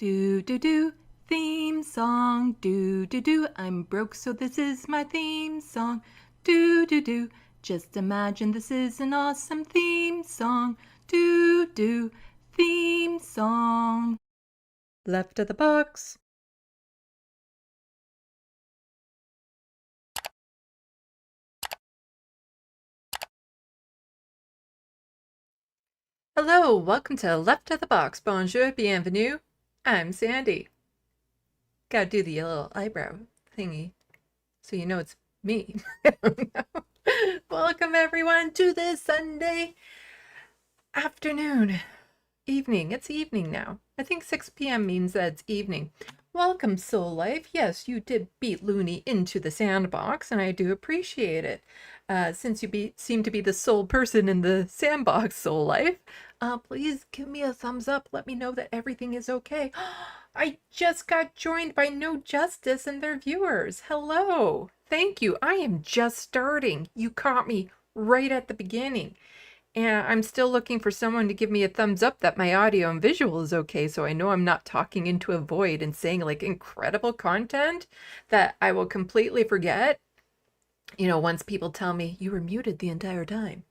Do do do, theme song. Do do do, I'm broke so this is my theme song. Do do do, just imagine this is an awesome theme song. Do do, theme song. Left of the box. Hello, welcome to Left of the Box. Bonjour, bienvenue. I'm Sandy. Gotta do the little eyebrow thingy so you know it's me. Welcome everyone to this Sunday afternoon. Evening. It's evening now. I think 6 p.m. means that it's evening. Welcome, Soul Life. Yes, you did beat Looney into the sandbox, and I do appreciate it. Since you seem to be the sole person in the sandbox, Soul Life, please give me a thumbs up. Let me know that everything is okay. I just got joined by No Justice and their viewers. Hello. Thank you. I am just starting. You caught me right at the beginning. And I'm still looking for someone to give me a thumbs up that my audio and visual is okay, so I know I'm not talking into a void and saying like incredible content that I will completely forget. You know, once people tell me you were muted the entire time.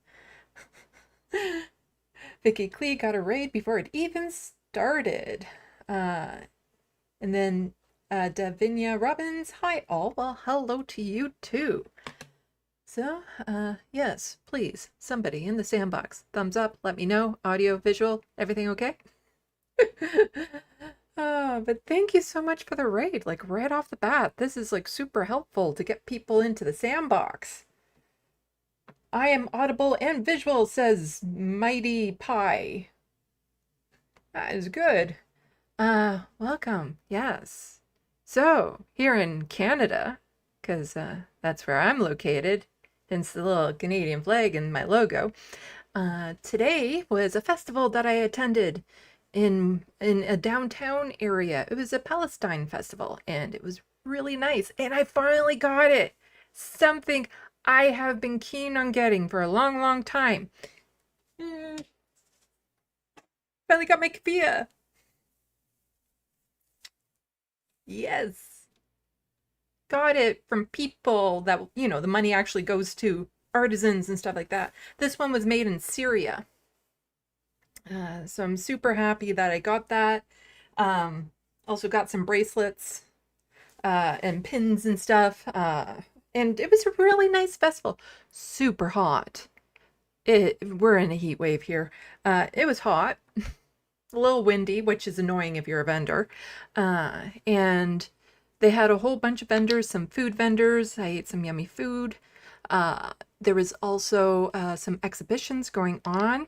Vicky Klee got a raid before it even started. And then Davinia Robbins, hi all. Well, hello to you too. So, yes, please, somebody in the sandbox, thumbs up, let me know, audio, visual, everything okay? But thank you so much for the raid, like right off the bat. This is like super helpful to get people into the sandbox. I am audible and visual, says Mighty Pie. That is good. Welcome, yes. So, here in Canada, because that's where I'm located, hence the little Canadian flag and my logo. Today was a festival that I attended in a downtown area. It was a Palestine festival, and it was really nice. And I finally got it. Something I have been keen on getting for a long, long time. Finally got my kafia. Yes. Got it from people that, you know, the money actually goes to artisans and stuff like that. This one was made in Syria. So I'm super happy that I got that. Also got some bracelets and pins and stuff. And it was a really nice festival. Super hot. We're in a heat wave here. It was hot. A little windy, which is annoying if you're a vendor. And they had a whole bunch of vendors, some food vendors. I ate some yummy food. There was also some exhibitions going on.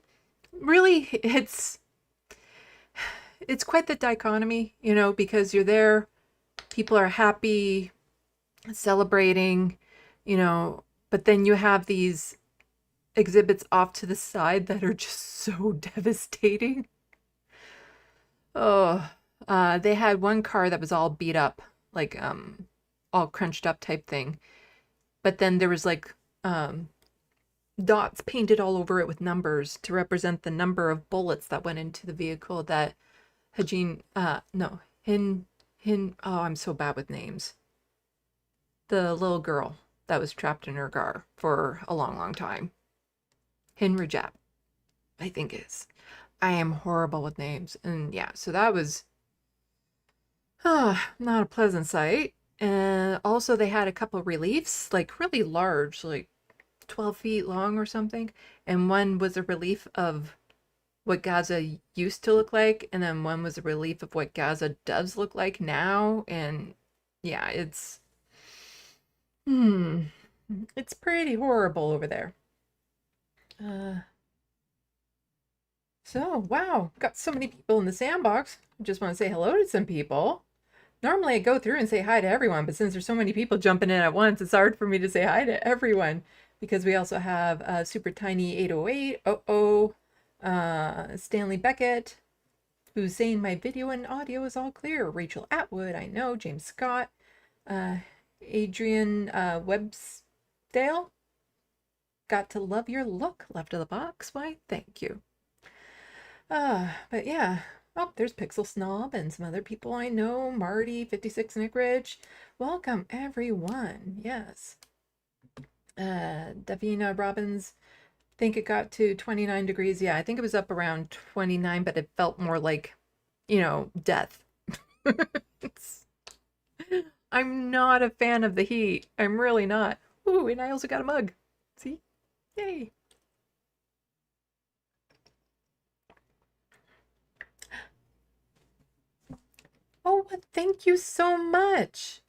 Really, it's quite the dichotomy, you know, because you're there, people are happy, celebrating, you know, but then you have these exhibits off to the side that are just so devastating. Oh, they had one car that was all beat up, like all crunched up type thing. But then there was like dots painted all over it with numbers to represent the number of bullets that went into the vehicle that oh, I'm so bad with names. The little girl that was trapped in her car for a long, long time. Hin Rajab, I think is. I am horrible with names. And yeah, so that was not a pleasant sight. And also they had a couple reliefs, like really large, like 12 feet long or something. And one was a relief of what Gaza used to look like. And then one was a relief of what Gaza does look like now. And yeah, it's pretty horrible over there. So, wow, got so many people in the sandbox. I just want to say hello to some people. Normally I go through and say hi to everyone, but since there's so many people jumping in at once, it's hard for me to say hi to everyone because we also have Super Tiny 808, Stanley Beckett, who's saying my video and audio is all clear. Rachel Atwood, I know, James Scott, Adrian Websdale. Got to love your look, Left of the Box. Why, thank you. But yeah, Oh, there's Pixel Snob and some other people I know. Marty, 56 Nick Ridge. Welcome, everyone. Yes. Davina Robbins, think it got to 29 degrees. Yeah, I think it was up around 29, but it felt more like, death. I'm not a fan of the heat. I'm really not. Ooh, and I also got a mug. See? Yay. Oh, thank you so much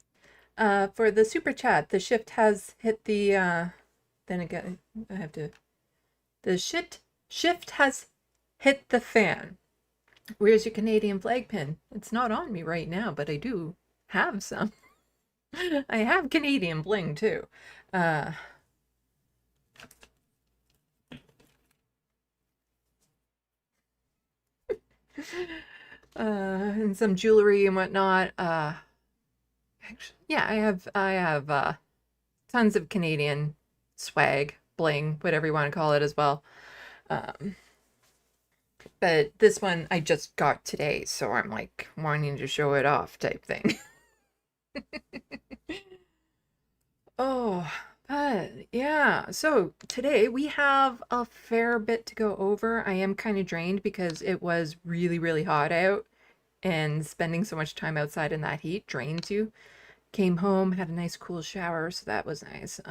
for the super chat. The shift has hit the, then again, I have to, the shift has hit the fan. Where's your Canadian flag pin? It's not on me right now, but I do have some. I have Canadian bling too. And some jewelry and whatnot. Actually, yeah, I have tons of Canadian swag, bling, whatever you want to call it as well. But this one I just got today, so I'm like wanting to show it off type thing. Oh, but yeah, so today we have a fair bit to go over. I am kind of drained because it was really, really hot out, and spending so much time outside in that heat drains you. Came home, had a nice cool shower, so that was nice.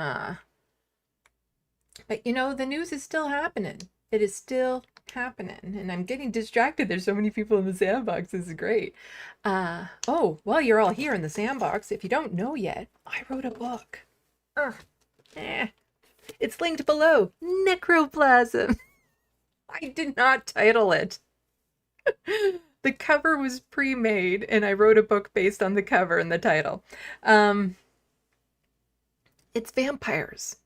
But the news is still happening. It is still happening, and I'm getting distracted. There's so many people in the SandBox. This is great. Oh, well, you're all here in the SandBox. If you don't know yet, I wrote a book. It's linked below. Necroplasm. I did not title it. The cover was pre-made, and I wrote a book based on the cover and the title. It's vampires,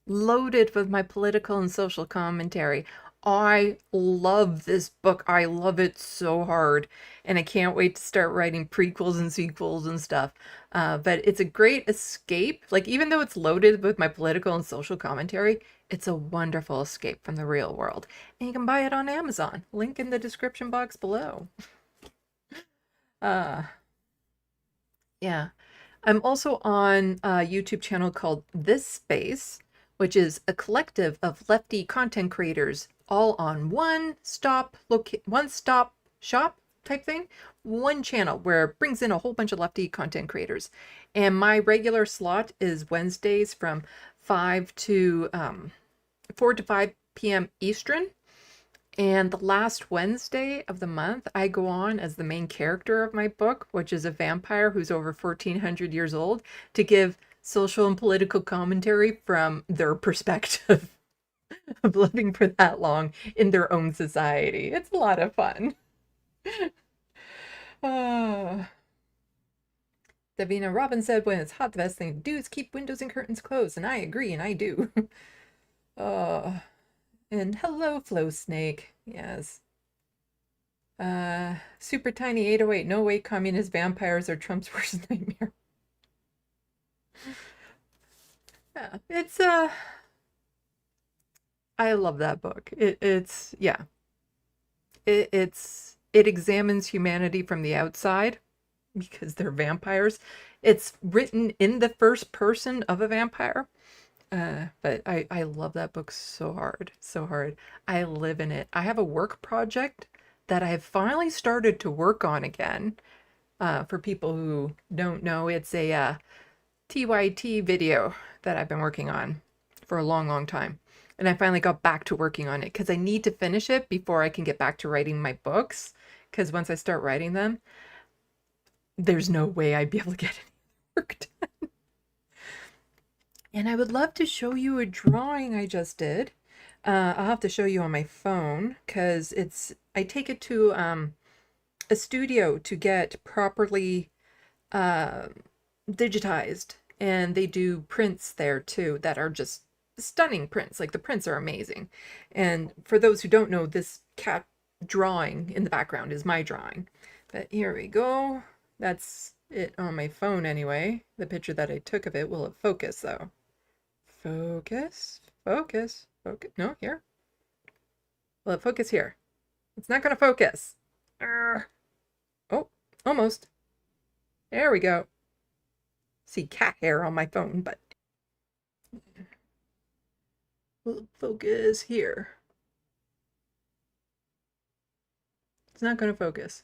loaded with my political and social commentary. I love this book. I love it so hard, and I can't wait to start writing prequels and sequels and stuff. But it's a great escape. Like, even though it's loaded with my political and social commentary, it's a wonderful escape from the real world. And you can buy it on Amazon. Link in the description box below. Yeah. I'm also on a YouTube channel called This Space, which is a collective of lefty content creators all on one stop shop type thing, one channel where it brings in a whole bunch of lefty content creators. And my regular slot is Wednesdays from 4 to 5 p.m. Eastern. And the last Wednesday of the month, I go on as the main character of my book, which is a vampire who's over 1,400 years old, to give social and political commentary from their perspective of living for that long in their own society. It's a lot of fun. Davina Robin said, when it's hot, the best thing to do is keep windows and curtains closed. And I agree, and I do. And hello, Flow Snake. Yes. Super Tiny 808. No way communist vampires are Trump's worst nightmare. Yeah, it's I love that book. It examines humanity from the outside because they're vampires. It's written in the first person of a vampire. But I love that book so hard, so hard. I live in it. I have a work project that I have finally started to work on again. For people who don't know, it's a TYT video that I've been working on for a long, long time. And I finally got back to working on it because I need to finish it before I can get back to writing my books. Because once I start writing them, there's no way I'd be able to get any work done. And I would love to show you a drawing I just did. I'll have to show you on my phone because I take it to a studio to get properly digitized, and they do prints there too that are just stunning prints. Like, the prints are amazing. And for those who don't know, this cat drawing in the background is my drawing. But here we go. That's it on my phone anyway. The picture that I took of it. Will it focus though? Focus. No, here. Will it focus here? It's not gonna focus. Almost. There we go. See cat hair on my phone, but we'll focus here. It's not going to focus.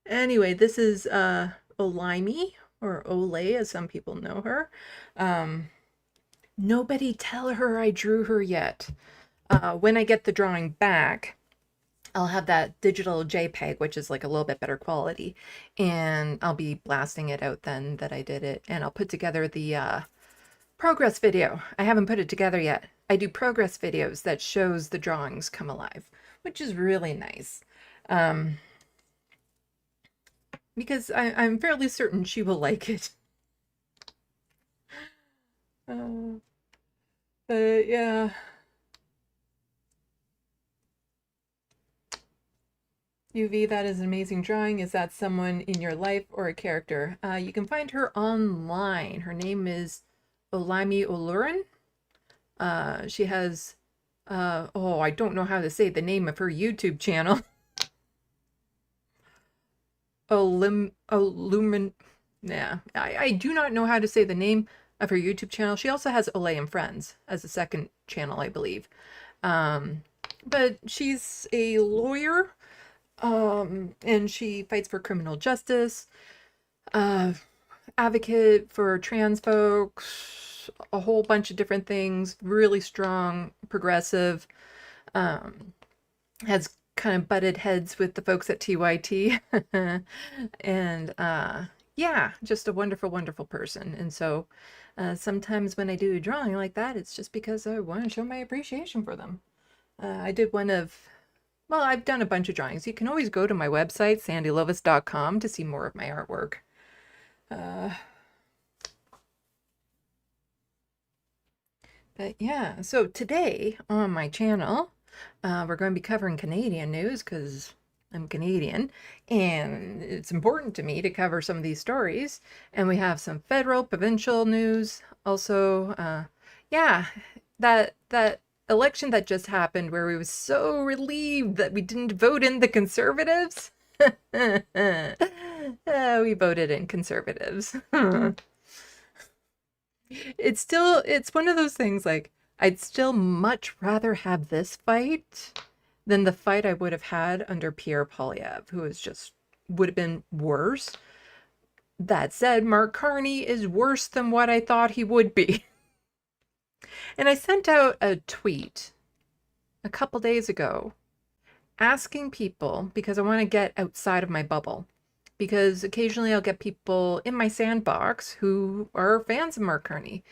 Anyway, this is Olimey, or Olay as some people know her. Nobody tell her I drew her yet. When I get the drawing back, I'll have that digital JPEG, which is like a little bit better quality, and I'll be blasting it out then that I did it, and I'll put together the progress video. I haven't put it together yet. I do progress videos that shows the drawings come alive, which is really nice. Because I'm fairly certain she will like it. But yeah. UV, that is an amazing drawing. Is that someone in your life or a character? You can find her online. Her name is Olimey Olurin. She has, oh, I don't know how to say the name of her YouTube channel. Yeah, I do not know how to say the name of her YouTube channel. She also has Olay and Friends as a second channel, I believe. But she's a lawyer, and she fights for criminal justice, advocate for trans folks, a whole bunch of different things, really strong, progressive, has kind of butted heads with the folks at TYT. And yeah, just a wonderful, wonderful person. And so sometimes when I do a drawing like that, it's just because I want to show my appreciation for them. I did one of, well, I've done a bunch of drawings. You can always go to my website, SandeeLovas.com, to see more of my artwork. But yeah, so today on my channel, we're going to be covering Canadian news because I'm Canadian and it's important to me to cover some of these stories. And we have some federal, provincial news. Also, yeah, that election that just happened where we were so relieved that we didn't vote in the Conservatives. We voted in Conservatives. It's one of those things like, I'd still much rather have this fight than the fight I would have had under Pierre Poilievre, who would have been worse. That said, Mark Carney is worse than what I thought he would be. And I sent out a tweet a couple days ago asking people, because I want to get outside of my bubble, because occasionally I'll get people in my SandBox who are fans of Mark Carney.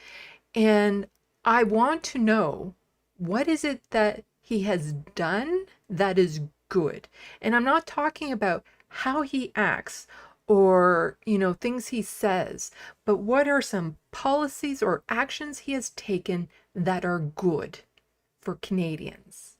And I want to know, what is it that he has done that is good? And I'm not talking about how he acts or, things he says, but what are some policies or actions he has taken that are good for Canadians?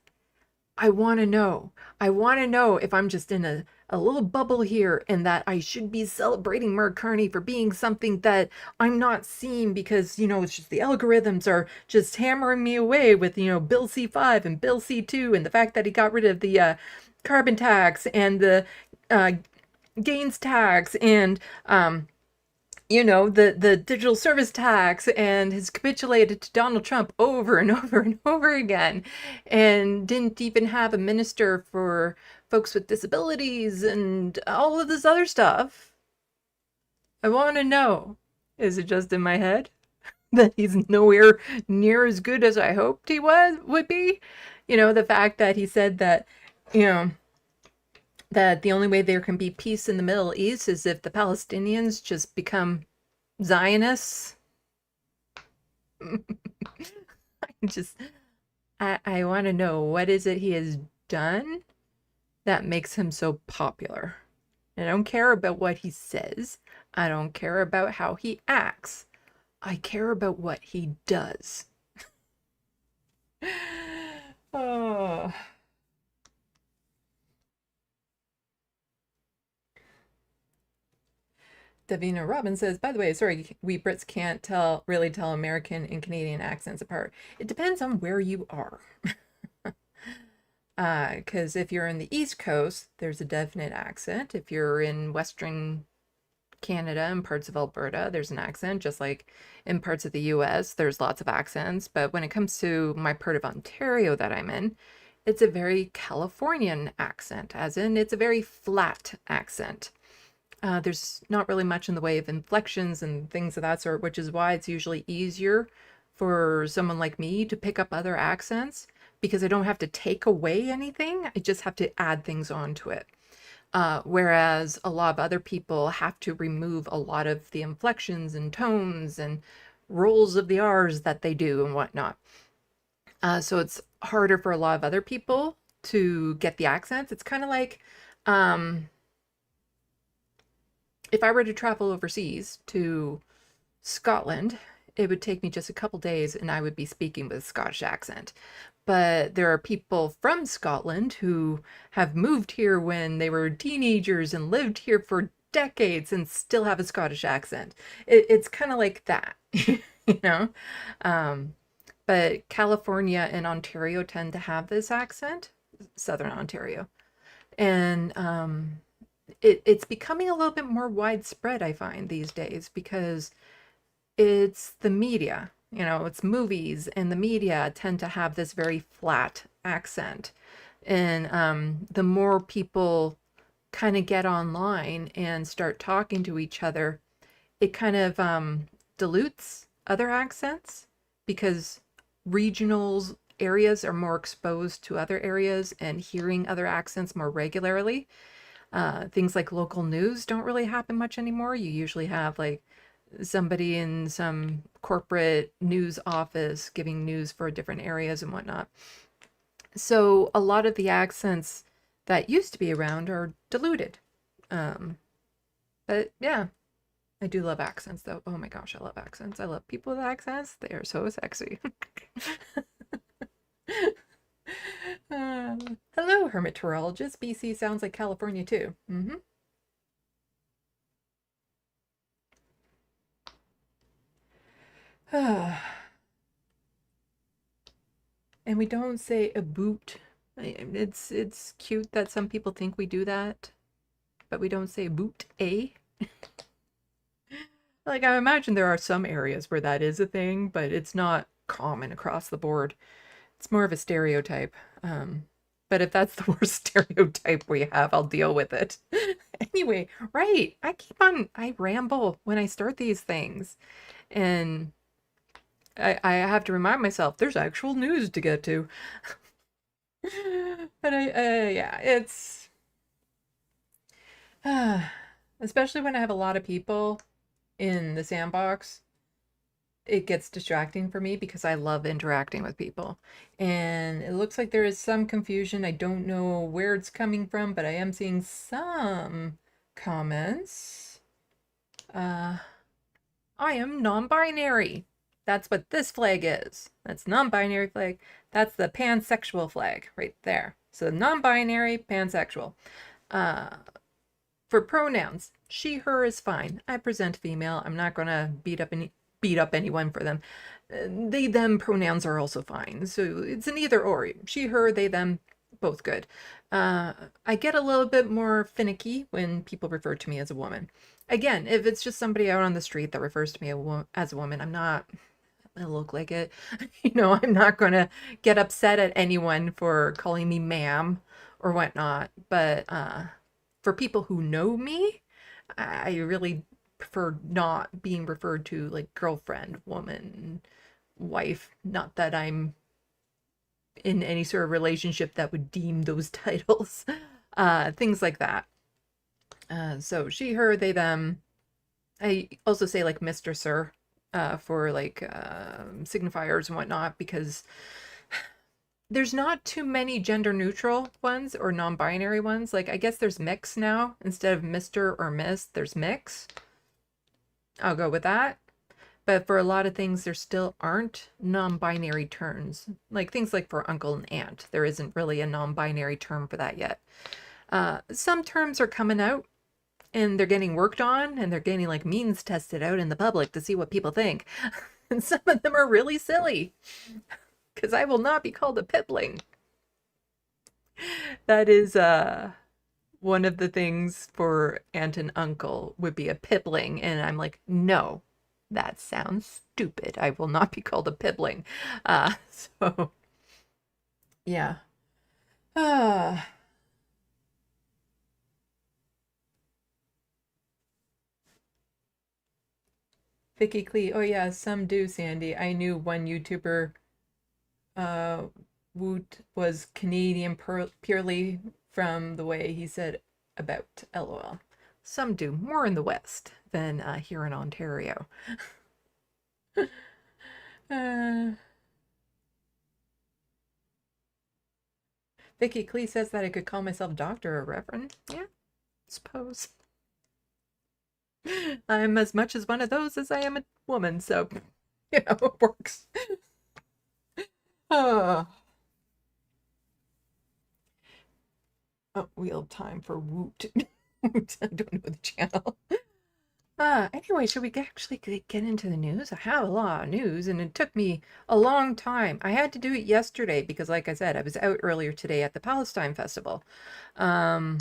I want to know. I want to know if I'm just in a little bubble here and that I should be celebrating Mark Carney for being something that I'm not seeing because, it's just the algorithms are just hammering me away with, Bill C5 and Bill C2 and the fact that he got rid of the carbon tax and the gains tax and the digital service tax, and has capitulated to Donald Trump over and over and over again, and didn't even have a minister for folks with disabilities and all of this other stuff. I want to know, is it just in my head that he's nowhere near as good as I hoped he would be? The fact that he said that, that the only way there can be peace in the Middle East is if the Palestinians just become Zionists. I want to know, what is it he has done that makes him so popular? I don't care about what he says. I don't care about how he acts. I care about what he does. Oh. Davina Robbins says, by the way, sorry, we Brits can't really tell American and Canadian accents apart. It depends on where you are. Because if you're in the East Coast, there's a definite accent. If you're in Western Canada and parts of Alberta, there's an accent, just like in parts of the US, there's lots of accents. But when it comes to my part of Ontario that I'm in, it's a very Californian accent, as in it's a very flat accent. There's not really much in the way of inflections and things of that sort, which is why it's usually easier for someone like me to pick up other accents because I don't have to take away anything. I just have to add things onto it. Whereas a lot of other people have to remove a lot of the inflections and tones and rolls of the R's that they do and whatnot. So it's harder for a lot of other people to get the accents. It's kind of like if I were to travel overseas to Scotland, it would take me just a couple days and I would be speaking with a Scottish accent. But there are people from Scotland who have moved here when they were teenagers and lived here for decades and still have a Scottish accent. It's kind of like that, you know? But California and Ontario tend to have this accent, Southern Ontario. And it's becoming a little bit more widespread, I find, these days, because it's the media. You know, it's movies and the media tend to have this very flat accent. And the more people kind of get online and start talking to each other, it kind of dilutes other accents because regional areas are more exposed to other areas and hearing other accents more regularly. Things like local news don't really happen much anymore. You usually have like somebody in some corporate news office giving news for different areas and whatnot. So a lot of the accents that used to be around are diluted. But yeah, I do love accents though. Oh my gosh, I love accents. I love people with accents. They are so sexy. Hello, hermeteorologist. BC sounds like California too. And we don't say a boot. It's cute that some people think we do that, but we don't say boot, eh? Like, I imagine there are some areas where that is a thing, but it's not common across the board. It's more of a stereotype. But if that's the worst stereotype we have, I'll deal with it. Anyway, right. I ramble when I start these things. And I have to remind myself there's actual news to get to. But yeah, it's especially when I have a lot of people in the SandBox, it gets distracting for me because I love interacting with people. And it looks like there is some confusion. I don't know where it's coming from, but I am seeing some comments. I am non-binary. That's what this flag is. That's non-binary flag. That's the pansexual flag right there. So non-binary, pansexual. For pronouns, she, her is fine. I present female. I'm not gonna beat up anyone for them. They, them pronouns are also fine. So it's an either or. She, her, they, them, both good. I get a little bit more finicky when people refer to me as a woman. Again, if it's just somebody out on the street that refers to me as a woman, I'm not, I look like it. You know, I'm not going to get upset at anyone for calling me ma'am or whatnot. But for people who know me, I really prefer not being referred to like girlfriend, woman, wife. Not that I'm in any sort of relationship that would deem those titles. Things like that. So she, her, they, them. I also say like Mr. Sir for like signifiers and whatnot, because there's not too many gender neutral ones or non-binary ones. Like I guess there's mix now. Instead of Mr. or Miss, there's mix. I'll go with that. But for a lot of things, there still aren't non-binary terms. Like things like for uncle and aunt, there isn't really a non-binary term for that yet. Some terms are coming out and they're getting worked on and they're getting like means tested out in the public to see what people think. And some of them are really silly because I will not be called a pipling. That is one of the things for aunt and uncle would be a pibbling, and I'm like, no, that sounds stupid. I will not be called a pibbling. So yeah. Uh, Vicky Clee. Oh yeah, some do, Sandy. I knew one YouTuber, uh, Woot was Canadian purely from the way he said about LOL. Some do, more in the West than here in Ontario. Uh, Vicky Clee says that I could call myself doctor or reverend. Yeah, suppose. I'm as much as one of those as I am a woman, so it works. Oh, oh we have time for Woot. Woot. I don't know the channel. Anyway, should we actually get into the news? I have a lot of news, and it took me a long time. I had to do it yesterday because, like I said, I was out earlier today at the Palestine Festival. Um,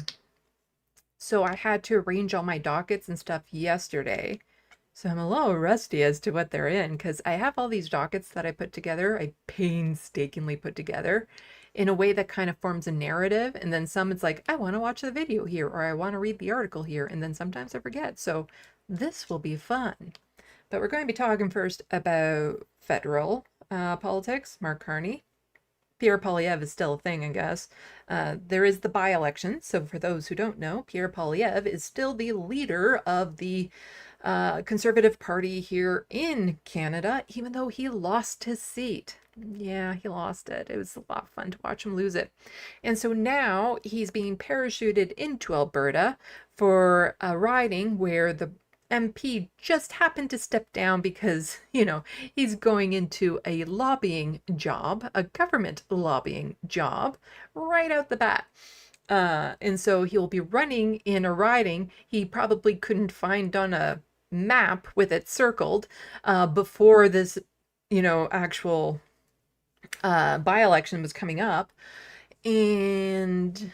so I had to arrange all my dockets and stuff yesterday. So I'm a little rusty as to what they're in because I have all these dockets that I put together, I painstakingly put together in a way that kind of forms a narrative. And then some it's like, I want to watch the video here or I want to read the article here. And then sometimes I forget. So this will be fun. But we're going to be talking first about federal politics, Mark Carney. Pierre Poilievre is still a thing, I guess. There is the by-election. So for those who don't know, Pierre Poilievre is still the leader of the Conservative Party here in Canada, even though he lost his seat. Yeah, he lost it. It was a lot of fun to watch him lose it. And so now he's being parachuted into Alberta for a riding where the MP just happened to step down because, he's going into a lobbying job, a government lobbying job, right out the bat. And so he'll be running in a riding he probably couldn't find on a map with it circled before this, actual by-election was coming up. And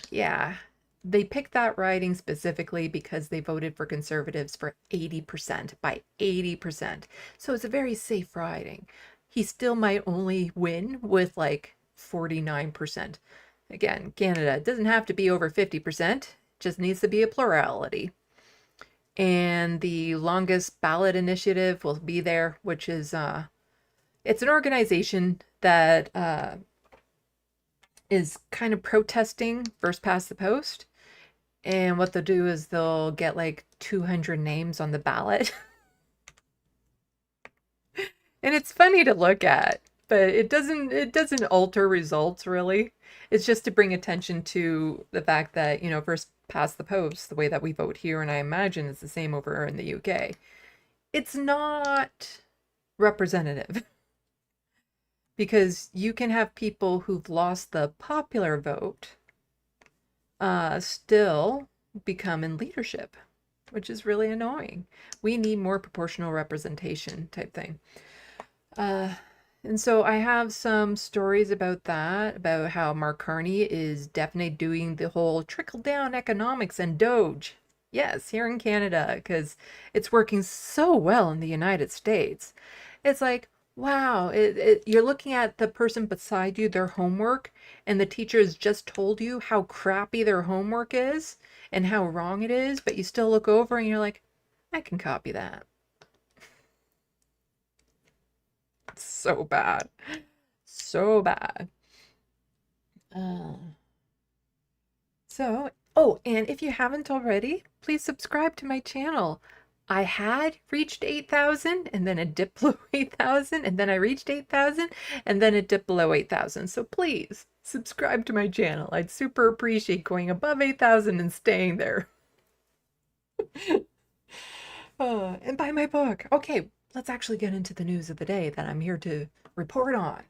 yeah, they picked that riding specifically because they voted for conservatives for 80% by 80%. So it's a very safe riding. He still might only win with like 49%. Again, Canada doesn't have to be over 50%, just needs to be a plurality. And the longest ballot initiative will be there, which is it's an organization that is kind of protesting first past the post. And what they'll do is they'll get like 200 names on the ballot. And it's funny to look at, but it doesn't alter results really. It's just to bring attention to the fact that, first past the post, the way that we vote here, and I imagine it's the same over in the UK. It's not representative. Because you can have people who've lost the popular vote still become in leadership, which is really annoying. We need more proportional representation type thing. And so I have some stories about that, about how Mark Carney is definitely doing the whole trickle-down economics and Doge. Yes, here in Canada, because it's working so well in the United States. It's like, wow, you're looking at the person beside you, their homework, and the teacher has just told you how crappy their homework is and how wrong it is, but you still look over and you're like, I can copy that. It's so bad. So bad. Oh, and if you haven't already, please subscribe to my channel. I had reached 8,000 and then it dipped below 8,000 and then I reached 8,000 and then it dipped below 8,000. So please subscribe to my channel. I'd super appreciate going above 8,000 and staying there. And buy my book. Okay, let's actually get into the news of the day that I'm here to report on.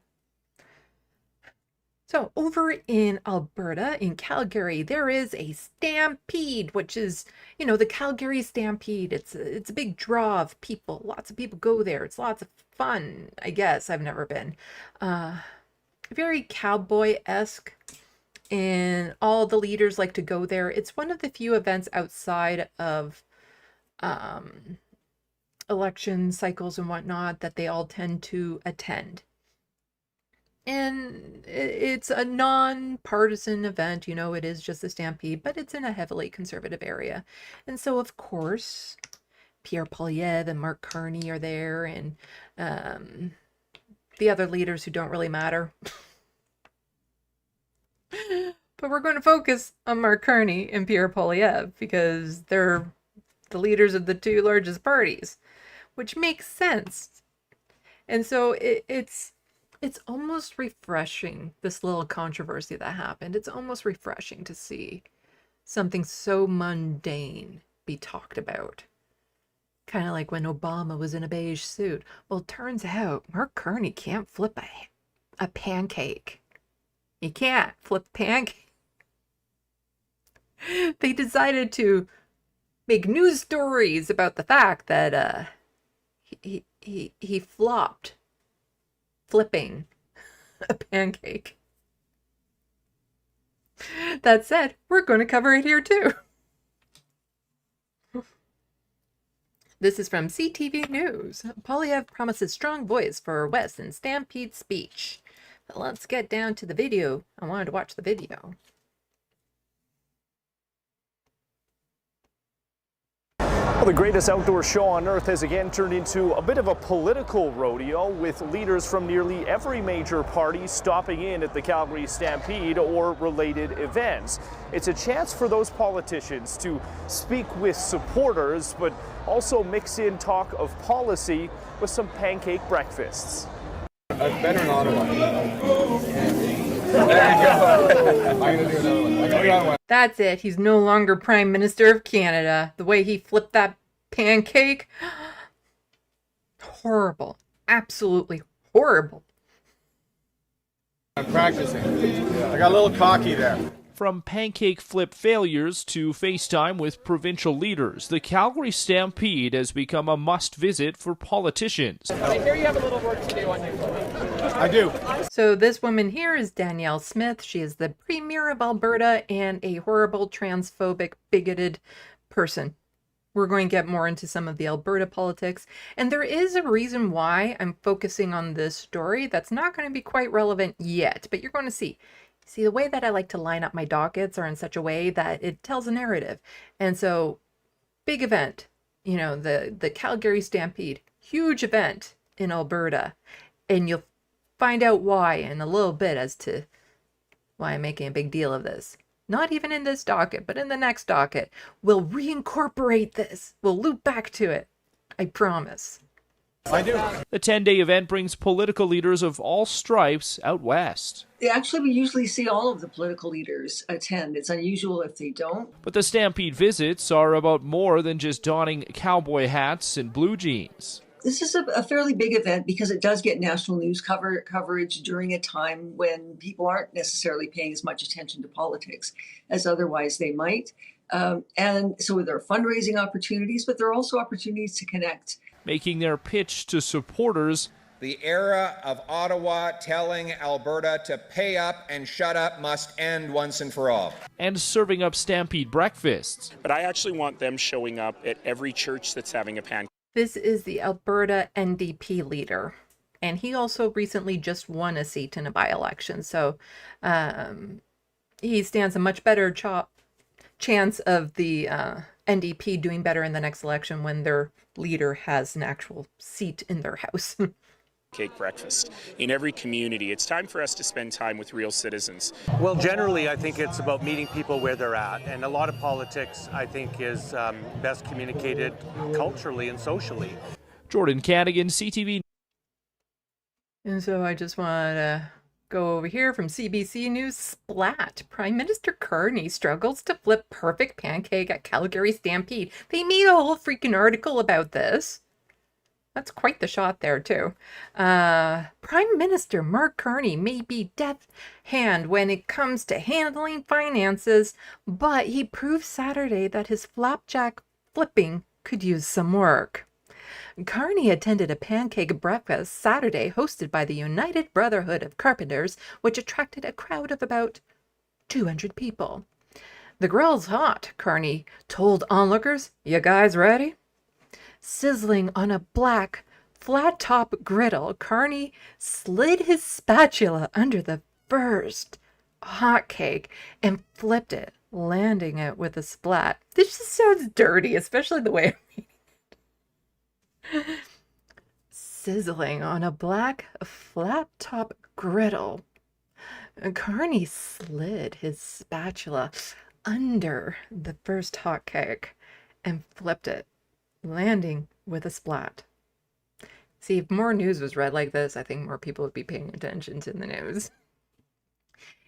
So over in Alberta, in Calgary, there is a stampede, which is, the Calgary Stampede. It's a big draw of people. Lots of people go there. It's lots of fun, I guess. I've never been. very cowboy-esque, and all the leaders like to go there. It's one of the few events outside of election cycles and whatnot that they all tend to attend. And it's a non-partisan event, you know, it is just a stampede, but it's in a heavily conservative area. And so, of course, Pierre Poilievre and Mark Carney are there, and the other leaders who don't really matter. But we're going to focus on Mark Carney and Pierre Poilievre because they're the leaders of the two largest parties, which makes sense. And so it's almost refreshing, this little controversy that happened. It's almost refreshing to see something so mundane be talked about. Kind of like when Obama was in a beige suit. Well, it turns out Mark Carney can't flip a pancake. He can't flip a pancake. They decided to make news stories about the fact that he flopped flipping a pancake. That said, we're going to cover it here too. This is from CTV News. Poilievre promises strong voice for West in Stampede speech. But let's get down to the video. I wanted to watch the video. Well, the greatest outdoor show on earth has again turned into a bit of a political rodeo, with leaders from nearly every major party stopping in at the Calgary Stampede or related events. It's a chance for those politicians to speak with supporters, but also mix in talk of policy with some pancake breakfasts. Better in Ottawa. There you go. I'm going to do another one. I'm going to do another one. That's it. He's no longer Prime Minister of Canada. The way he flipped that pancake. Horrible. Absolutely horrible. I'm practicing. I got a little cocky there. From pancake flip failures to FaceTime with provincial leaders, the Calgary Stampede has become a must-visit for politicians. I hear you have a little work to do on your phone. I do. So this woman here is Danielle Smith. She is the Premier of Alberta and a horrible, transphobic, bigoted person. We're going to get more into some of the Alberta politics. And there is a reason why I'm focusing on this story that's not going to be quite relevant yet, but you're going to see. See, the way that I like to line up my dockets are in such a way that it tells a narrative. And so, big event, you know, the Calgary Stampede, huge event in Alberta. And you'll find out why in a little bit as to why I'm making a big deal of this. Not even in this docket, but in the next docket. We'll reincorporate this. We'll loop back to it. I promise. I do. The 10-day event brings political leaders of all stripes out west. Actually, we usually see all of the political leaders attend. It's unusual if they don't. But the Stampede visits are about more than just donning cowboy hats and blue jeans. This is a fairly big event because it does get national news coverage during a time when people aren't necessarily paying as much attention to politics as otherwise they might. And so there are fundraising opportunities, but there are also opportunities to connect. Making their pitch to supporters. The era of Ottawa telling Alberta to pay up and shut up must end once and for all. And serving up Stampede breakfasts. But I actually want them showing up at every church that's having a pancake. This is the Alberta NDP leader. And he also recently just won a seat in a by-election. So he stands a much better chance of the NDP doing better in the next election when their leader has an actual seat in their house. Cake breakfast in every community. It's time for us to spend time with real citizens. Well, generally, I think it's about meeting people where they're at. And a lot of politics, I think, is best communicated culturally and socially. Jordan Cadigan, CTV. And so I just want to go over here from CBC News. Splat. Prime Minister Carney struggles to flip perfect pancake at Calgary Stampede. They made a whole freaking article about this. That's quite the shot there, too. Prime Minister Mark Carney may be deft hand when it comes to handling finances, but he proved Saturday that his flapjack flipping could use some work. Carney attended a pancake breakfast Saturday hosted by the United Brotherhood of Carpenters, which attracted a crowd of about 200 people. The grill's hot, Carney told onlookers. You guys ready? Sizzling on a black, flat-top griddle, Carney slid his spatula under the first hot cake and flipped it, landing it with a splat. This just sounds dirty, especially the way I'm reading it. Sizzling on a black, flat-top griddle, Carney slid his spatula under the first hot cake and flipped it, landing with a splat. See, if more news was read like this, I think more people would be paying attention to the news.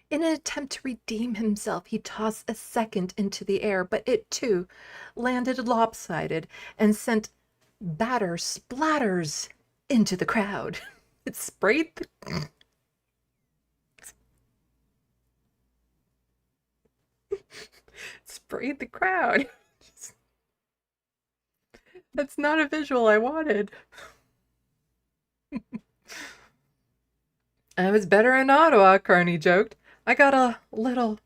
In an attempt to redeem himself, he tossed a second into the air, but it too landed lopsided and sent batter splatters into the crowd. It sprayed the... sprayed the crowd. That's not a visual I wanted. I was better in Ottawa, Carney joked. I got a little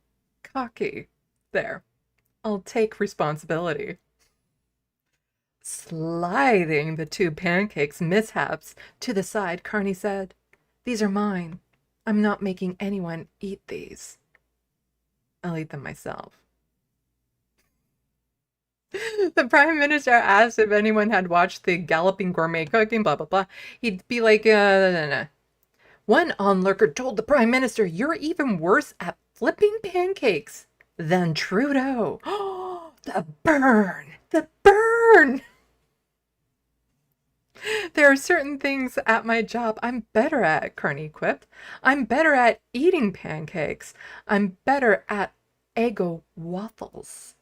cocky there. I'll take responsibility. Sliding the two pancakes mishaps to the side, Carney said, "These are mine. I'm not making anyone eat these. I'll eat them myself." The Prime Minister asked if anyone had watched the Galloping Gourmet Cooking, blah, blah, blah. He'd be like, no. One onlooker told the Prime Minister, "You're even worse at flipping pancakes than Trudeau." Oh, the burn! The burn! There are certain things at my job I'm better at, Carney quipped. I'm better at eating pancakes. I'm better at Eggo waffles.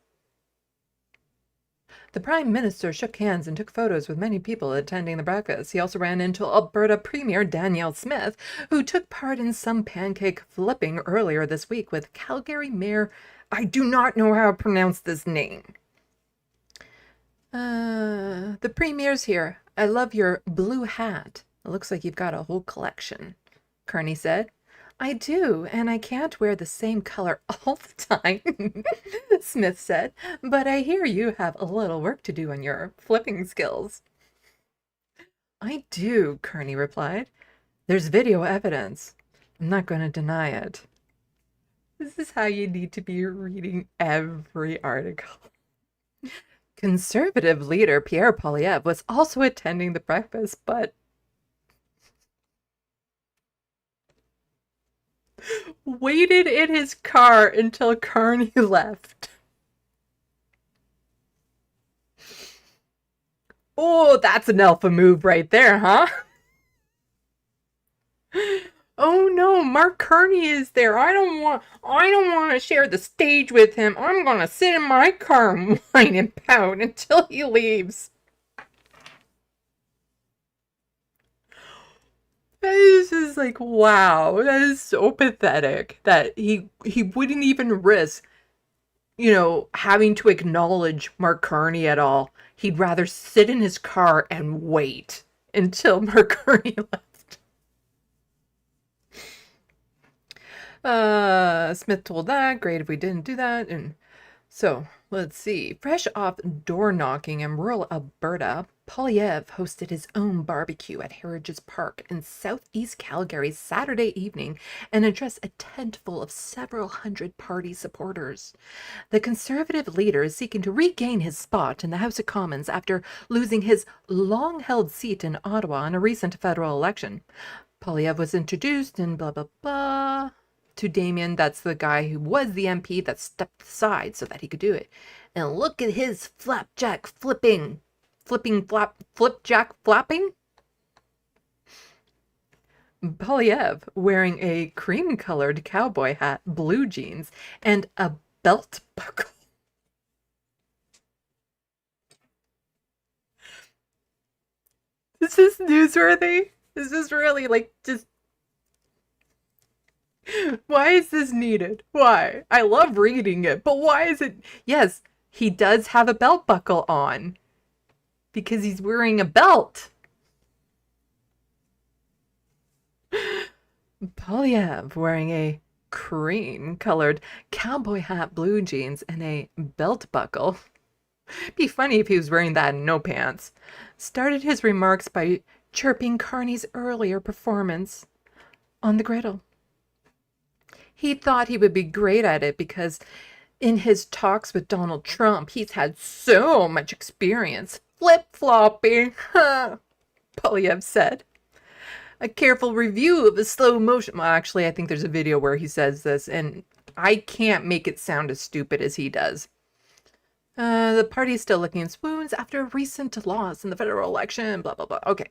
The Prime Minister shook hands and took photos with many people attending the breakfast. He also ran into Alberta Premier Danielle Smith, who took part in some pancake flipping earlier this week with Calgary Mayor... I do not know how to pronounce this name. The Premier's here. I love your blue hat. It looks like you've got a whole collection, Carney said. I do, and I can't wear the same color all the time, Smith said, but I hear you have a little work to do on your flipping skills. I do, Carney replied. There's video evidence. I'm not going to deny it. This is how you need to be reading every article. Conservative leader Pierre Poilievre was also attending the breakfast, but waited in his car until Carney left. Oh, that's an alpha move right there, huh? Oh no, Mark Carney is there. I don't want to share the stage with him. I'm gonna sit in my car and whine and pout until he leaves. This is like, wow, that is so pathetic that he wouldn't even risk, having to acknowledge Mark Carney at all. He'd rather sit in his car and wait until Mark Carney left. Smith told that, great if we didn't do that. And so, let's see. Fresh off door knocking in rural Alberta, Poilievre hosted his own barbecue at Heritage Park in southeast Calgary Saturday evening and addressed a tent full of several hundred party supporters. The Conservative leader is seeking to regain his spot in the House of Commons after losing his long-held seat in Ottawa in a recent federal election. Poilievre was introduced and blah, blah, blah to Damien. That's the guy who was the MP that stepped aside so that he could do it. And look at his flapjack flipping. Flipjack flapping? Poilievre wearing a cream-colored cowboy hat, blue jeans, and a belt buckle. Is this newsworthy? Is this really, just... Why is this needed? Why? I love reading it, but why is it... Yes, he does have a belt buckle on. because he's wearing a belt. Polyev wearing a cream-colored cowboy hat, blue jeans, and a belt buckle. Be funny if he was wearing that and no pants. Started his remarks by chirping Carney's earlier performance on the griddle. He thought he would be great at it because in his talks with Donald Trump, he's had so much experience flip-flopping, Polyev said. A careful review of a slow motion. Well, actually, I think there's a video where he says this, and I can't make it sound as stupid as he does. The party is still looking in swoons after a recent loss in the federal election, blah, blah, blah. Okay.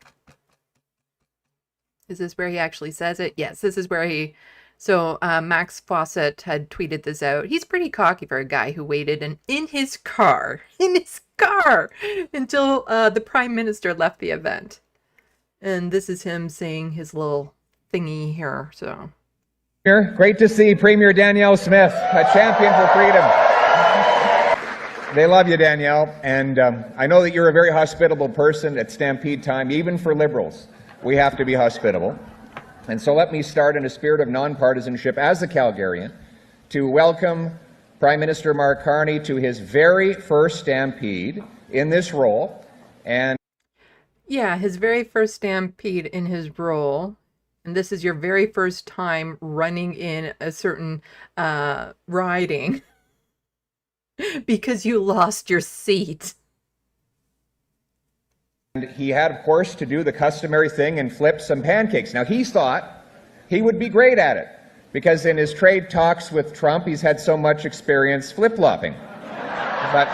Is this where he actually says it? Yes, this is where he... So Max Fawcett had tweeted this out. He's pretty cocky for a guy who waited in his car, until the Prime Minister left the event. And this is him saying his little thingy here, so. Great to see Premier Danielle Smith, a champion for freedom. They love you, Danielle, and I know that you're a very hospitable person at Stampede time, even for Liberals. We have to be hospitable. And so let me start in a spirit of nonpartisanship as a Calgarian to welcome Prime Minister Mark Carney to his very first Stampede in this role. And yeah, his very first Stampede in his role. And this is your very first time running in a certain riding because you lost your seat. And he had, of course, to do the customary thing and flip some pancakes. Now, he thought he would be great at it because in his trade talks with Trump, he's had so much experience flip-flopping. But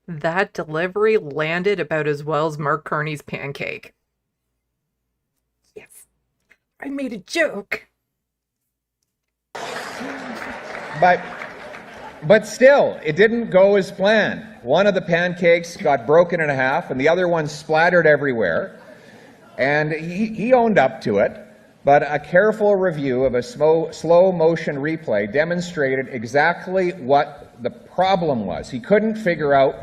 that delivery landed about as well as Mark Carney's pancake. Yes, I made a joke. But still, it didn't go as planned. One of the pancakes got broken in half, and the other one splattered everywhere. And he owned up to it, but a careful review of a slow motion replay demonstrated exactly what the problem was. He couldn't figure out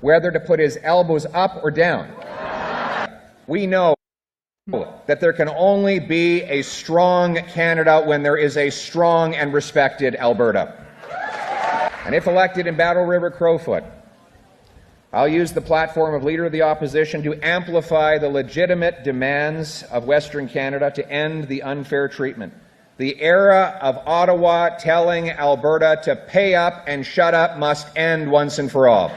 whether to put his elbows up or down. We know that there can only be a strong Canada when there is a strong and respected Alberta. And if elected in Battle River Crowfoot, I'll use the platform of Leader of the Opposition to amplify the legitimate demands of Western Canada to end the unfair treatment. The era of Ottawa telling Alberta to pay up and shut up must end once and for all.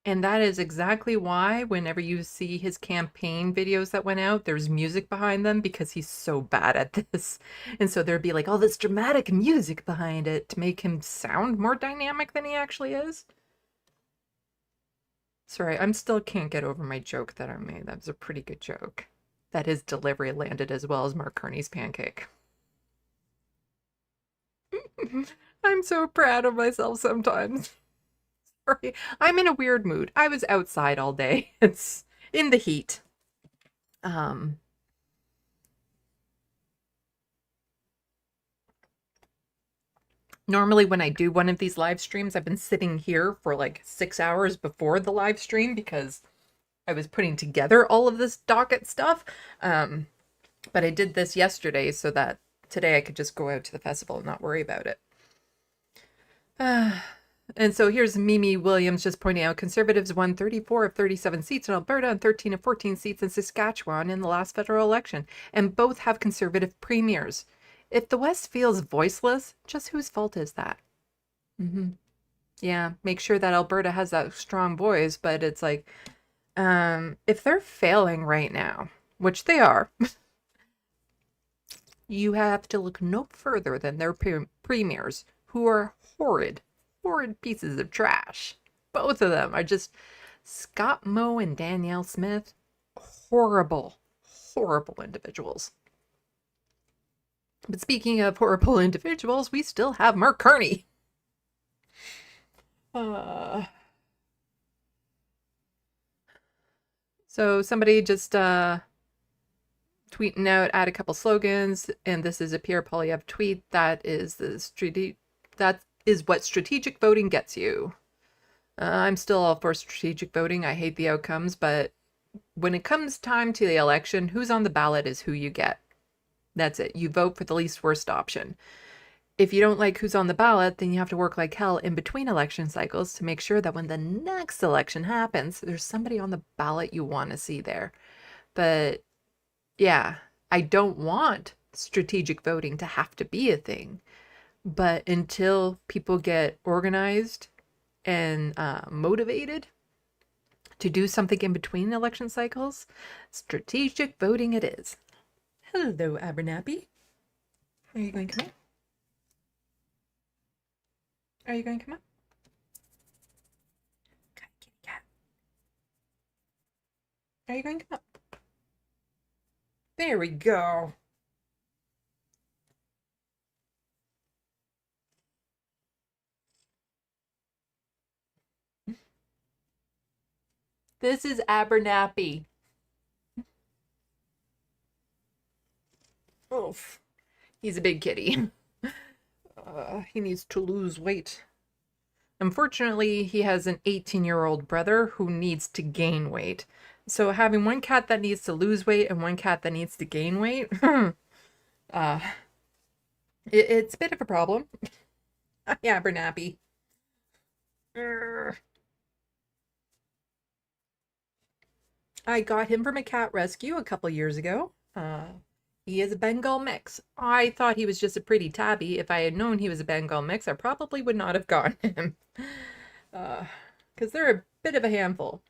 And that is exactly why whenever you see his campaign videos that went out, there's music behind them because he's so bad at this. And so there'd be like all this dramatic music behind it to make him sound more dynamic than he actually is. Sorry, I'm still can't get over my joke that I made. That was a pretty good joke. That his delivery landed as well as Mark Carney's pancake. I'm so proud of myself sometimes. Sorry, I'm in a weird mood. I was outside all day. It's in the heat. Normally when I do one of these live streams, I've been sitting here for like 6 hours before the live stream because I was putting together all of this docket stuff. But I did this yesterday so that today I could just go out to the festival and not worry about it. And so here's Mimi Williams just pointing out Conservatives won 34 of 37 seats in Alberta and 13 of 14 seats in Saskatchewan in the last federal election, and both have Conservative premiers. If the West feels voiceless, just whose fault is that? Yeah, make sure that Alberta has that strong voice, but it's like, if they're failing right now, which they are, you have to look no further than their premiers, who are horrid pieces of trash. Both of them are just Scott Moe and Danielle Smith. Horrible individuals. But speaking of horrible individuals, we still have Mark Carney. So somebody just tweeting out, add a couple slogans, and this is a Pierre Poilievre tweet. That is what strategic voting gets you. I'm still all for strategic voting. I hate the outcomes, but when it comes time to the election, who's on the ballot is who you get. That's it. You vote for the least worst option. If you don't like who's on the ballot, then you have to work like hell in between election cycles to make sure that when the next election happens, there's somebody on the ballot you want to see there. But yeah, I don't want strategic voting to have to be a thing. But until people get organized and motivated to do something in between election cycles, strategic voting it is. Hello, Abernathy. Are you going to come up? Are you going to come up? Cat, kitty cat. Are you going to come up? There we go. This is Abernathy. Oof. He's a big kitty. He needs to lose weight. Unfortunately, he has an 18-year-old brother who needs to gain weight. So having one cat that needs to lose weight and one cat that needs to gain weight, it's a bit of a problem. Yeah, Abernathy. I got him from a cat rescue a couple years ago. He is a Bengal mix. I thought he was just a pretty tabby. If I had known he was a Bengal mix, I probably would not have gotten him. Because they're a bit of a handful.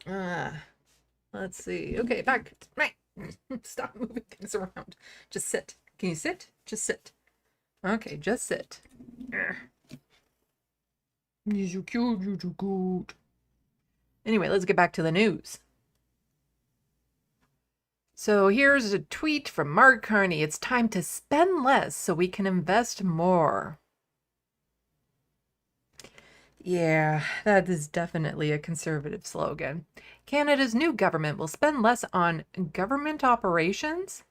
Let's see. Okay, back. Right. Stop moving things around. Just sit. Can you sit? Just sit. Okay, just sit. You're so cute, you're so good. Anyway, let's get back to the news. So here's a tweet from Mark Carney. It's time to spend less so we can invest more. Yeah, that is definitely a conservative slogan. Canada's new government will spend less on government operations?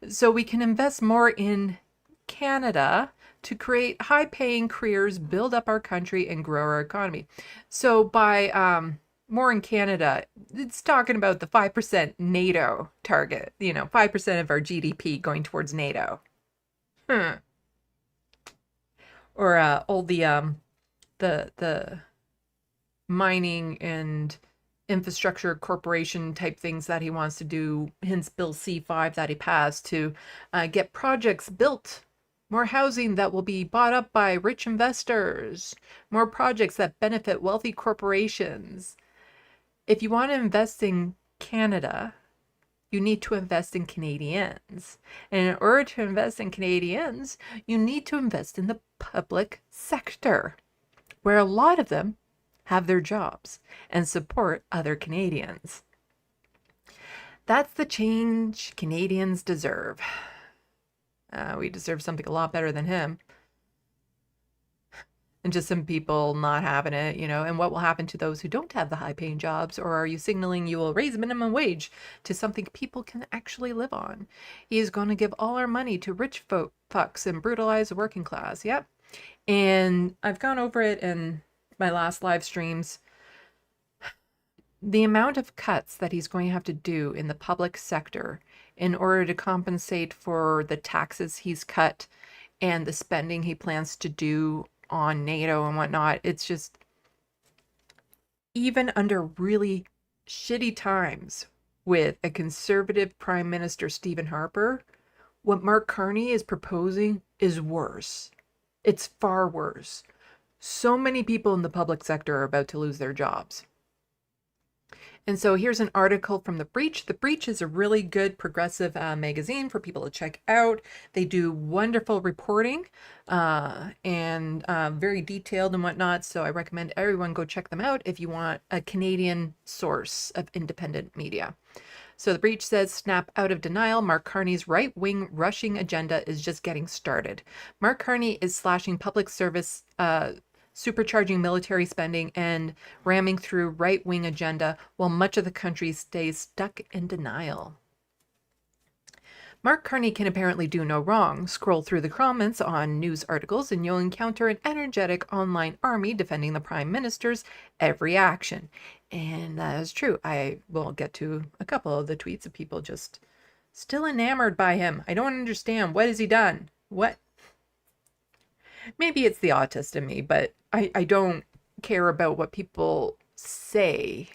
So we can invest more in Canada to create high-paying careers, build up our country, and grow our economy. So by more in Canada, it's talking about the 5% NATO target, 5% of our GDP going towards NATO. Or all the mining and infrastructure corporation type things that he wants to do, hence Bill C5 that he passed to get projects built, more housing that will be bought up by rich investors, more projects that benefit wealthy corporations. If you want to invest in Canada, you need to invest in Canadians. And in order to invest in Canadians, you need to invest in the public sector, where a lot of them have their jobs and support other Canadians. That's the change Canadians deserve. We deserve something a lot better than him. And just some people not having it, and what will happen to those who don't have the high-paying jobs? Or are you signaling you will raise minimum wage to something people can actually live on? He is going to give all our money to rich fucks and brutalize the working class. Yep. And I've gone over it in my last live streams. The amount of cuts that he's going to have to do in the public sector in order to compensate for the taxes he's cut and the spending he plans to do on NATO and whatnot, it's just, even under really shitty times with a conservative Prime Minister Stephen Harper, what Mark Carney is proposing is worse. It's far worse. So many people in the public sector are about to lose their jobs. And so here's an article from The Breach. The Breach is a really good progressive magazine for people to check out. They do wonderful reporting and very detailed and whatnot. So I recommend everyone go check them out if you want a Canadian source of independent media. So The Breach says, snap out of denial. Mark Carney's right-wing rushing agenda is just getting started. Mark Carney is slashing public service, supercharging military spending, and ramming through right-wing agenda while much of the country stays stuck in denial. Mark Carney can apparently do no wrong. Scroll through the comments on news articles and you'll encounter an energetic online army defending the Prime Minister's every action. And that is true. I will get to a couple of the tweets of people just still enamored by him. I don't understand. What has he done? What? Maybe it's the autist in me, but I don't care about what people say.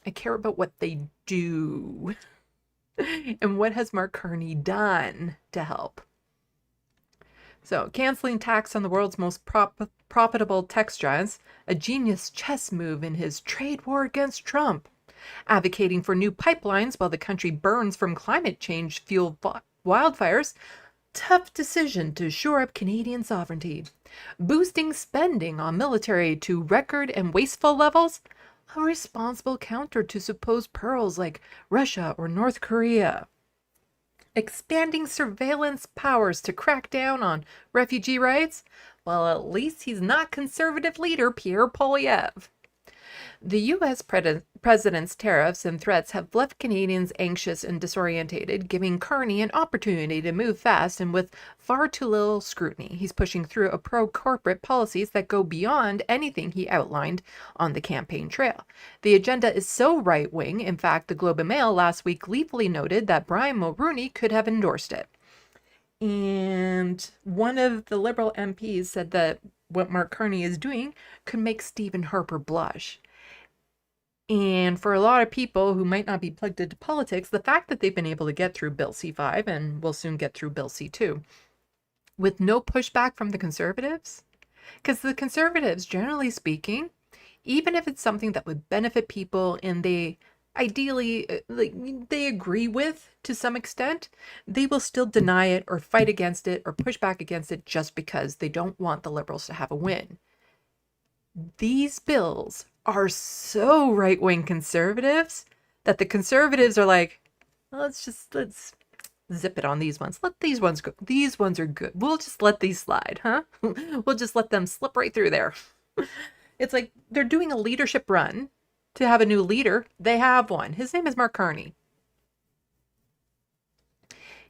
I care about what they do. And what has Mark Carney done to help? So, canceling tax on the world's most profitable tech giants, a genius chess move in his trade war against Trump. Advocating for new pipelines while the country burns from climate change fueled wildfires. Tough decision to shore up Canadian sovereignty. Boosting spending on military to record and wasteful levels. A responsible counter to supposed pearls like Russia or North Korea. Expanding surveillance powers to crack down on refugee rights? Well, at least he's not conservative leader Pierre Poilievre. The U.S. president's tariffs and threats have left Canadians anxious and disorientated, giving Carney an opportunity to move fast and with far too little scrutiny. He's pushing through a pro-corporate policies that go beyond anything he outlined on the campaign trail. The agenda is so right-wing, in fact, the Globe and Mail last week gleefully noted that Brian Mulroney could have endorsed it. And one of the Liberal MPs said that what Mark Carney is doing could make Stephen Harper blush. And for a lot of people who might not be plugged into politics, the fact that they've been able to get through Bill C-5 and will soon get through Bill C-2 with no pushback from the Conservatives, because the Conservatives, generally speaking, even if it's something that would benefit people and they ideally they agree with to some extent, they will still deny it or fight against it or push back against it just because they don't want the Liberals to have a win. These bills are so right-wing conservatives that the Conservatives are like, well, let's zip it on these ones. Let these ones go. These ones are good. We'll just let these slide, huh? We'll just let them slip right through there. It's like they're doing a leadership run to have a new leader. They have one. His name is Mark Carney.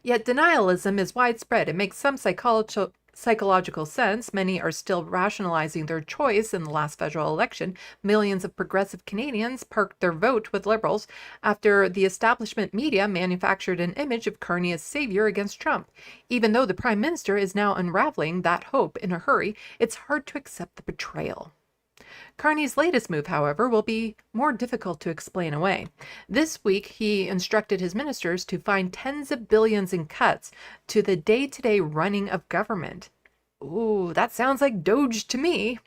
Yet denialism is widespread. It makes some psychological sense. Many are still rationalizing their choice in the last federal election. Millions of progressive Canadians parked their vote with Liberals after the establishment media manufactured an image of Carney as savior against Trump. Even though the Prime Minister is now unraveling that hope in a hurry, it's hard to accept the betrayal. Carney's latest move, however, will be more difficult to explain away. This week, he instructed his ministers to find tens of billions in cuts to the day-to-day running of government. Ooh, that sounds like Doge to me.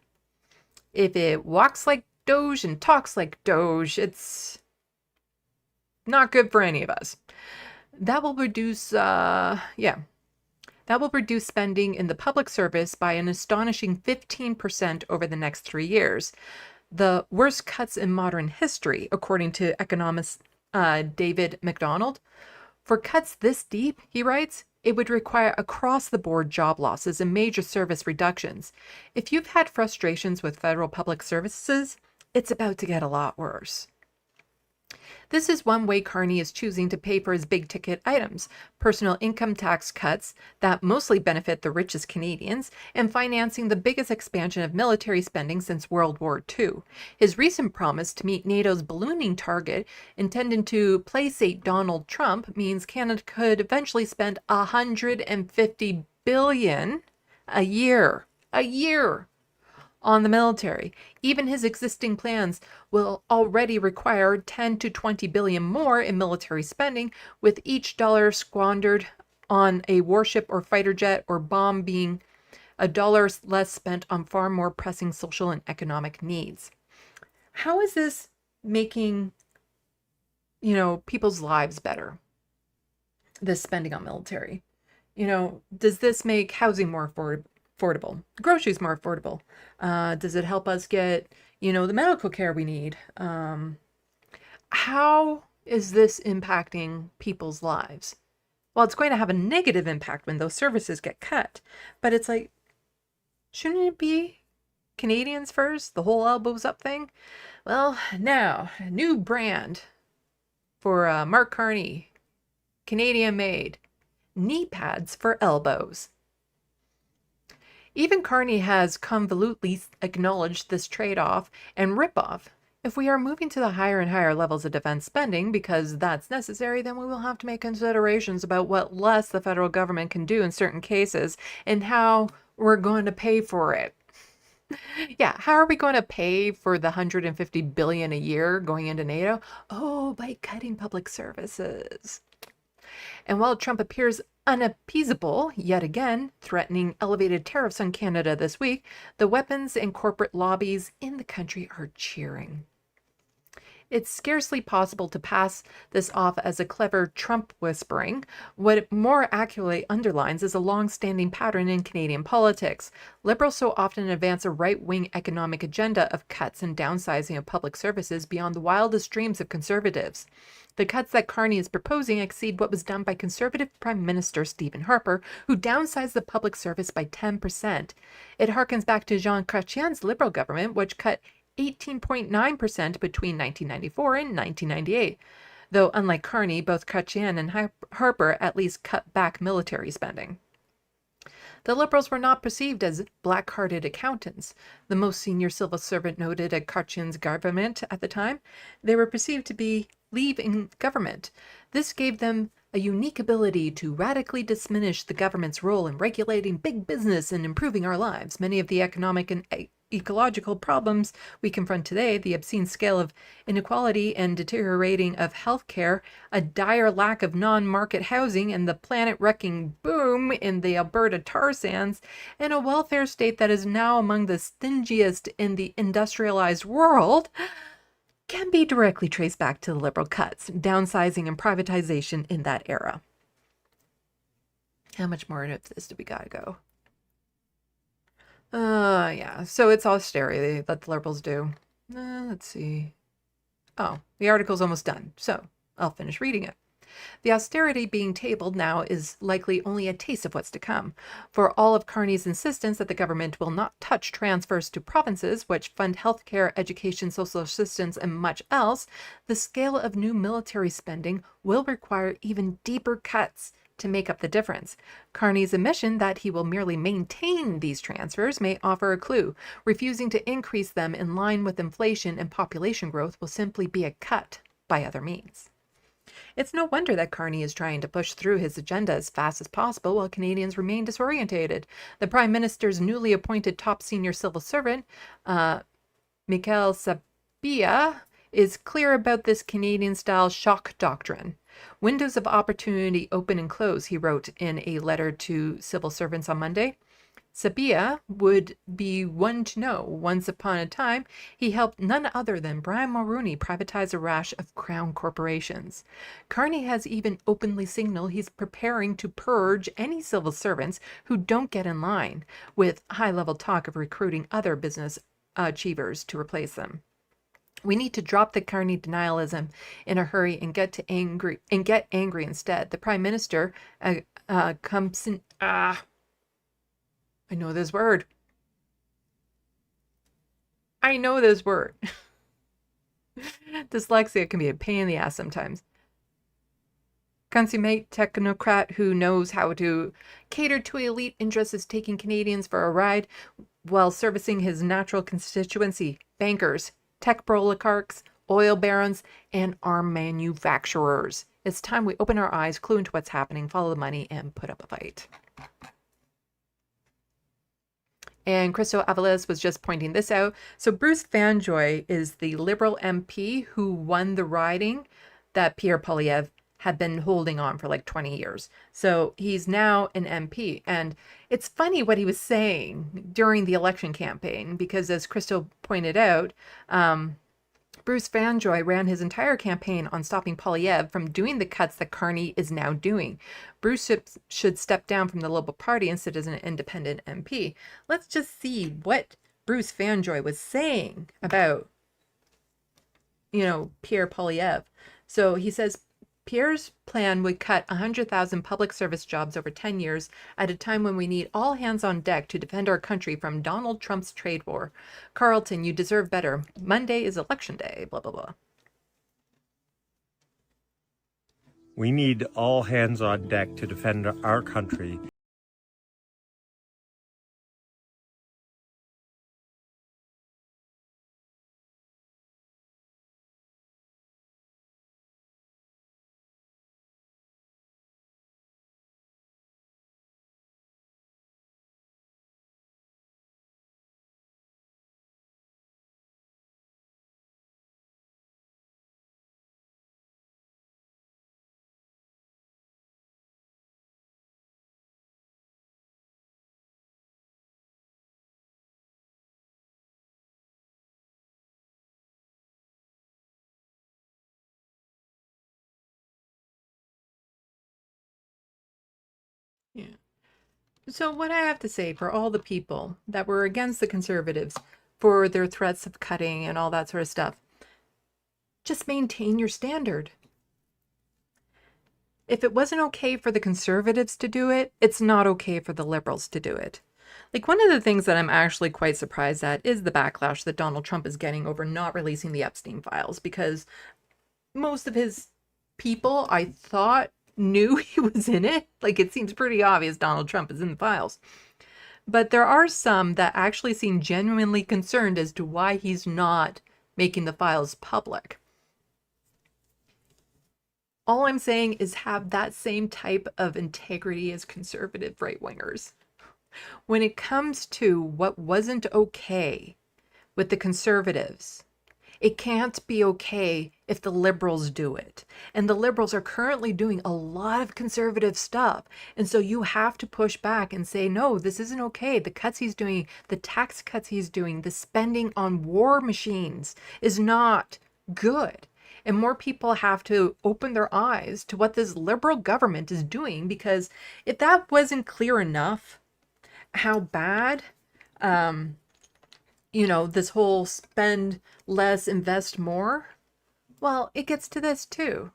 If it walks like Doge and talks like Doge, it's not good for any of us. That will reduce, That will reduce spending in the public service by an astonishing 15% over the next 3 years. The worst cuts in modern history, according to economist David McDonald. For cuts this deep, he writes, it would require across-the-board job losses and major service reductions. If you've had frustrations with federal public services, it's about to get a lot worse. This is one way Carney is choosing to pay for his big-ticket items, personal income tax cuts that mostly benefit the richest Canadians, and financing the biggest expansion of military spending since World War II. His recent promise to meet NATO's ballooning target, intended to placate Donald Trump, means Canada could eventually spend $150 billion a year on the military. Even his existing plans will already require 10 to 20 billion more in military spending, with each dollar squandered on a warship or fighter jet or bomb being $1 less spent on far more pressing social and economic needs. How is this making, people's lives better? This spending on military. Does this make housing more affordable, groceries more affordable? Does it help us get, the medical care we need? How is this impacting people's lives? Well, it's going to have a negative impact when those services get cut, but it's like, shouldn't it be Canadians first, the whole elbows up thing? Well, now, a new brand for Mark Carney, Canadian made. knee pads for elbows. Even Carney has convolutely acknowledged this trade-off and ripoff. If we are moving to the higher and higher levels of defense spending because that's necessary, then we will have to make considerations about what less the federal government can do in certain cases and how we're going to pay for it. Yeah, how are we going to pay for the $150 billion a year going into NATO? Oh, by cutting public services. And while Trump appears unappeasable, yet again, threatening elevated tariffs on Canada this week, the weapons and corporate lobbies in the country are cheering. It's scarcely possible to pass this off as a clever Trump whispering. What it more accurately underlines is a long-standing pattern in Canadian politics. Liberals so often advance a right-wing economic agenda of cuts and downsizing of public services beyond the wildest dreams of conservatives. The cuts that Carney is proposing exceed what was done by Conservative Prime Minister Stephen Harper, who downsized the public service by 10%. It harkens back to Jean Chrétien's Liberal government, which cut 18.9% between 1994 and 1998. Though, unlike Carney, both Chrétien and Harper at least cut back military spending. The Liberals were not perceived as black-hearted accountants. The most senior civil servant noted at Chrétien's government at the time, they were perceived to be leaving government. This gave them a unique ability to radically diminish the government's role in regulating big business and improving our lives. Many of the economic and ecological problems we confront today, the obscene scale of inequality and deteriorating of healthcare, a dire lack of non-market housing, and the planet-wrecking boom in the Alberta tar sands, and a welfare state that is now among the stingiest in the industrialized world, can be directly traced back to the Liberal cuts, downsizing, and privatization in that era. How much more into this do we gotta go? Yeah, so it's austerity that the Liberals do. Let's see. Oh, the article's almost done, so I'll finish reading it. The austerity being tabled now is likely only a taste of what's to come. For all of Carney's insistence that the government will not touch transfers to provinces, which fund healthcare, education, social assistance, and much else, the scale of new military spending will require even deeper cuts to make up the difference. Carney's admission that he will merely maintain these transfers may offer a clue. Refusing to increase them in line with inflation and population growth will simply be a cut by other means. It's no wonder that Carney is trying to push through his agenda as fast as possible while Canadians remain disorientated. The Prime Minister's newly appointed top senior civil servant, Michael Sabia, is clear about this Canadian-style shock doctrine. Windows of opportunity open and close, he wrote in a letter to civil servants on Monday. Sabia would be one to know. Once upon a time, he helped none other than Brian Mulroney privatize a rash of crown corporations. Carney has even openly signaled he's preparing to purge any civil servants who don't get in line, with high-level talk of recruiting other business achievers to replace them. We need to drop the Carney denialism in a hurry and get angry instead. The Prime Minister comes in. I know this word. Dyslexia can be a pain in the ass sometimes. Consummate technocrat who knows how to cater to elite interests is taking Canadians for a ride while servicing his natural constituency, bankers, tech oligarchs, oil barons, and arm manufacturers. It's time we open our eyes, clue into what's happening, follow the money, and put up a fight. And Christo Avalos was just pointing this out. So Bruce Fanjoy is the Liberal MP who won the riding that Pierre Poilievre had been holding on for like 20 years. So he's now an MP. And it's funny what he was saying during the election campaign, because as Christo pointed out, Bruce Fanjoy ran his entire campaign on stopping Poilievre from doing the cuts that Carney is now doing. Bruce should step down from the Liberal Party and sit as an independent MP. Let's just see what Bruce Fanjoy was saying about, Pierre Poilievre. So he says, Pierre's plan would cut 100,000 public service jobs over 10 years at a time when we need all hands on deck to defend our country from Donald Trump's trade war. Carlton, you deserve better. Monday is election day, blah, blah, blah. We need all hands on deck to defend our country. Yeah. So what I have to say for all the people that were against the conservatives for their threats of cutting and all that sort of stuff, just maintain your standard. If it wasn't okay for the conservatives to do it, it's not okay for the liberals to do it. Like, one of the things that I'm actually quite surprised at is the backlash that Donald Trump is getting over not releasing the Epstein files, because most of his people, I thought, knew he was in it. Like, it seems pretty obvious Donald Trump is in the files. But there are some that actually seem genuinely concerned as to why he's not making the files public. All I'm saying is have that same type of integrity as conservative right-wingers. When it comes to what wasn't okay with the conservatives, it can't be okay if the liberals do it. And the liberals are currently doing a lot of conservative stuff. And so you have to push back and say, no, this isn't okay. The cuts he's doing, the tax cuts he's doing, the spending on war machines is not good. And more people have to open their eyes to what this liberal government is doing, because if that wasn't clear enough, how bad, this whole spend less, invest more, well, it gets to this too.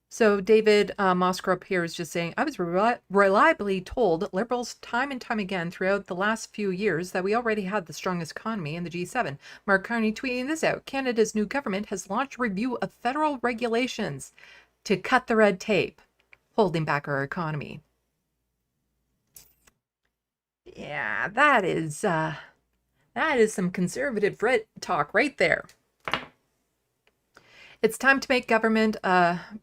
So David Moskrop here is just saying, I was reliably told liberals time and time again throughout the last few years that we already had the strongest economy in the G7. Mark Carney tweeting this out. Canada's new government has launched a review of federal regulations to cut the red tape, holding back our economy. Yeah, that is some conservative red talk right there. It's time to make government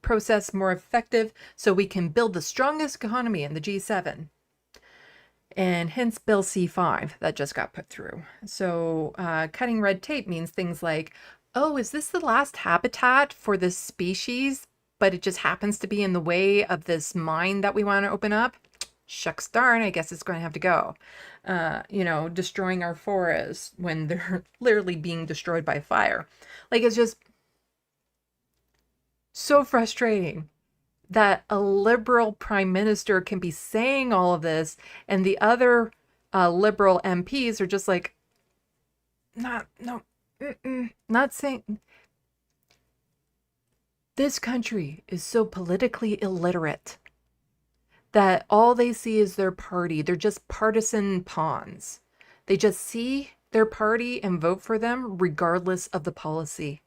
process more effective so we can build the strongest economy in the G7. And hence Bill C5 that just got put through. So cutting red tape means things like, oh, is this the last habitat for this species, but it just happens to be in the way of this mine that we want to open up? Shucks darn, I guess it's going to have to go. Destroying our forests when they're literally being destroyed by fire. Like, it's just so frustrating that a liberal prime minister can be saying all of this and the other liberal MPs are just like, not saying. This country is so politically illiterate that all they see is their party. They're just partisan pawns. They just see their party and vote for them regardless of the policy.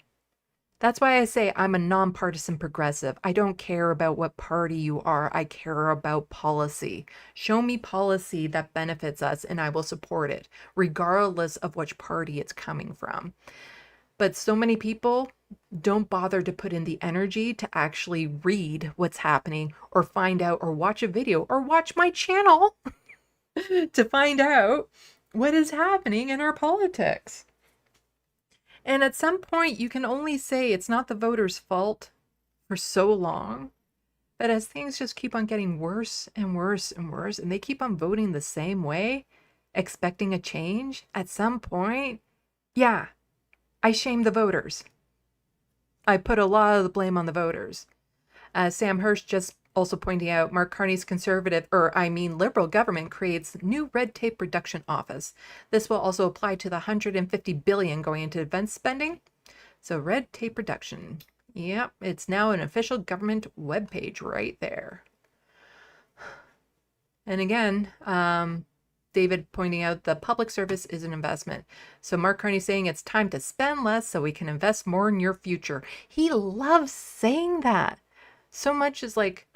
That's why I say I'm a nonpartisan progressive. I don't care about what party you are. I care about policy. Show me policy that benefits us and I will support it, regardless of which party it's coming from. But so many people don't bother to put in the energy to actually read what's happening or find out or watch a video or watch my channel to find out what is happening in our politics. And at some point, you can only say it's not the voters' fault for so long, but as things just keep on getting worse and worse and worse, and they keep on voting the same way, expecting a change, at some point, yeah, I shame the voters. I put a lot of the blame on the voters. Sam Hirsch just also pointing out, Mark Carney's liberal government creates new red tape reduction office. This will also apply to the $150 billion going into defense spending. So red tape reduction. Yep, it's now an official government webpage right there. And again, David pointing out the public service is an investment. So Mark Carney saying it's time to spend less so we can invest more in your future. He loves saying that. So much as like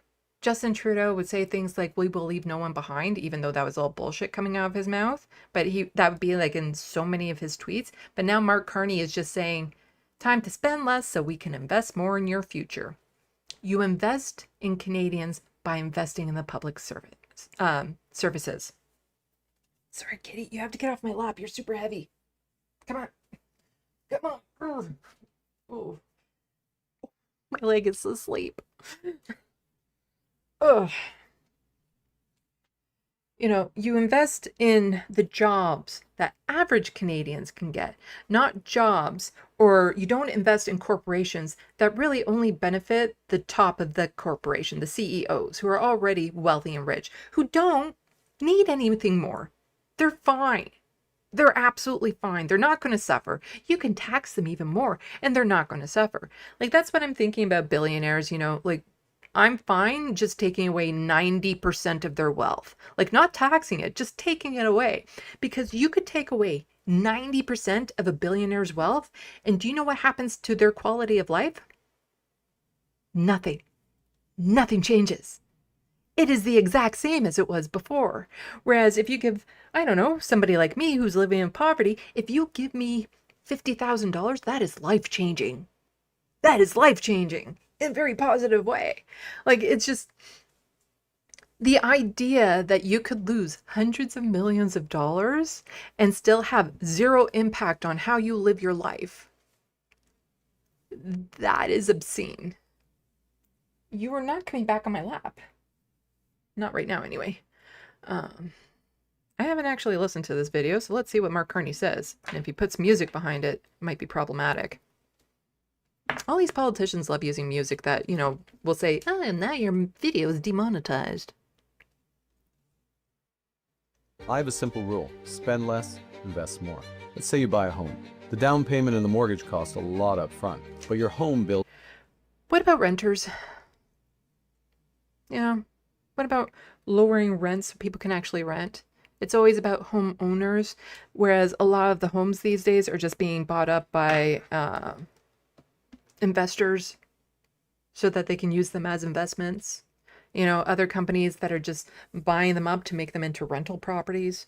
Justin Trudeau would say things like, we will leave no one behind, even though that was all bullshit coming out of his mouth. But that would be like in so many of his tweets. But now Mark Carney is just saying, time to spend less so we can invest more in your future. You invest in Canadians by investing in the public services. Sorry, kitty, you have to get off my lap. You're super heavy. Come on. Come on. Oh. My leg is asleep. Ugh. You know, you invest in the jobs that average Canadians can get, not jobs, or you don't invest in corporations that really only benefit the top of the corporation, the CEOs, who are already wealthy and rich, who don't need anything more. They're fine. They're absolutely fine. They're not going to suffer. You can tax them even more, and they're not going to suffer. Like, that's what I'm thinking about billionaires, you know, like, I'm fine just taking away 90% of their wealth. Like, not taxing it, just taking it away. Because you could take away 90% of a billionaire's wealth, and do you know what happens to their quality of life? Nothing. Nothing changes. It is the exact same as it was before. Whereas if you give, I don't know, somebody like me who's living in poverty, if you give me $50,000, that is life-changing. That is life-changing in a very positive way. Like, it's just the idea that you could lose hundreds of millions of dollars and still have zero impact on how you live your life. That is obscene. You are not coming back on my lap. Not right now, anyway. I haven't actually listened to this video, so let's see what Mark Carney says. And if he puts music behind it, it might be problematic. All these politicians love using music that, you know, will say, oh, and now your video is demonetized. I have a simple rule. Spend less, invest more. Let's say you buy a home. The down payment and the mortgage cost a lot up front, but your home bill... What about renters? Yeah. What about lowering rents so people can actually rent? It's always about homeowners, whereas a lot of the homes these days are just being bought up by investors so that they can use them as investments. You know, other companies that are just buying them up to make them into rental properties.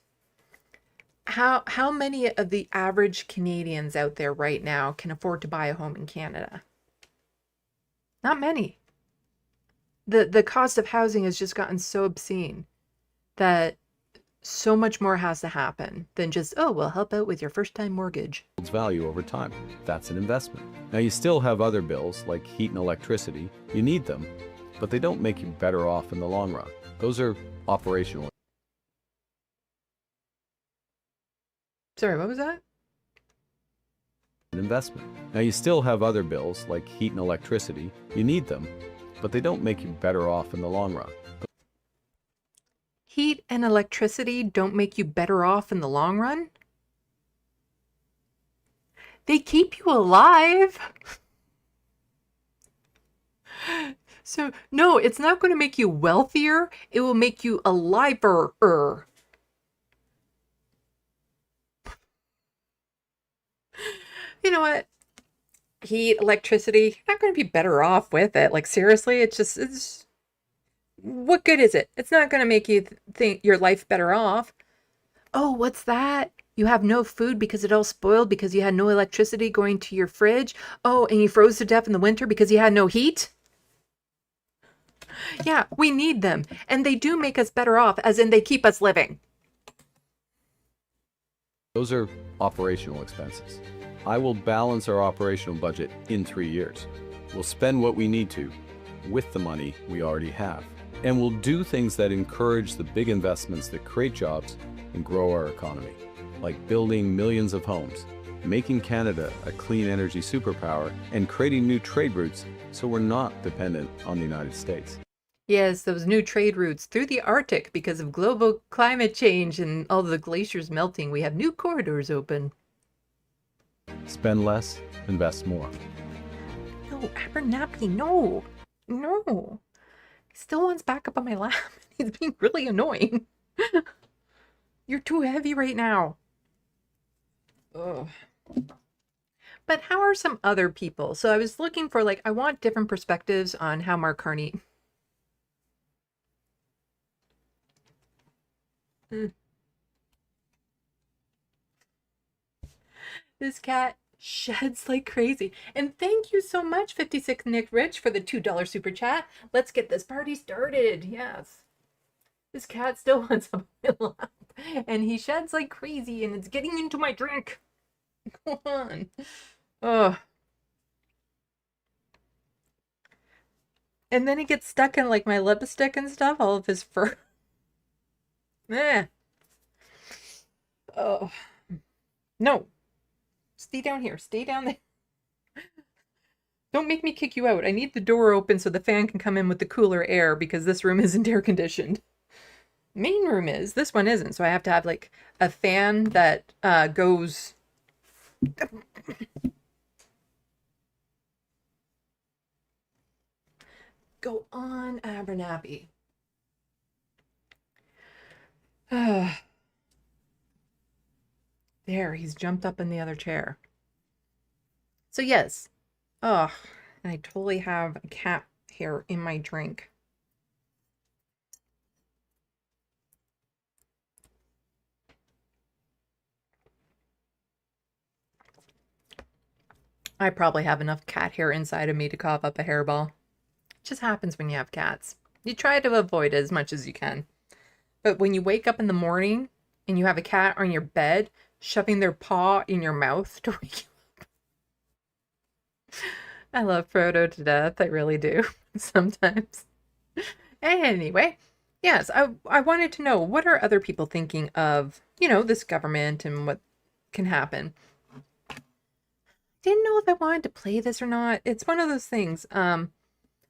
How many of the average Canadians out there right now can afford to buy a home in Canada? Not many. The cost of housing has just gotten so obscene that so much more has to happen than just, oh, we'll help out with your first-time mortgage. Value over time. That's an investment. Now, you still have other bills like heat and electricity. You need them, but they don't make you better off in the long run. Those are operational. Sorry, what was that? An investment. Now, you still have other bills like heat and electricity. You need them, but they don't make you better off in the long run. Heat and electricity don't make you better off in the long run? They keep you alive. So, no, it's not going to make you wealthier. It will make you aliver. You know what? Heat, electricity, you're not going to be better off with it. Like, seriously, it's what good is it? It's not going to make you think your life better off. Oh, what's that? You have no food because it all spoiled because you had no electricity going to your fridge. Oh, and you froze to death in the winter because you had no heat. Yeah, we need them. And they do make us better off, as in they keep us living. Those are operational expenses. I will balance our operational budget in 3 years. We'll spend what we need to with the money we already have. And we'll do things that encourage the big investments that create jobs and grow our economy, like building millions of homes, making Canada a clean energy superpower, and creating new trade routes so we're not dependent on the United States. Yes, those new trade routes through the Arctic because of global climate change and all the glaciers melting. We have new corridors open. Spend less, invest more. No, Abernathy, no. No. He still wants back up on my lap. He's being really annoying. You're too heavy right now. Ugh. But how are some other people? So I was looking for, like, I want different perspectives on how Mark Carney. This cat sheds like crazy. And thank you so much, 56 Nick Rich, for the $2 super chat. Let's get this party started. Yes. This cat still wants a lap. And he sheds like crazy, and it's getting into my drink. Go on. Oh. And then he gets stuck in like my lipstick and stuff, all of his fur. Oh. No. Stay down here. Stay down there. Don't make me kick you out. I need the door open so the fan can come in with the cooler air because this room isn't air conditioned. Main room is. This one isn't. So I have to have like a fan that goes... Go on, Abernathy. There, he's jumped up in the other chair. So yes. Oh, and I totally have a cat hair in my drink. I probably have enough cat hair inside of me to cough up a hairball. It just happens when you have cats. You try to avoid it as much as you can. But when you wake up in the morning and you have a cat on your bed, shoving their paw in your mouth to wake you up. I love Frodo to death. I really do. Sometimes. Anyway, yes, I wanted to know, what are other people thinking of, you know, this government and what can happen? Didn't know if I wanted to play this or not. It's one of those things.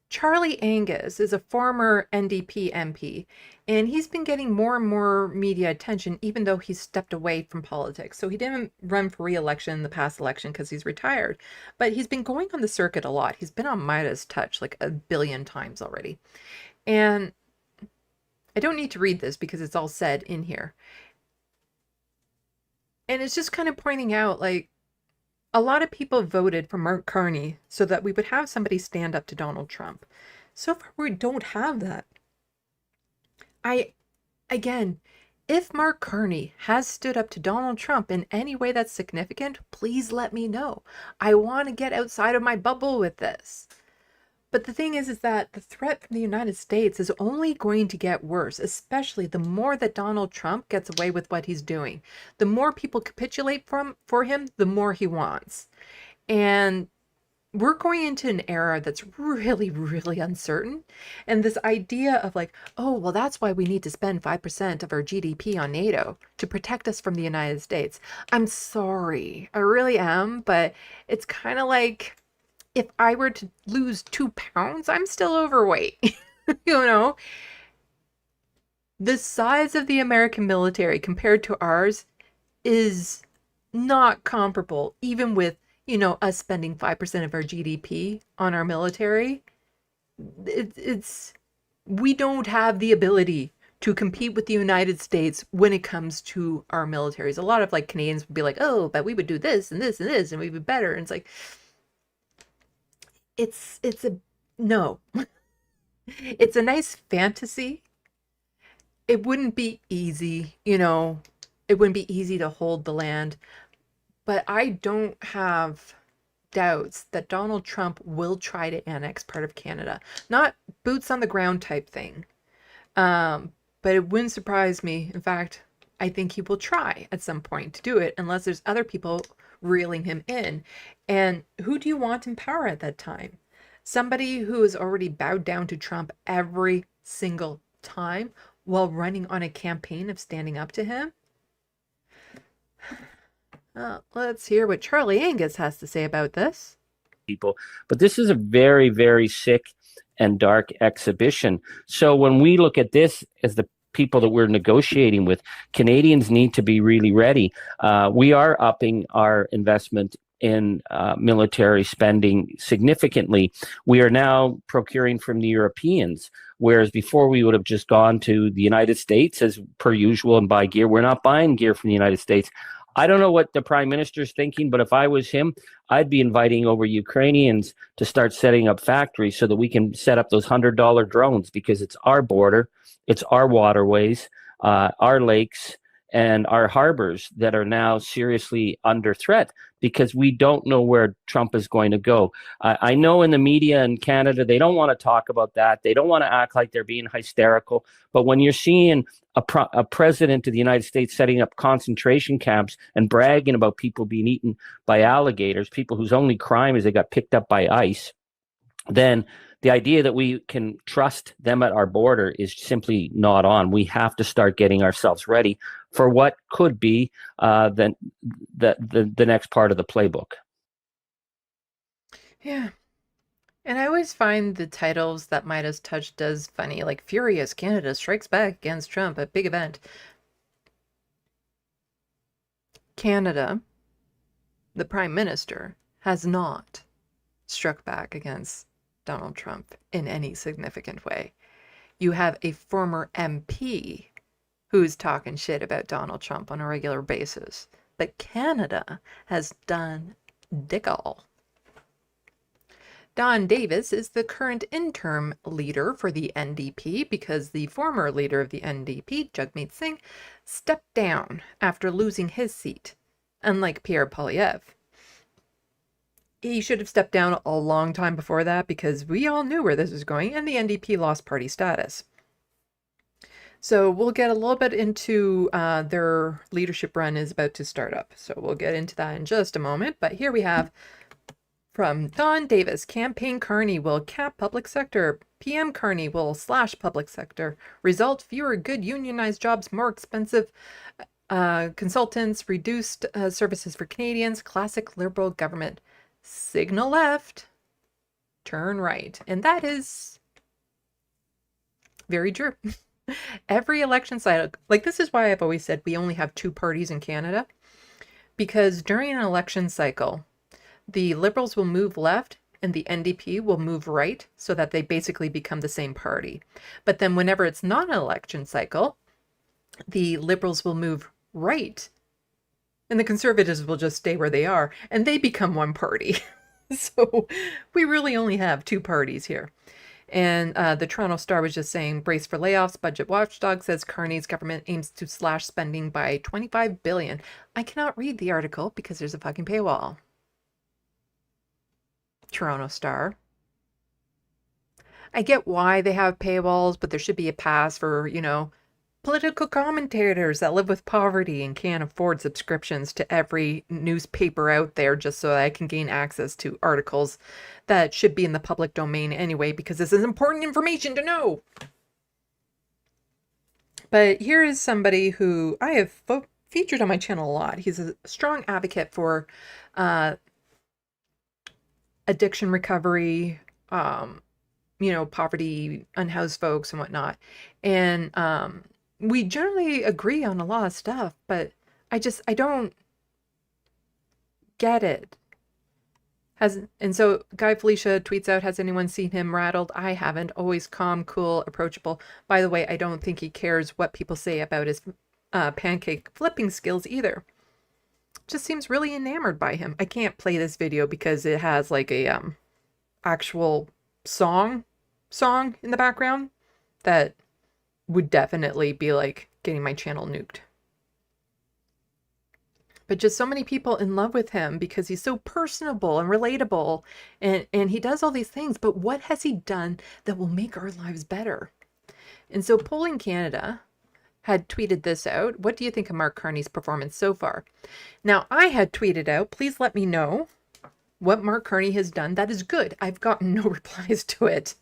Charlie Angus is a former NDP MP, and he's been getting more and more media attention, even though he's stepped away from politics. So he didn't run for re-election in the past election because he's retired, but he's been going on the circuit a lot. He's been on Midas Touch like 1 billion times already. And I don't need to read this because it's all said in here. And it's just kind of pointing out, like, a lot of people voted for Mark Carney so that we would have somebody stand up to Donald Trump. So far, we don't have that. Again, if Mark Carney has stood up to Donald Trump in any way that's significant, please let me know. I want to get outside of my bubble with this. But the thing is that the threat from the United States is only going to get worse, especially the more that Donald Trump gets away with what he's doing. The more people capitulate for him, the more he wants. And we're going into an era that's really, really uncertain. And this idea of like, oh, well, that's why we need to spend 5% of our GDP on NATO to protect us from the United States. I'm sorry, I really am, but it's kind of like, if I were to lose 2 pounds, I'm still overweight. You know, the size of the American military compared to ours is not comparable, even with, you know, us spending 5% of our GDP on our military. We don't have the ability to compete with the United States when it comes to our militaries. A lot of like Canadians would be like, oh, but we would do this and this and this and we'd be better. And it's like, it's a no. It's a nice fantasy. It wouldn't be easy, you know, it wouldn't be easy to hold the land, but I don't have doubts that Donald Trump will try to annex part of Canada. Not boots on the ground type thing, but it wouldn't surprise me. In fact, I think he will try at some point to do it unless there's other people reeling him in. And who do you want in power at that time? Somebody who has already bowed down to Trump every single time while running on a campaign of standing up to him? Let's hear what Charlie Angus has to say about this. People, but this is a very, very sick and dark exhibition. So when we look at this as the people that we're negotiating with, Canadians need to be really ready. We are upping our investment in military spending significantly. We are now procuring from the Europeans, whereas before we would have just gone to the United States as per usual and buy gear. We're not buying gear from the United States. I don't know what the prime minister's thinking, but if I was him, I'd be inviting over Ukrainians to start setting up factories so that we can set up those $100 drones, because it's our border, it's our waterways, our lakes, and our harbors that are now seriously under threat because we don't know where Trump is going to go. I know in the media in Canada, they don't want to talk about that. They don't want to act like they're being hysterical. But when you're seeing a president of the United States setting up concentration camps and bragging about people being eaten by alligators, people whose only crime is they got picked up by ICE, then the idea that we can trust them at our border is simply not on. We have to start getting ourselves ready for what could be the next part of the playbook. Yeah. And I always find the titles that Midas Touch does funny, like Furious Canada Strikes Back Against Trump, a big event. Canada, the Prime Minister, has not struck back against Donald Trump in any significant way. You have a former MP who's talking shit about Donald Trump on a regular basis. But Canada has done dick all. Don Davis is the current interim leader for the NDP because the former leader of the NDP, Jagmeet Singh, stepped down after losing his seat, unlike Pierre Poilievre. He should have stepped down a long time before that because we all knew where this was going, and the NDP lost party status. So we'll get a little bit into their leadership run is about to start up. So we'll get into that in just a moment. But here we have from Don Davis, campaign Carney will cap public sector. PM Carney will slash public sector. Result, fewer good unionized jobs, more expensive consultants, reduced services for Canadians, classic Liberal government. Signal left, turn right. And that is very true. Every election cycle, like this is why I've always said we only have two parties in Canada, because during an election cycle, the Liberals will move left and the NDP will move right so that they basically become the same party. But then whenever it's not an election cycle, the Liberals will move right and the Conservatives will just stay where they are and they become one party. So we really only have two parties here. And the Toronto Star was just saying, brace for layoffs. Budget watchdog says Carney's government aims to slash spending by $25 billion. I cannot read the article because there's a fucking paywall. Toronto Star. I get why they have paywalls, but there should be a pass for, political commentators that live with poverty and can't afford subscriptions to every newspaper out there just so that I can gain access to articles that should be in the public domain anyway, because this is important information to know. But here is somebody who I have featured on my channel a lot. He's a strong advocate for addiction recovery, poverty, unhoused folks and whatnot. And we generally agree on a lot of stuff, but I don't get it. And so Guy Felicia tweets out, has anyone seen him rattled? I haven't. Always calm, cool, approachable. By the way, I don't think he cares what people say about his pancake flipping skills either. Just seems really enamored by him. I can't play this video because it has like a actual song in the background that would definitely be like getting my channel nuked. But just so many people in love with him because he's so personable and relatable and he does all these things. But what has he done that will make our lives better? And so Polling Canada had tweeted this out. What do you think of Mark Carney's performance so far? Now, I had tweeted out, please let me know what Mark Carney has done that is good. I've gotten no replies to it.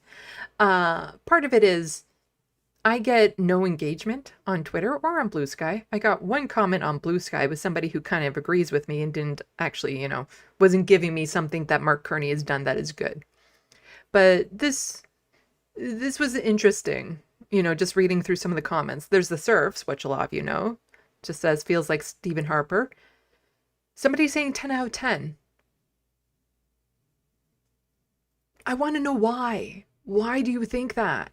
Part of it is I get no engagement on Twitter or on Blue Sky. I got one comment on Blue Sky with somebody who kind of agrees with me and didn't actually, wasn't giving me something that Mark Carney has done that is good. But this was interesting, just reading through some of the comments. There's the Surfs, which a lot of you know, just says, feels like Stephen Harper. Somebody saying 10 out of 10. I want to know why. Why do you think that?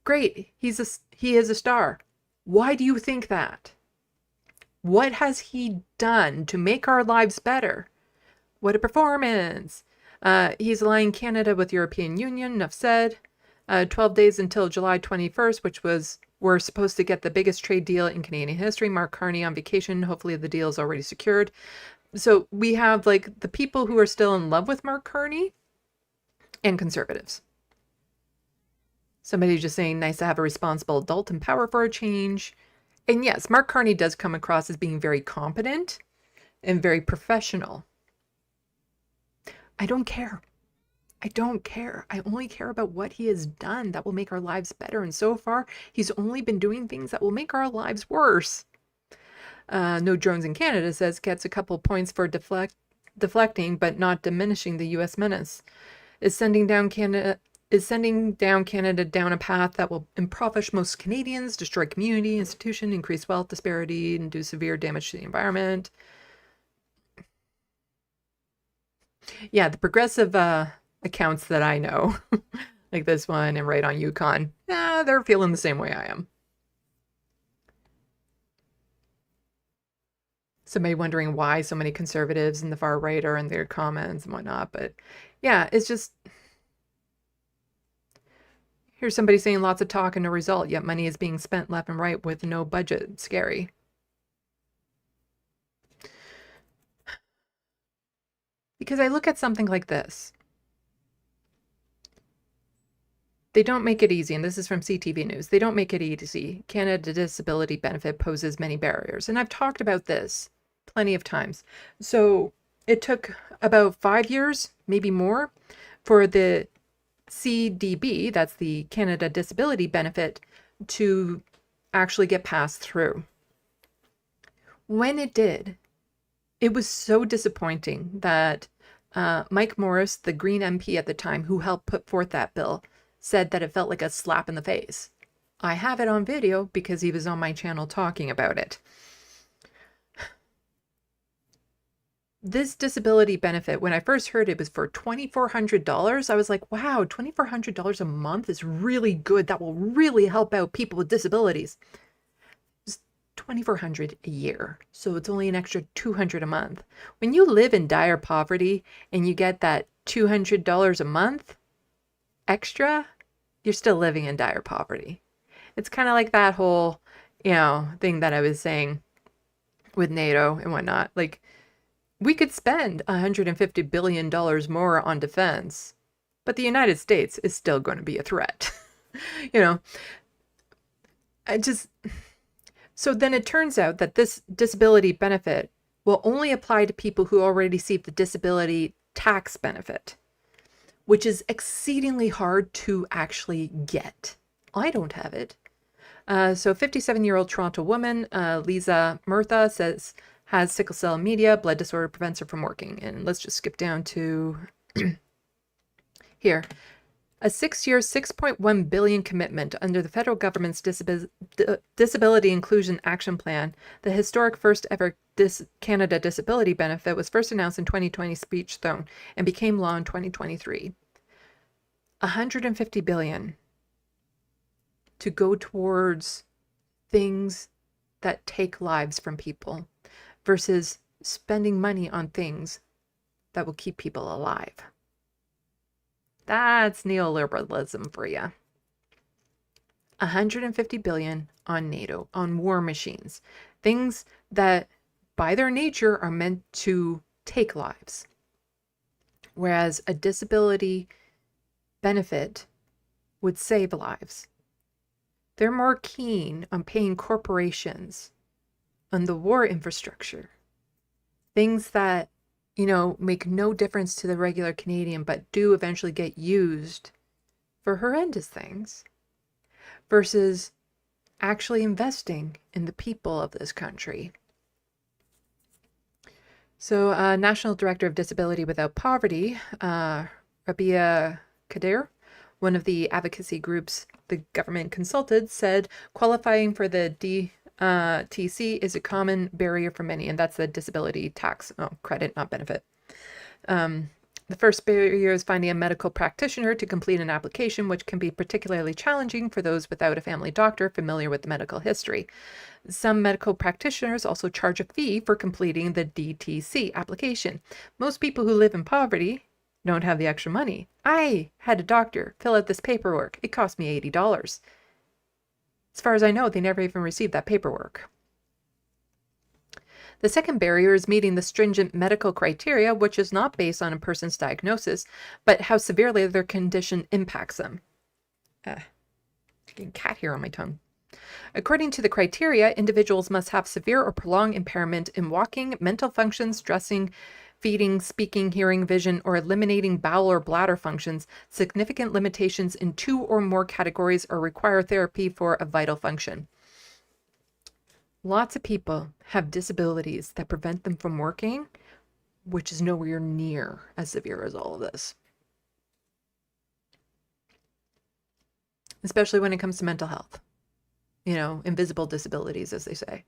Great, he is a star. Why do you think that? What has he done to make our lives better? What a performance. He's aligning Canada with European Union, enough said. 12 days until July 21st, which we're supposed to get the biggest trade deal in Canadian history. Mark Carney on vacation. Hopefully the deal is already secured. So we have like the people who are still in love with Mark Carney and conservatives. Somebody just saying, nice to have a responsible adult in power for a change. And yes, Mark Carney does come across as being very competent and very professional. I don't care. I don't care. I only care about what he has done that will make our lives better. And so far, he's only been doing things that will make our lives worse. No Drones in Canada says gets a couple points for deflecting, but not diminishing the U.S. menace. Is sending down Canada down a path that will impoverish most Canadians, destroy community, institution, increase wealth disparity, and do severe damage to the environment. Yeah, the progressive accounts that I know, like this one and Right on Yukon, they're feeling the same way I am. Somebody wondering why so many conservatives and the far right are in their comments and whatnot. But yeah, it's just, here's somebody saying lots of talk and no result, yet money is being spent left and right with no budget. Scary. Because I look at something like this. They don't make it easy, and this is from CTV News. They don't make it easy. Canada Disability Benefit poses many barriers. And I've talked about this plenty of times. So it took about 5 years, maybe more, for the CDB, that's the Canada Disability Benefit, to actually get passed through. When it did, it was so disappointing that Mike Morris, the Green MP at the time, who helped put forth that bill, said that it felt like a slap in the face. I have it on video because he was on my channel talking about it. This disability benefit, when I first heard it was for $2,400, I was like, wow, $2,400 a month is really good. That will really help out people with disabilities. It's $2,400 a year, so it's only an extra $200 a month. When you live in dire poverty and you get that $200 a month extra, you're still living in dire poverty. It's kind of like that whole, thing that I was saying with NATO and whatnot. Like, we could spend $150 billion more on defense, but the United States is still going to be a threat. So then it turns out that this disability benefit will only apply to people who already receive the disability tax benefit, which is exceedingly hard to actually get. I don't have it. So 57-year-old Toronto woman, Lisa Murtha, says has sickle cell anemia, blood disorder prevents her from working. And let's just skip down to here. A 6-year, $6.1 billion commitment under the federal government's Disability Inclusion Action Plan, the historic first ever Canada Disability Benefit, was first announced in 2020 Speechthon and became law in 2023. $150 billion to go towards things that take lives from people versus spending money on things that will keep people alive. That's neoliberalism for you. $150 billion on NATO, on war machines, things that by their nature are meant to take lives. Whereas a disability benefit would save lives. They're more keen on paying corporations on the war infrastructure, things that make no difference to the regular Canadian, but do eventually get used for horrendous things, versus actually investing in the people of this country. So National Director of Disability Without Poverty, Rabia Kadir, one of the advocacy groups the government consulted, said qualifying for the TC is a common barrier for many, and that's the disability tax credit, not benefit. The first barrier is finding a medical practitioner to complete an application, which can be particularly challenging for those without a family doctor familiar with the medical history. Some medical practitioners also charge a fee for completing the DTC application. Most people who live in poverty don't have the extra money. I had a doctor fill out this paperwork. It cost me $80. As far as I know, they never even received that paperwork. The second barrier is meeting the stringent medical criteria, which is not based on a person's diagnosis, but how severely their condition impacts them. Getting cat hair on my tongue. According to the criteria, individuals must have severe or prolonged impairment in walking, mental functions, dressing, feeding, speaking, hearing, vision, or eliminating bowel or bladder functions, significant limitations in 2 or more categories, or require therapy for a vital function. Lots of people have disabilities that prevent them from working, which is nowhere near as severe as all of this. Especially when it comes to mental health. You know, invisible disabilities, as they say.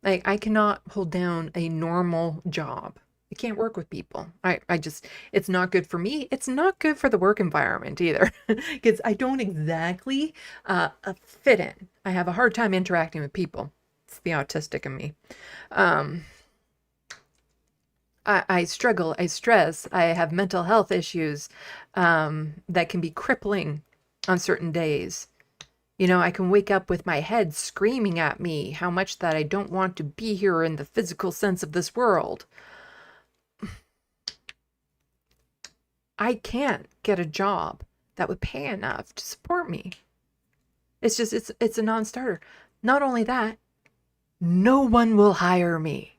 Like, I cannot hold down a normal job. I can't work with people. I just, it's not good for me. It's not good for the work environment either, because I don't exactly fit in. I have a hard time interacting with people. It's the autistic in me. I struggle, I stress, I have mental health issues that can be crippling on certain days. You know, I can wake up with my head screaming at me how much that I don't want to be here in the physical sense of this world. I can't get a job that would pay enough to support me. It's just, it's a non-starter. Not only that, no one will hire me.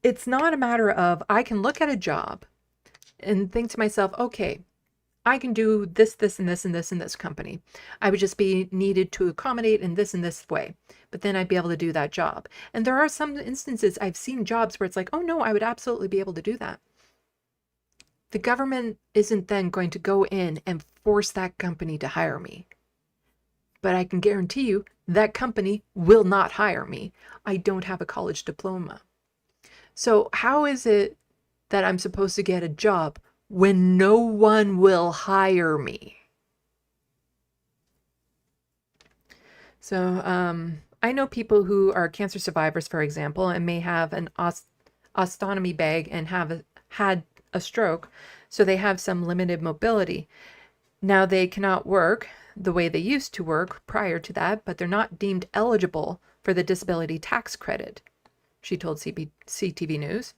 It's not a matter of, I can look at a job and think to myself, okay, I can do this, this, and this, and this, and this company. I would just be needed to accommodate in this and this way. But then I'd be able to do that job. And there are some instances I've seen jobs where it's like, oh no, I would absolutely be able to do that. The government isn't then going to go in and force that company to hire me. But I can guarantee you that company will not hire me. I don't have a college diploma. So how is it that I'm supposed to get a job when no one will hire me? So I know people who are cancer survivors, for example, and may have an ostomy bag and have had a stroke, so they have some limited mobility. Now they cannot work the way they used to work prior to that, but they're not deemed eligible for the disability tax credit, she told CTV News.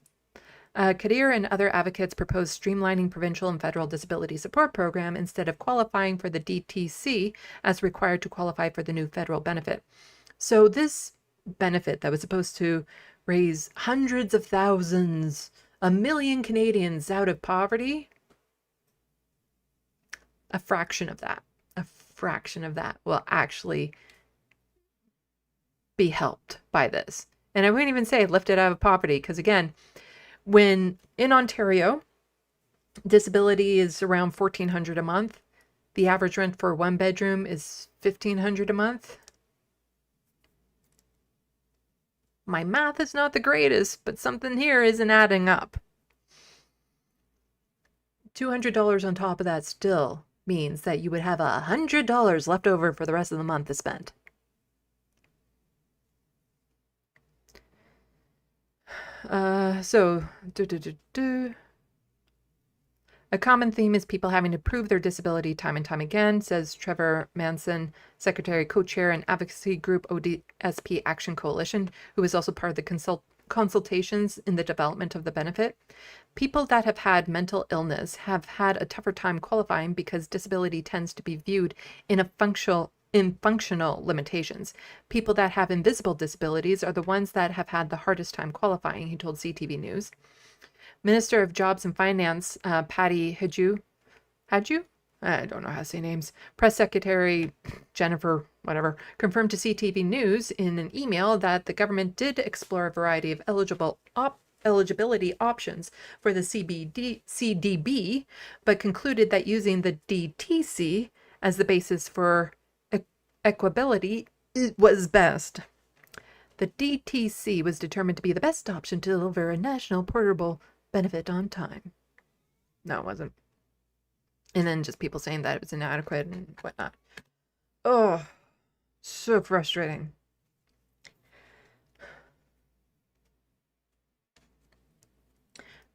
Kadir and other advocates propose streamlining provincial and federal disability support program instead of qualifying for the DTC as required to qualify for the new federal benefit. So this benefit that was supposed to raise hundreds of thousands, 1 million Canadians out of poverty, a fraction of that will actually be helped by this. And I wouldn't even say lifted out of poverty, because again, when in Ontario, disability is around $1,400 a month. The average rent for a 1-bedroom is $1,500 a month. My math is not the greatest, but something here isn't adding up. $200 on top of that still means that you would have $100 left over for the rest of the month to spend. A common theme is people having to prove their disability time and time again, says Trevor Manson, Secretary, Co-Chair, and Advocacy Group ODSP Action Coalition, who is also part of the consultations in the development of the benefit. People that have had mental illness have had a tougher time qualifying because disability tends to be viewed in functional limitations. People that have invisible disabilities are the ones that have had the hardest time qualifying, he told CTV News. Minister of Jobs and Finance, Patty Hadju? I don't know how to say names. Press Secretary Jennifer, whatever, confirmed to CTV News in an email that the government did explore a variety of eligibility options for the CDB, but concluded that using the DTC as the basis for equability was best. The DTC was determined to be the best option to deliver a national portable benefit on time. No, it wasn't. And then just people saying that it was inadequate and whatnot. Oh, so frustrating.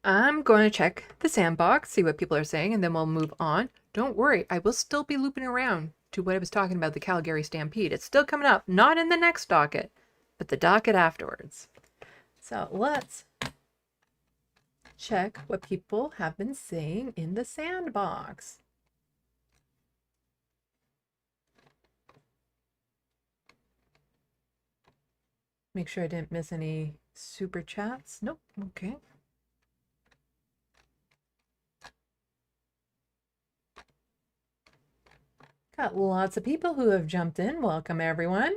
I'm going to check the SandBox, see what people are saying, and then we'll move on. Don't worry, I will still be looping around to what I was talking about, the Calgary Stampede. It's still coming up, not in the next docket, but the docket afterwards. So let's check what people have been saying in the SandBox. Make sure I didn't miss any super chats. Nope. Okay. Got lots of people who have jumped in. Welcome, everyone.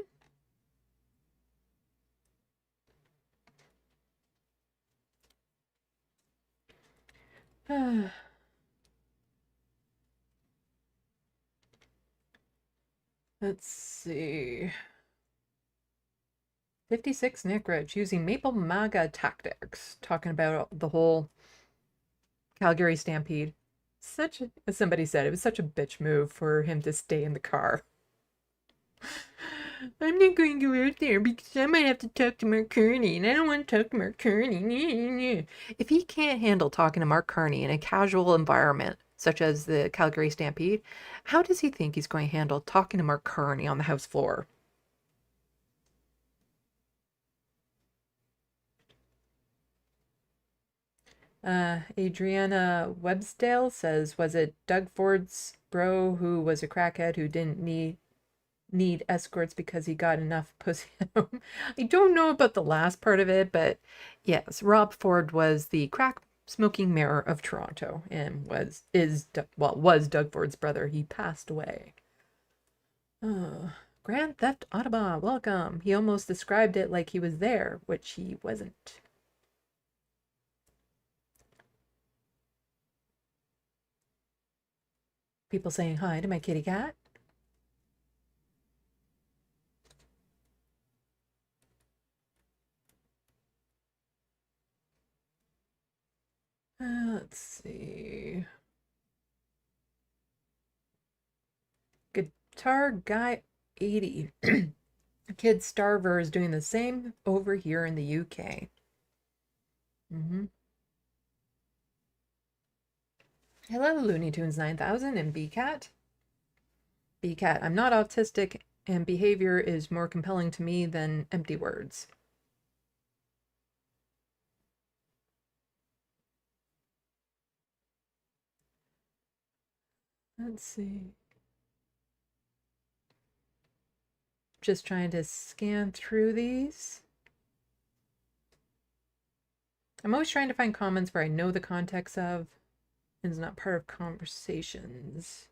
Let's see. 56 Nick Rich using Maple MAGA tactics, talking about the whole Calgary Stampede. Such a, as somebody said, it was such a bitch move for him to stay in the car. I'm not going to go out there because I might have to talk to Mark Carney, and I don't want to talk to Mark Carney. If he can't handle talking to Mark Carney in a casual environment, such as the Calgary Stampede, how does he think he's going to handle talking to Mark Carney on the House floor? Adriana Websdale says, was it Doug Ford's bro who was a crackhead who didn't need escorts because he got enough pussy at home? I don't know about the last part of it, but yes, Rob Ford was the crack smoking mayor of Toronto and was Doug Ford's brother. He passed away. Oh, Grand Theft Ottawa, welcome. He almost described it like he was there, which he wasn't. People saying hi to my kitty cat. Let's see. Guitar Guy 80. Kid Starver is doing the same over here in the UK. Hello, Looney Tunes 9000 and BCat. BCat, I'm not autistic and behavior is more compelling to me than empty words. Let's see. Just trying to scan through these. I'm always trying to find comments where I know the context of and is not part of conversations,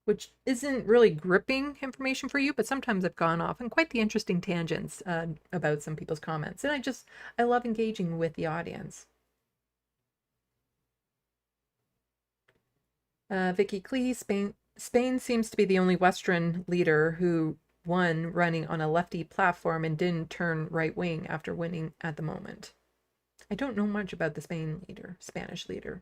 which isn't really gripping information for you, but sometimes I've gone off on quite the interesting tangents about some people's comments, and I love engaging with the audience. Vicky Klee, Spain seems to be the only Western leader who won running on a lefty platform and didn't turn right-wing after winning at the moment. I don't know much about the Spanish leader.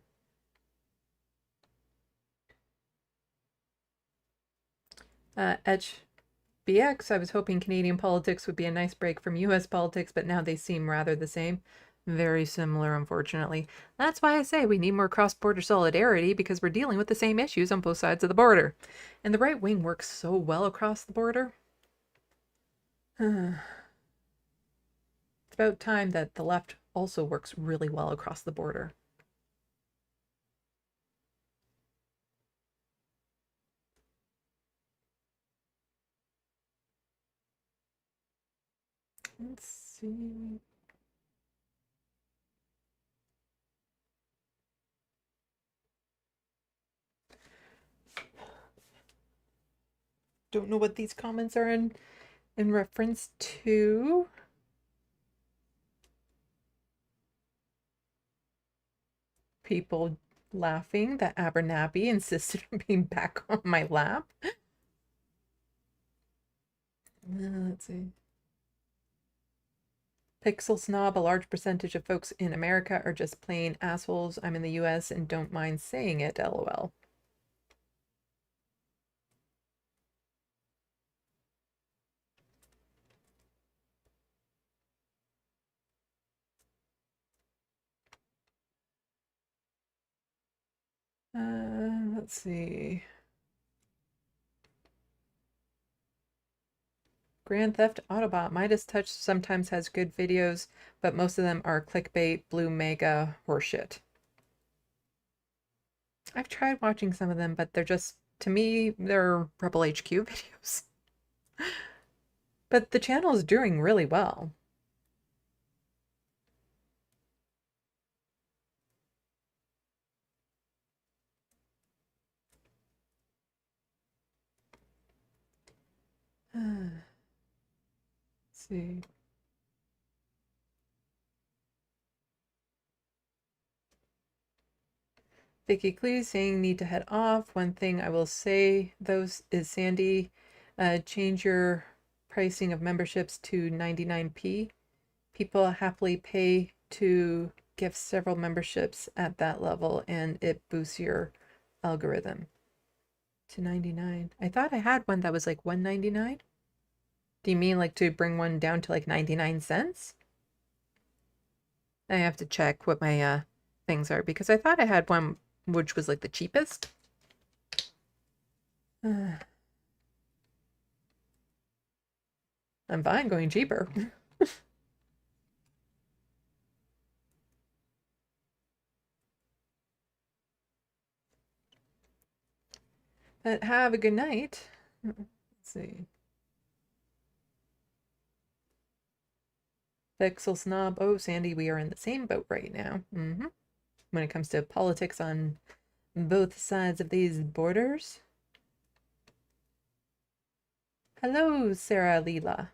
HBX, I was hoping Canadian politics would be a nice break from US politics, but now they seem rather the same. Very similar, unfortunately. That's why I say we need more cross-border solidarity, because we're dealing with the same issues on both sides of the border. And the right wing works so well across the border. It's about time that the left also works really well across the border. Let's see. Don't know what these comments are in reference to. People laughing that Abernathy insisted on being back on my lap. Let's see. Pixel snob, a large percentage of folks in America are just plain assholes. I'm in the US and don't mind saying it, lol. Let's see. Grand Theft Autobot. Midas Touch sometimes has good videos, but most of them are clickbait, blue mega horseshit. I've tried watching some of them, but they're just, to me, they're Rebel HQ videos. But the channel is doing really well. Let's see. Vicky Clee saying need to head off. One thing I will say, though, is Sandy, change your pricing of memberships to 99p. People happily pay to gift several memberships at that level, and it boosts your algorithm to 99. I thought I had one that was like 199. Do you mean like to bring one down to like 99 cents? I have to check what my things are, because I thought I had one which was like the cheapest. I'm fine going cheaper. But have a good night. Let's see. Pixel snob. Oh, Sandy, we are in the same boat right now. When it comes to politics on both sides of these borders. Hello, Sarah Leela.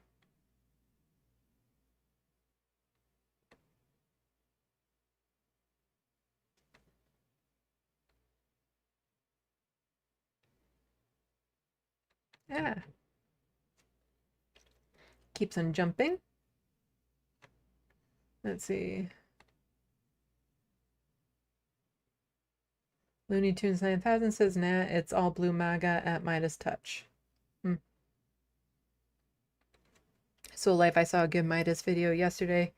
Yeah. Keeps on jumping. Let's see. Looney Tunes 9000 says, nah, it's all blue MAGA at Midas Touch. So Life, I saw a Give Midas video yesterday,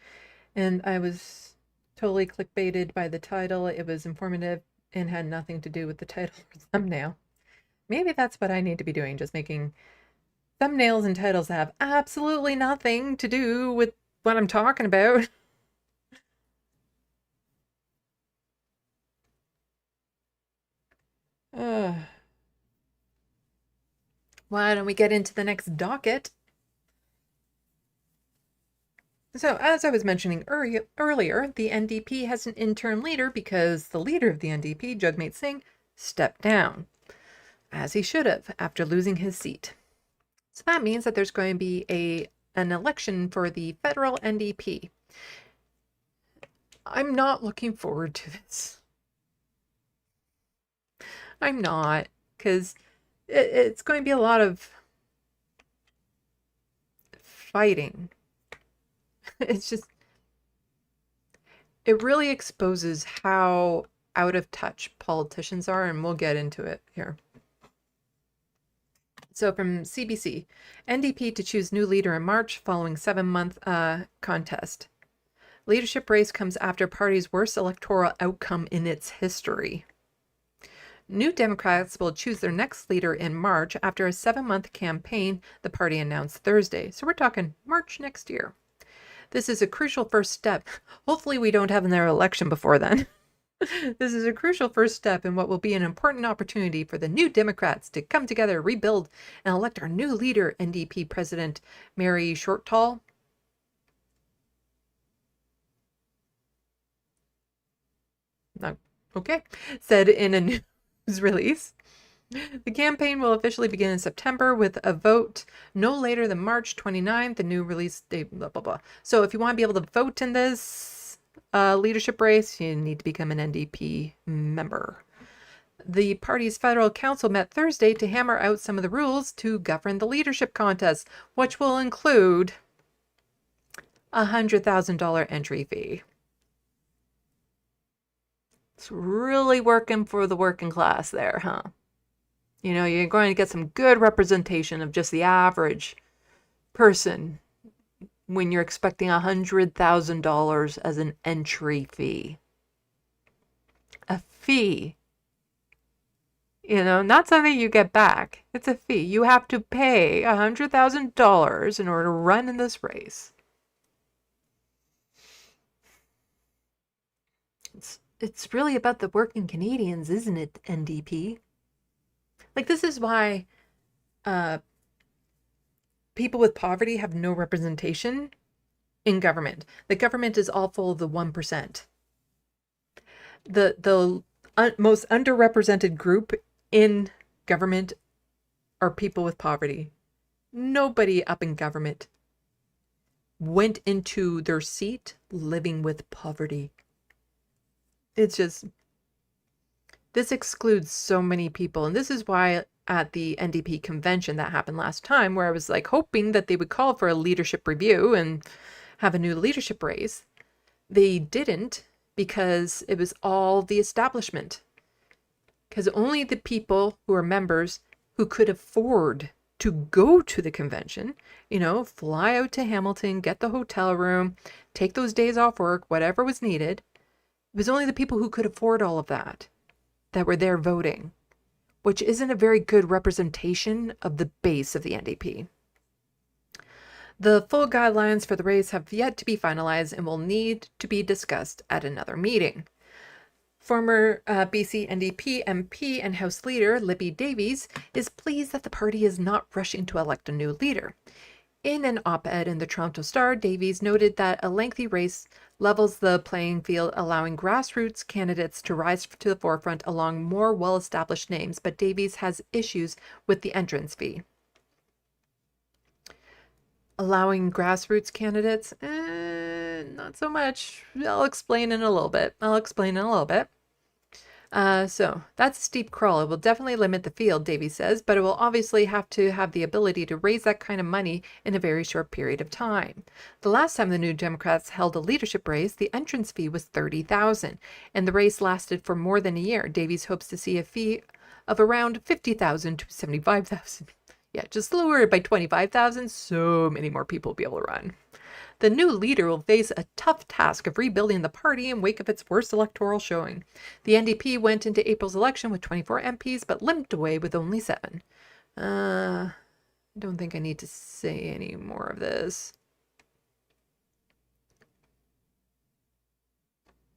and I was totally clickbaited by the title. It was informative and had nothing to do with the title or thumbnail. Maybe that's what I need to be doing, just making thumbnails and titles that have absolutely nothing to do with what I'm talking about. Why don't we get into the next docket? So, as I was mentioning earlier, the NDP has an interim leader because the leader of the NDP, Jagmeet Singh, stepped down, as he should have, after losing his seat. So that means that there's going to be an election for the federal NDP. I'm not looking forward to this. I'm not, because it's going to be a lot of fighting. It's just, it really exposes how out of touch politicians are, and we'll get into it here. So from CBC, NDP to choose new leader in March following 7-month contest. Leadership race comes after party's worst electoral outcome in its history. New Democrats will choose their next leader in March after a 7-month campaign, the party announced Thursday. So we're talking March next year. This is a crucial first step. Hopefully we don't have another election before then. This is a crucial first step in what will be an important opportunity for the New Democrats to come together, rebuild, and elect our new leader, NDP President Mary Shorttall. Okay, said in a news release. The campaign will officially begin in September with a vote no later than March 29th, the new release date, blah, blah, blah. So if you want to be able to vote in this leadership race, you need to become an NDP member. The party's federal council met Thursday to hammer out some of the rules to govern the leadership contest, which will include $100,000 entry fee. It's really working for the working class there, huh? You know, you're going to get some good representation of just the average person when you're expecting $100,000 as an entry fee. A fee. You know, not something you get back. It's a fee. You have to pay $100,000 in order to run in this race. It's really about the working Canadians, isn't it, NDP? Like, this is why people with poverty have no representation in government. The government is all full of the 1%. The most underrepresented group in government are people with poverty. Nobody up in government went into their seat living with poverty. It's just, this excludes so many people. And this is why at the NDP convention that happened last time, where I was like hoping that they would call for a leadership review and have a new leadership race, they didn't, because it was all the establishment. Because only the people who are members who could afford to go to the convention, you know, fly out to Hamilton, get the hotel room, take those days off work, whatever was needed. It was only the people who could afford all of that were there voting, which isn't a very good representation of the base of the NDP. The full guidelines for the race have yet to be finalized and will need to be discussed at another meeting. Former BC NDP MP and House Leader Libby Davies is pleased that the party is not rushing to elect a new leader. In an op-ed in the Toronto Star, Davies noted that a lengthy race levels the playing field, allowing grassroots candidates to rise to the forefront along more well-established names, but Davies has issues with the entrance fee. Allowing grassroots candidates? Not so much. I'll explain in a little bit. So that's a steep crawl. It will definitely limit the field, Davies says, but it will obviously have to have the ability to raise that kind of money in a very short period of time. The last time the New Democrats held a leadership race, the entrance fee was $30,000, and the race lasted for more than a year. Davies hopes to see a fee of around $50,000 to $75,000. Yeah, just lower it by $25,000, so many more people will be able to run. The new leader will face a tough task of rebuilding the party in wake of its worst electoral showing. The NDP went into April's election with 24 MPs, but limped away with only 7. I don't think I need to say any more of this.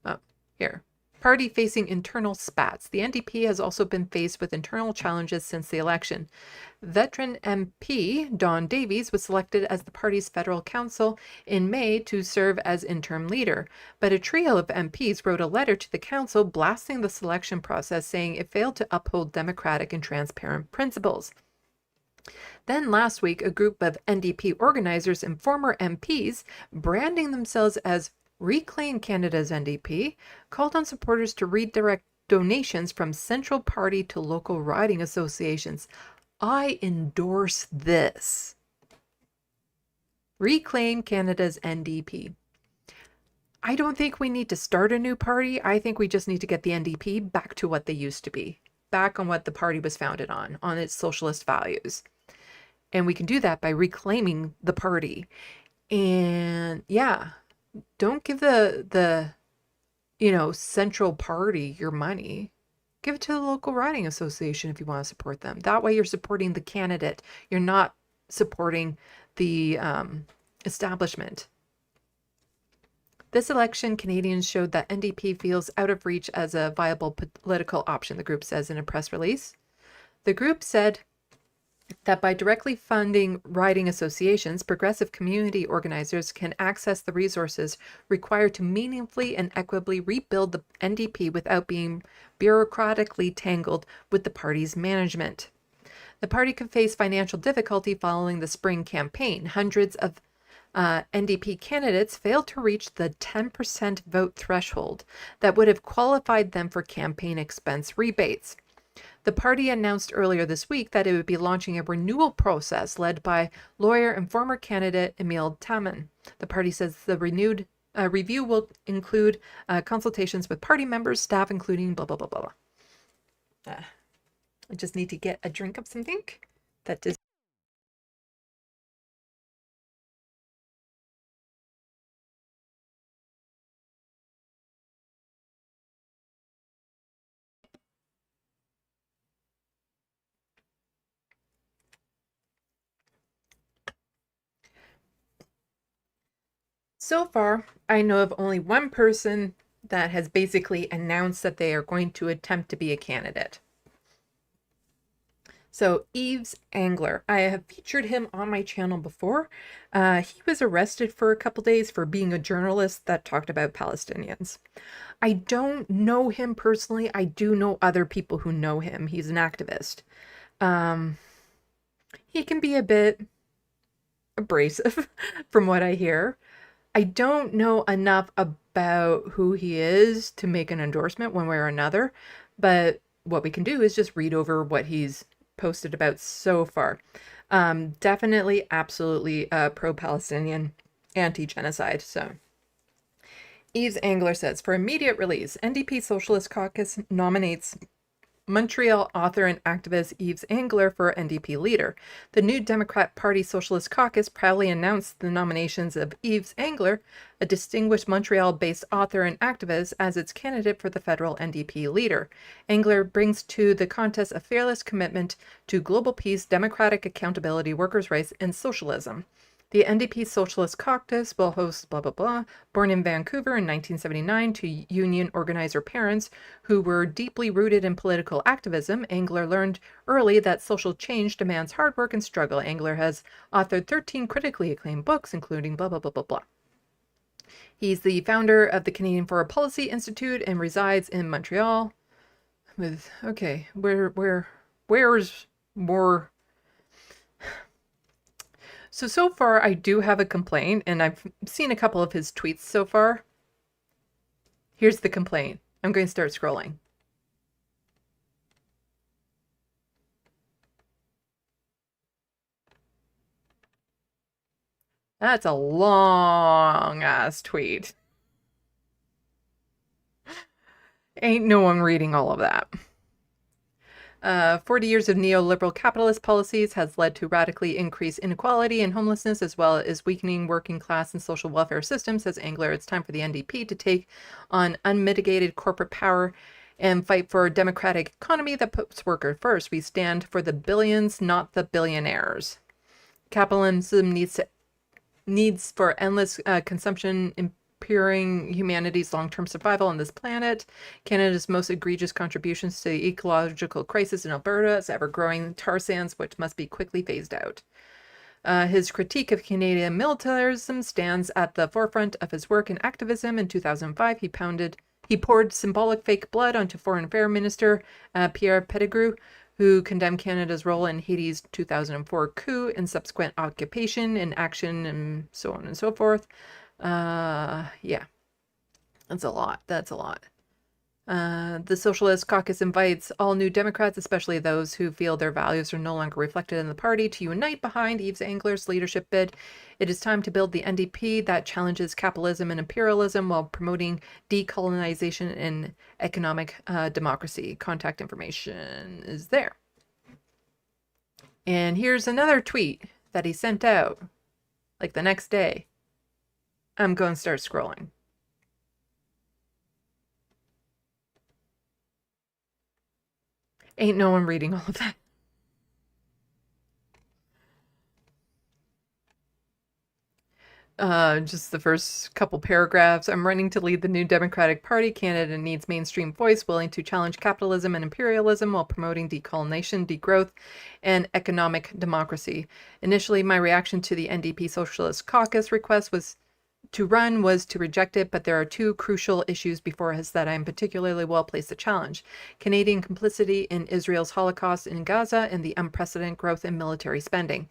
Oh, here. Party facing internal spats. The NDP has also been faced with internal challenges since the election. Veteran MP Don Davies was selected as the party's federal council in May to serve as interim leader, but a trio of MPs wrote a letter to the council blasting the selection process, saying it failed to uphold democratic and transparent principles. Then last week, a group of NDP organizers and former MPs, branding themselves as Reclaim Canada's NDP, called on supporters to redirect donations from central party to local riding associations. I endorse this. Reclaim Canada's NDP. I don't think we need to start a new party. I think we just need to get the NDP back to what they used to be, back on what the party was founded on its socialist values. And we can do that by reclaiming the party. And yeah, don't give the central party your money. Give it to the local riding association if you want to support them. That way you're supporting the candidate. You're not supporting the establishment. This election, Canadians showed that NDP feels out of reach as a viable political option, the group says in a press release. The group said that by directly funding riding associations, progressive community organizers can access the resources required to meaningfully and equitably rebuild the NDP without being bureaucratically tangled with the party's management. The party could face financial difficulty following the spring campaign. Hundreds of NDP candidates failed to reach the 10% vote threshold that would have qualified them for campaign expense rebates. The party announced earlier this week that it would be launching a renewal process led by lawyer and former candidate Emil Taman. The party says the renewed review will include consultations with party members, staff, including blah, blah, blah, blah, blah. I just need to get a drink of something. That does. So far, I know of only one person that has basically announced that they are going to attempt to be a candidate. So Yves Angler, I have featured him on my channel before. He was arrested for a couple days for being a journalist that talked about Palestinians. I don't know him personally. I do know other people who know him. He's an activist. He can be a bit abrasive from what I hear. I don't know enough about who he is to make an endorsement one way or another, but what we can do is just read over what he's posted about so far. Definitely, absolutely pro-Palestinian, anti-genocide. So Yves Angler says, for immediate release, NDP Socialist Caucus nominates Montreal author and activist Yves Angler for NDP leader. The New Democrat Party Socialist Caucus proudly announced the nominations of Yves Angler, a distinguished Montreal-based author and activist, as its candidate for the federal NDP leader. Angler brings to the contest a fearless commitment to global peace, democratic accountability, workers' rights, and socialism. The NDP Socialist Caucus will host blah, blah, blah. Born in Vancouver in 1979 to union organizer parents who were deeply rooted in political activism, Angler learned early that social change demands hard work and struggle. Angler has authored 13 critically acclaimed books, including blah, blah, blah, blah, blah. He's the founder of the Canadian Foreign Policy Institute and resides in Montreal. Okay, where's more? So far, I do have a complaint, and I've seen a couple of his tweets so far. Here's the complaint. I'm going to start scrolling. That's a long-ass tweet. Ain't no one reading all of that. 40 years of neoliberal capitalist policies has led to radically increased inequality and homelessness, as well as weakening working class and social welfare systems, says Angler. It's time for the NDP to take on unmitigated corporate power and fight for a democratic economy that puts workers first. We stand for the billions, not the billionaires. Capitalism needs for endless consumption, impairing humanity's long-term survival on this planet. Canada's most egregious contributions to the ecological crisis in Alberta is ever-growing tar sands, which must be quickly phased out. His critique of Canadian militarism stands at the forefront of his work in activism. In 2005, he poured symbolic fake blood onto Foreign Affairs Minister Pierre Pettigrew, who condemned Canada's role in Haiti's 2004 coup and subsequent occupation and action and so on and so forth. Yeah, that's a lot. The Socialist Caucus invites all New Democrats, especially those who feel their values are no longer reflected in the party, to unite behind Yves Angler's leadership bid. It is time to build the NDP that challenges capitalism and imperialism while promoting decolonization and economic democracy. Contact information is there. And here's another tweet that he sent out like the next day. I'm going to start scrolling. Ain't no one reading all of that. Just the first couple paragraphs. I'm running to lead the New Democratic Party. Canada needs mainstream voice willing to challenge capitalism and imperialism while promoting decolonization, degrowth, and economic democracy. Initially, my reaction to the NDP Socialist Caucus request was to run was to reject it, but there are two crucial issues before us that I'm particularly well placed to challenge: Canadian complicity in Israel's Holocaust in Gaza and the unprecedented growth in military spending.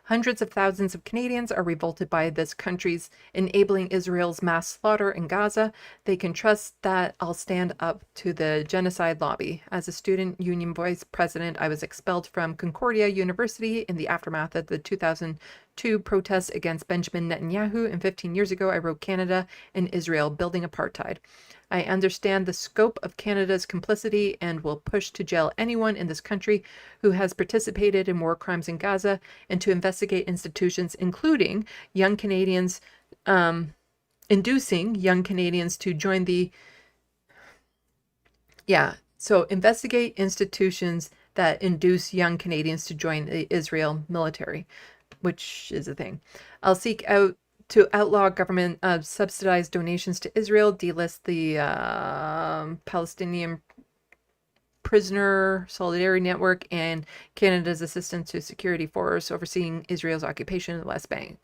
Hundreds of thousands of Canadians are revolted by this country's enabling Israel's mass slaughter in Gaza. They can trust that I'll stand up to the genocide lobby. As a student union vice president, I was expelled from Concordia University in the aftermath of the 2002 protests against Benjamin Netanyahu, and 15 years ago I wrote Canada and Israel Building Apartheid. I understand the scope of Canada's complicity and will push to jail anyone in this country who has participated in war crimes in Gaza, and to investigate institutions, including young Canadians, inducing young Canadians to join the... So investigate institutions that induce young Canadians to join the Israel military, which is a thing. I'll seek out to outlaw government subsidized donations to Israel, delist the Palestinian Prisoner Solidarity Network, and Canada's assistance to security force overseeing Israel's occupation of the West Bank.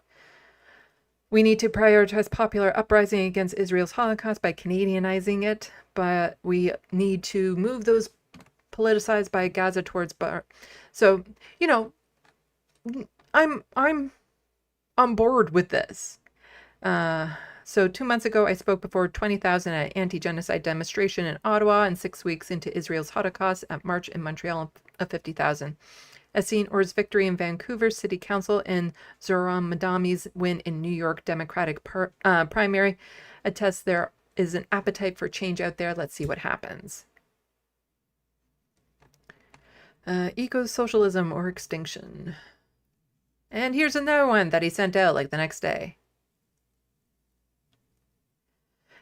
We need to prioritize popular uprising against Israel's Holocaust by Canadianizing it, but we need to move those politicized by Gaza towards So, you know, I'm on board with this. So 2 months ago, I spoke before 20,000 at an anti-genocide demonstration in Ottawa, and 6 weeks into Israel's Holocaust at March in Montreal of 50,000. I've seen Orr's victory in Vancouver City Council and Zohran Madami's win in New York Democratic primary attests there is an appetite for change out there. Let's see what happens. Eco-socialism or extinction. And here's another one that he sent out like the next day.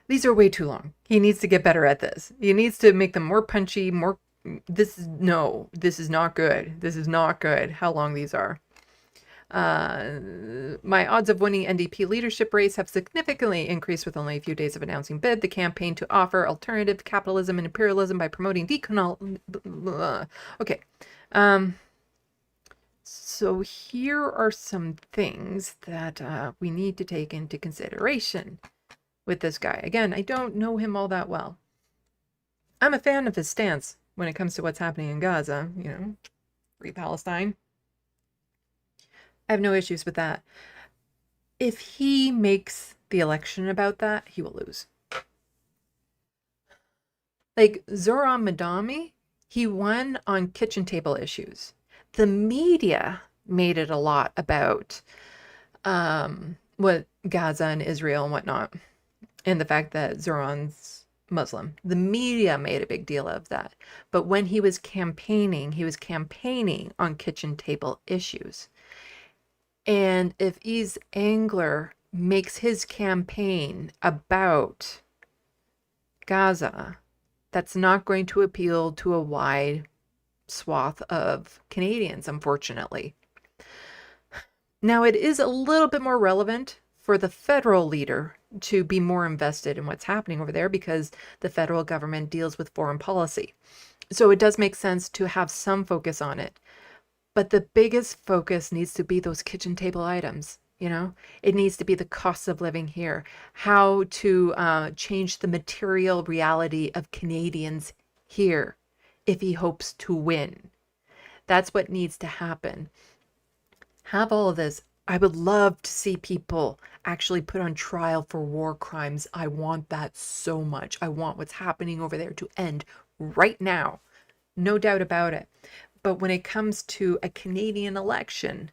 These are way too long. He needs to get better at this. He needs to make them more punchy, more... this is not good. This is not good how long these are. My odds of winning NDP leadership race have significantly increased with only a few days of announcing bid. The campaign to offer alternative capitalism and imperialism by promoting Okay. So here are some things that we need to take into consideration with this guy. Again, I don't know him all that well. I'm a fan of his stance when it comes to what's happening in Gaza, you know, free Palestine. I have no issues with that. If he makes the election about that, he will lose. Like Zohran Madami, he won on kitchen table issues. The media made it a lot about what Gaza and Israel and whatnot, and the fact that Zohran's Muslim. The media made a big deal of that. But when he was campaigning on kitchen table issues. And if Yves Engler makes his campaign about Gaza, that's not going to appeal to a wide swath of Canadians, unfortunately. Now, it is a little bit more relevant for the federal leader to be more invested in what's happening over there because the federal government deals with foreign policy. So it does make sense to have some focus on it. But the biggest focus needs to be those kitchen table items, you know? It needs to be the cost of living here, how to change the material reality of Canadians here if he hopes to win. That's what needs to happen. Have all of this. I would love to see people actually put on trial for war crimes. I want that so much. I want what's happening over there to end right now. No doubt about it. But when it comes to a Canadian election,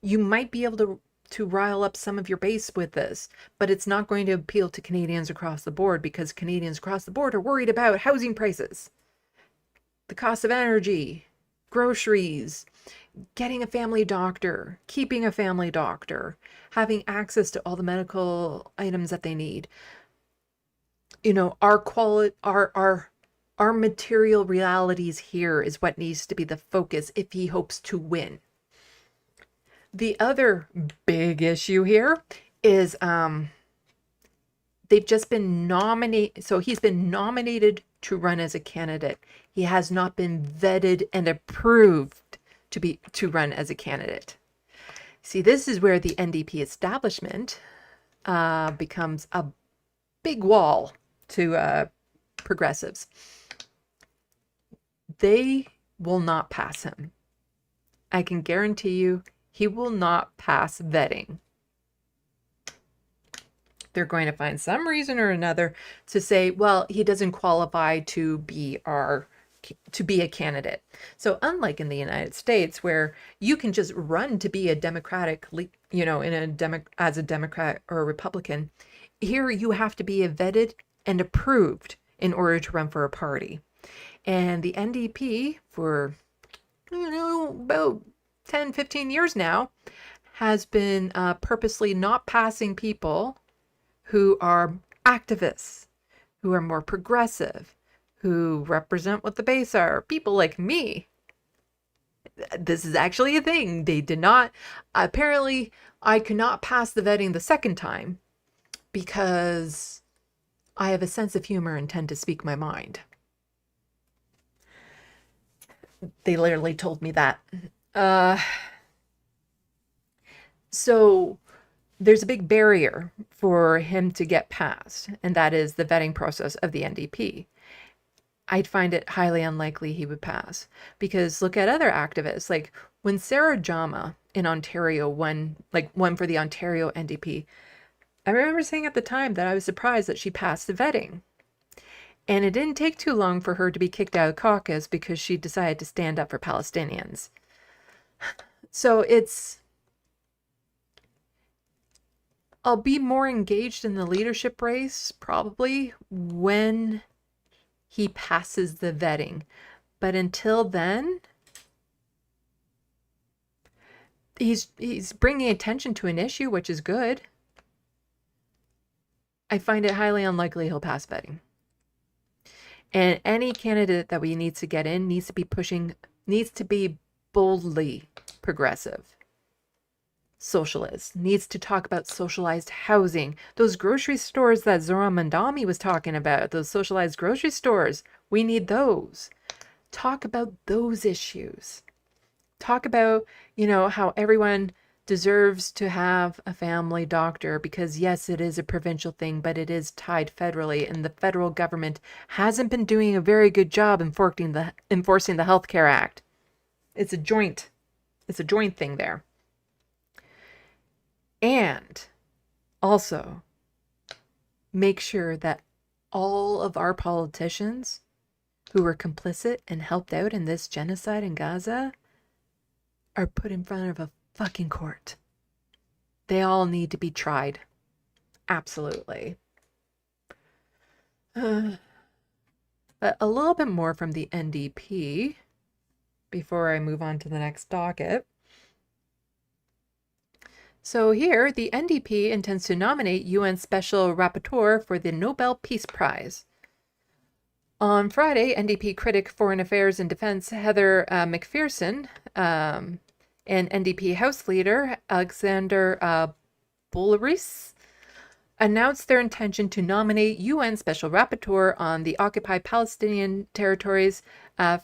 you might be able to rile up some of your base with this, but it's not going to appeal to Canadians across the board because Canadians across the board are worried about housing prices, the cost of energy, groceries, getting a family doctor, keeping a family doctor, having access to all the medical items that they need. You know, our material realities here is what needs to be the focus if he hopes to win. The other big issue here is they've just been nominated. So he's been nominated to run as a candidate. He has not been vetted and approved to run as a candidate. See, this is where the NDP establishment becomes a big wall to progressives. They will not pass him. I can guarantee you he will not pass vetting. They're going to find some reason or another to say, well, he doesn't qualify to be a candidate. So unlike in the United States, where you can just run to be a Democratic, as a Democrat or a Republican, here you have to be vetted and approved in order to run for a party. And the NDP, for about 10, 15 years now, has been purposely not passing people who are activists, who are more progressive, who represent what the base are, people like me. This is actually a thing. They did not, apparently, I could not pass the vetting the second time because I have a sense of humor and tend to speak my mind. They literally told me that. So there's a big barrier for him to get past, and that is the vetting process of the NDP. I'd find it highly unlikely he would pass, because look at other activists. Like when Sarah Jama in Ontario won for the Ontario NDP, I remember saying at the time that I was surprised that she passed the vetting. And it didn't take too long for her to be kicked out of caucus because she decided to stand up for Palestinians. So I'll be more engaged in the leadership race probably when he passes the vetting. But until then, he's bringing attention to an issue, which is good. I find it highly unlikely he'll pass vetting. And any candidate that we need to get in needs to be boldly progressive, socialist, needs to talk about socialized housing. Those grocery stores that Zoran Mandami was talking about, those socialized grocery stores, we need those. Talk about those issues. Talk about, how everyone deserves to have a family doctor, because yes, it is a provincial thing, but it is tied federally, and the federal government hasn't been doing a very good job enforcing the Healthcare Act. It's a joint thing there. And also make sure that all of our politicians who were complicit and helped out in this genocide in Gaza are put in front of a fucking court. They all need to be tried. Absolutely. But a little bit more from the NDP before I move on to the next docket. So here, the NDP intends to nominate UN Special Rapporteur for the Nobel Peace Prize. On Friday, NDP critic Foreign Affairs and Defense Heather McPherson and NDP House Leader Alexander Boulouris announced their intention to nominate UN Special Rapporteur on the occupied Palestinian territories,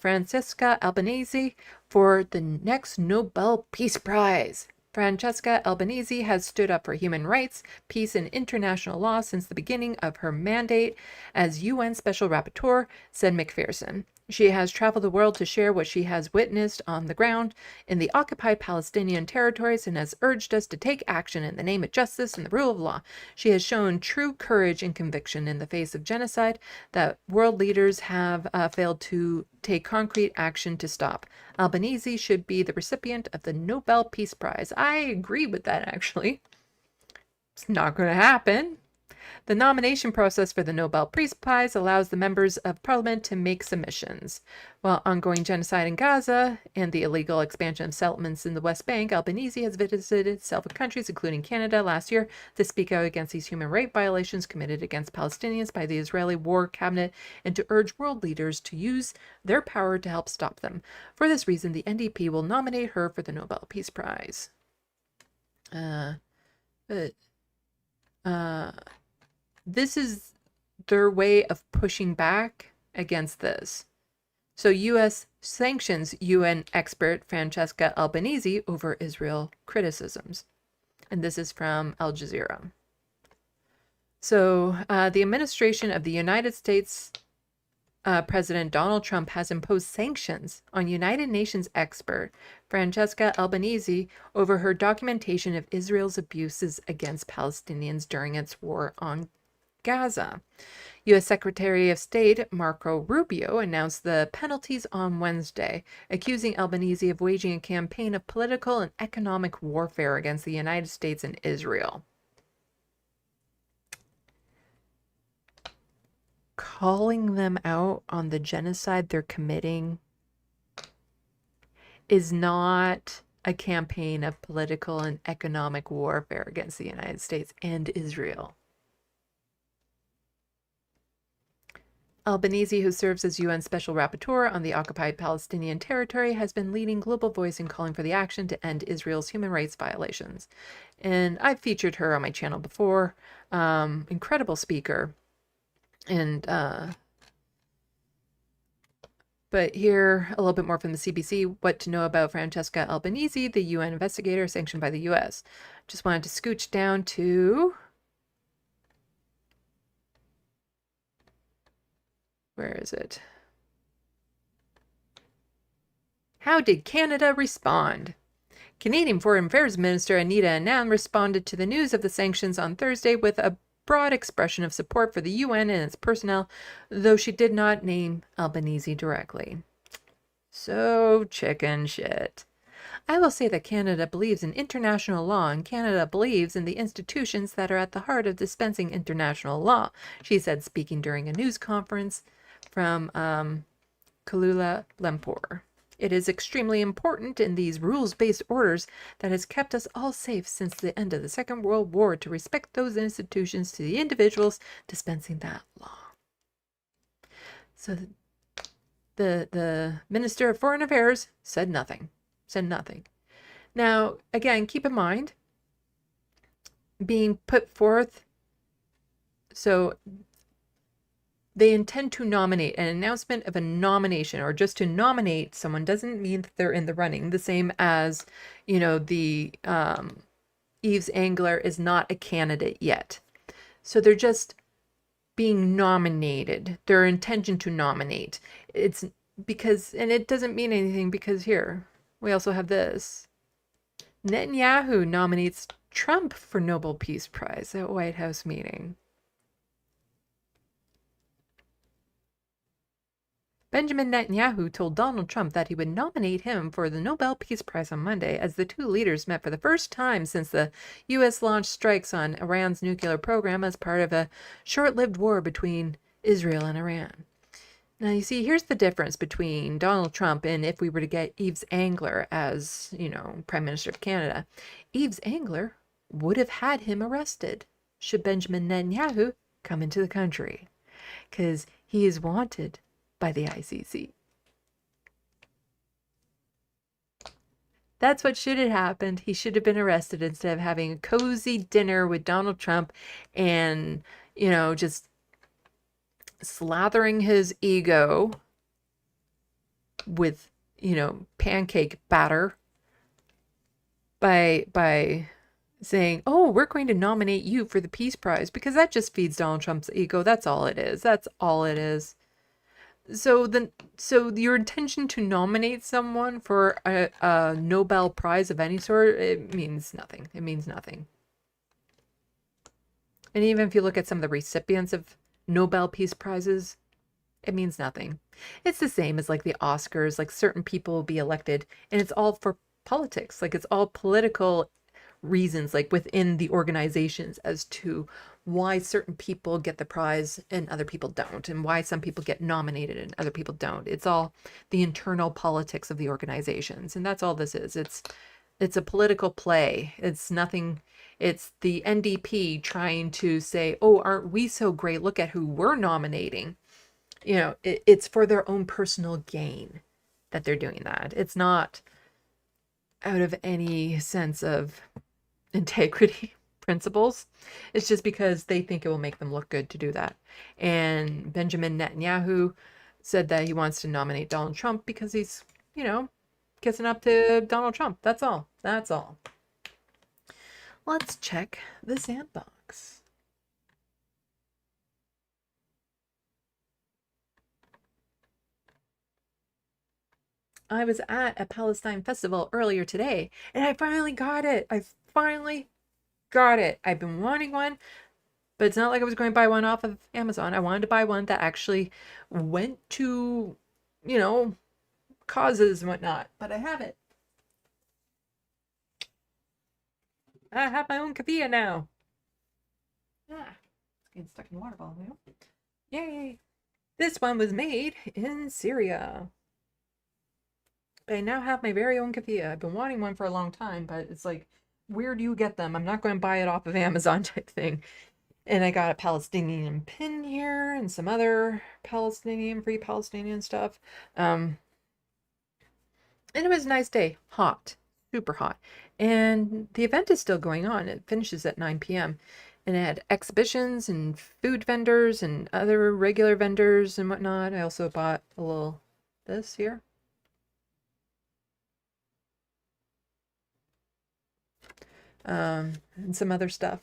Francesca Albanese, for the next Nobel Peace Prize. Francesca Albanese has stood up for human rights, peace, and international law since the beginning of her mandate as UN Special Rapporteur, said McPherson. She has traveled the world to share what she has witnessed on the ground in the occupied Palestinian territories and has urged us to take action in the name of justice and the rule of law. She has shown true courage and conviction in the face of genocide that world leaders have failed to take concrete action to stop. Albanese should be the recipient of the Nobel Peace Prize. I agree with that, actually. It's not going to happen. The nomination process for the Nobel Peace Prize allows the members of parliament to make submissions. While ongoing genocide in Gaza and the illegal expansion of settlements in the West Bank, Albanese has visited several countries, including Canada, last year to speak out against these human rights violations committed against Palestinians by the Israeli War Cabinet and to urge world leaders to use their power to help stop them. For this reason, the NDP will nominate her for the Nobel Peace Prize. This is their way of pushing back against this. So U.S. sanctions UN expert Francesca Albanese over Israel criticisms. And this is from Al Jazeera. So the administration of the United States President Donald Trump has imposed sanctions on United Nations expert Francesca Albanese over her documentation of Israel's abuses against Palestinians during its war on Gaza. U.S. Secretary of State Marco Rubio announced the penalties on Wednesday, accusing Albanese of waging a campaign of political and economic warfare against the United States and Israel. Calling them out on the genocide they're committing is not a campaign of political and economic warfare against the United States and Israel. Albanese, who serves as UN Special Rapporteur on the occupied Palestinian territory, has been leading global voice in calling for the action to end Israel's human rights violations. And I've featured her on my channel before. Incredible speaker. And but here, a little bit more from the CBC, what to know about Francesca Albanese, the UN investigator sanctioned by the US. Just wanted to scooch down to... Where is it? How did Canada respond? Canadian Foreign Affairs Minister Anita Anand responded to the news of the sanctions on Thursday with a broad expression of support for the UN and its personnel, though she did not name Albanese directly. So chicken shit. I will say that Canada believes in international law, and Canada believes in the institutions that are at the heart of dispensing international law, she said, speaking during a news conference from Kuala Lumpur. It is extremely important in these rules-based orders that has kept us all safe since the end of the Second World War to respect those institutions to the individuals dispensing that law. So the Minister of Foreign Affairs said nothing. Said nothing. Now, again, keep in mind, being put forth, so they intend to nominate. An announcement of a nomination or just to nominate someone doesn't mean that they're in the running. The same as, you know, the Yves Engler is not a candidate yet. So they're just being nominated. Their intention to nominate. It's because, and it doesn't mean anything because here, we also have this. Netanyahu nominates Trump for Nobel Peace Prize at White House meeting. Benjamin Netanyahu told Donald Trump that he would nominate him for the Nobel Peace Prize on Monday as the two leaders met for the first time since the U.S. launched strikes on Iran's nuclear program as part of a short-lived war between Israel and Iran. Now, you see, here's the difference between Donald Trump and if we were to get Yves Engler as, you know, Prime Minister of Canada. Yves Engler would have had him arrested should Benjamin Netanyahu come into the country, because he is wanted by the ICC. That's what should have happened. He should have been arrested instead of having a cozy dinner with Donald Trump and, you know, just slathering his ego with, you know, pancake batter by saying, oh, we're going to nominate you for the Peace Prize, because that just feeds Donald Trump's ego. That's all it is. That's all it is. So your intention to nominate someone for a Nobel Prize of any sort, it means nothing. It means nothing. And even if you look at some of the recipients of Nobel Peace Prizes, it means nothing. It's the same as like the Oscars, like certain people will be elected and it's all for politics. Like it's all political reasons, like within the organizations as to why certain people get the prize and other people don't, and why some people get nominated and other people don't. It's all the internal politics of the organizations, and that's all this is. It's a political play. It's nothing. It's the NDP trying to say, oh, aren't we so great? Look at who we're nominating. You know, it's for their own personal gain that they're doing that. It's not out of any sense of integrity principles. It's just because they think it will make them look good to do that. And Benjamin Netanyahu said that he wants to nominate Donald Trump because he's, you know, kissing up to Donald Trump. That's all. That's all. Let's check the SandBox. I was at a Palestine festival earlier today, and I finally got it. I finally got it. I've been wanting one, but it's not like I was going to buy one off of Amazon. I wanted to buy one that actually went to, you know, causes and whatnot, but I have it. I have my own café now. Ah, it's getting stuck in the water ball now. Yay! This one was made in Syria. I now have my very own café. I've been wanting one for a long time, but it's like, where do you get them? I'm not going to buy it off of Amazon type thing. And I got a Palestinian pin here and some other Free Palestinian stuff. And it was a nice day. Hot. Super hot. And the event is still going on. It finishes at 9 p.m. And it had exhibitions and food vendors and other regular vendors and whatnot. I also bought a little this here. And some other stuff.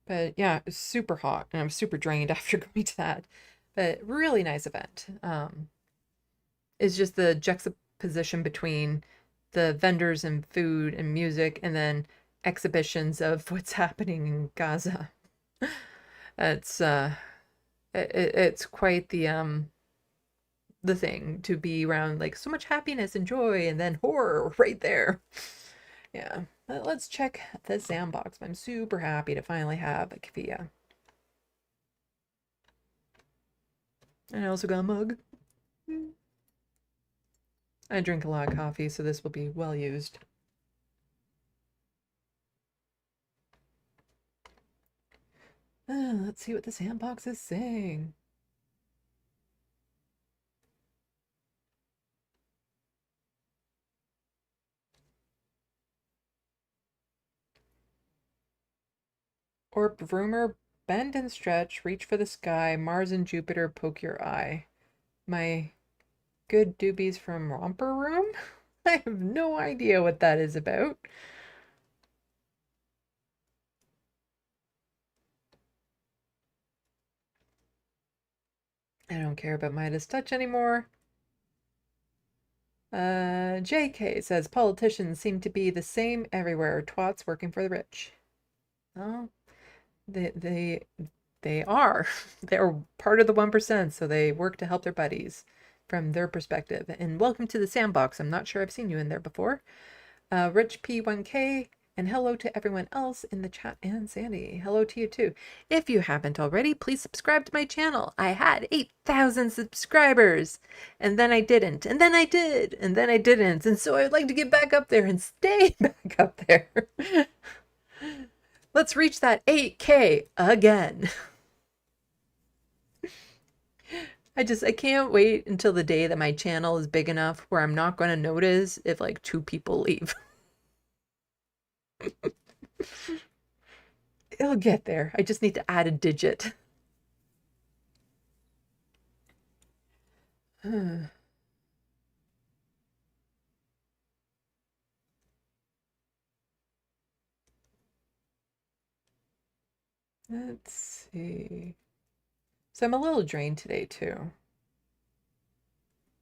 But yeah, it was super hot and I'm super drained after going to that. But really nice event. It's just the juxtaposition between the vendors and food and music and then exhibitions of what's happening in Gaza. It's quite the thing to be around, like, so much happiness and joy and then horror right there. Yeah. Let's check the SandBox. I'm super happy to finally have a kefir. And I also got a mug. I drink a lot of coffee, so this will be well used. Let's see what the SandBox is saying. Orb rumor, bend and stretch, reach for the sky, Mars and Jupiter poke your eye. My good doobies from Romper Room? I have no idea what that is about. I don't care about Midas Touch anymore. JK says politicians seem to be the same everywhere. Twats working for the rich. Oh, they are. They're part of the 1%, so they work to help their buddies from their perspective. And welcome to the SandBox. I'm not sure I've seen you in there before. Rich P1K, and hello to everyone else in the chat, and Sandy. Hello to you too. If you haven't already, please subscribe to my channel. I had 8,000 subscribers, and then I didn't, and then I did, and then I didn't. And so I'd like to get back up there and stay back up there. Let's reach that 8K again. I can't wait until the day that my channel is big enough where I'm not going to notice if like 2 people leave. It'll get there. I just need to add a digit. Let's see. So I'm a little drained today too.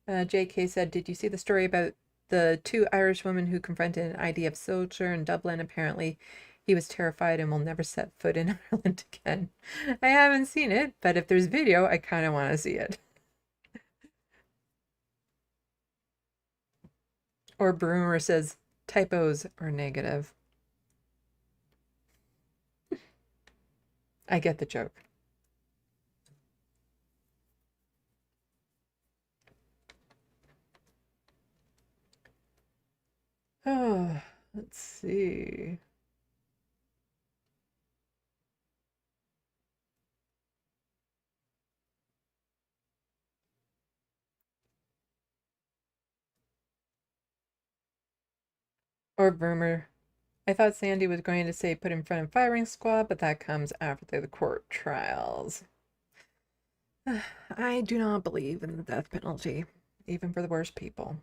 JK said, did you see the story about the 2 Irish women who confronted an IDF soldier in Dublin? Apparently he was terrified and will never set foot in Ireland again. I haven't seen it, but if there's video, I kind of want to see it. Or Broomer says, typos are negative. I get the joke. Oh, let's see. Or Broomer. I thought Sandy was going to say put in front of firing squad, but that comes after the court trials. I do not believe in the death penalty, even for the worst people.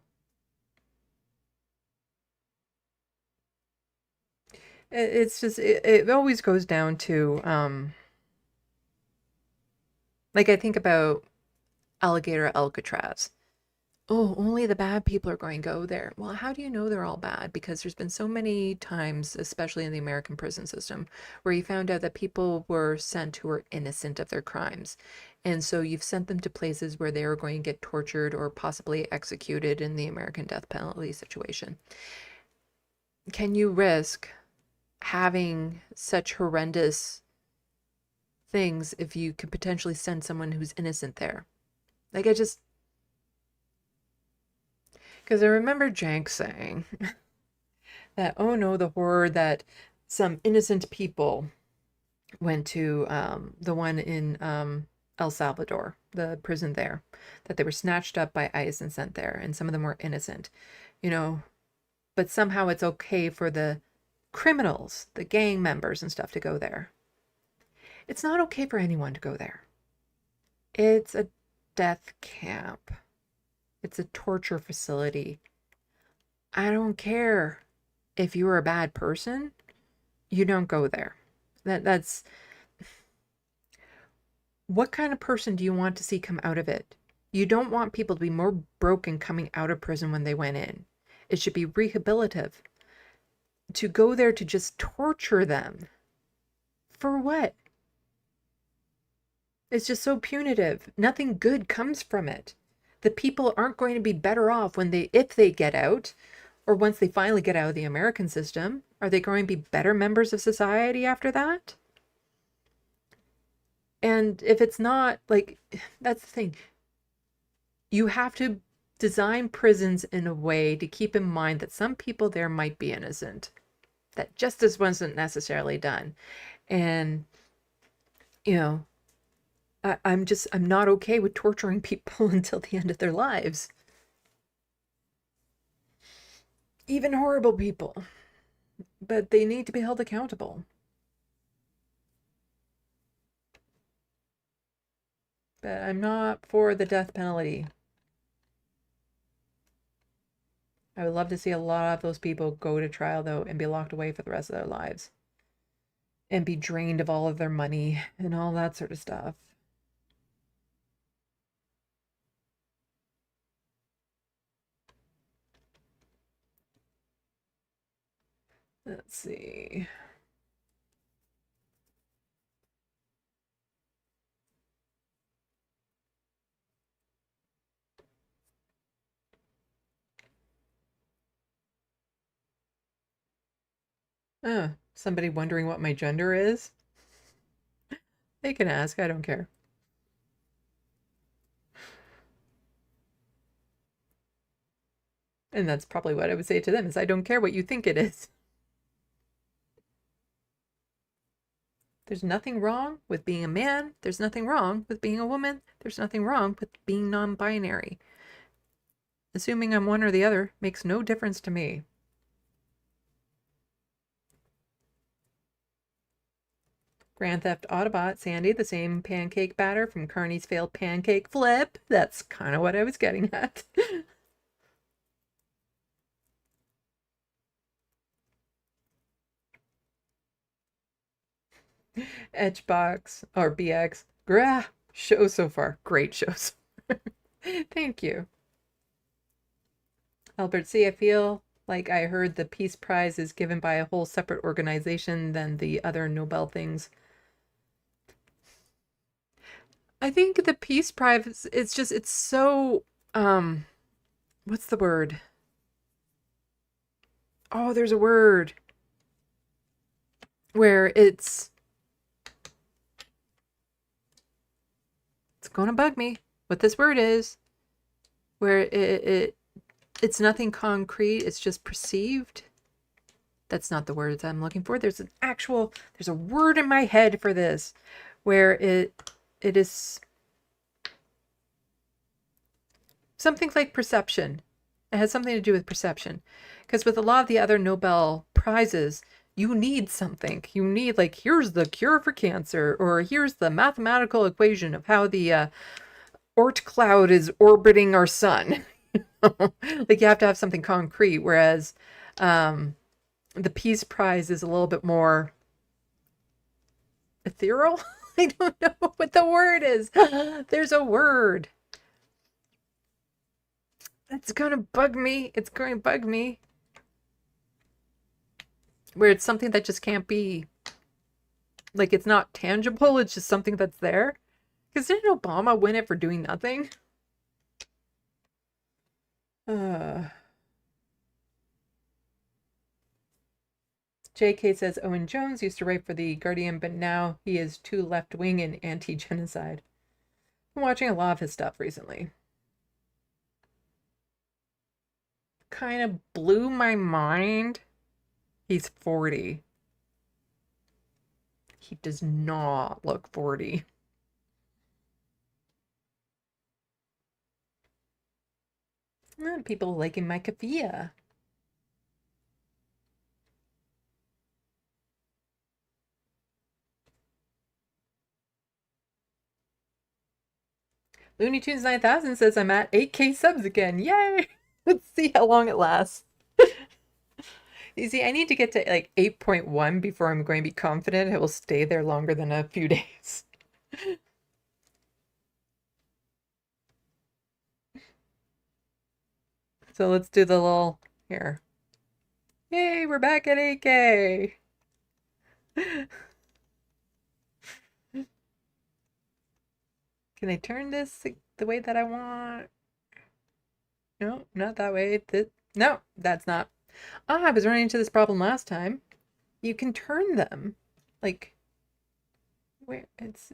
It's just, it always goes down to, like I think about Alligator Alcatraz. Oh, only the bad people are going to go there. Well, how do you know they're all bad? Because there's been so many times, especially in the American prison system, where you found out that people were sent who were innocent of their crimes. And so you've sent them to places where they are going to get tortured or possibly executed in the American death penalty situation. Can you risk having such horrendous things if you could potentially send someone who's innocent there? Like, because I remember Jank saying that, oh no, the horror that some innocent people went to the one in El Salvador, the prison there, that they were snatched up by ICE and sent there, and some of them were innocent, but somehow it's okay for the criminals, the gang members and stuff to go there. It's not okay for anyone to go there. It's a death camp. It's a torture facility. I don't care if you're a bad person, you don't go there. That's what kind of person do you want to see come out of it? You don't want people to be more broken coming out of prison when they went in. It should be rehabilitative. To go there to just torture them. For what? It's just so punitive. Nothing good comes from it. The people aren't going to be better off if they get out, or once they finally get out of the American system. Are they going to be better members of society after that? And if it's not, like, that's the thing. You have to design prisons in a way to keep in mind that some people there might be innocent, that justice wasn't necessarily done. And, I'm not okay with torturing people until the end of their lives. Even horrible people. But they need to be held accountable. But I'm not for the death penalty. I would love to see a lot of those people go to trial, though, and be locked away for the rest of their lives. And be drained of all of their money and all that sort of stuff. Let's see. Oh, somebody wondering what my gender is? They can ask, I don't care. And that's probably what I would say to them, is I don't care what you think it is. There's nothing wrong with being a man. There's nothing wrong with being a woman. There's nothing wrong with being non-binary. Assuming I'm one or the other makes no difference to me. Grand Theft Autobot, Sandy, the same pancake batter from Carney's failed pancake flip. That's kind of what I was getting at. Etchbox or BX. Show so far. Great shows. Thank you. Albert C., I feel like I heard the Peace Prize is given by a whole separate organization than the other Nobel things. I think the Peace Prize, it's so, what's the word? Oh, there's a word. Where it's going to bug me what this word is, where it's nothing concrete, it's just perceived. That's not the words I'm looking for. There's a word in my head for this, where it is something like perception. It has something to do with perception. Because with a lot of the other Nobel Prizes, you need something. You need, like, here's the cure for cancer, or here's the mathematical equation of how the Oort cloud is orbiting our sun. Like you have to have something concrete, whereas the Peace Prize is a little bit more ethereal. I don't know what the word is. There's a word. It's gonna bug me. It's going to bug me. Where it's something that just can't be. Like, it's not tangible. It's just something that's there. Because didn't Obama win it for doing nothing? JK says Owen Jones used to write for The Guardian, but now he is too left-wing and anti-genocide. I'm watching a lot of his stuff recently. Kind of blew my mind. He's 40. He does not look 40. People liking my kafia. Looney Tunes 9000 says I'm at 8K subs again. Yay! Let's see how long it lasts. You see, I need to get to like 8.1 before I'm going to be confident it will stay there longer than a few days. So let's do the little here. Yay, we're back at 8K. Can I turn this the way that I want? No, not that way. No, that's not. I was running into this problem last time. You can turn them. Like, where it's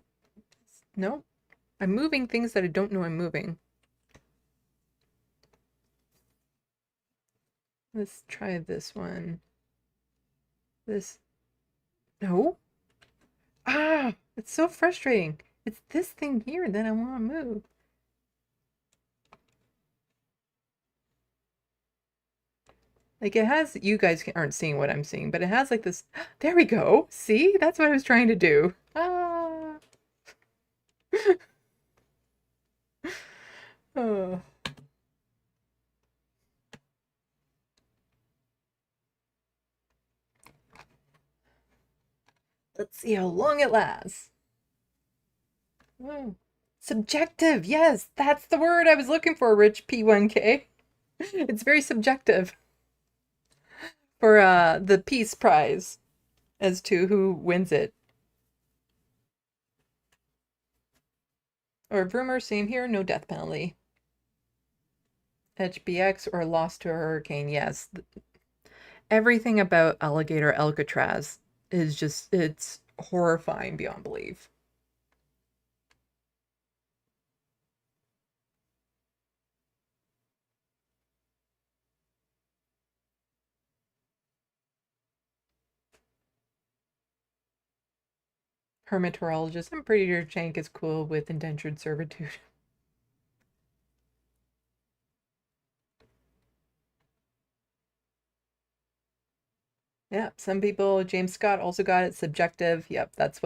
no. I'm moving things that I don't know I'm moving. Let's try this one. This. No. Ah, it's so frustrating. It's this thing here that I want to move. Like it has, you guys aren't seeing what I'm seeing, but it has like this. There we go. See, that's what I was trying to do. Ah. Oh. Let's see how long it lasts. Oh. Subjective. Yes, that's the word I was looking for, Rich P1K. It's very subjective for the Peace Prize as to who wins it. Or rumor, same here, no death penalty. HBX or lost to a hurricane, yes. Everything about alligator Alcatraz is just, it's horrifying beyond belief. Hermeteorologist, I'm pretty sure Chank is cool with indentured servitude. Yeah, some people, James Scott also got it, subjective. Yep, that's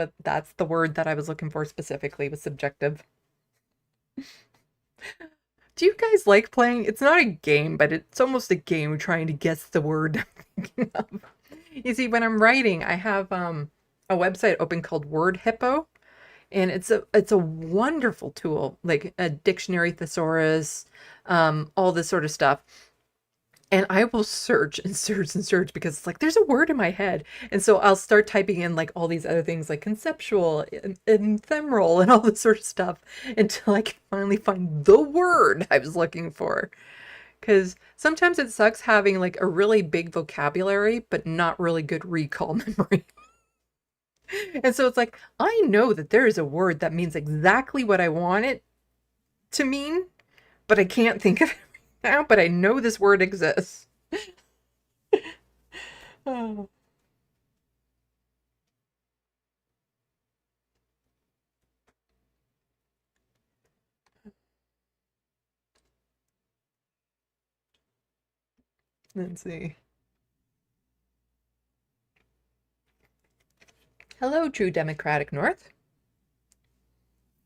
the word that I was looking for specifically, was subjective. Do you guys like playing? It's not a game, but it's almost a game trying to guess the word I'm thinking of. You see, when I'm writing, I have a website open called Word Hippo, and it's a wonderful tool, like a dictionary thesaurus, all this sort of stuff. And I will search and search and search because it's like there's a word in my head, and so I'll start typing in like all these other things like conceptual and ephemeral and all this sort of stuff until I can finally find the word I was looking for. Because sometimes it sucks having like a really big vocabulary but not really good recall memory. And so it's like, I know that there is a word that means exactly what I want it to mean, but I can't think of it right now, but I know this word exists. Oh. Let's see. Hello, True Democratic North.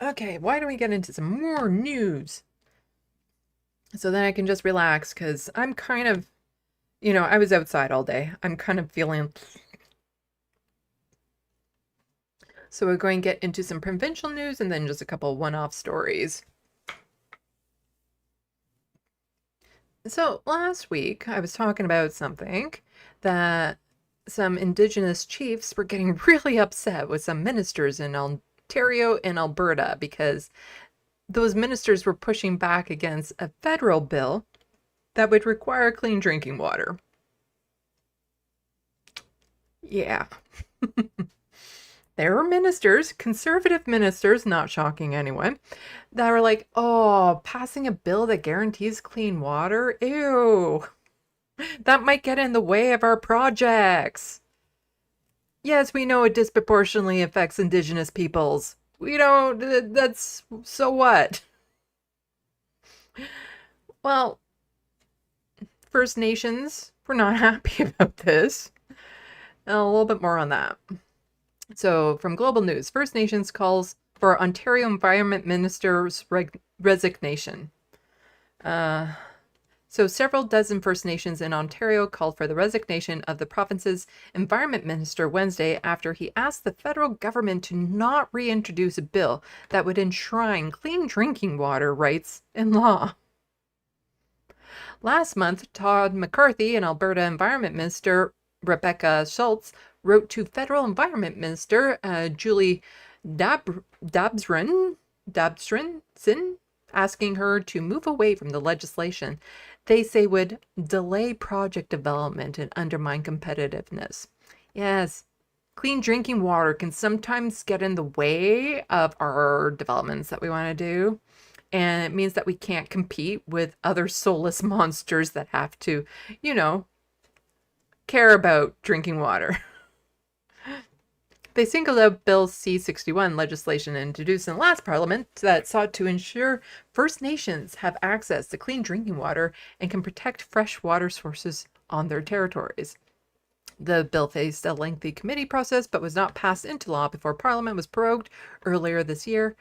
Okay, why don't we get into some more news? So then I can just relax, because I'm kind of, I was outside all day. I'm kind of feeling... So we're going to get into some provincial news and then just a couple one-off stories. So last week I was talking about something that some Indigenous chiefs were getting really upset with some ministers in Ontario and Alberta, because those ministers were pushing back against a federal bill that would require clean drinking water. Yeah. There were ministers, conservative ministers, not shocking anyone, that were like, oh, passing a bill that guarantees clean water? Ew. That might get in the way of our projects. Yes, we know it disproportionately affects Indigenous peoples. We don't, that's, so what? Well, First Nations were not happy about this. A little bit more on that. So, from Global News, First Nations calls for Ontario Environment Minister's resignation. So, several dozen First Nations in Ontario called for the resignation of the province's Environment Minister Wednesday after he asked the federal government to not reintroduce a bill that would enshrine clean drinking water rights in law. Last month, Todd McCarthy and Alberta Environment Minister Rebecca Schultz wrote to Federal Environment Minister Julie Dabsrin, asking her to move away from the legislation they say would delay project development and undermine competitiveness. Yes, clean drinking water can sometimes get in the way of our developments that we want to do. And it means that we can't compete with other soulless monsters that have to, care about drinking water. They singled out Bill C-61 legislation introduced in the last parliament that sought to ensure First Nations have access to clean drinking water and can protect fresh water sources on their territories. The bill faced a lengthy committee process but was not passed into law before Parliament was prorogued earlier this year,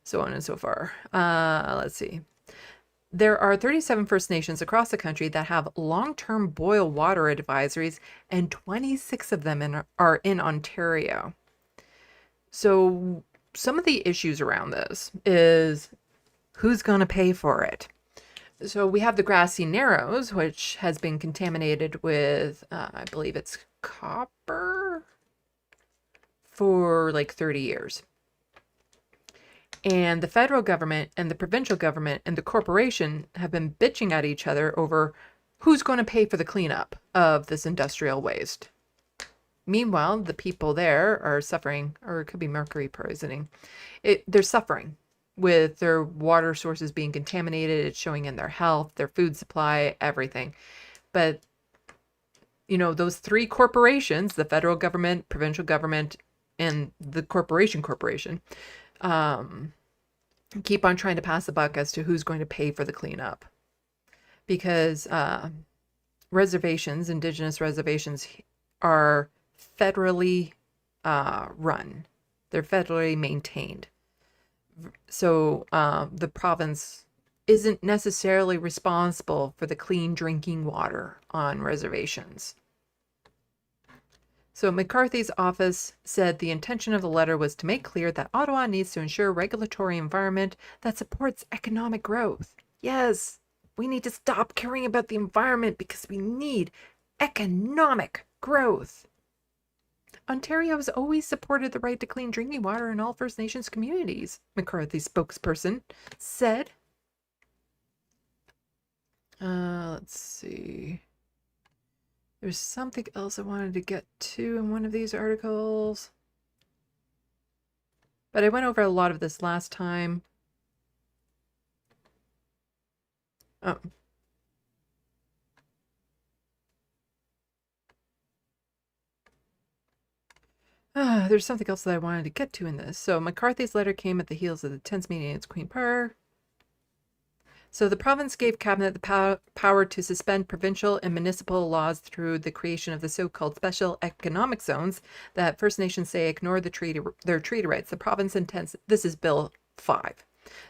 so on and so far. Let's see. There are 37 First Nations across the country that have long-term boil water advisories, and 26 of them are in Ontario. So some of the issues around this is who's going to pay for it? So we have the Grassy Narrows, which has been contaminated with, I believe it's copper, for like 30 years. And the federal government and the provincial government and the corporation have been bitching at each other over who's going to pay for the cleanup of this industrial waste. Meanwhile, the people there are suffering, or it could be mercury poisoning. They're suffering with their water sources being contaminated. It's showing in their health, their food supply, everything. But, those three corporations, the federal government, provincial government, and the corporation, keep on trying to pass the buck as to who's going to pay for the cleanup. Because Indigenous reservations are federally run. They're federally maintained. So the province isn't necessarily responsible for the clean drinking water on reservations. So McCarthy's office said the intention of the letter was to make clear that Ottawa needs to ensure a regulatory environment that supports economic growth. Yes, we need to stop caring about the environment because we need economic growth. Ontario has always supported the right to clean drinking water in all First Nations communities, McCarthy's spokesperson said. Let's see. There's something else I wanted to get to in one of these articles. But I went over a lot of this last time. Oh. There's something else that I wanted to get to in this. So McCarthy's letter came at the heels of the tense meeting at Queen Park. So the province gave Cabinet the power to suspend provincial and municipal laws through the creation of the so-called special economic zones that First Nations say ignore their treaty rights. The province intends, this is Bill 5.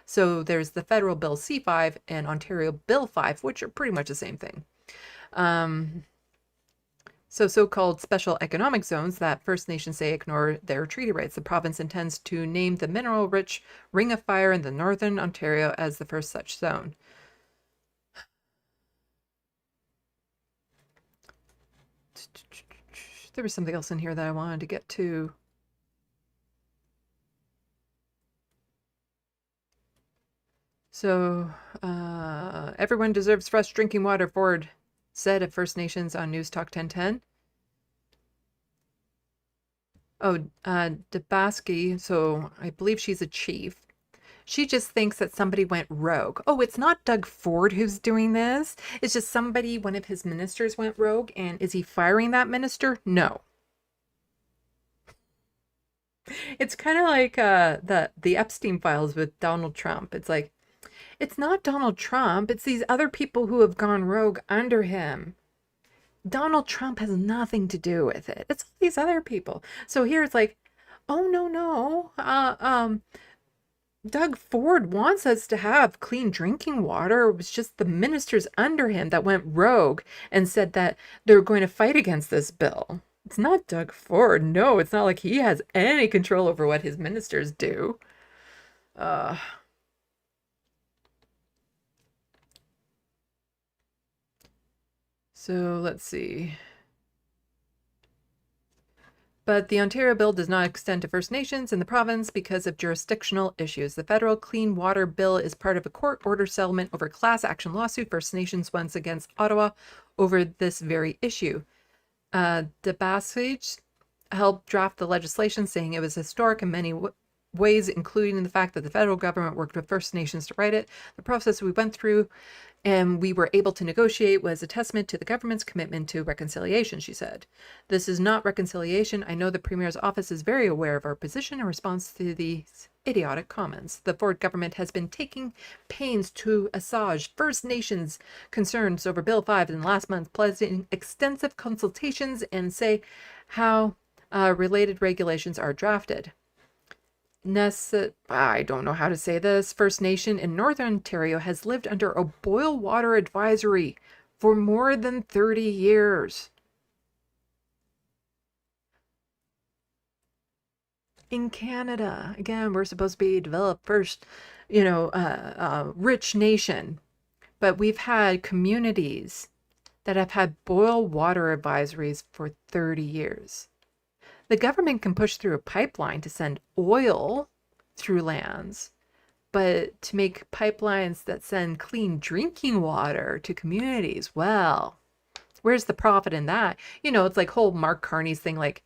So there's the federal bill C5 and Ontario Bill 5, which are pretty much the same thing. So-called special economic zones that First Nations say ignore their treaty rights. The province intends to name the mineral-rich Ring of Fire in the Northern Ontario as the first such zone. There was something else in here that I wanted to get to. So, everyone deserves fresh drinking water, Ford said of First Nations on News Talk 1010. Oh, Debaski, so I believe she's a chief. She just thinks that somebody went rogue. Oh, it's not Doug Ford who's doing this. It's just somebody, one of his ministers went rogue, and is he firing that minister? No. It's kind of like the Epstein files with Donald Trump. It's like, it's not Donald Trump. It's these other people who have gone rogue under him. Donald Trump has nothing to do with it. It's these other people. So here it's like, oh, no. Doug Ford wants us to have clean drinking water. It was just the ministers under him that went rogue and said that they're going to fight against this bill. It's not Doug Ford. No, it's not like he has any control over what his ministers do. So let's see. But the Ontario bill does not extend to First Nations in the province because of jurisdictional issues. The federal Clean Water Bill is part of a court order settlement over class action lawsuit First Nations won against Ottawa over this very issue. Debassage helped draft the legislation, saying it was historic in many ways, including the fact that the federal government worked with First Nations to write it. The process we went through and we were able to negotiate was a testament to the government's commitment to reconciliation, she said. This is not reconciliation. I know the Premier's office is very aware of our position in response to these idiotic comments. The Ford government has been taking pains to assuage First Nations concerns over Bill 5 in last month, pledging extensive consultations and say how related regulations are drafted. I don't know how to say this. First Nation in Northern Ontario has lived under a boil water advisory for more than 30 years. In Canada, again, we're supposed to be developed first, rich nation, but we've had communities that have had boil water advisories for 30 years. The government can push through a pipeline to send oil through lands, but to make pipelines that send clean drinking water to communities, well, where's the profit in that? It's like whole Mark Carney's thing, like,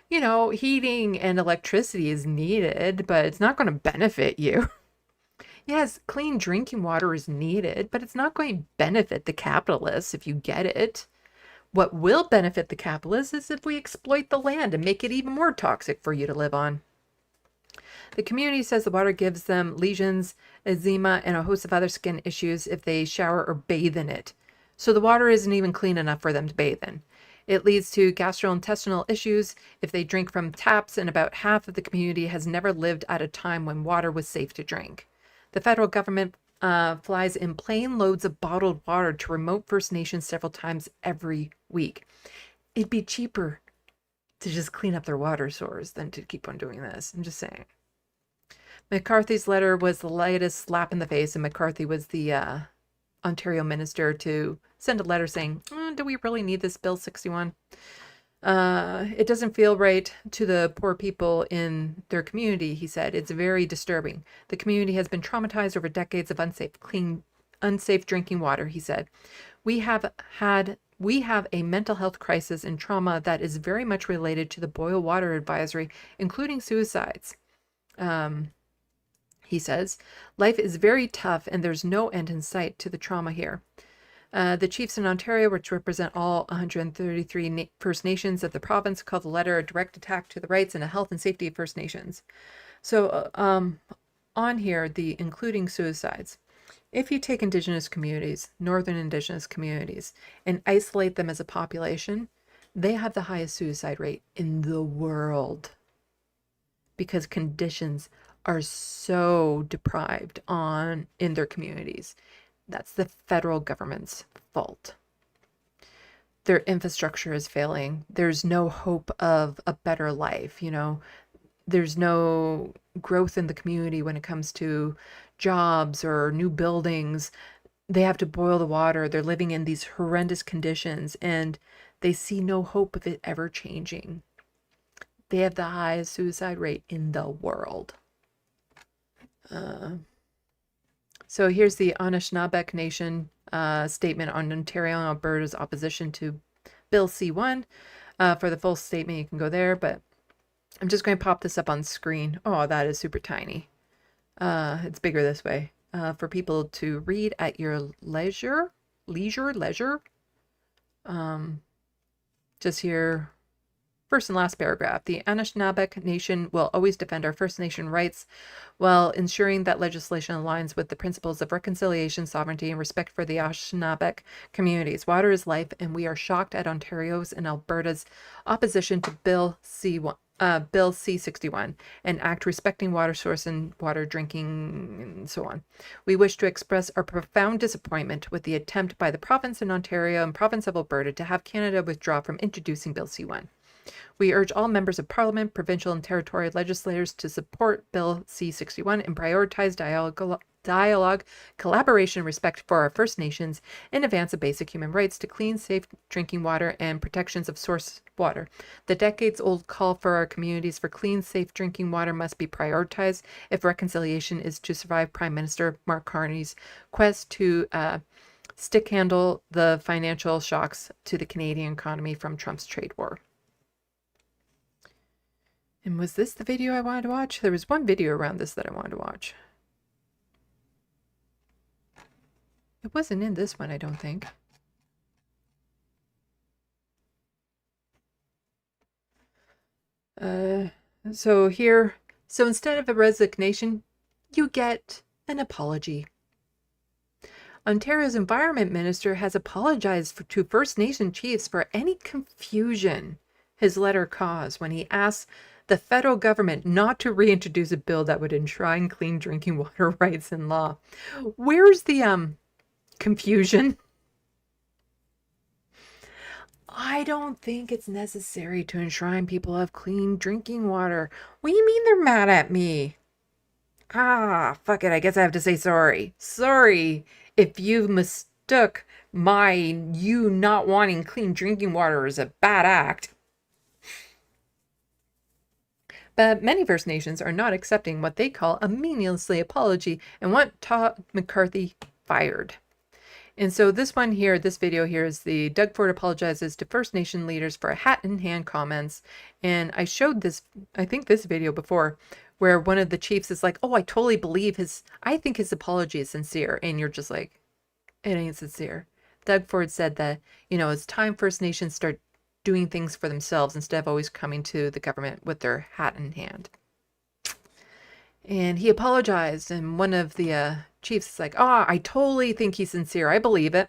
heating and electricity is needed, but it's not going to benefit you. Yes, clean drinking water is needed, but it's not going to benefit the capitalists if you get it. What will benefit the capitalists is if we exploit the land and make it even more toxic for you to live on. The community says the water gives them lesions, eczema, and a host of other skin issues if they shower or bathe in it. So the water isn't even clean enough for them to bathe in. It leads to gastrointestinal issues if they drink from taps, and about half of the community has never lived at a time when water was safe to drink. The federal government flies in plane loads of bottled water to remote First Nations several times every week. It'd be cheaper to just clean up their water source than to keep on doing this. I'm just saying. McCarthy's letter was the lightest slap in the face, and McCarthy was the Ontario minister to send a letter saying, do we really need this Bill 61? It doesn't feel right to the poor people in their community, he said. It's very disturbing. The community has been traumatized over decades of unsafe drinking water, he said. We have a mental health crisis and trauma that is very much related to the boil water advisory, including suicides. He says, life is very tough and there's no end in sight to the trauma here. The chiefs in Ontario, which represent all 133 First Nations of the province, called the letter a direct attack to the rights and the health and safety of First Nations. So on here, the including suicides. If you take Indigenous communities, Northern Indigenous communities, and isolate them as a population, they have the highest suicide rate in the world because conditions are so deprived in their communities. That's the federal government's fault. Their infrastructure is failing. There's no hope of a better life, There's no growth in the community when it comes to jobs or new buildings. They have to boil the water. They're living in these horrendous conditions, and they see no hope of it ever changing. They have the highest suicide rate in the world. So here's the Anishinaabe Nation statement on Ontario and Alberta's opposition to Bill C1. For the full statement, you can go there, but I'm just going to pop this up on screen. Oh, that is super tiny. It's bigger this way. For people to read at your leisure. Just here, first and last paragraph. The Anishinaabe Nation will always defend our First Nation rights while ensuring that legislation aligns with the principles of reconciliation, sovereignty, and respect for the Anishinaabe communities. Water is life, and we are shocked at Ontario's and Alberta's opposition to Bill C-61, an act respecting water source and water drinking and so on. We wish to express our profound disappointment with the attempt by the province in Ontario and province of Alberta to have Canada withdraw from introducing Bill C1. We urge all members of Parliament, provincial and territorial legislators to support Bill C-61 and prioritize dialogue, collaboration, and respect for our First Nations in advance of basic human rights to clean, safe drinking water and protections of source water. The decades-old call for our communities for clean, safe drinking water must be prioritized if reconciliation is to survive Prime Minister Mark Carney's quest to stick-handle the financial shocks to the Canadian economy from Trump's trade war. And was this the video I wanted to watch? There was one video around this that I wanted to watch. It wasn't in this one, I don't think. So instead of a resignation, you get an apology. Ontario's Environment Minister has apologized to First Nation chiefs for any confusion his letter caused when he asked the federal government not to reintroduce a bill that would enshrine clean drinking water rights in law. Where's the confusion? I don't think it's necessary to enshrine people of clean drinking water. What do you mean they're mad at me? Fuck it. I guess I have to say sorry. Sorry if you mistook you not wanting clean drinking water as a bad act. But many First Nations are not accepting what they call a meaningless apology and want Todd McCarthy fired. And so this video here is the Doug Ford apologizes to First Nation leaders for hat-in-hand comments. And I showed this video before where one of the chiefs is like, oh, I totally believe I think his apology is sincere. And you're just like, it ain't sincere. Doug Ford said that, it's time First Nations start doing things for themselves instead of always coming to the government with their hat in hand. And he apologized, and one of the chiefs is like, I totally think he's sincere. I believe it.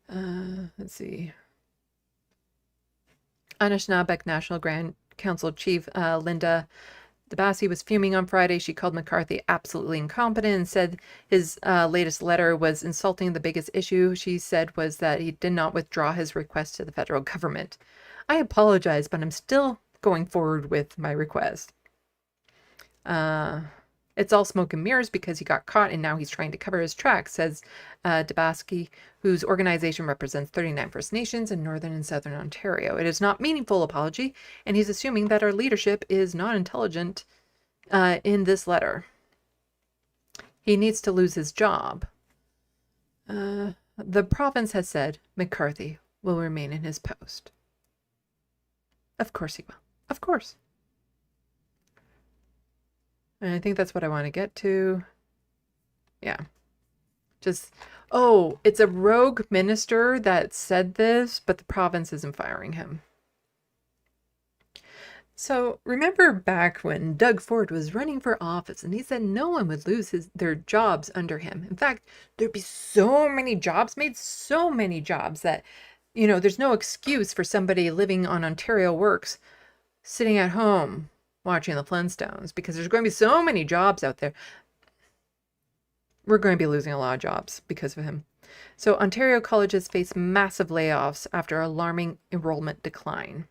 Let's see. Anishinaabe National Grand Council Chief Linda DeBassi was fuming on Friday. She called McCarthy absolutely incompetent and said his latest letter was insulting. The biggest issue, she said, was that he did not withdraw his request to the federal government. I apologize, but I'm still going forward with my request. It's all smoke and mirrors because he got caught and now he's trying to cover his tracks, says DeBassi, whose organization represents 39 First Nations in Northern and Southern Ontario. It is not meaningful apology, and he's assuming that our leadership is not intelligent in this letter. He needs to lose his job. The province has said McCarthy will remain in his post. Of course he will. Of course. And I think that's what I want to get to. Yeah. It's a rogue minister that said this, but the province isn't firing him. So remember back when Doug Ford was running for office and he said no one would lose their jobs under him. In fact, there'd be so many jobs made, so many jobs that, there's no excuse for somebody living on Ontario Works, sitting at home, watching the Flintstones, because there's going to be so many jobs out there. We're going to be losing a lot of jobs because of him. So Ontario colleges face massive layoffs after alarming enrollment decline.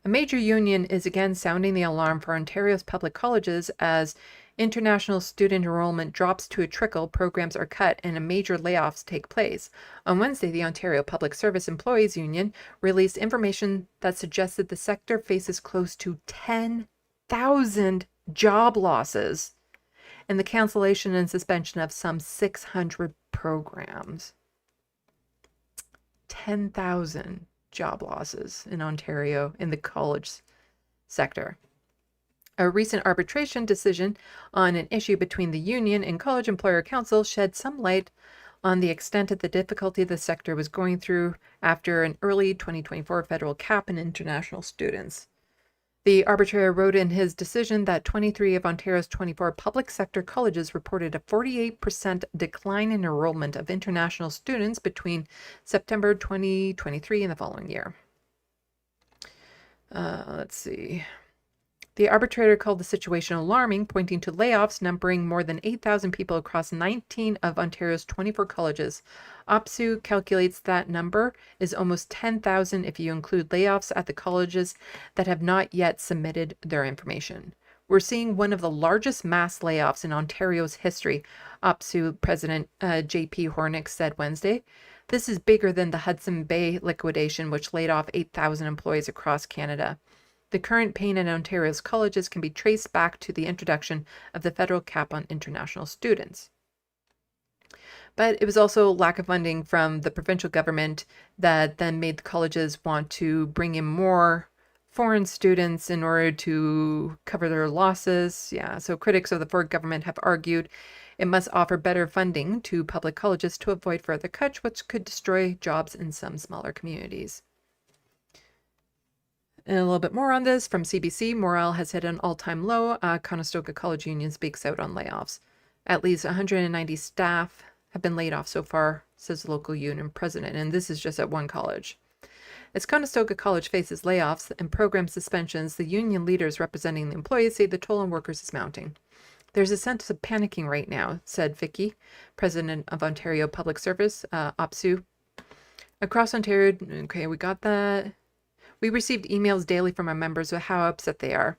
A major union is again sounding the alarm for Ontario's public colleges as international student enrollment drops to a trickle, programs are cut, and major layoffs take place. On Wednesday, the Ontario Public Service Employees Union released information that suggested the sector faces close to 10,000 job losses and the cancellation and suspension of some 600 programs. 10,000 job losses in Ontario in the college sector. A recent arbitration decision on an issue between the union and College Employer Council shed some light on the extent of the difficulty the sector was going through after an early 2024 federal cap on international students. The arbitrator wrote in his decision that 23 of Ontario's 24 public sector colleges reported a 48% decline in enrollment of international students between September 2023 and the following year. Let's see. The arbitrator called the situation alarming, pointing to layoffs numbering more than 8,000 people across 19 of Ontario's 24 colleges. OPSEU calculates that number is almost 10,000 if you include layoffs at the colleges that have not yet submitted their information. We're seeing one of the largest mass layoffs in Ontario's history, OPSEU President J.P. Hornick said Wednesday. This is bigger than the Hudson Bay liquidation, which laid off 8,000 employees across Canada. The current pain in Ontario's colleges can be traced back to the introduction of the federal cap on international students. But it was also lack of funding from the provincial government that then made the colleges want to bring in more foreign students in order to cover their losses. Yeah, so critics of the Ford government have argued it must offer better funding to public colleges to avoid further cuts, which could destroy jobs in some smaller communities. And a little bit more on this from CBC. Morale has hit an all-time low. Conestoga College Union speaks out on layoffs. At least 190 staff have been laid off so far, says the local union president. And this is just at one college. As Conestoga College faces layoffs and program suspensions, the union leaders representing the employees say the toll on workers is mounting. There's a sense of panicking right now, said Vicky, president of Ontario Public Service, OPSEU. Across Ontario, okay, we got that. We received emails daily from our members of how upset they are,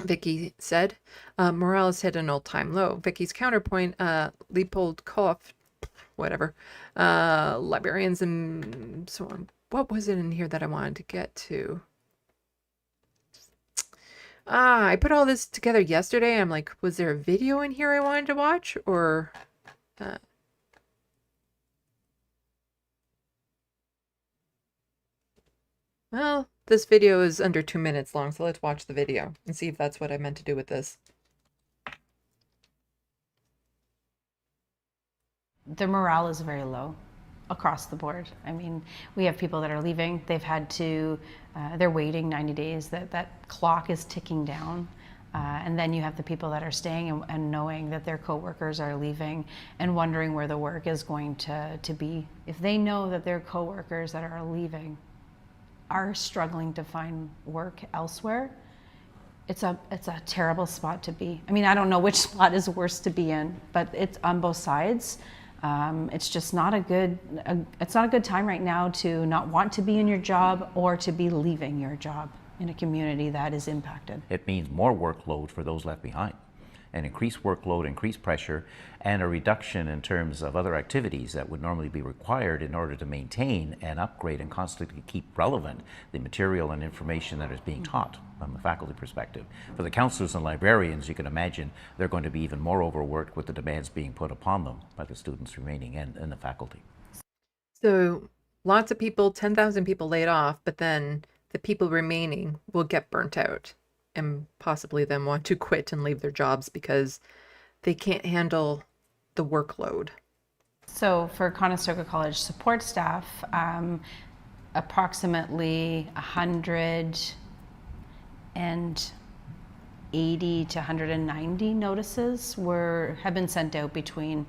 Vicky said. Morale has hit an all-time low. Vicky's counterpoint, Leopold Koff, whatever, librarians and so on. What was it in here that I wanted to get to? I put all this together yesterday. I'm like, was there a video in here I wanted to watch? Or... Well, this video is under 2 minutes long, so let's watch the video and see if that's what I meant to do with this. The morale is very low across the board. I mean, we have people that are leaving. They've had to, they're waiting 90 days. That clock is ticking down. And then you have the people that are staying and knowing that their coworkers are leaving and wondering where the work is going to be. If they know that their coworkers that are leaving are struggling to find work elsewhere, it's a terrible spot to be. I mean, I don't know which spot is worse to be in, but it's on both sides. It's just not a good, it's not a good time right now to not want to be in your job or to be leaving your job in a community that is impacted. It means more workload for those left behind, an increased workload, increased pressure, and a reduction in terms of other activities that would normally be required in order to maintain and upgrade and constantly keep relevant the material and information that is being taught from the faculty perspective. For the counselors and librarians, you can imagine they're going to be even more overworked with the demands being put upon them by the students remaining in the faculty. So lots of people, 10,000 people laid off, but then the people remaining will get burnt out and possibly then want to quit and leave their jobs because they can't handle the workload. So for Conestoga College support staff, approximately 180 to 190 notices have been sent out between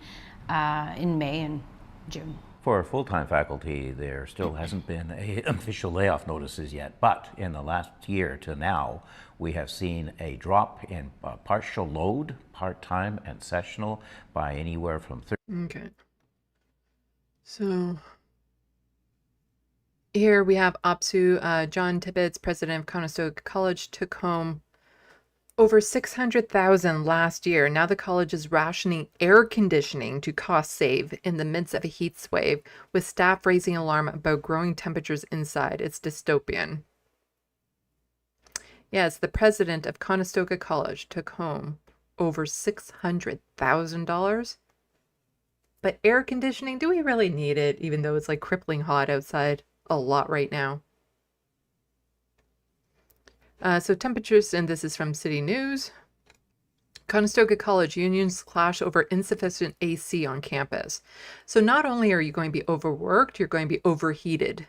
in May and June. For full-time faculty, there still hasn't been official layoff notices yet, but in the last year to now, we have seen a drop in partial load, part-time and sessional by anywhere from 30. Okay. So here we have OPSU. John Tibbetts, president of Conestoga College, took home over $600,000 last year. Now the college is rationing air conditioning to cost save in the midst of a heat wave, with staff raising alarm about growing temperatures inside. It's dystopian. Yes, the president of Conestoga College took home over $600,000. But air conditioning, do we really need it, even though it's like crippling hot outside a lot right now? So temperatures, and this is from City News. Conestoga College unions clash over insufficient AC on campus. So not only are you going to be overworked, you're going to be overheated.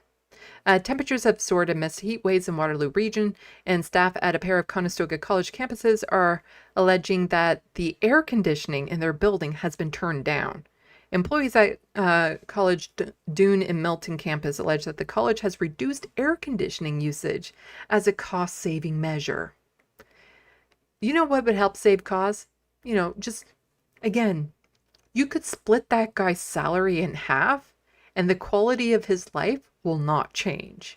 Temperatures have soared amidst heat waves in Waterloo region, and staff at a pair of Conestoga College campuses are alleging that the air conditioning in their building has been turned down. Employees at College Dune and Milton campus allege that the college has reduced air conditioning usage as a cost-saving measure. You know what would help save costs? You know, just, again, you could split that guy's salary in half and the quality of his life will not change.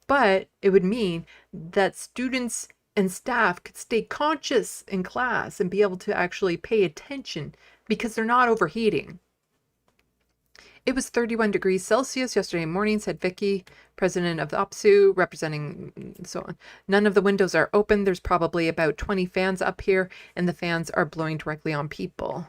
But it would mean that students and staff could stay conscious in class and be able to actually pay attention because they're not overheating. It was 31 degrees Celsius yesterday morning, said Vicky, president of the OPSU, representing so on. None of the windows are open. There's probably about 20 fans up here, and the fans are blowing directly on people.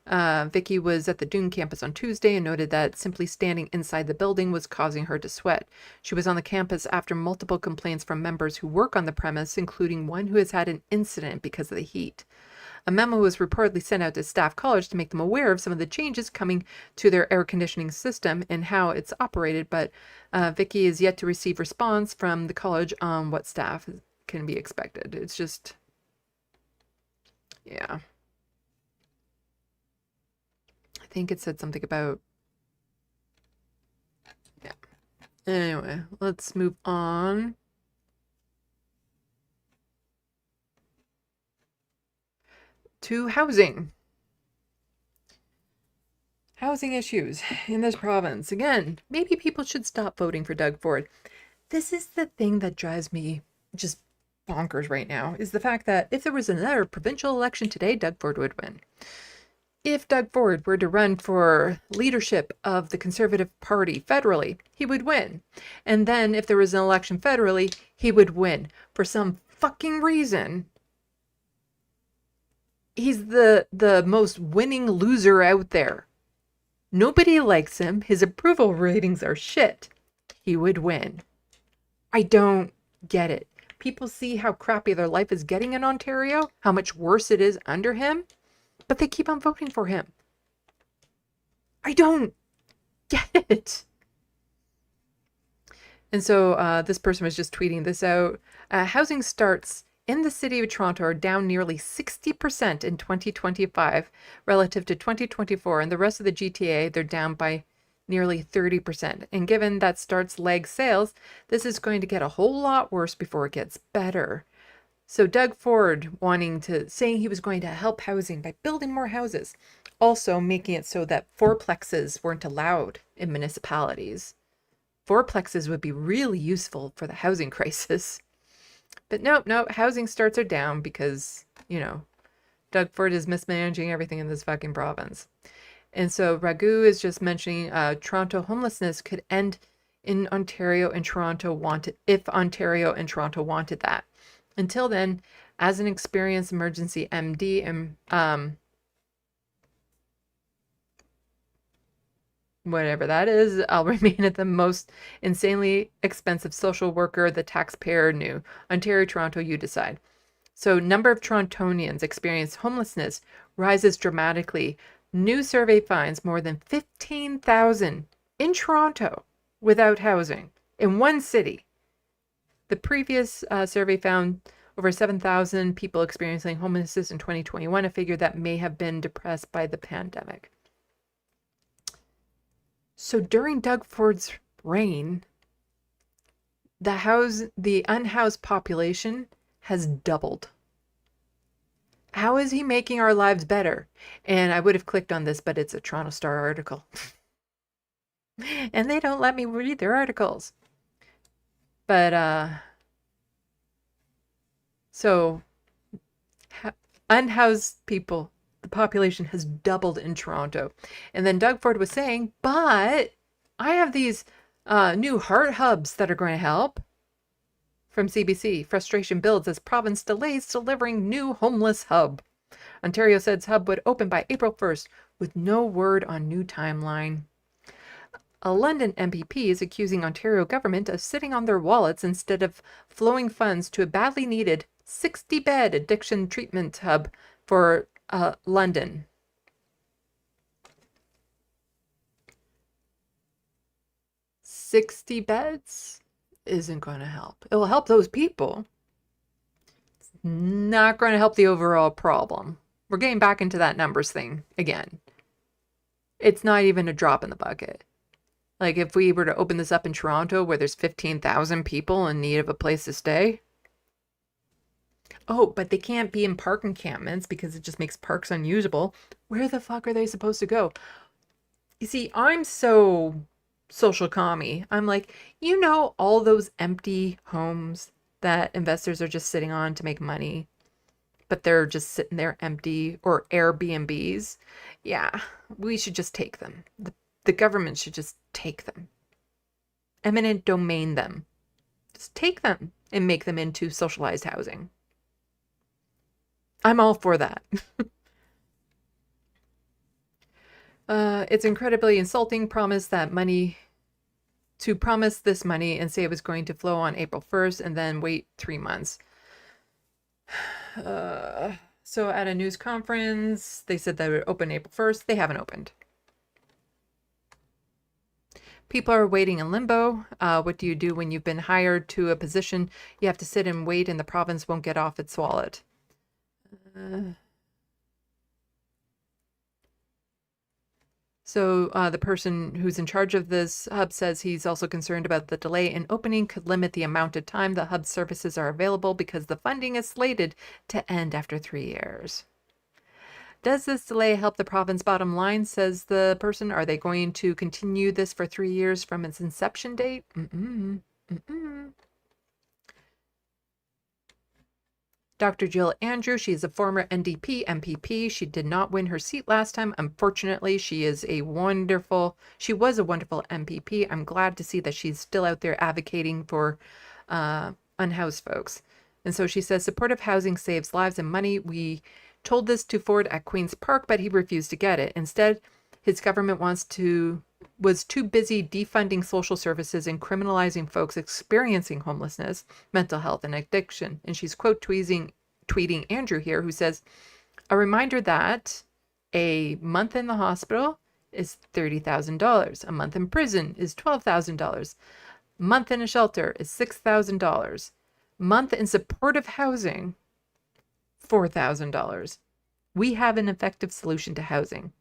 Vicky was at the Dune campus on Tuesday and noted that simply standing inside the building was causing her to sweat. She was on the campus after multiple complaints from members who work on the premise, including one who has had an incident because of the heat. A memo was reportedly sent out to Staff College to make them aware of some of the changes coming to their air conditioning system and how it's operated, but Vicky is yet to receive response from the college on what staff can be expected. It's just, yeah. I think it said something about, yeah. Anyway, let's move on. To housing. Housing issues in this province. Again, maybe people should stop voting for Doug Ford. This is the thing that drives me just bonkers right now, is the fact that if there was another provincial election today, Doug Ford would win. If Doug Ford were to run for leadership of the Conservative Party federally, he would win. And then if there was an election federally, he would win. For some fucking reason, he's the most winning loser out there. Nobody likes him. His approval ratings are shit. He would win. I don't get it. People see how crappy their life is getting in Ontario, how much worse it is under him, but they keep on voting for him. I don't get it. And so this person was just tweeting this out. Housing starts in the city of Toronto are down nearly 60% in 2025 relative to 2024. And the rest of the GTA, they're down by nearly 30%. And given that starts lag sales, this is going to get a whole lot worse before it gets better. So Doug Ford saying he was going to help housing by building more houses, also making it so that fourplexes weren't allowed in municipalities. Fourplexes would be really useful for the housing crisis. But nope, housing starts are down because, Doug Ford is mismanaging everything in this fucking province. And so Raghu is just mentioning Toronto homelessness could end in Ontario and Toronto if Ontario and Toronto wanted that. Until then, as an experienced emergency MD and whatever that is, I'll remain at the most insanely expensive social worker the taxpayer knew. Ontario, Toronto, you decide. So number of Torontonians experience homelessness rises dramatically. New survey finds more than 15,000 in Toronto without housing in one city. The previous survey found over 7,000 people experiencing homelessness in 2021, a figure that may have been depressed by the pandemic. So during Doug Ford's reign, the unhoused population has doubled. How is he making our lives better? And I would have clicked on this, but it's a Toronto Star article. And they don't let me read their articles. But, so, unhoused people, the population has doubled in Toronto. And then Doug Ford was saying, but I have these new heart hubs that are going to help. From CBC, frustration builds as province delays delivering new homeless hub. Ontario said hub would open by April 1st with no word on new timeline. A London MPP is accusing Ontario government of sitting on their wallets instead of flowing funds to a badly needed 60-bed addiction treatment hub for London. $60 beds isn't going to help. It will help those people. It's not going to help the overall problem. We're getting back into that numbers thing again. It's not even a drop in the bucket. Like if we were to open this up in Toronto where there's 15,000 people in need of a place to stay. Oh, but they can't be in park encampments because it just makes parks unusable. Where the fuck are they supposed to go? You see, I'm so social commie. I'm like, you know, all those empty homes that investors are just sitting on to make money, but they're just sitting there empty, or Airbnbs. Yeah, we should just take them. The government should just take them. Eminent domain them. Just take them and make them into socialized housing. I'm all for that. It's incredibly insulting promise this money and say it was going to flow on April 1st and then wait 3 months. So at a news conference, they said they would open April 1st. They haven't opened. People are waiting in limbo. What do you do when you've been hired to a position? You have to sit and wait and the province won't get off its wallet. So the person who's in charge of this hub says he's also concerned about the delay in opening could limit the amount of time the hub services are available because the funding is slated to end after 3 years. Does this delay help the province bottom line, says the person? Are they going to continue this for 3 years from its inception date? Dr. Jill Andrew, she's a former NDP MPP. She did not win her seat last time. Unfortunately, she was a wonderful MPP. I'm glad to see that she's still out there advocating for unhoused folks. And so she says, supportive housing saves lives and money. We told this to Ford at Queen's Park, but he refused to get it. Instead, his government was too busy defunding social services and criminalizing folks experiencing homelessness, mental health, and addiction. And she's quote tweeting Andrew here, who says, a reminder that a month in the hospital is $30,000. A month in prison is $12,000. A month in a shelter is $6,000. Month in supportive housing, $4,000. We have an effective solution to housing.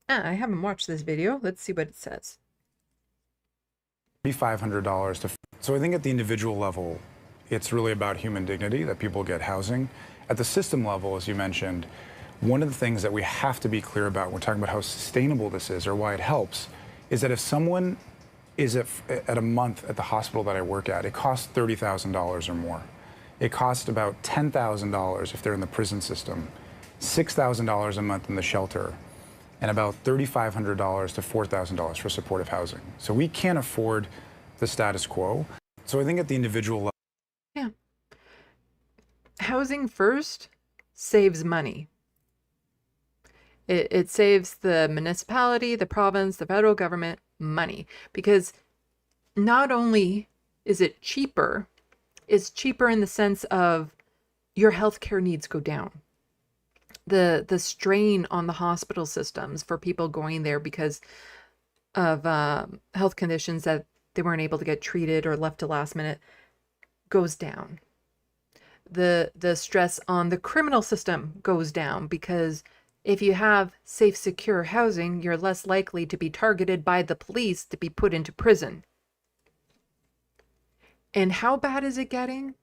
I haven't watched this video. Let's see what it says. $500 so I think at the individual level, it's really about human dignity, that people get housing. At the system level, as you mentioned, one of the things that we have to be clear about when we're talking about how sustainable this is or why it helps is that if someone is at a month at the hospital that I work at, it costs $30,000 or more. It costs about $10,000 if they're in the prison system, $6,000 a month in the shelter, and about $3,500 to $4,000 for supportive housing. So we can't afford the status quo. So I think at the individual level. Yeah. Housing first saves money. It saves the municipality, the province, the federal government money, because not only is it cheaper, it's cheaper in the sense of your healthcare needs go down. The strain on the hospital systems for people going there because of health conditions that they weren't able to get treated or left to last minute goes down. The stress on the criminal system goes down because If you have safe, secure housing, you're less likely to be targeted by the police to be put into prison. And how bad is it getting?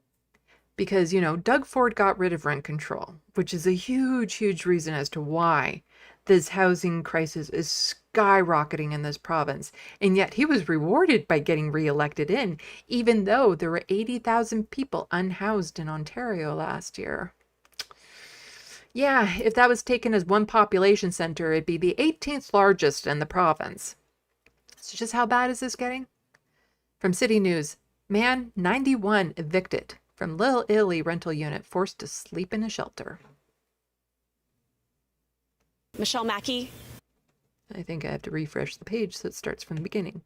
Because, Doug Ford got rid of rent control, which is a huge, huge reason as to why this housing crisis is skyrocketing in this province. And yet he was rewarded by getting reelected in, even though there were 80,000 people unhoused in Ontario last year. Yeah, if that was taken as one population center, it'd be the 18th largest in the province. So just how bad is this getting? From City News, man 91 evicted from Little Italy rental unit, forced to sleep in a shelter. Michelle Mackey. I think I have to refresh the page so it starts from the beginning.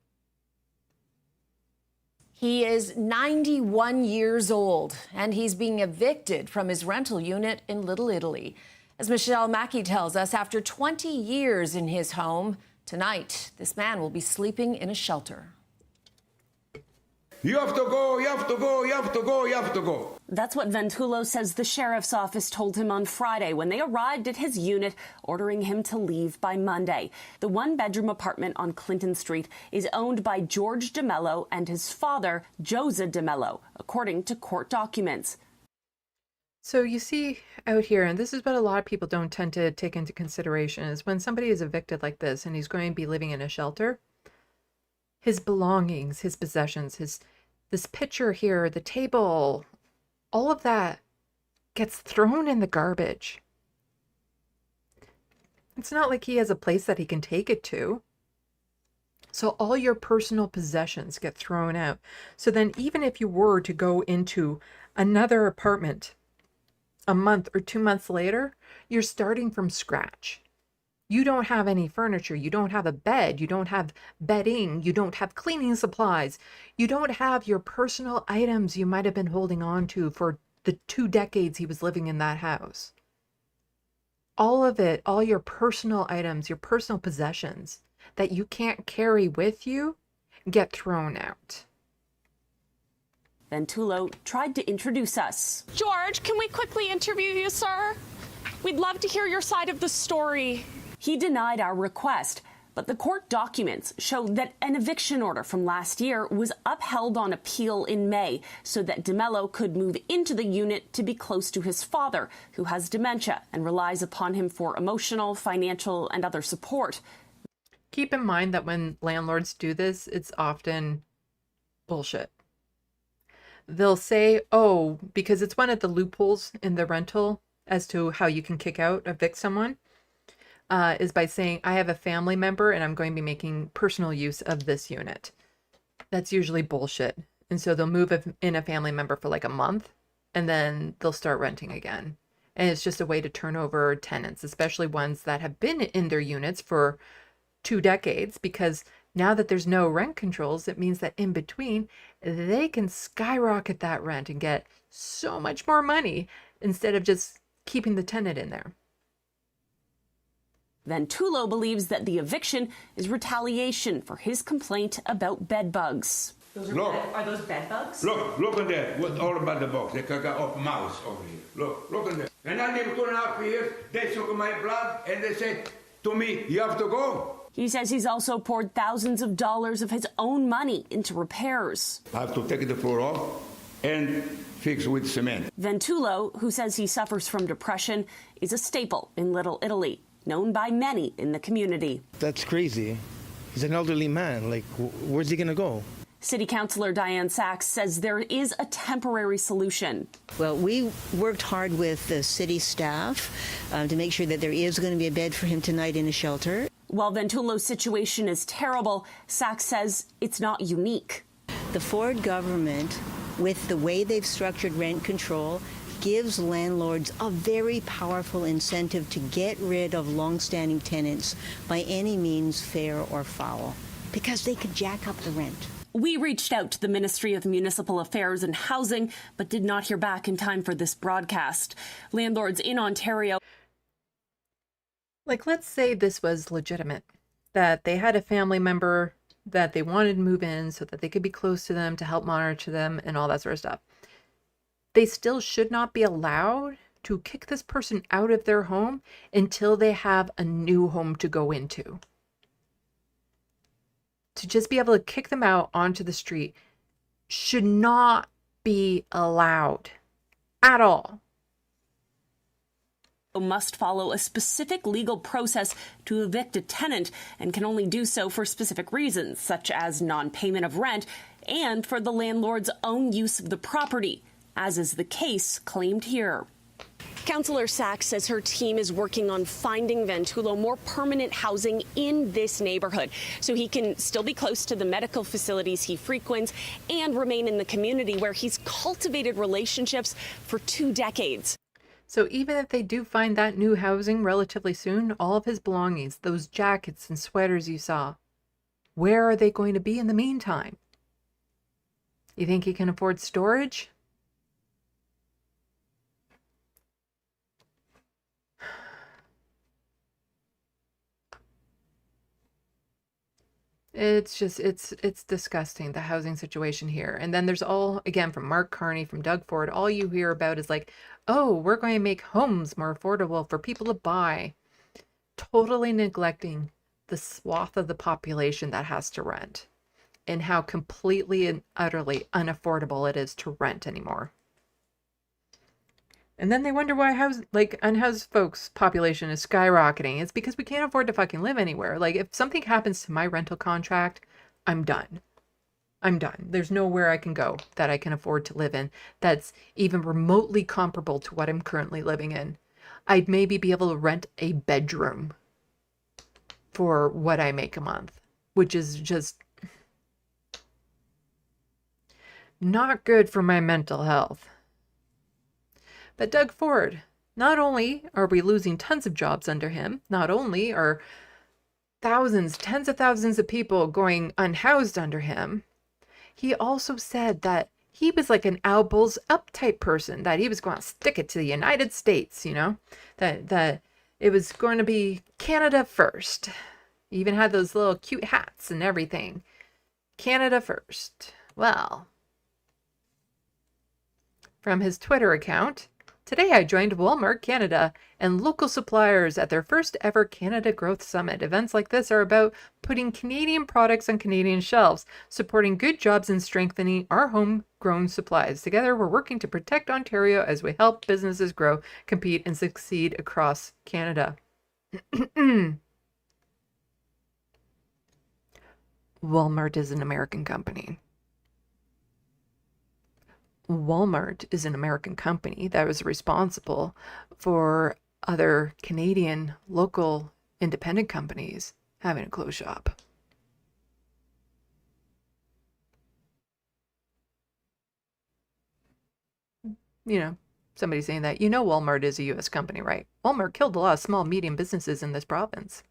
He is 91 years old, and he's being evicted from his rental unit in Little Italy. As Michelle Mackey tells us, after 20 years in his home, tonight, this man will be sleeping in a shelter. You have to go, you have to go, you have to go, you have to go. That's what Ventulo says the sheriff's office told him on Friday when they arrived at his unit, ordering him to leave by Monday. The one-bedroom apartment on Clinton Street is owned by George DeMello and his father, Josa DeMello, according to court documents. So you see out here, and this is what a lot of people don't tend to take into consideration, is when somebody is evicted like this and he's going to be living in a shelter, his belongings, his possessions, this picture here, the table, all of that gets thrown in the garbage. It's not like he has a place that he can take it to. So all your personal possessions get thrown out. So then even if you were to go into another apartment a month or 2 months later, you're starting from scratch. You don't have any furniture. You don't have a bed. You don't have bedding. You don't have cleaning supplies. You don't have your personal items you might have been holding on to for the 2 decades he was living in that house. All of it, all your personal items, your personal possessions that you can't carry with you get thrown out. Ventulo tried to introduce us. George, can we quickly interview you, sir? We'd love to hear your side of the story. He denied our request, but the court documents show that an eviction order from last year was upheld on appeal in May so that DeMello could move into the unit to be close to his father, who has dementia and relies upon him for emotional, financial, and other support. Keep in mind that when landlords do this, it's often bullshit. They'll say, oh, because it's one of the loopholes in the rental as to how you can kick out, evict someone, is by saying, I have a family member and I'm going to be making personal use of this unit. That's usually bullshit. And so they'll move in a family member for like a month and then they'll start renting again. And it's just a way to turn over tenants, especially ones that have been in their units for 2 decades, because now that there's no rent controls, it means that in between, they can skyrocket that rent and get so much more money instead of just keeping the tenant in there. Ventulo believes that the eviction is retaliation for his complaint about bed bugs. Are those bed bugs? Look at that. What all about the box? They got up mouse over here. Look at that. And I live 2.5 years. They took my blood and they said to me, you have to go. He says he's also poured thousands of dollars of his own money into repairs. I have to take the floor off and fix with cement. Ventulo, who says he suffers from depression, is a staple in Little Italy, known by many in the community. That's crazy. He's an elderly man. Like, where's he going to go? City Councillor Diane Sachs says there is a temporary solution. Well, we worked hard with the city staff to make sure that there is going to be a bed for him tonight in a shelter. While Ventulo's situation is terrible, Sachs says it's not unique. The Ford government, with the way they've structured rent control, gives landlords a very powerful incentive to get rid of long-standing tenants by any means, fair or foul, because they could jack up the rent. We reached out to the Ministry of Municipal Affairs and Housing, but did not hear back in time for this broadcast. Landlords in Ontario... Like, let's say this was legitimate, that they had a family member that they wanted to move in so that they could be close to them, to help monitor them and all that sort of stuff. They still should not be allowed to kick this person out of their home until they have a new home to go into. To just be able to kick them out onto the street should not be allowed at all. Must follow a specific legal process to evict a tenant and can only do so for specific reasons, such as non-payment of rent and for the landlord's own use of the property, as is the case claimed here. Councillor Sachs says her team is working on finding Ventulo more permanent housing in this neighborhood so he can still be close to the medical facilities he frequents and remain in the community where he's cultivated relationships for 2 decades. So even if they do find that new housing relatively soon, all of his belongings, those jackets and sweaters you saw, where are they going to be in the meantime? You think he can afford storage? It's just, it's disgusting, the housing situation here. And then there's all, again, from Mark Carney, from Doug Ford, all you hear about is like, oh, we're going to make homes more affordable for people to buy. Totally neglecting the swath of the population that has to rent and how completely and utterly unaffordable it is to rent anymore. And then they wonder why unhoused folks' population is skyrocketing. It's because we can't afford to fucking live anywhere. Like, if something happens to my rental contract, I'm done. I'm done. There's nowhere I can go that I can afford to live in that's even remotely comparable to what I'm currently living in. I'd maybe be able to rent a bedroom for what I make a month, which is just not good for my mental health. But Doug Ford, not only are we losing tons of jobs under him, not only are thousands, tens of thousands of people going unhoused under him, he also said that he was like an elbows up type person, that he was going to stick it to the United States, you know, that it was going to be Canada first. He even had those little cute hats and everything. Canada first. Well, from his Twitter account, today I joined Walmart Canada and local suppliers at their first ever Canada Growth Summit. Events like this are about putting Canadian products on Canadian shelves, supporting good jobs and strengthening our homegrown supplies. Together, we're working to protect Ontario as we help businesses grow, compete, and succeed across Canada. Walmart is an American company. Walmart is an American company that was responsible for other Canadian local independent companies having a close shop. You know, somebody saying that, you know, Walmart is a U.S. company, right? Walmart killed a lot of small, medium businesses in this province.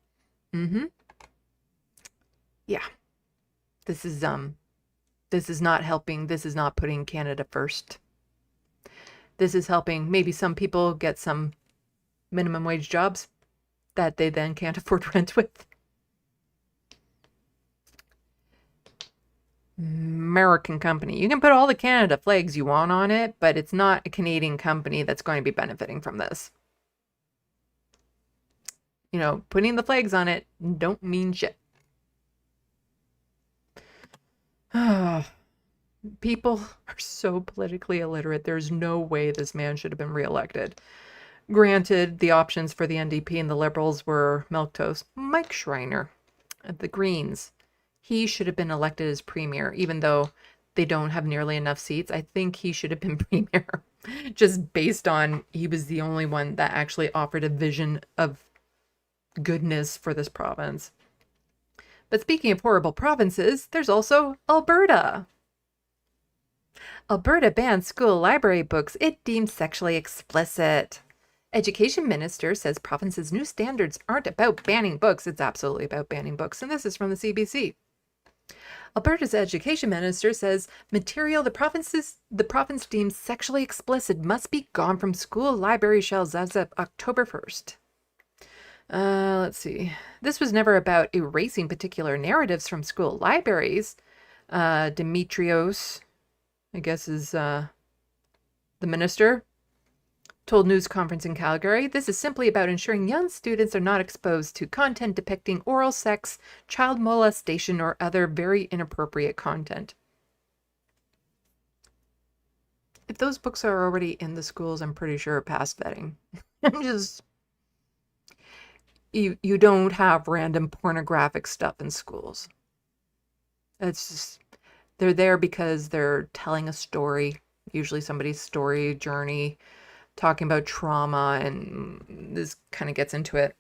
Yeah. This is not helping. This is not putting Canada first. This is helping maybe some people get some minimum wage jobs that they then can't afford rent with. American company. You can put all the Canada flags you want on it, but it's not a Canadian company that's going to be benefiting from this. You know, putting the flags on it don't mean shit. People are so politically illiterate. There's no way this man should have been reelected. Granted, the options for the NDP and the Liberals were milquetoast. Mike Schreiner at the Greens, he should have been elected as premier, even though they don't have nearly enough seats. I think he should have been premier, just based on he was the only one that actually offered a vision of goodness for this province. But speaking of horrible provinces, there's also Alberta. Alberta bans school library books it deems sexually explicit. Education minister says province's new standards aren't about banning books. It's absolutely about banning books. And this is from the CBC. Alberta's education minister says material the province deems sexually explicit must be gone from school library shelves as of October 1st. Let's see. This was never about erasing particular narratives from school libraries. Dimitrios, I guess, is the minister. told news conference in Calgary, this is simply about ensuring young students are not exposed to content depicting oral sex, child molestation, or other very inappropriate content. If those books are already in the schools, I'm pretty sure past vetting. You don't have random pornographic stuff in schools. It's just, they're there because they're telling a story, usually somebody's story, journey, talking about trauma, and this kind of gets into it.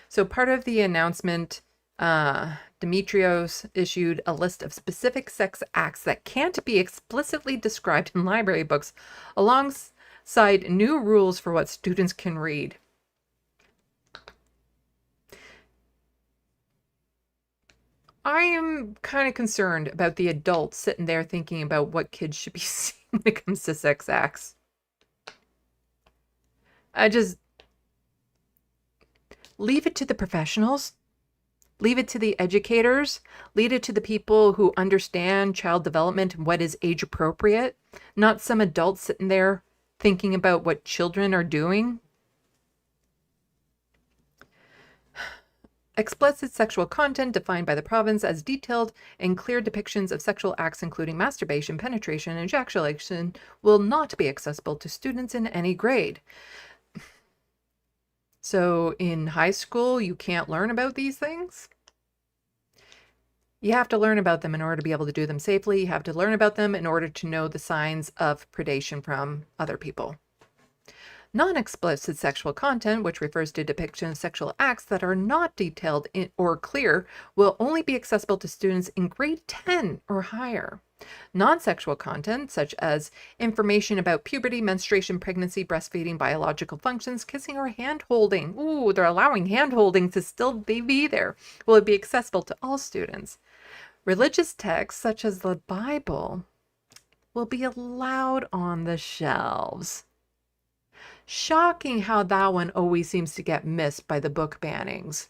So part of the announcement, Dimitrios issued a list of specific sex acts that can't be explicitly described in library books, alongside new rules for what students can read. I am kind of concerned about the adults sitting there thinking about what kids should be seeing when it comes to sex acts. I just leave it to the professionals, leave it to the educators, leave it to the people who understand child development and what is age appropriate, not some adults sitting there thinking about what children are doing. Explicit sexual content defined by the province as detailed and clear depictions of sexual acts including masturbation, penetration, and ejaculation will not be accessible to students in any grade. So in high school, you can't learn about these things? You have to learn about them in order to be able to do them safely. You have to learn about them in order to know the signs of predation from other people. Non-explicit sexual content, which refers to depictions of sexual acts that are not detailed or clear, will only be accessible to students in grade 10 or higher. Non-sexual content, such as information about puberty, menstruation, pregnancy, breastfeeding, biological functions, kissing, or hand-holding. Ooh, they're allowing hand-holding to still be there. Will it be accessible to all students? Religious texts, such as the Bible, will be allowed on the shelves. Shocking how that one always seems to get missed by the book bannings.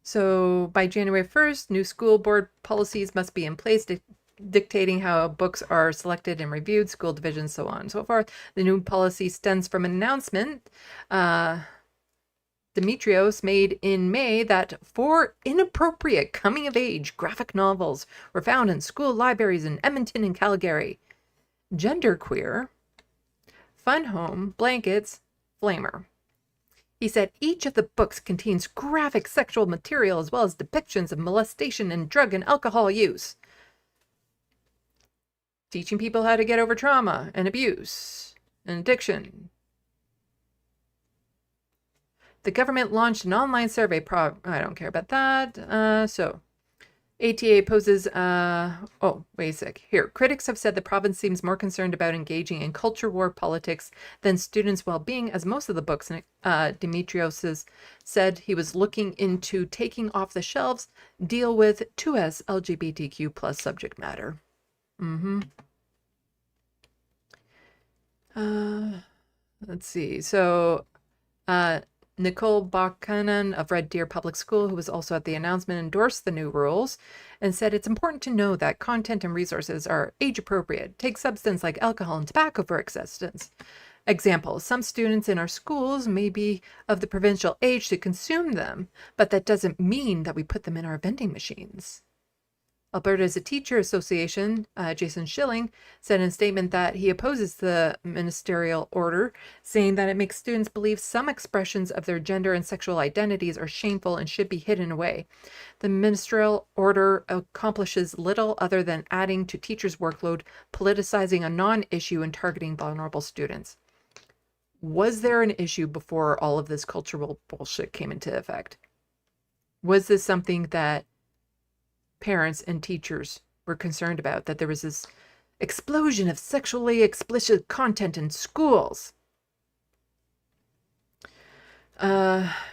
So by January 1st, new school board policies must be in place dictating how books are selected and reviewed, school divisions, so on and so forth. The new policy stems from an announcement Dimitrios made in May that 4 inappropriate coming-of-age graphic novels were found in school libraries in Edmonton and Calgary. Genderqueer, Fun Home, Blankets, Flamer. He said each of the books contains graphic sexual material as well as depictions of molestation and drug and alcohol use. Teaching people how to get over trauma and abuse and addiction. The government launched an online survey. I don't care about that. So ATA poses, oh, wait a sec. Here, critics have said the province seems more concerned about engaging in culture war politics than students' well-being, as most of the books Dimitrios said he was looking into taking off the shelves deal with 2S LGBTQ plus subject matter. Let's see. So, Nicole Bakanen of Red Deer Public School, who was also at the announcement, endorsed the new rules and said it's important to know that content and resources are age appropriate. Take substance like alcohol and tobacco for existence. Example, some students in our schools may be of the provincial age to consume them, but that doesn't mean that we put them in our vending machines. Alberta's a Teacher Association, Jason Schilling, said in a statement that he opposes the ministerial order, saying that it makes students believe some expressions of their gender and sexual identities are shameful and should be hidden away. The ministerial order accomplishes little other than adding to teachers' workload, politicizing a non-issue, and targeting vulnerable students. Was there an issue before all of this cultural bullshit came into effect? Was this something that parents and teachers were concerned about, that there was this explosion of sexually explicit content in schools?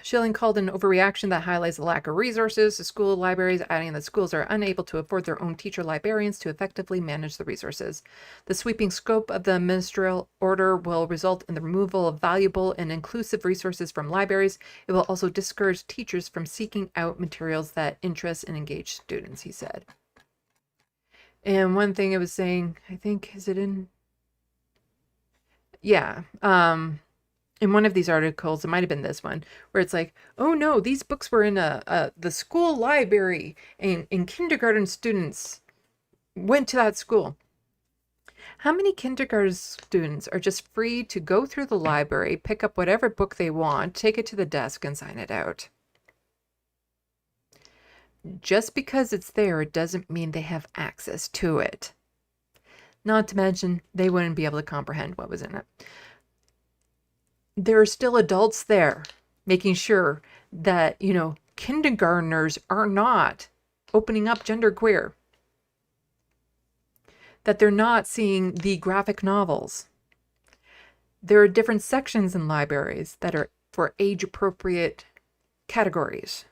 Schilling called an overreaction that highlights the lack of resources to school libraries, adding that schools are unable to afford their own teacher librarians to effectively manage the resources. The sweeping scope of the ministerial order will result in the removal of valuable and inclusive resources from libraries. It will also discourage teachers from seeking out materials that interest and engage students, he said. And one thing it was saying, I think, is it in? Yeah. In one of these articles, it might have been this one, where it's like, oh no, these books were in the school library, and kindergarten students went to that school. How many kindergarten students are just free to go through the library, pick up whatever book they want, take it to the desk, and sign it out? Just because it's there, it doesn't mean they have access to it. Not to mention, they wouldn't be able to comprehend what was in it. There are still adults there making sure that, kindergartners are not opening up genderqueer, that they're not seeing the graphic novels. There are different sections in libraries that are for age-appropriate categories.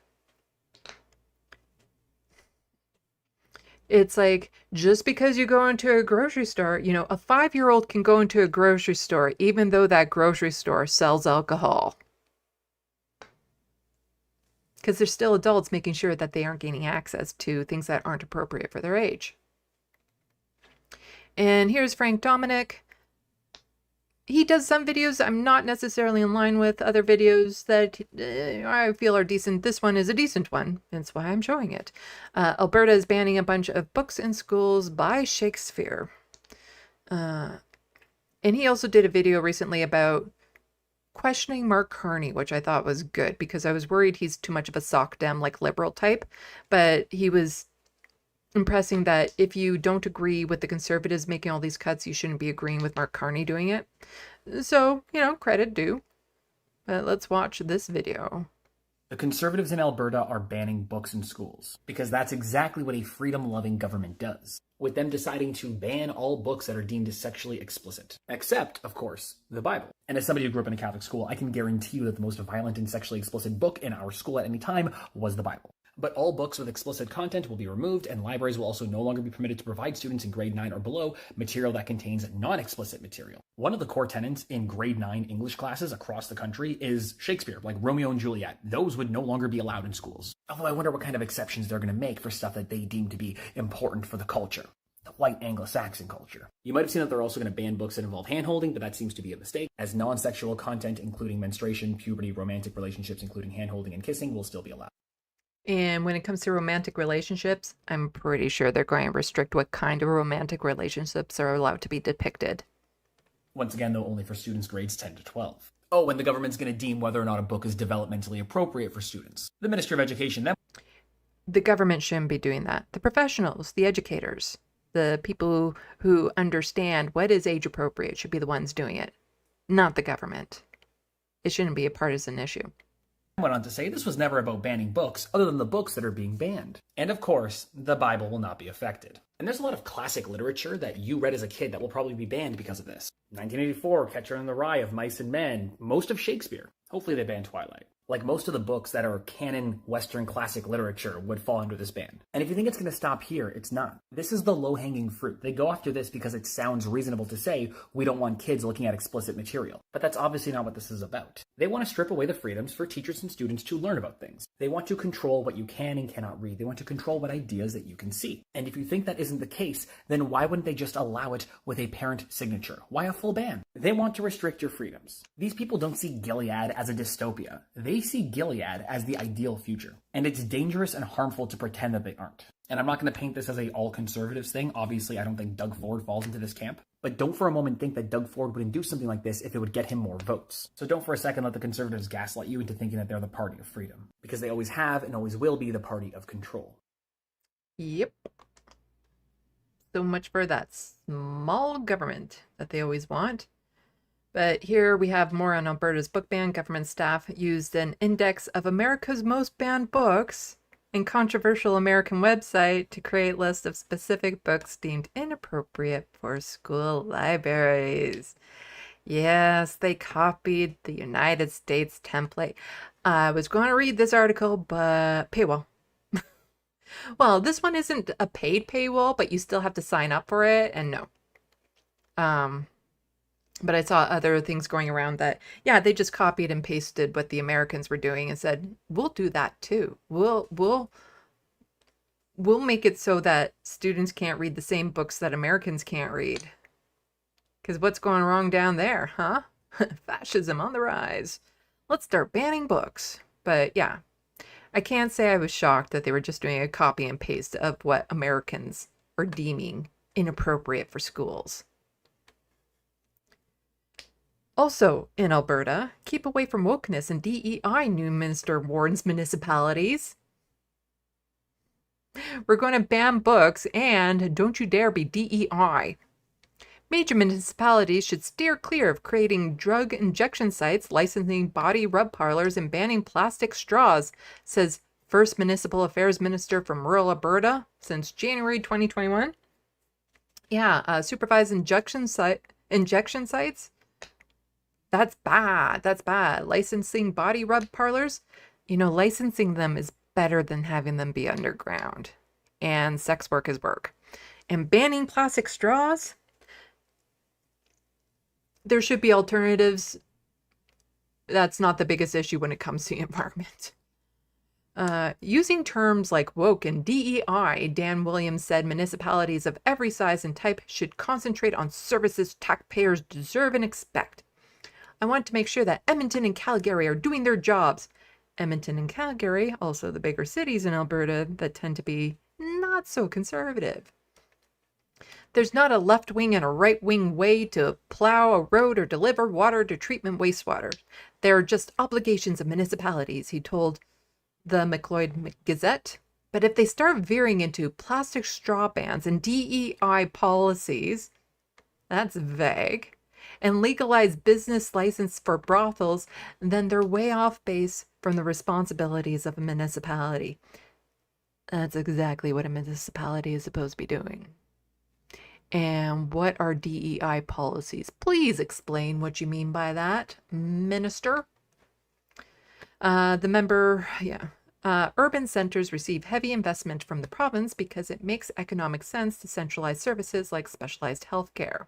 It's like, just because you go into a grocery store, a 5-year-old can go into a grocery store, even though that grocery store sells alcohol. Because they're still adults making sure that they aren't gaining access to things that aren't appropriate for their age. And here's Frank Dominic. He does some videos I'm not necessarily in line with, other videos that I feel are decent. This one is a decent one. That's why I'm showing it. Alberta is banning a bunch of books in schools by Shakespeare. And he also did a video recently about questioning Mark Carney, which I thought was good because I was worried he's too much of a sock dem, like liberal type. But he was impressing that if you don't agree with the Conservatives making all these cuts, you shouldn't be agreeing with Mark Carney doing it. So, credit due. But let's watch this video. The Conservatives in Alberta are banning books in schools because that's exactly what a freedom-loving government does, with them deciding to ban all books that are deemed sexually explicit, except, of course, the Bible. And as somebody who grew up in a Catholic school, I can guarantee you that the most violent and sexually explicit book in our school at any time was the Bible. But all books with explicit content will be removed, and libraries will also no longer be permitted to provide students in grade 9 or below material that contains non-explicit material. One of the core tenets in grade 9 English classes across the country is Shakespeare, like Romeo and Juliet. Those would no longer be allowed in schools. Although I wonder what kind of exceptions they're going to make for stuff that they deem to be important for the culture. The white Anglo-Saxon culture. You might have seen that they're also going to ban books that involve hand-holding, but that seems to be a mistake, as non-sexual content, including menstruation, puberty, romantic relationships, including hand-holding and kissing, will still be allowed. And when it comes to romantic relationships, I'm pretty sure they're going to restrict what kind of romantic relationships are allowed to be depicted. Once again, though, only for students grades 10 to 12. Oh, and the government's going to deem whether or not a book is developmentally appropriate for students. The Ministry of Education then... The government shouldn't be doing that. The professionals, the educators, the people who understand what is age appropriate should be the ones doing it, not the government. It shouldn't be a partisan issue. Went on to say this was never about banning books other than the books that are being banned. And of course, the Bible will not be affected. And there's a lot of classic literature that you read as a kid that will probably be banned because of this. 1984, Catcher in the Rye of Mice and Men, most of Shakespeare. Hopefully they ban Twilight. Like most of the books that are canon Western classic literature would fall under this ban. And if you think it's going to stop here, it's not. This is the low-hanging fruit. They go after this because it sounds reasonable to say we don't want kids looking at explicit material. But that's obviously not what this is about. They want to strip away the freedoms for teachers and students to learn about things. They want to control what you can and cannot read. They want to control what ideas that you can see. And if you think that isn't the case, then why wouldn't they just allow it with a parent signature? Why a full ban? They want to restrict your freedoms. These people don't see Gilead as a dystopia. They see Gilead as the ideal future. And it's dangerous and harmful to pretend that they aren't. And I'm not going to paint this as a all conservatives thing. Obviously, I don't think Doug Ford falls into this camp. But don't for a moment think that Doug Ford wouldn't do something like this if it would get him more votes. So don't for a second let the conservatives gaslight you into thinking that they're the party of freedom. Because they always have and always will be the party of control. Yep. So much for that small government that they always want. But here we have more on Alberta's book ban. Government staff used an index of America's most banned books and controversial American website to create lists of specific books deemed inappropriate for school libraries. Yes, they copied the United States template. I was going to read this article, but paywall. Well, this one isn't a paid paywall, but you still have to sign up for it, and no. But I saw other things going around that, yeah, they just copied and pasted what the Americans were doing and said, we'll do that too. We'll we'll make it so that students can't read the same books that Americans can't read. Because what's going wrong down there, huh? Fascism on the rise. Let's start banning books. But yeah, I can't say I was shocked that they were just doing a copy and paste of what Americans are deeming inappropriate for schools. Also in Alberta, keep away from wokeness and DEI, new minister warns municipalities. We're going to ban books and don't you dare be DEI. Major municipalities should steer clear of creating drug injection sites, licensing body rub parlors, and banning plastic straws, says First Municipal Affairs Minister from rural Alberta since January 2021. Yeah, supervised injection sites. That's bad. That's bad. Licensing body rub parlors, licensing them is better than having them be underground. And sex work is work. And banning plastic straws, there should be alternatives. That's not the biggest issue when it comes to the environment. Using terms like woke and DEI, Dan Williams said municipalities of every size and type should concentrate on services taxpayers deserve and expect. I want to make sure that Edmonton and Calgary are doing their jobs. Edmonton and Calgary, also the bigger cities in Alberta that tend to be not so conservative. There's not a left-wing and a right-wing way to plow a road or deliver water to treatment wastewater. There are just obligations of municipalities, he told the McLeod Gazette. But if they start veering into plastic straw bans and DEI policies, that's vague, and legalize business license for brothels, then they're way off base from the responsibilities of a municipality. That's exactly what a municipality is supposed to be doing. And what are DEI policies? Please explain what you mean by that, Minister. The member, urban centers receive heavy investment from the province because it makes economic sense to centralize services like specialized health care.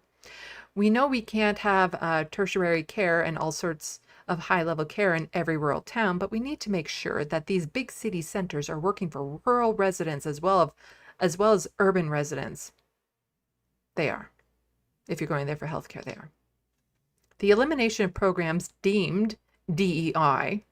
We know we can't have tertiary care and all sorts of high-level care in every rural town, but we need to make sure that these big city centers are working for rural residents as well as urban residents. They are. If you're going there for healthcare, they are. The elimination of programs deemed DEI.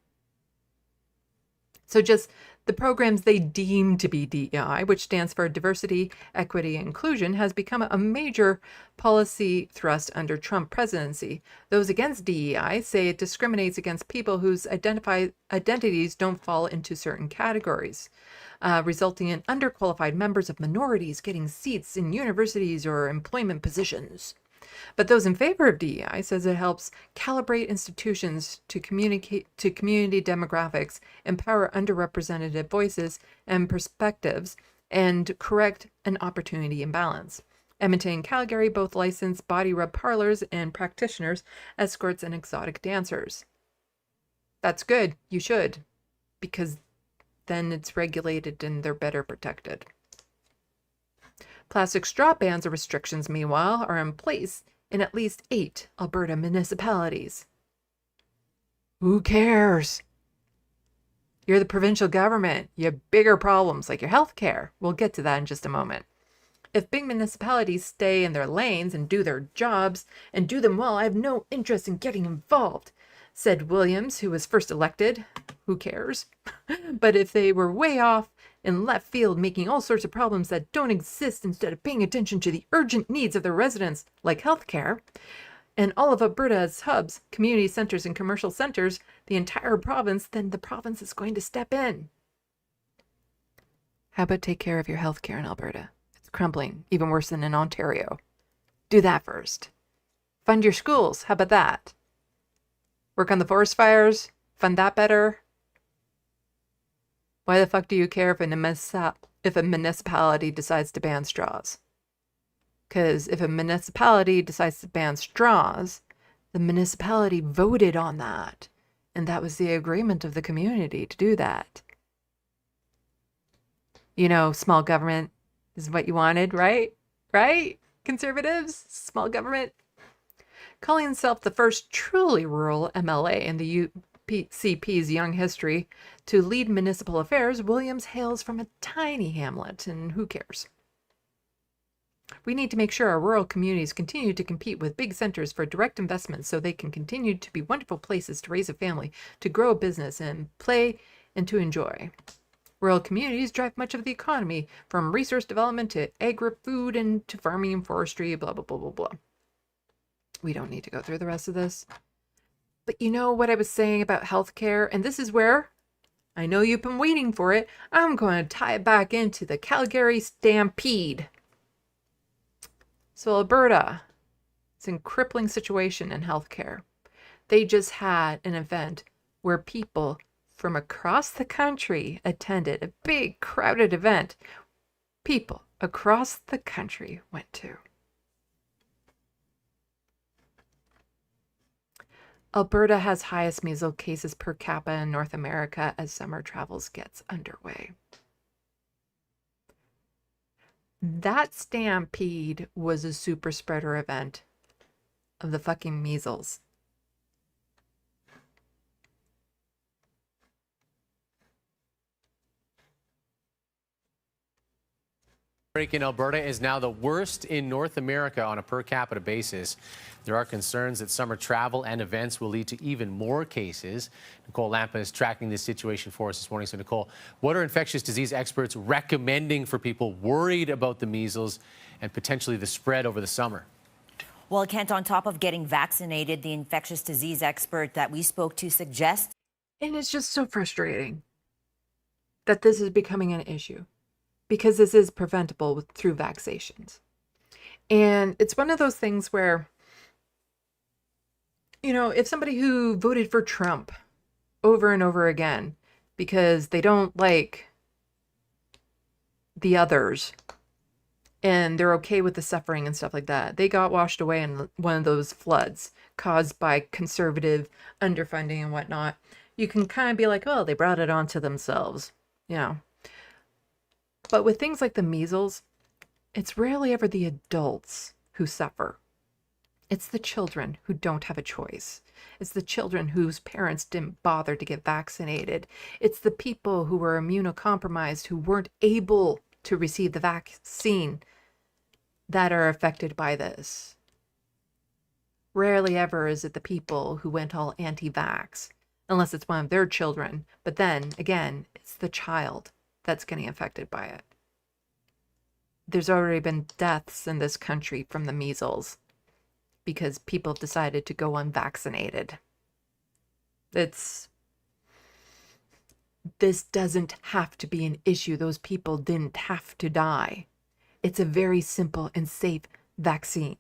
So just the programs they deem to be DEI, which stands for Diversity, Equity, and Inclusion, has become a major policy thrust under Trump presidency. Those against DEI say it discriminates against people whose identities don't fall into certain categories, resulting in underqualified members of minorities getting seats in universities or employment positions. But those in favor of DEI says it helps calibrate institutions to communicate to community demographics, empower underrepresented voices and perspectives, and correct an opportunity imbalance. Edmonton and Calgary both license body rub parlors and practitioners, escorts, and exotic dancers. That's good. You should, because then it's regulated and they're better protected. Plastic straw bans or restrictions, meanwhile, are in place in at least 8 Alberta municipalities. Who cares? You're the provincial government. You have bigger problems like your health care. We'll get to that in just a moment. If big municipalities stay in their lanes and do their jobs and do them well, I have no interest in getting involved, said Williams, who was first elected. Who cares? But if they were way off in left field, making all sorts of problems that don't exist instead of paying attention to the urgent needs of their residents, like healthcare, and all of Alberta's hubs, community centers, and commercial centers, the entire province, then the province is going to step in. How about take care of your healthcare in Alberta? It's crumbling, even worse than in Ontario. Do that first. Fund your schools. How about that? Work on the forest fires. Fund that better. Why the fuck do you care if a municipality decides to ban straws? Because if a municipality decides to ban straws, the municipality voted on that. And that was the agreement of the community to do that. You know, small government is what you wanted, right? Right? Conservatives? Small government? Calling himself the first truly rural MLA in the CP's young history to lead municipal affairs, Williams hails from a tiny hamlet, and who cares? We need to make sure our rural communities continue to compete with big centers for direct investments so they can continue to be wonderful places to raise a family, to grow a business, and play and to enjoy. Rural communities drive much of the economy, from resource development to agri-food and to farming and forestry, blah, blah, blah, blah, blah. We don't need to go through the rest of this. But you know what I was saying about healthcare? And this is where, I know you've been waiting for it, I'm going to tie it back into the Calgary Stampede. So Alberta is in a crippling situation in healthcare. They just had an event where people from across the country attended, a big crowded event. People across the country went to. Alberta has highest measles cases per capita in North America as summer travels gets underway. That stampede was a super spreader event of the fucking measles. In Alberta is now the worst in North America on a per capita basis. There are concerns that summer travel and events will lead to even more cases. Nicole Lampa is tracking this situation for us this morning. So, Nicole, what are infectious disease experts recommending for people worried about the measles and potentially the spread over the summer? Well, Kent, on top of getting vaccinated, the infectious disease expert that we spoke to suggests. And it's just so frustrating that this is becoming an issue, because this is preventable through vaccinations. And it's one of those things where, you know, if somebody who voted for Trump over and over again because they don't like the others and they're okay with the suffering and stuff like that, they got washed away in one of those floods caused by conservative underfunding and whatnot, you can kind of be like, oh, they brought it onto themselves, you know. But with things like the measles, it's rarely ever the adults who suffer. It's the children who don't have a choice. It's the children whose parents didn't bother to get vaccinated. It's the people who were immunocompromised, who weren't able to receive the vaccine, that are affected by this. Rarely ever is it the people who went all anti-vax, unless it's one of their children. But then, again, it's the child that's getting affected by it. There's already been deaths in this country from the measles because people decided to go unvaccinated. This doesn't have to be an issue. Those people didn't have to die. It's a very simple and safe vaccine.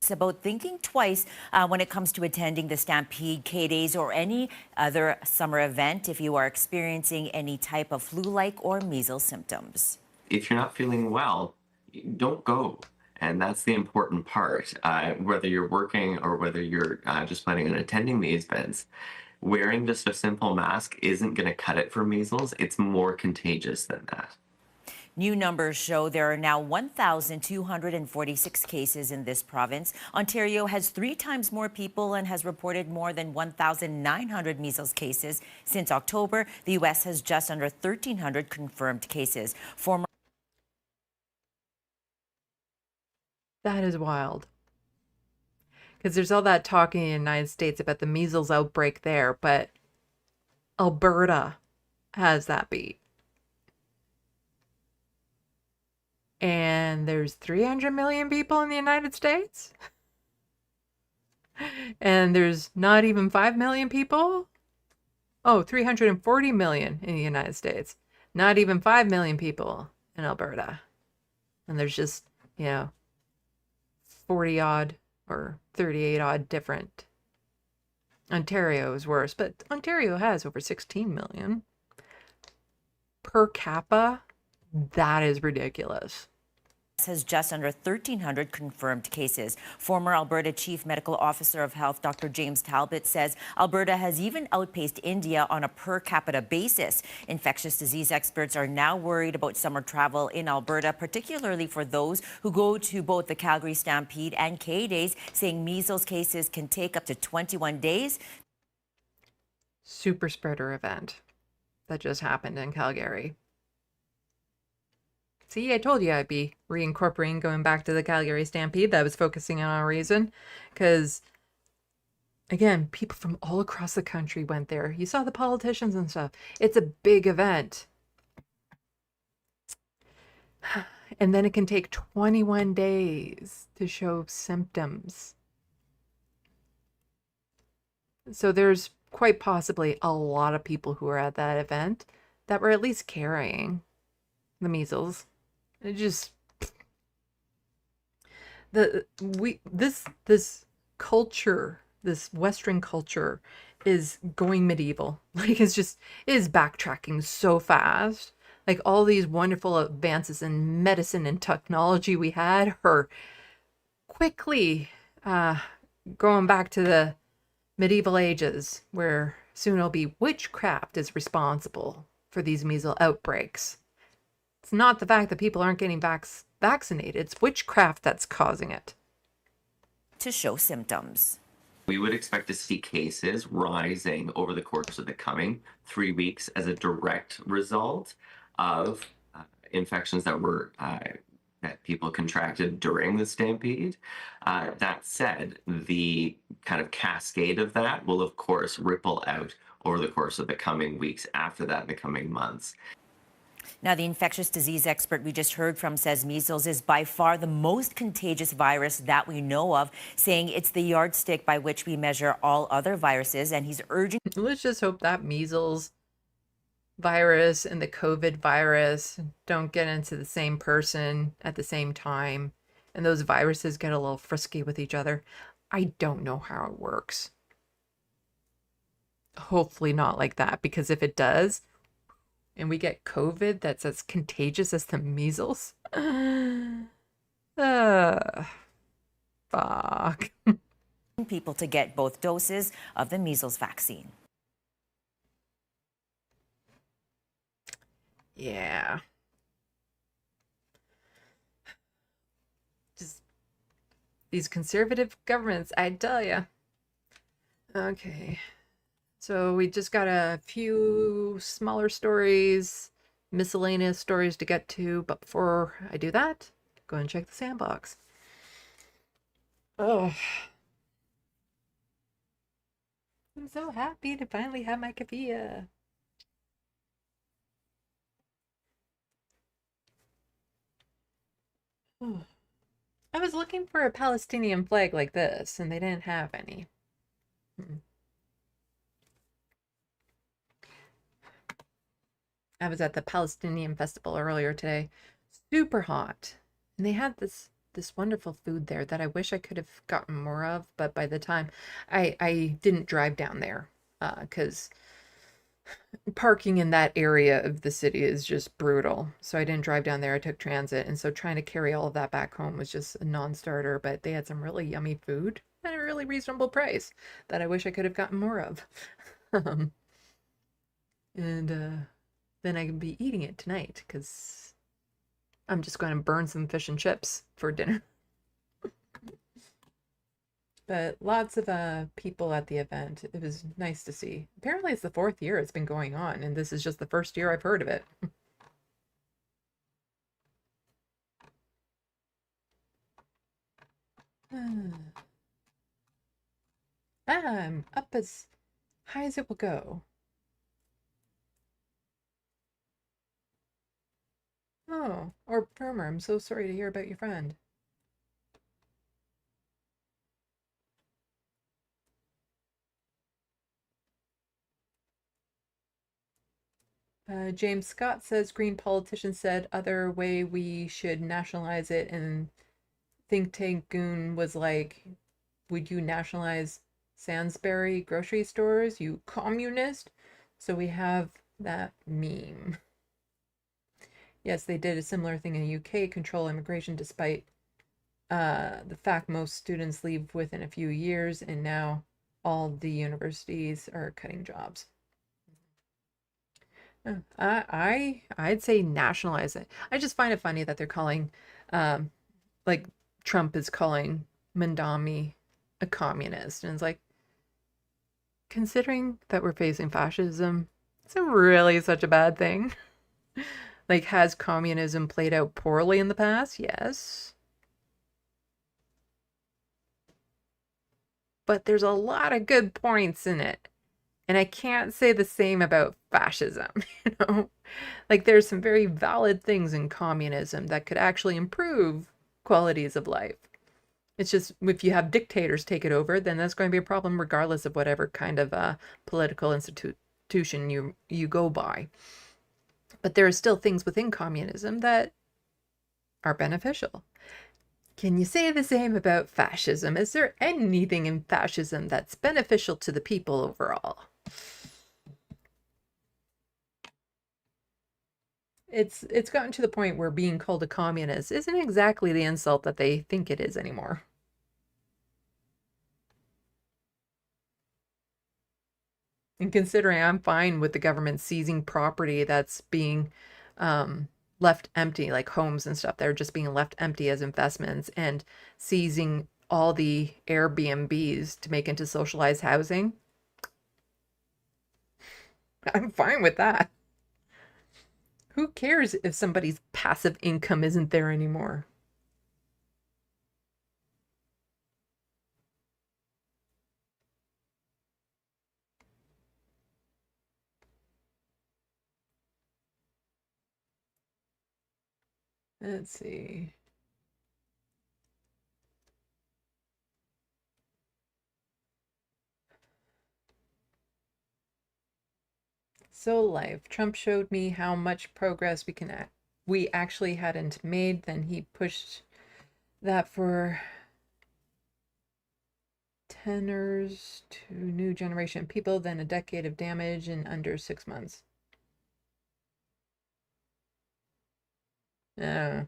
It's about thinking twice when it comes to attending the Stampede, K-Days, or any other summer event if you are experiencing any type of flu-like or measles symptoms. If you're not feeling well, don't go. And that's the important part. Whether you're working or whether you're just planning on attending these events, wearing just a simple mask isn't going to cut it for measles. It's more contagious than that. New numbers show there are now 1,246 cases in this province. Ontario has 3 times more people and has reported more than 1,900 measles cases since October. The U.S. has just under 1,300 confirmed cases. That is wild. Because there's all that talk in the United States about the measles outbreak there, but Alberta has that beat. And there's 300 million people in the United States. And there's not even 5 million people. Oh, 340 million in the United States. Not even 5 million people in Alberta. And there's just, 40 odd or 38 odd different. Ontario is worse, but Ontario has over 16 million. Per capita, that is ridiculous. Has just under 1,300 confirmed cases. Former Alberta Chief Medical Officer of Health, Dr. James Talbot, says Alberta has even outpaced India on a per capita basis. Infectious disease experts are now worried about summer travel in Alberta, particularly for those who go to both the Calgary Stampede and K-Days, saying measles cases can take up to 21 days. super spreader event that just happened in Calgary. See, I told you I'd be reincorporating, going back to the Calgary Stampede that I was focusing on a reason. Because, again, people from all across the country went there. You saw the politicians and stuff. It's a big event. And then it can take 21 days to show symptoms. So there's quite possibly a lot of people who were at that event that were at least carrying the measles. It just this culture, this Western culture, is going medieval. Like it is backtracking so fast. Like all these wonderful advances in medicine and technology we had are quickly going back to the medieval ages, where soon it'll be witchcraft is responsible for these measles outbreaks. It's not the fact that people aren't getting vaccinated, it's witchcraft that's causing it. To show symptoms. We would expect to see cases rising over the course of the coming 3 weeks as a direct result of infections that were that people contracted during the stampede. That said, the kind of cascade of that will, of course, ripple out over the course of the coming weeks after that in the coming months. Now, the infectious disease expert we just heard from says measles is by far the most contagious virus that we know of, saying it's the yardstick by which we measure all other viruses, and he's urging... Let's just hope that measles virus and the COVID virus don't get into the same person at the same time, and those viruses get a little frisky with each other. I don't know how it works. Hopefully not like that, because if it does, and we get COVID that's as contagious as the measles, fuck. People to get both doses of the measles vaccine. Yeah. Just these conservative governments, I tell ya. Okay. So we just got a few smaller stories, miscellaneous stories to get to, but before I do that, go and check the SandBox. Oh. I'm so happy to finally have my kafia. I was looking for a Palestinian flag like this, and they didn't have any. I was at the Palestinian festival earlier today. Super hot. And they had this wonderful food there that I wish I could have gotten more of, but by the time I didn't drive down there, because parking in that area of the city is just brutal. So I didn't drive down there. I took transit. And so trying to carry all of that back home was just a non-starter, but they had some really yummy food at a really reasonable price that I wish I could have gotten more of. And then I can be eating it tonight, because I'm just going to burn some fish and chips for dinner. But lots of people at the event. It was nice to see. Apparently it's the 4th year it's been going on, and this is just the first year I've heard of it. I'm up as high as it will go. Oh, or firmer. I'm so sorry to hear about your friend. James Scott says Green politician said other way we should nationalize it, and think tank goon was like, would you nationalize Sainsbury grocery stores, you communist? So we have that meme. Yes, they did a similar thing in the UK, control immigration despite the fact most students leave within a few years, and now all the universities are cutting jobs. I'd say nationalize it. I just find it funny that they're calling, like Trump is calling Mandami a communist, and it's like, considering that we're facing fascism, is it really such a bad thing? Like, has communism played out poorly in the past? Yes. But there's a lot of good points in it. And I can't say the same about fascism, you know? Like, there's some very valid things in communism that could actually improve qualities of life. It's just, if you have dictators take it over, then that's going to be a problem regardless of whatever kind of political institution you go by. But there are still things within communism that are beneficial. Can you say the same about fascism? Is there anything in fascism that's beneficial to the people overall? It's gotten to the point where being called a communist isn't exactly the insult that they think it is anymore. And considering I'm fine with the government seizing property that's being left empty, like homes and stuff that are just being left empty as investments, and seizing all the Airbnbs to make into socialized housing, I'm fine with that. Who cares if somebody's passive income isn't there anymore? Let's see. So life. Trump showed me how much progress we actually hadn't made. Then he pushed that for tenors to new generation people, then a decade of damage in under 6 months. Yeah.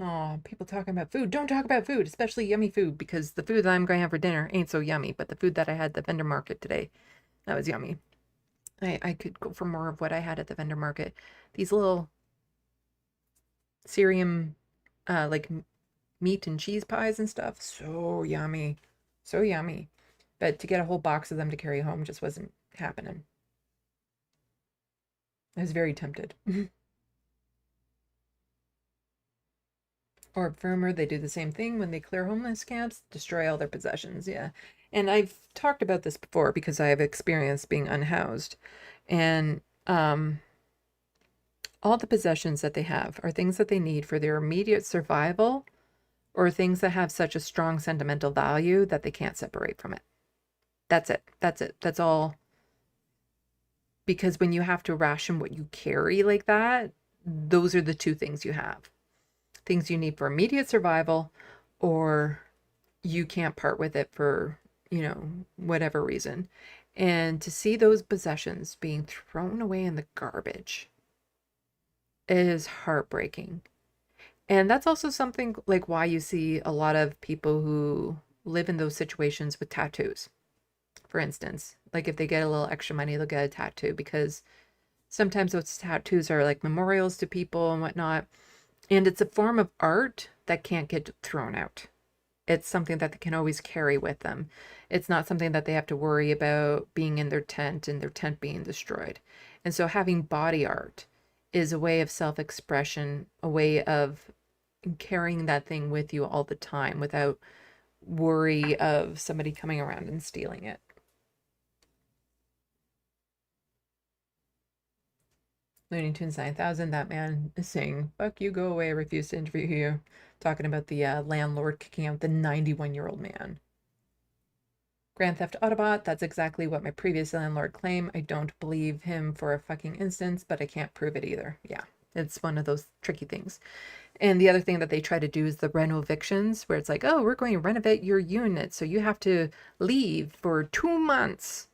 Oh, people talking about food. Don't talk about food, especially yummy food, because the food that I'm going to have for dinner ain't so yummy. But the food that I had at the vendor market today, that was yummy. I could go for more of what I had at the vendor market. These little Syrian, like meat and cheese pies and stuff. So yummy. So yummy. But to get a whole box of them to carry home just wasn't happening. I was very tempted. Or Firmer, they do the same thing when they clear homeless camps, destroy all their possessions. Yeah. And I've talked about this before because I have experienced being unhoused. And all the possessions that they have are things that they need for their immediate survival, or things that have such a strong sentimental value that they can't separate from it. That's it. That's it. That's all. Because when you have to ration what you carry like that, those are the two things you have. Things you need for immediate survival, or you can't part with it for, you know, whatever reason. And to see those possessions being thrown away in the garbage is heartbreaking. And that's also something like why you see a lot of people who live in those situations with tattoos. For instance, like if they get a little extra money, they'll get a tattoo, because sometimes those tattoos are like memorials to people and whatnot. And it's a form of art that can't get thrown out. It's something that they can always carry with them. It's not something that they have to worry about being in their tent and their tent being destroyed. And so having body art is a way of self-expression, a way of carrying that thing with you all the time without worry of somebody coming around and stealing it. Looney Tunes 9000, that man is saying, fuck you, go away, I refuse to interview you. Talking about the landlord kicking out the 91-year-old man. Grand Theft Autobot, that's exactly what my previous landlord claimed. I don't believe him for a fucking instance, but I can't prove it either. Yeah, it's one of those tricky things. And the other thing that they try to do is the reno evictions, where it's like, oh, we're going to renovate your unit, so you have to leave for 2 months.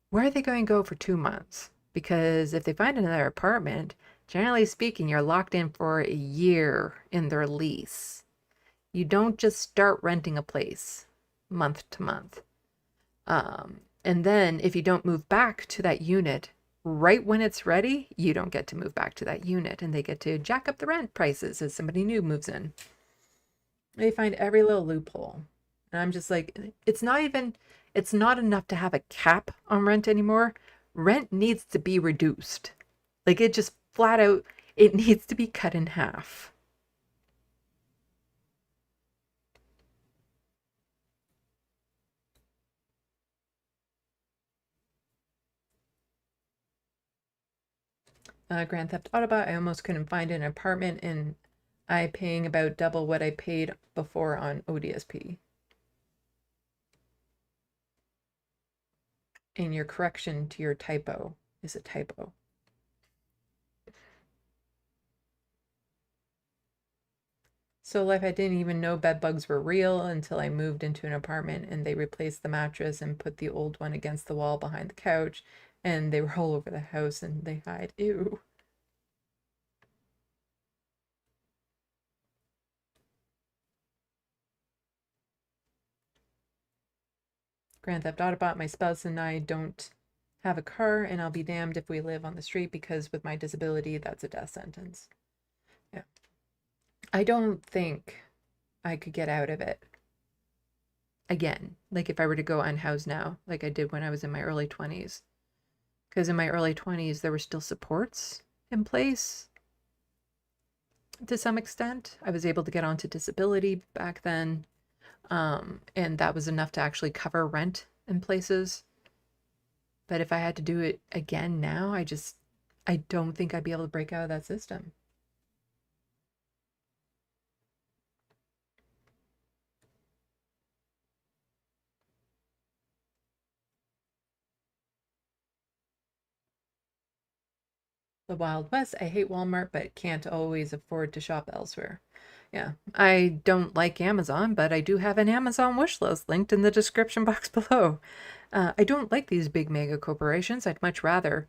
Where are they going to go for 2 months? Because if they find another apartment, generally speaking, you're locked in for a year in their lease. You don't just start renting a place month to month. And then if you don't move back to that unit right when it's ready, you don't get to move back to that unit, and they get to jack up the rent prices as somebody new moves in. They find every little loophole. And I'm just like, it's not enough to have a cap on rent anymore. Rent needs to be reduced. Like, it just flat out, it needs to be cut in half. Grand Theft Autobot, I almost couldn't find an apartment, and I paying about double what I paid before on ODSP. And your correction to your typo is a typo. So Life, I didn't even know bed bugs were real until I moved into an apartment and they replaced the mattress and put the old one against the wall behind the couch, and they were all over the house and they hide. Ew. Grand Theft Autobot, my spouse and I don't have a car, and I'll be damned if we live on the street because with my disability, that's a death sentence. Yeah. I don't think I could get out of it again. Like if I were to go unhoused now, like I did when I was in my early 20s. Because in my early 20s, there were still supports in place to some extent. I was able to get onto disability back then. And that was enough to actually cover rent in places. But if I had to do it again now, I don't think I'd be able to break out of that system. The Wild West, I hate Walmart, but can't always afford to shop elsewhere. Yeah, I don't like Amazon, but I do have an Amazon wish list linked in the description box below. I don't like these big mega corporations. I'd much rather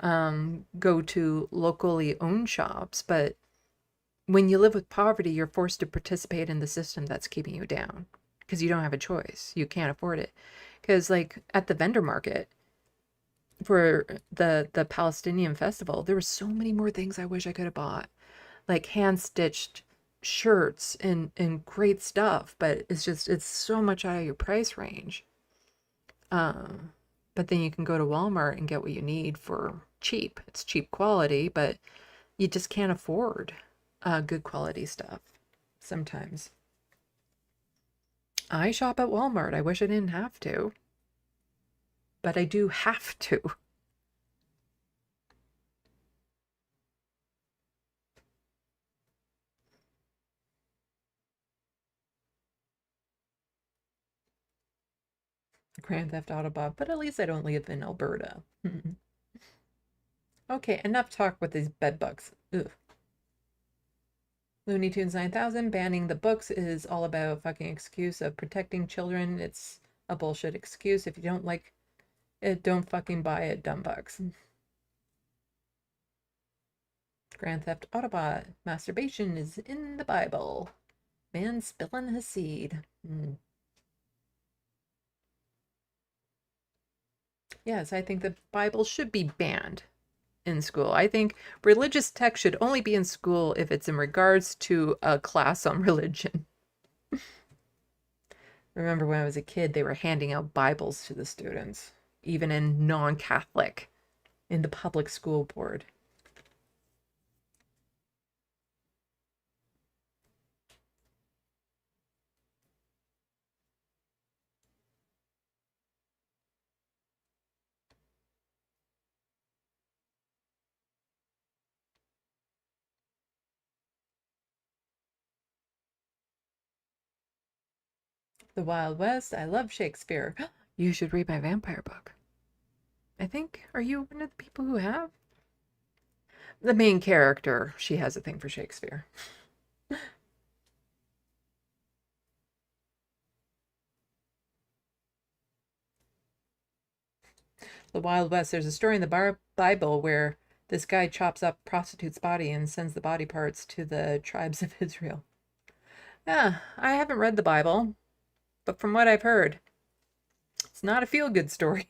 go to locally owned shops, but when you live with poverty, you're forced to participate in the system that's keeping you down because you don't have a choice. You can't afford it. Because like at the vendor market for the Palestinian festival, there were so many more things I wish I could have bought, like hand-stitched shirts and great stuff, but it's so much out of your price range. But then you can go to Walmart and get what you need for cheap. It's cheap quality, but you just can't afford good quality stuff sometimes. I shop at Walmart. I wish I didn't have to, but I do have to. Grand Theft Autobot, but at least I don't live in Alberta. Okay, enough talk with these bed bugs. Ugh. Looney Tunes 9000, banning the books is all about a fucking excuse of protecting children. It's a bullshit excuse. If you don't like it, don't fucking buy it, dumb bugs. Grand Theft Autobot, masturbation is in the Bible. Man spilling his seed. Yes, I think the Bible should be banned in school. I think religious text should only be in school if it's in regards to a class on religion. Remember when I was a kid, they were handing out Bibles to the students, even in non-Catholic, in the public school board. The Wild West, I love Shakespeare. You should read my vampire book. I think, are you one of the people who have? The main character, she has a thing for Shakespeare. The Wild West, there's a story in the Bible where this guy chops up a prostitute's body and sends the body parts to the tribes of Israel. Yeah, I haven't read the Bible, but from what I've heard, it's not a feel-good story.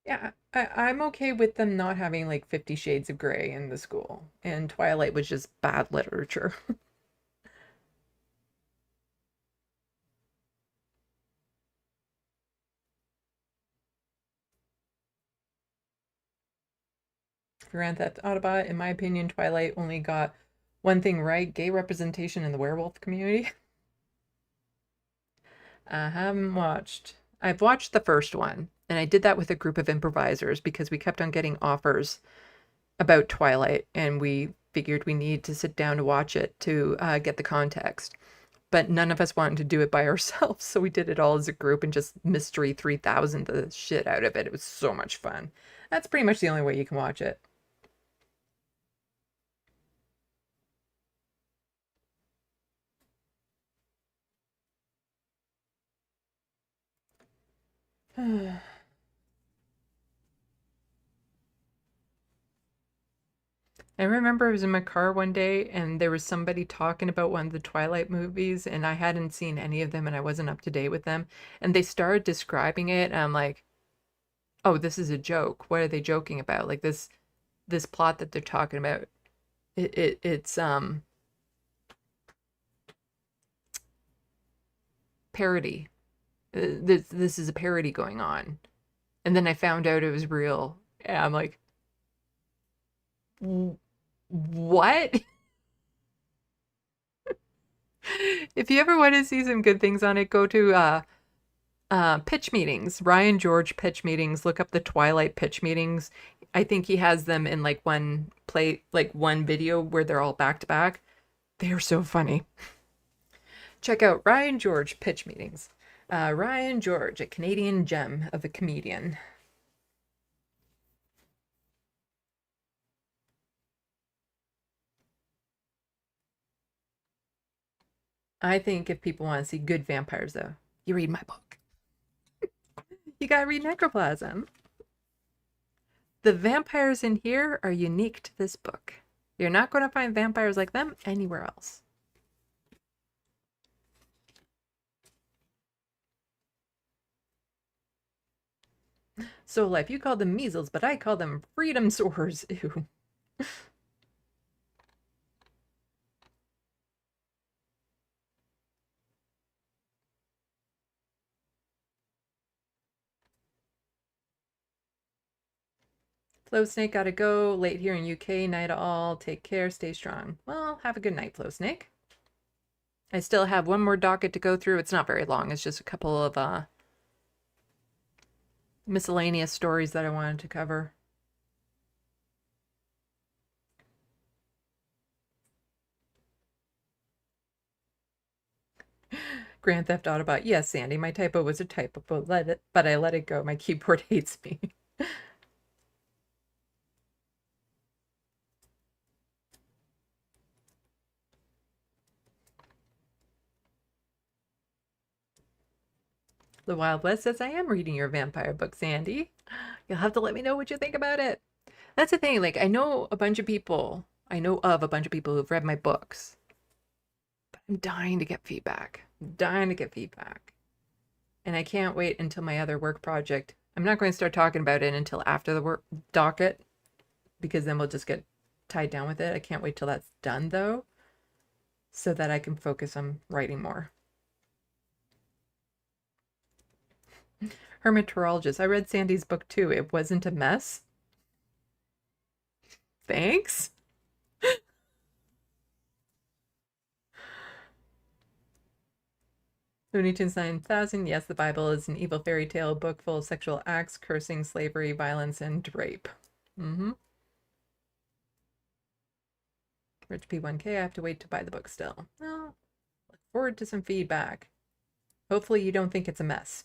Yeah, I'm okay with them not having like 50 Shades of Grey in the school. And Twilight was just bad literature. Grand Theft Autobot, in my opinion, Twilight only got one thing right: gay representation in the werewolf community. I've watched the first one, and I did that with a group of improvisers because we kept on getting offers about Twilight, and we figured we need to sit down to watch it to get the context. But none of us wanted to do it by ourselves, so we did it all as a group and just Mystery 3000 the shit out of it. It was so much fun. That's pretty much the only way you can watch it. I remember I was in my car one day and there was somebody talking about one of the Twilight movies, and I hadn't seen any of them and I wasn't up to date with them. And they started describing it, and I'm like, oh, this is a joke. What are they joking about? Like this plot that they're talking about. It's parody. This is a parody going on. And then I found out it was real. And I'm like, what? If you ever want to see some good things on it, go to pitch meetings, Ryan George pitch meetings. Look up the Twilight pitch meetings. I think he has them in like one video where they're all back to back. They are so funny. Check out Ryan George pitch meetings. Ryan George, a Canadian gem of a comedian. I think if people want to see good vampires, though, you read my book. You gotta read Necroplasm. The vampires in here are unique to this book. You're not going to find vampires like them anywhere else. So Life, you call them measles, but I call them freedom sores. Ew. Flow Snake gotta go. Late here in UK. Night all. Take care. Stay strong. Well, have a good night, Flow Snake. I still have one more docket to go through. It's not very long. It's just a couple of miscellaneous stories that I wanted to cover. Grand Theft Autobot. Yes, Sandy, my typo was a typo, but I let it go. My keyboard hates me. The Wild West says, I am reading your vampire book, Sandy. You'll have to let me know what you think about it. That's the thing. Like, I know of a bunch of people who've read my books. But I'm dying to get feedback. And I can't wait until my other work project. I'm not going to start talking about it until after the work docket, because then we'll just get tied down with it. I can't wait till that's done, though, so that I can focus on writing more. Hermeteorologist. I read Sandy's book too. It wasn't a mess. Thanks. Looney Tunes 9000. Yes, the Bible is an evil fairy tale book full of sexual acts, cursing, slavery, violence, and rape. Rich P1K. I have to wait to buy the book still. Well, look forward to some feedback. Hopefully you don't think it's a mess.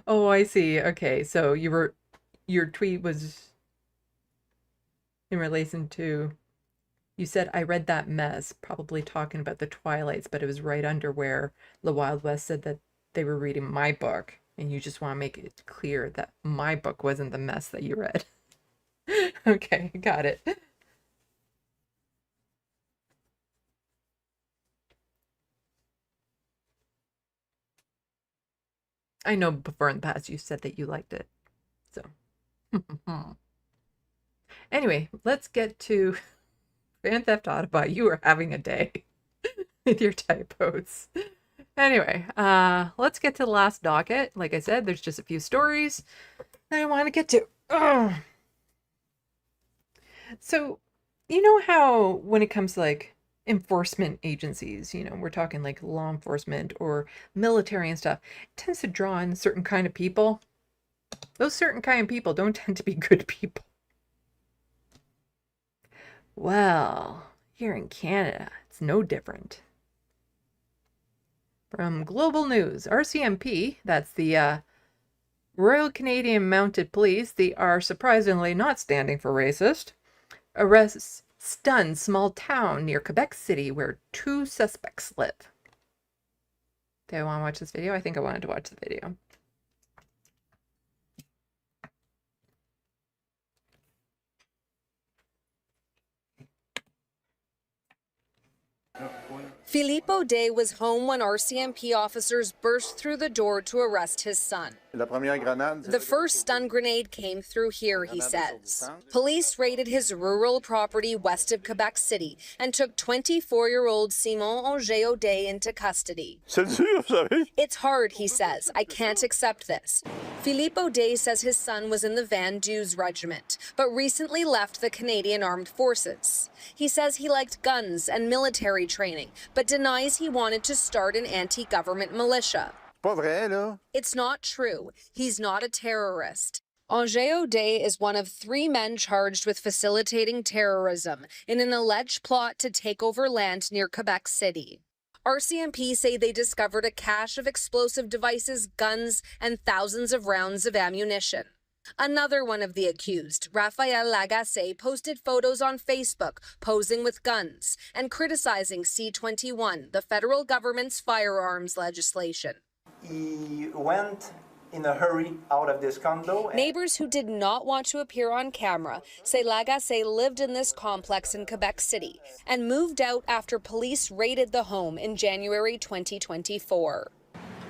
Oh, I see. Okay, so your tweet was in relation to, you said, I read that mess, probably talking about the Twilights, but it was right under where the Wild West said that they were reading my book, and you just want to make it clear that my book wasn't the mess that you read. Okay, got it. I know before in the past you said that you liked it. So. Anyway, let's get to Grand Theft Autobot. You are having a day with your typos. Anyway, let's get to the last docket. Like I said, there's just a few stories that I want to get to. Ugh. So, you know how when it comes to like enforcement agencies, you know, we're talking like law enforcement or military and stuff, it tends to draw in a certain kind of people. Those certain kind of people don't tend to be good people. Well, here in Canada, it's no different. From Global News, RCMP, that's the Royal Canadian Mounted Police, they are surprisingly not standing for racist. Arrests stun small town near Quebec City where 2 suspects live. Do I want to watch this video? I think I wanted to watch the video. Philippe Audet was home when RCMP officers burst through the door to arrest his son. The first stun grenade came through here, he says. Police raided his rural property west of Quebec City and took 24-year-old Simon Auger Audet into custody. It's hard, he says. I can't accept this. Philippe Audet says his son was in the Van Duze Regiment, but recently left the Canadian Armed Forces. He says he liked guns and military training, but denies he wanted to start an anti-government militia. It's not true. He's not a terrorist. Auger Audet is one of 3 men charged with facilitating terrorism in an alleged plot to take over land near Quebec City. RCMP say they discovered a cache of explosive devices, guns, and thousands of rounds of ammunition. Another one of the accused, Raphael Lagacé, posted photos on Facebook posing with guns and criticizing C-21, the federal government's firearms legislation. He went in a hurry out of this condo. Neighbors who did not want to appear on camera say Lagacé lived in this complex in Quebec City and moved out after police raided the home in January 2024.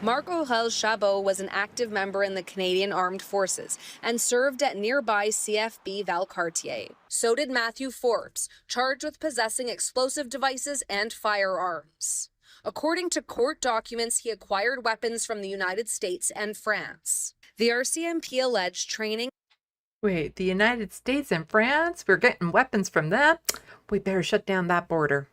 Marc-Aurèle Chabot was an active member in the Canadian Armed Forces and served at nearby CFB Valcartier. So did Matthew Forbes, charged with possessing explosive devices and firearms. According to court documents, he acquired weapons from the United States and France. The RCMP alleged training. Wait, the United States and France? We're getting weapons from them? We better shut down that border.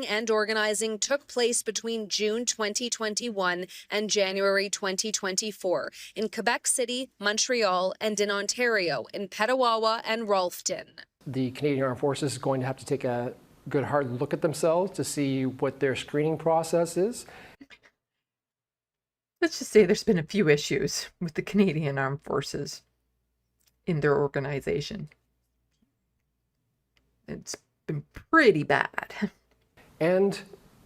And organizing took place between June 2021 and January 2024 in Quebec City, Montreal, and in Ontario, in Petawawa and Rolphton. The Canadian Armed Forces is going to have to take a good hard look at themselves to see what their screening process is. Let's just say there's been a few issues with the Canadian Armed Forces in their organization. It's been pretty bad. And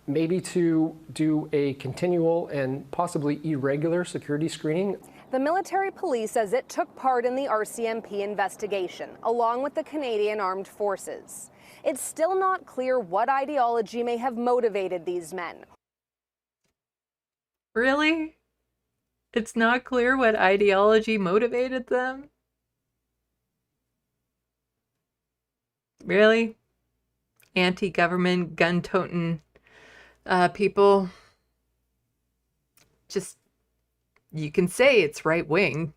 maybe to do a continual and possibly irregular security screening. The military police says it took part in the RCMP investigation, along with the Canadian Armed Forces. It's still not clear what ideology may have motivated these men. Really? It's not clear what ideology motivated them? Really? Anti-government, gun-toting people. Just, you can say it's right-wing.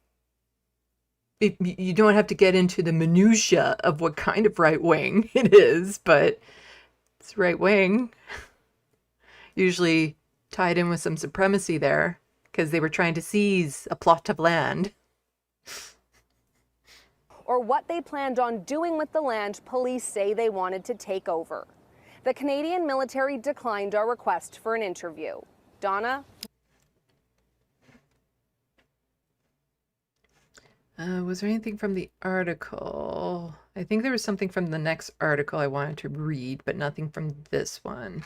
You don't have to get into the minutia of what kind of right-wing it is, but it's right-wing. Usually tied in with some supremacy there, because they were trying to seize a plot of land. Or what they planned on doing with the land police say they wanted to take over. The Canadian military declined our request for an interview. Donna? Was there anything from the article? I think there was something from the next article I wanted to read, but nothing from this one.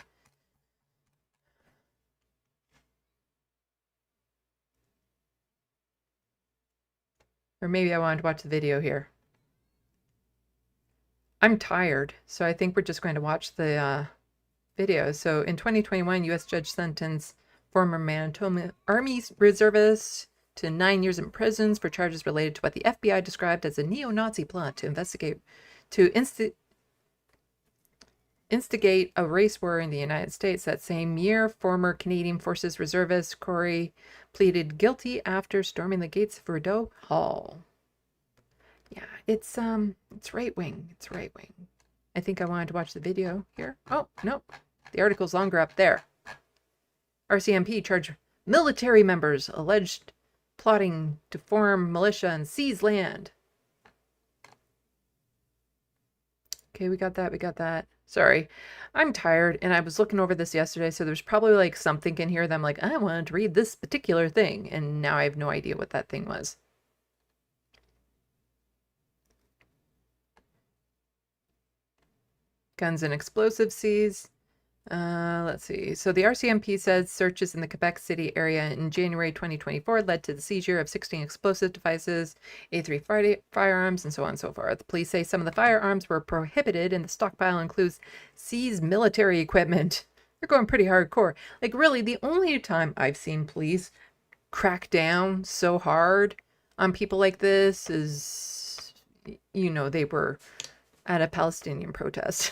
Or maybe I wanted to watch the video here. I'm tired, so I think we're just going to watch the video. So in 2021, U.S. judge sentenced former Manitoba Army reservist, to 9 years in prison for charges related to what the FBI described as a neo-Nazi plot to instigate a race war in the United States. That same year, former Canadian Forces reservist Corey pleaded guilty after storming the gates of Rideau Hall. Yeah, it's right wing. It's right wing. I think I wanted to watch the video here. Oh, no. The article's longer up there. RCMP charged military members alleged plotting to form militia and seize land. Okay, we got that. We got that. Sorry, I'm tired, and I was looking over this yesterday, so there's probably like something in here that I'm like, I wanted to read this particular thing, and now I have no idea what that thing was. Guns and explosives seized. Let's see. So the RCMP says searches in the Quebec City area in January 2024 led to the seizure of 16 explosive devices, A3 firearms, and so on and so forth. The police say some of the firearms were prohibited, and the stockpile includes seized military equipment. They're going pretty hardcore. Like, really, the only time I've seen police crack down so hard on people like this is, you know, they were at a Palestinian protest.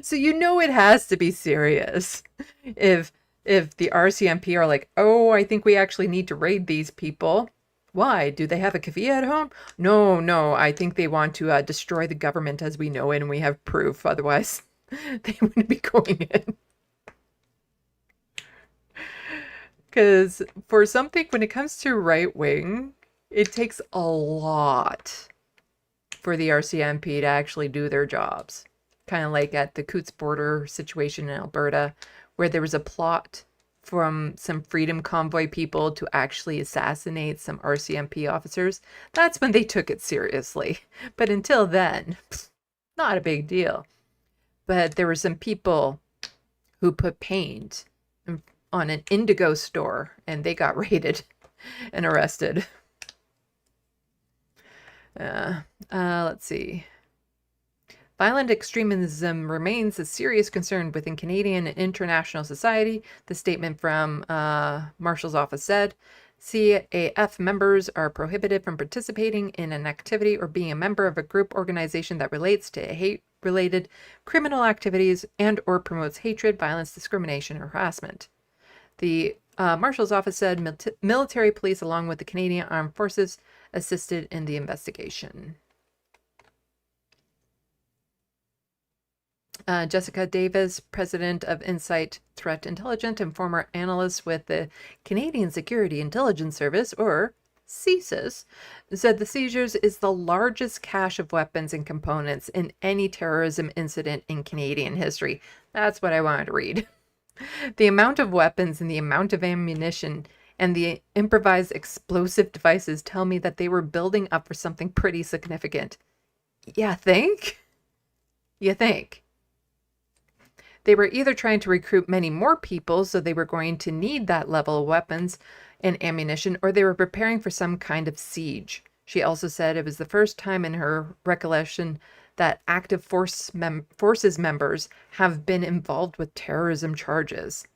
So you know it has to be serious if the RCMP are like, oh, I think we actually need to raid these people. Why? Do they have a kavia at home? No, I think they want to destroy the government as we know it, and we have proof. Otherwise, they wouldn't be going in. Because for something, when it comes to right wing, it takes a lot for the RCMP to actually do their jobs. Kind of like at the Coots border situation in Alberta, where there was a plot from some Freedom Convoy people to actually assassinate some RCMP officers. That's when they took it seriously. But until then, not a big deal. But there were some people who put paint on an Indigo store, and they got raided and arrested. Let's see. Violent extremism remains a serious concern within Canadian and international society, the statement from Marshal's office said. CAF members are prohibited from participating in an activity or being a member of a group organization that relates to hate-related criminal activities and or promotes hatred, violence, discrimination, or harassment. The Marshal's office said military police along with the Canadian Armed Forces assisted in the investigation. Jessica Davis, president of Insight Threat Intelligence and former analyst with the Canadian Security Intelligence Service, or CSIS, said the seizures is the largest cache of weapons and components in any terrorism incident in Canadian history. That's what I wanted to read. The amount of weapons and the amount of ammunition and the improvised explosive devices tell me that they were building up for something pretty significant. You think? They were either trying to recruit many more people, so they were going to need that level of weapons and ammunition, or they were preparing for some kind of siege. She also said it was the first time in her recollection that active forces members have been involved with terrorism charges.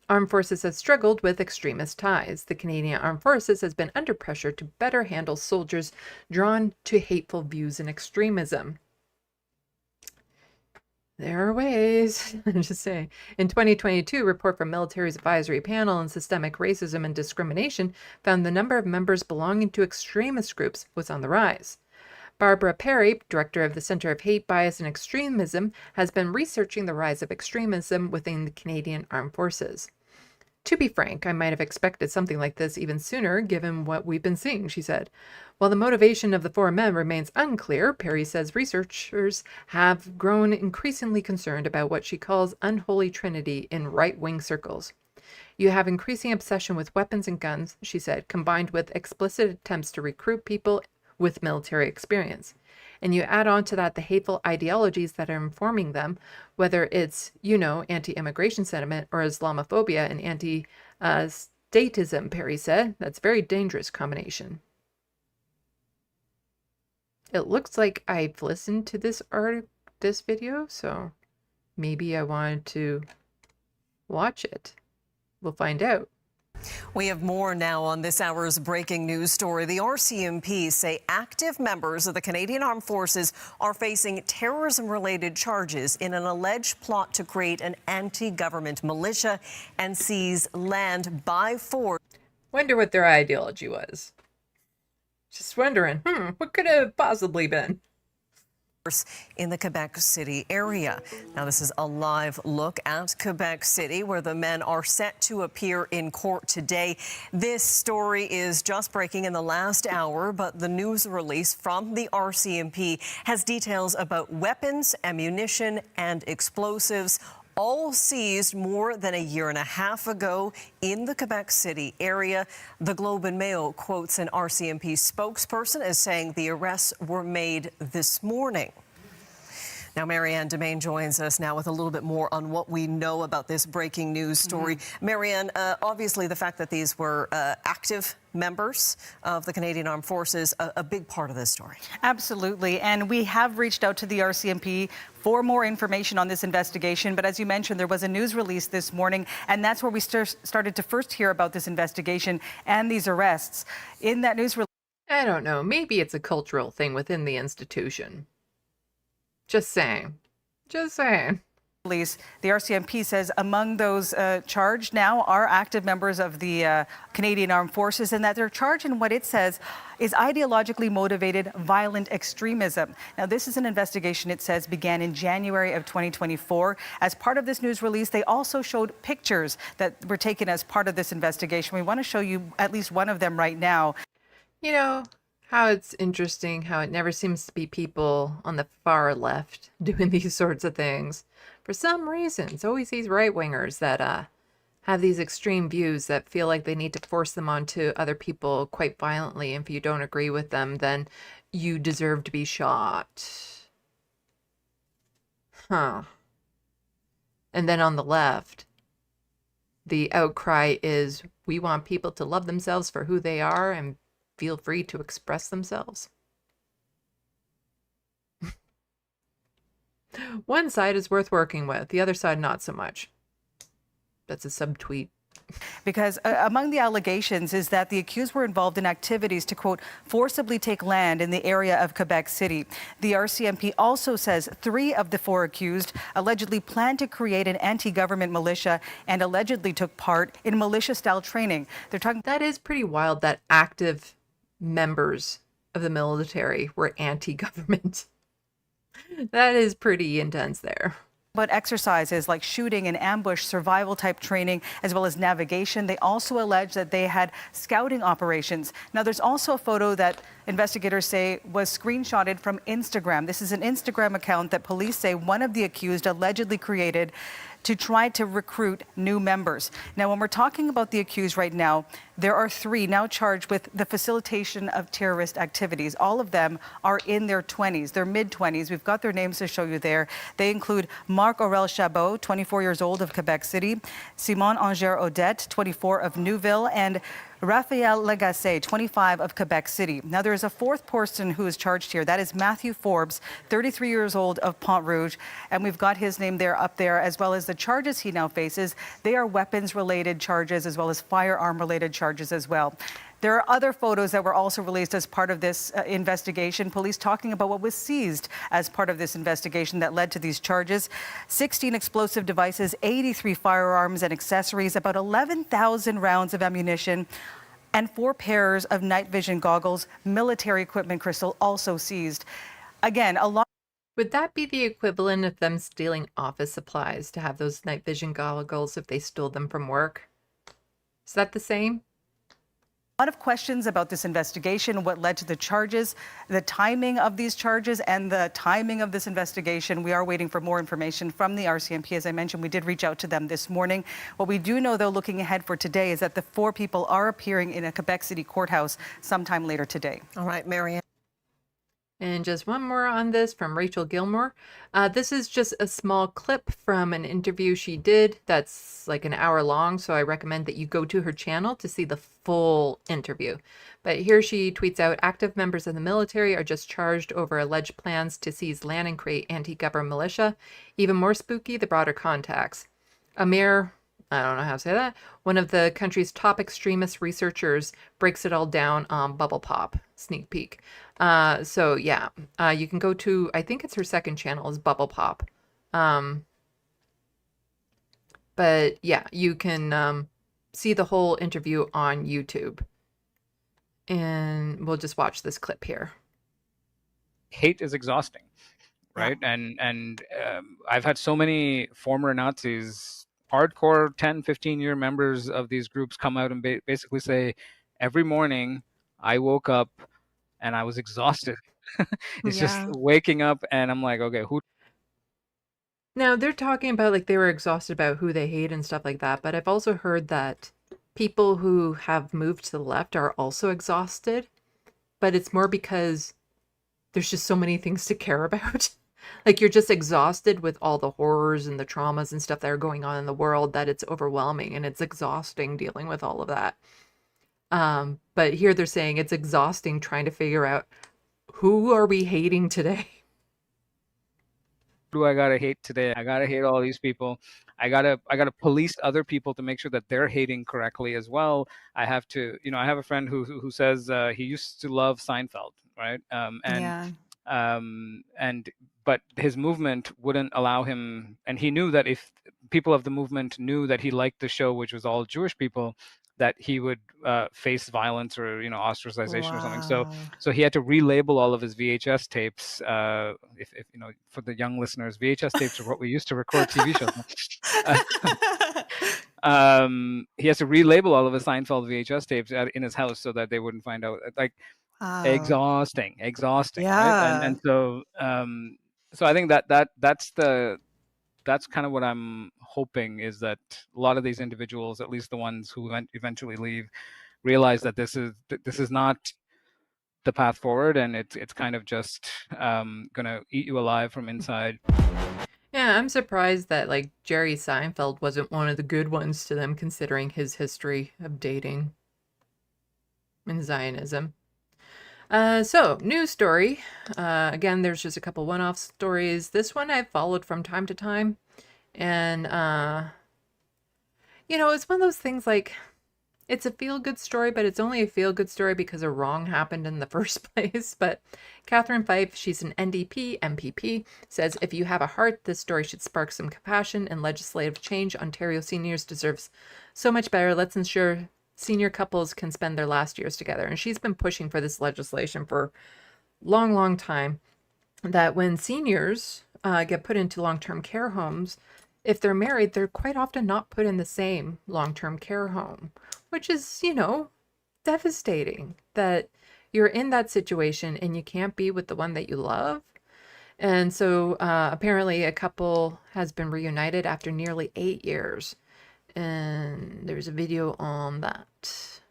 Armed Forces has struggled with extremist ties. The Canadian Armed Forces has been under pressure to better handle soldiers drawn to hateful views and extremism. There are ways. Just say. In 2022, a report from Military's Advisory Panel on Systemic Racism and Discrimination found the number of members belonging to extremist groups was on the rise. Barbara Perry, director of the Center of Hate, Bias, and Extremism, has been researching the rise of extremism within the Canadian Armed Forces. To be frank, I might have expected something like this even sooner, given what we've been seeing, she said. While the motivation of the four men remains unclear, Perry says researchers have grown increasingly concerned about what she calls unholy trinity in right-wing circles. You have increasing obsession with weapons and guns, she said, combined with explicit attempts to recruit people with military experience. And you add on to that the hateful ideologies that are informing them, whether it's, anti-immigration sentiment or Islamophobia and anti-statism, Perry said. That's a very dangerous combination. It looks like I've listened to this video, so maybe I wanted to watch it. We'll find out. We have more now on this hour's breaking news story. The RCMP say active members of the Canadian Armed Forces are facing terrorism-related charges in an alleged plot to create an anti-government militia and seize land by force. Wonder what their ideology was. Just wondering, what could it have possibly been? In the Quebec City area. Now, this is a live look at Quebec City, where the men are set to appear in court today. This story is just breaking in the last hour, but the news release from the RCMP has details about weapons, ammunition, and explosives, all seized more than a year and a half ago in the Quebec City area. The Globe and Mail quotes an RCMP spokesperson as saying the arrests were made this morning. Now, Marianne Demain joins us now with a little bit more on what we know about this breaking news story. Marianne, obviously the fact that these were active members of the Canadian Armed Forces, a big part of this story. Absolutely. And we have reached out to the RCMP for more information on this investigation. But as you mentioned, there was a news release this morning, and that's where we started to first hear about this investigation and these arrests. In that news release, I don't know. Maybe it's a cultural thing within the institution. Just saying. Just saying. The RCMP says among those charged now are active members of the Canadian Armed Forces, and that they're charged in what it says is ideologically motivated violent extremism. Now, this is an investigation, it says, began in January of 2024. As part of this news release, they also showed pictures that were taken as part of this investigation. We want to show you at least one of them right now. You know, how it's interesting how it never seems to be people on the far left doing these sorts of things. For some reason, it's always these right-wingers that have these extreme views that feel like they need to force them onto other people quite violently. And if you don't agree with them, then you deserve to be shot. And then on the left, the outcry is, we want people to love themselves for who they are and feel free to express themselves. One side is worth working with, the other side not so much. That's a subtweet. Because among the allegations is that the accused were involved in activities to, quote, forcibly take land in the area of Quebec City. The RCMP also says 3 of the 4 accused allegedly planned to create an anti-government militia and allegedly took part in militia-style training. They're talking. That is pretty wild that active members of the military were anti-government. That is pretty intense there. But exercises like shooting and ambush, survival type training, as well as navigation. They also allege that they had scouting operations. Now, there's also a photo that investigators say was screenshotted from Instagram. This is an Instagram account that police say one of the accused allegedly created to try to recruit new members. Now, when we're talking about the accused right now, there are 3 now charged with the facilitation of terrorist activities. All of them are in their 20s, their mid-20s. We've got their names to show you there. They include Marc Aurel Chabot, 24 years old, of Quebec City, Simon Anger Odette, 24, of Neuville, and Raphael Lagacé, 25, of Quebec City. Now, there is a 4th person who is charged here. That is Matthew Forbes, 33 years old, of Pont Rouge. And we've got his name there up there, as well as the charges he now faces. They are weapons-related charges, as well as firearm-related charges as well. There are other photos that were also released as part of this investigation. Police talking about what was seized as part of this investigation that led to these charges. 16 explosive devices, 83 firearms and accessories, about 11,000 rounds of ammunition, and 4 pairs of night vision goggles. Military equipment, Crystal, also seized. Again, a lot. Would that be the equivalent of them stealing office supplies to have those night vision goggles if they stole them from work? Is that the same? A lot of questions about this investigation, what led to the charges, the timing of these charges, and the timing of this investigation. We are waiting for more information from the RCMP. As I mentioned, we did reach out to them this morning. What we do know, though, looking ahead for today, is that the 4 people are appearing in a Quebec City courthouse sometime later today. All right, Marianne. And just one more on this from Rachel Gilmore. This is just a small clip from an interview she did that's like an hour long, so I recommend that you go to her channel to see the full interview. But here she tweets out, active members of the military are just charged over alleged plans to seize land and create anti-government militia. Even more spooky, the broader contacts. A mere I don't know how to say that. One of the country's top extremist researchers breaks it all down on Bubble Pop. Sneak peek. So yeah, you can go to, I think it's her second channel is Bubble Pop. But yeah, you can see the whole interview on YouTube. And we'll just watch this clip here. Hate is exhausting, right? And I've had so many former Nazis, hardcore 10, 15-year members of these groups come out and basically say, every morning I woke up and I was exhausted. It's just waking up and I'm like, okay, who? Now, they're talking about like they were exhausted about who they hate and stuff like that, but I've also heard that people who have moved to the left are also exhausted, but it's more because there's just so many things to care about. Like you're just exhausted with all the horrors and the traumas and stuff that are going on in the world that it's overwhelming and it's exhausting dealing with all of that. But here they're saying it's exhausting trying to figure out who are we hating today? Do I gotta hate today? I gotta hate all these people. I gotta police other people to make sure that they're hating correctly as well. I have to, I have a friend who says he used to love Seinfeld, right? But his movement wouldn't allow him, and he knew that if people of the movement knew that he liked the show, which was all Jewish people, that he would face violence or ostracization or something. So he had to relabel all of his VHS tapes. If for the young listeners, VHS tapes are what we used to record TV shows. He has to relabel all of his Seinfeld VHS tapes in his house so that they wouldn't find out. Like exhausting, right? And so I think that's kind of what I'm hoping, is that a lot of these individuals, at least the ones who eventually leave, realize that this is not the path forward, and it's kind of just gonna eat you alive from inside. Yeah, I'm surprised that like Jerry Seinfeld wasn't one of the good ones to them, considering his history of dating and Zionism. So, news story. Again, there's just a couple one-off stories. This one I've followed from time to time. And, it's one of those things like, it's a feel-good story, but it's only a feel-good story because a wrong happened in the first place. But Catherine Fife, she's an NDP MPP, says, if you have a heart, this story should spark some compassion and legislative change. Ontario seniors deserves so much better. Let's ensure senior couples can spend their last years together. And she's been pushing for this legislation for a long, long time, that when seniors get put into long-term care homes, if they're married, they're quite often not put in the same long-term care home, which is, devastating that you're in that situation and you can't be with the one that you love. And so apparently a couple has been reunited after nearly 8 years. And there's a video on that.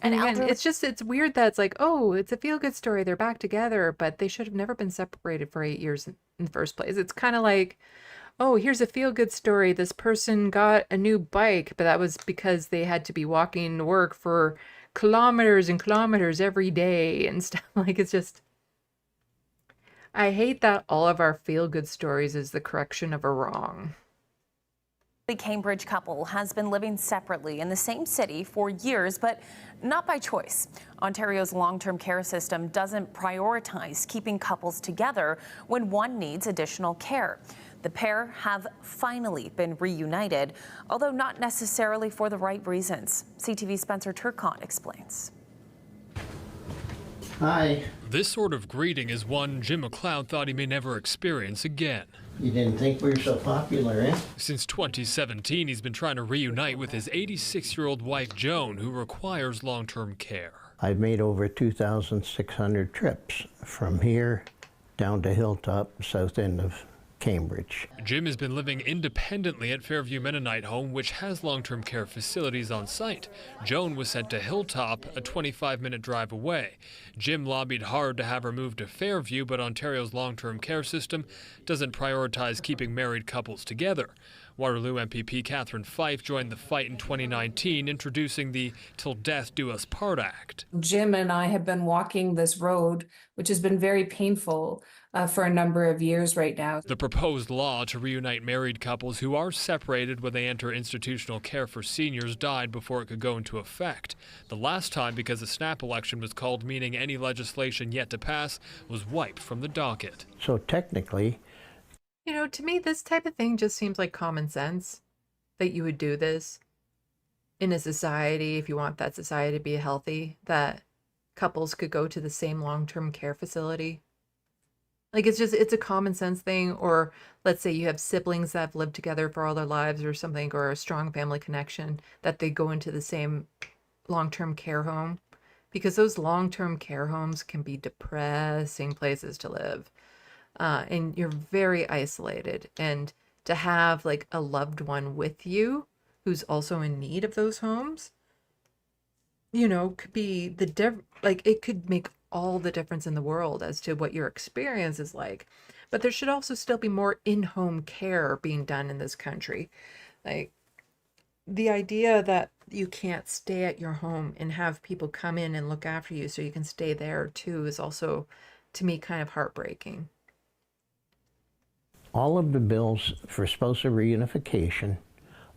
And again, it's weird that it's like, oh, it's a feel-good story. They're back together, but they should have never been separated for 8 years in the first place. It's kind of like, oh, here's a feel-good story. This person got a new bike, but that was because they had to be walking to work for kilometers and kilometers every day and stuff. Like, it's just, I hate that all of our feel-good stories is the correction of a wrong. The Cambridge couple has been living separately in the same city for years, but not by choice. Ontario's long-term care system doesn't prioritize keeping couples together when one needs additional care. The pair have finally been reunited, although not necessarily for the right reasons. CTV's Spencer Turcotte explains. Hi. This sort of greeting is one Jim McLeod thought he may never experience again. You didn't think we were so popular, eh? Since 2017, he's been trying to reunite with his 86-year-old wife, Joan, who requires long-term care. I've made over 2,600 trips from here down to Hilltop, south end of Cambridge. Jim has been living independently at Fairview Mennonite Home, which has long-term care facilities on site. Joan was sent to Hilltop, a 25-minute drive away. Jim lobbied hard to have her moved to Fairview, but Ontario's long-term care system doesn't prioritize keeping married couples together. Waterloo MPP Catherine Fife joined the fight in 2019, introducing the Till Death Do Us Part Act. Jim and I have been walking this road, which has been very painful, for a number of years right now. The proposed law to reunite married couples who are separated when they enter institutional care for seniors died before it could go into effect. The last time because a snap election was called, meaning any legislation yet to pass was wiped from the docket. So technically, You know, to me, this type of thing just seems like common sense that you would do this in a society, if you want that society to be healthy, that couples could go to the same long-term care facility. Like, it's a common sense thing. Or let's say you have siblings that have lived together for all their lives or something, or a strong family connection, that they go into the same long-term care home, because those long-term care homes can be depressing places to live. And you're very isolated, and to have like a loved one with you who's also in need of those homes, you know, could be it could make all the difference in the world as to what your experience is like. But there should also still be more in-home care being done in this country. Like, the idea that you can't stay at your home and have people come in and look after you so you can stay there too is also, to me, kind of heartbreaking. all of the bills for spousal reunification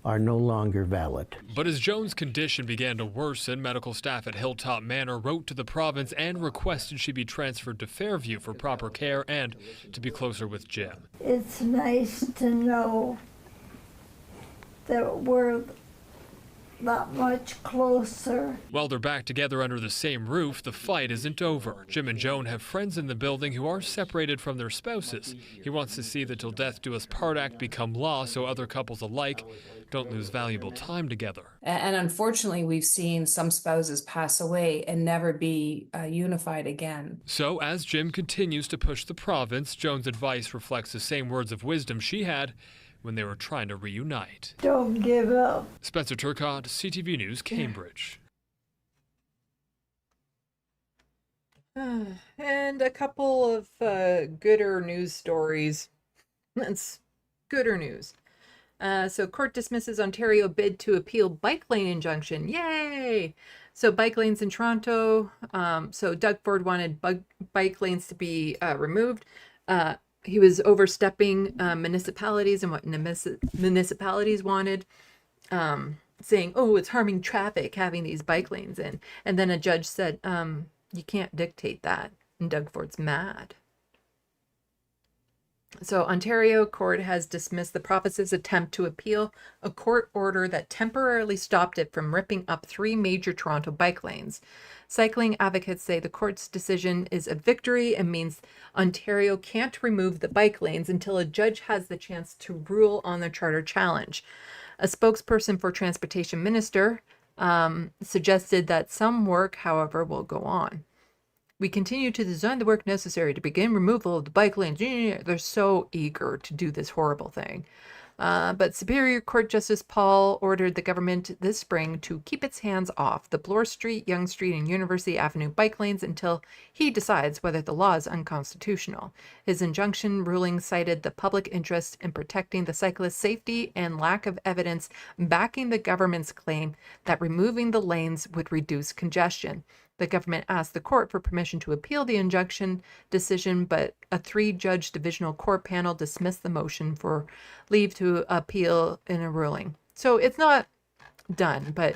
are no longer valid. But as Joan's condition began to worsen, medical staff at Hilltop Manor wrote to the province and requested she be transferred to Fairview for proper care and to be closer with Jim. It's nice to know that we're that much closer. While they're back together under the same roof, the fight isn't over. Jim and Joan have friends in the building who are separated from their spouses. He wants to see the Till Death Do Us Part Act become law so other couples alike don't lose valuable time together. And unfortunately, we've seen some spouses pass away and never be unified again. So as Jim continues to push the province, Joan's advice reflects the same words of wisdom she had when they were trying to reunite. Don't give up. Spencer Turcott, CTV News, Cambridge. And a couple of gooder news stories. That's gooder news. So court dismisses Ontario bid to appeal bike lane injunction. Yay! So bike lanes in Toronto. So Doug Ford wanted bike lanes to be removed. He was overstepping municipalities and what municipalities wanted, saying, oh, it's harming traffic having these bike lanes in. And then a judge said, you can't dictate that. And Doug Ford's mad. So Ontario court has dismissed the province's attempt to appeal a court order that temporarily stopped it from ripping up 3 major Toronto bike lanes. Cycling advocates say the court's decision is a victory and means Ontario can't remove the bike lanes until a judge has the chance to rule on the charter challenge. A spokesperson for Transportation Minister suggested that some work, however, will go on. We continue to design the work necessary to begin removal of the bike lanes. They're so eager to do this horrible thing. But Superior Court Justice Paul ordered the government this spring to keep its hands off the Bloor Street, Yonge Street, and University Avenue bike lanes until he decides whether the law is unconstitutional. His injunction ruling cited the public interest in protecting the cyclist safety and lack of evidence backing the government's claim that removing the lanes would reduce congestion. The government asked the court for permission to appeal the injunction decision, but a 3-judge divisional court panel dismissed the motion for leave to appeal in a ruling. So it's not done, but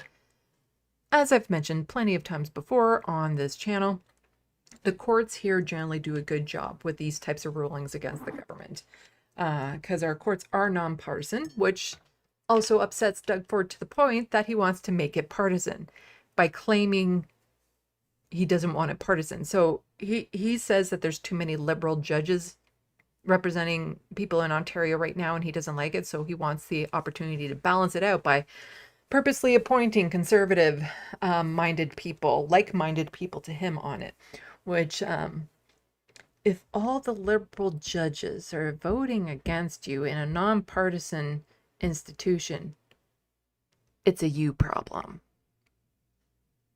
as I've mentioned plenty of times before on this channel, the courts here generally do a good job with these types of rulings against the government, because our courts are nonpartisan, which also upsets Doug Ford to the point that he wants to make it partisan by claiming he doesn't want it partisan. So he says that there's too many liberal judges representing people in Ontario right now, and he doesn't like it. So he wants the opportunity to balance it out by purposely appointing conservative minded people, like-minded people to him on it, which if all the liberal judges are voting against you in a nonpartisan institution, it's a you problem.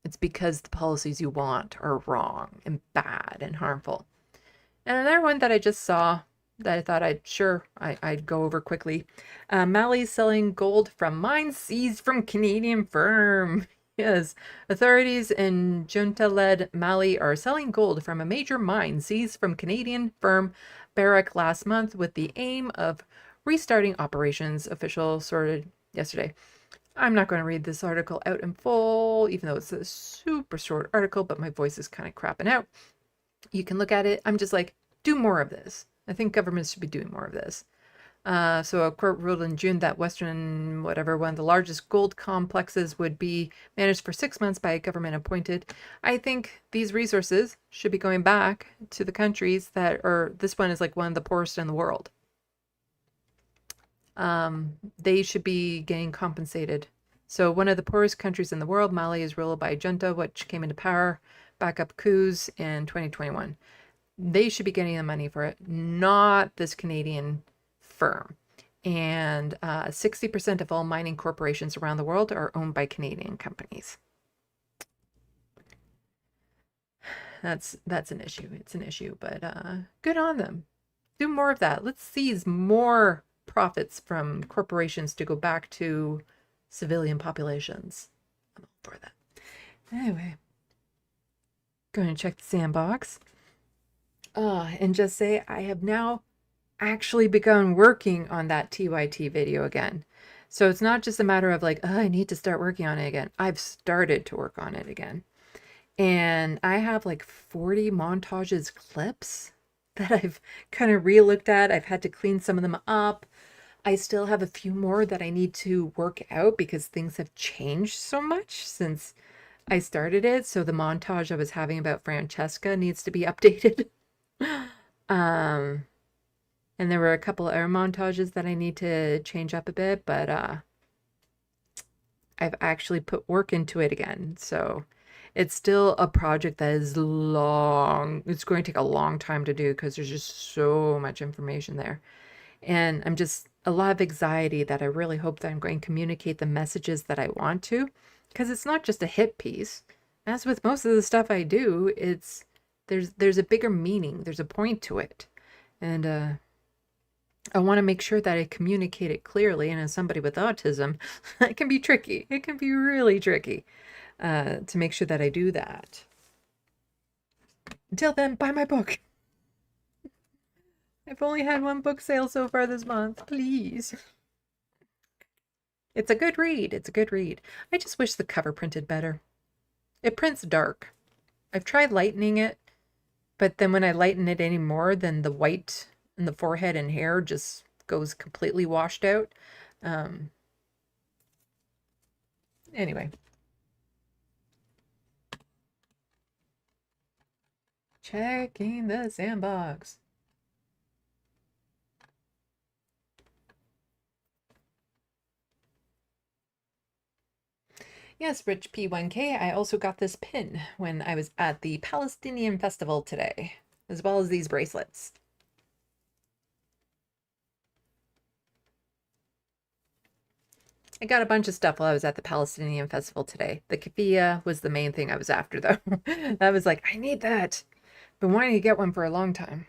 It's because the policies you want are wrong and bad and harmful. And another one that I just saw that I thought I'd go over quickly. Mali's selling gold from mines seized from Canadian firm. Yes, authorities in junta-led Mali are selling gold from a major mine seized from Canadian firm Barrick last month with the aim of restarting operations, officials sorted yesterday. I'm not going to read this article out in full, even though it's a super short article, but my voice is kind of crapping out. You can look at it. I'm just like, do more of this. I think governments should be doing more of this. So a court ruled in June that Western, whatever, one of the largest gold complexes would be managed for 6 months by a government appointed. I think these resources should be going back to the countries that are, this one is like one of the poorest in the world. They should be getting compensated. So one of the poorest countries in the world, Mali, is ruled by a junta, which came into power, backup coups in 2021. They should be getting the money for it, not this Canadian firm. And 60% of all mining corporations around the world are owned by Canadian companies. That's an issue. It's an issue, but good on them. Do more of that. Let's seize more profits from corporations to go back to civilian populations. I'm all for that. Anyway, going to check the SandBox. And just say I have now actually begun working on that TYT video again. So it's not just a matter of like, oh, I need to start working on it again. I've started to work on it again. And I have like 40 montages clips that I've kind of re-looked at. I've had to clean some of them up. I still have a few more that I need to work out because things have changed so much since I started it. So the montage I was having about Francesca needs to be updated. And there were a couple other montages that I need to change up a bit, but I've actually put work into it again. So it's still a project that is long. It's going to take a long time to do because there's just so much information there. And I'm just a lot of anxiety that I really hope that I'm going to communicate the messages that I want to, because it's not just a hit piece. As with most of the stuff I do, it's there's a bigger meaning. There's a point to it. And I want to make sure that I communicate it clearly. And as somebody with autism, it can be tricky. It can be really tricky to make sure that I do that. Until then, buy my book. I've only had one book sale so far this month. Please. It's a good read. It's a good read. I just wish the cover printed better. It prints dark. I've tried lightening it, but then when I lighten it anymore, then the white in the forehead and hair just goes completely washed out. Anyway. Checking the SandBox. Yes, Rich P1K, I also got this pin when I was at the Palestinian festival today, as well as these bracelets. I got a bunch of stuff while I was at the Palestinian festival today. The keffiyeh was the main thing I was after, though. I was like, I need that. Been wanting to get one for a long time.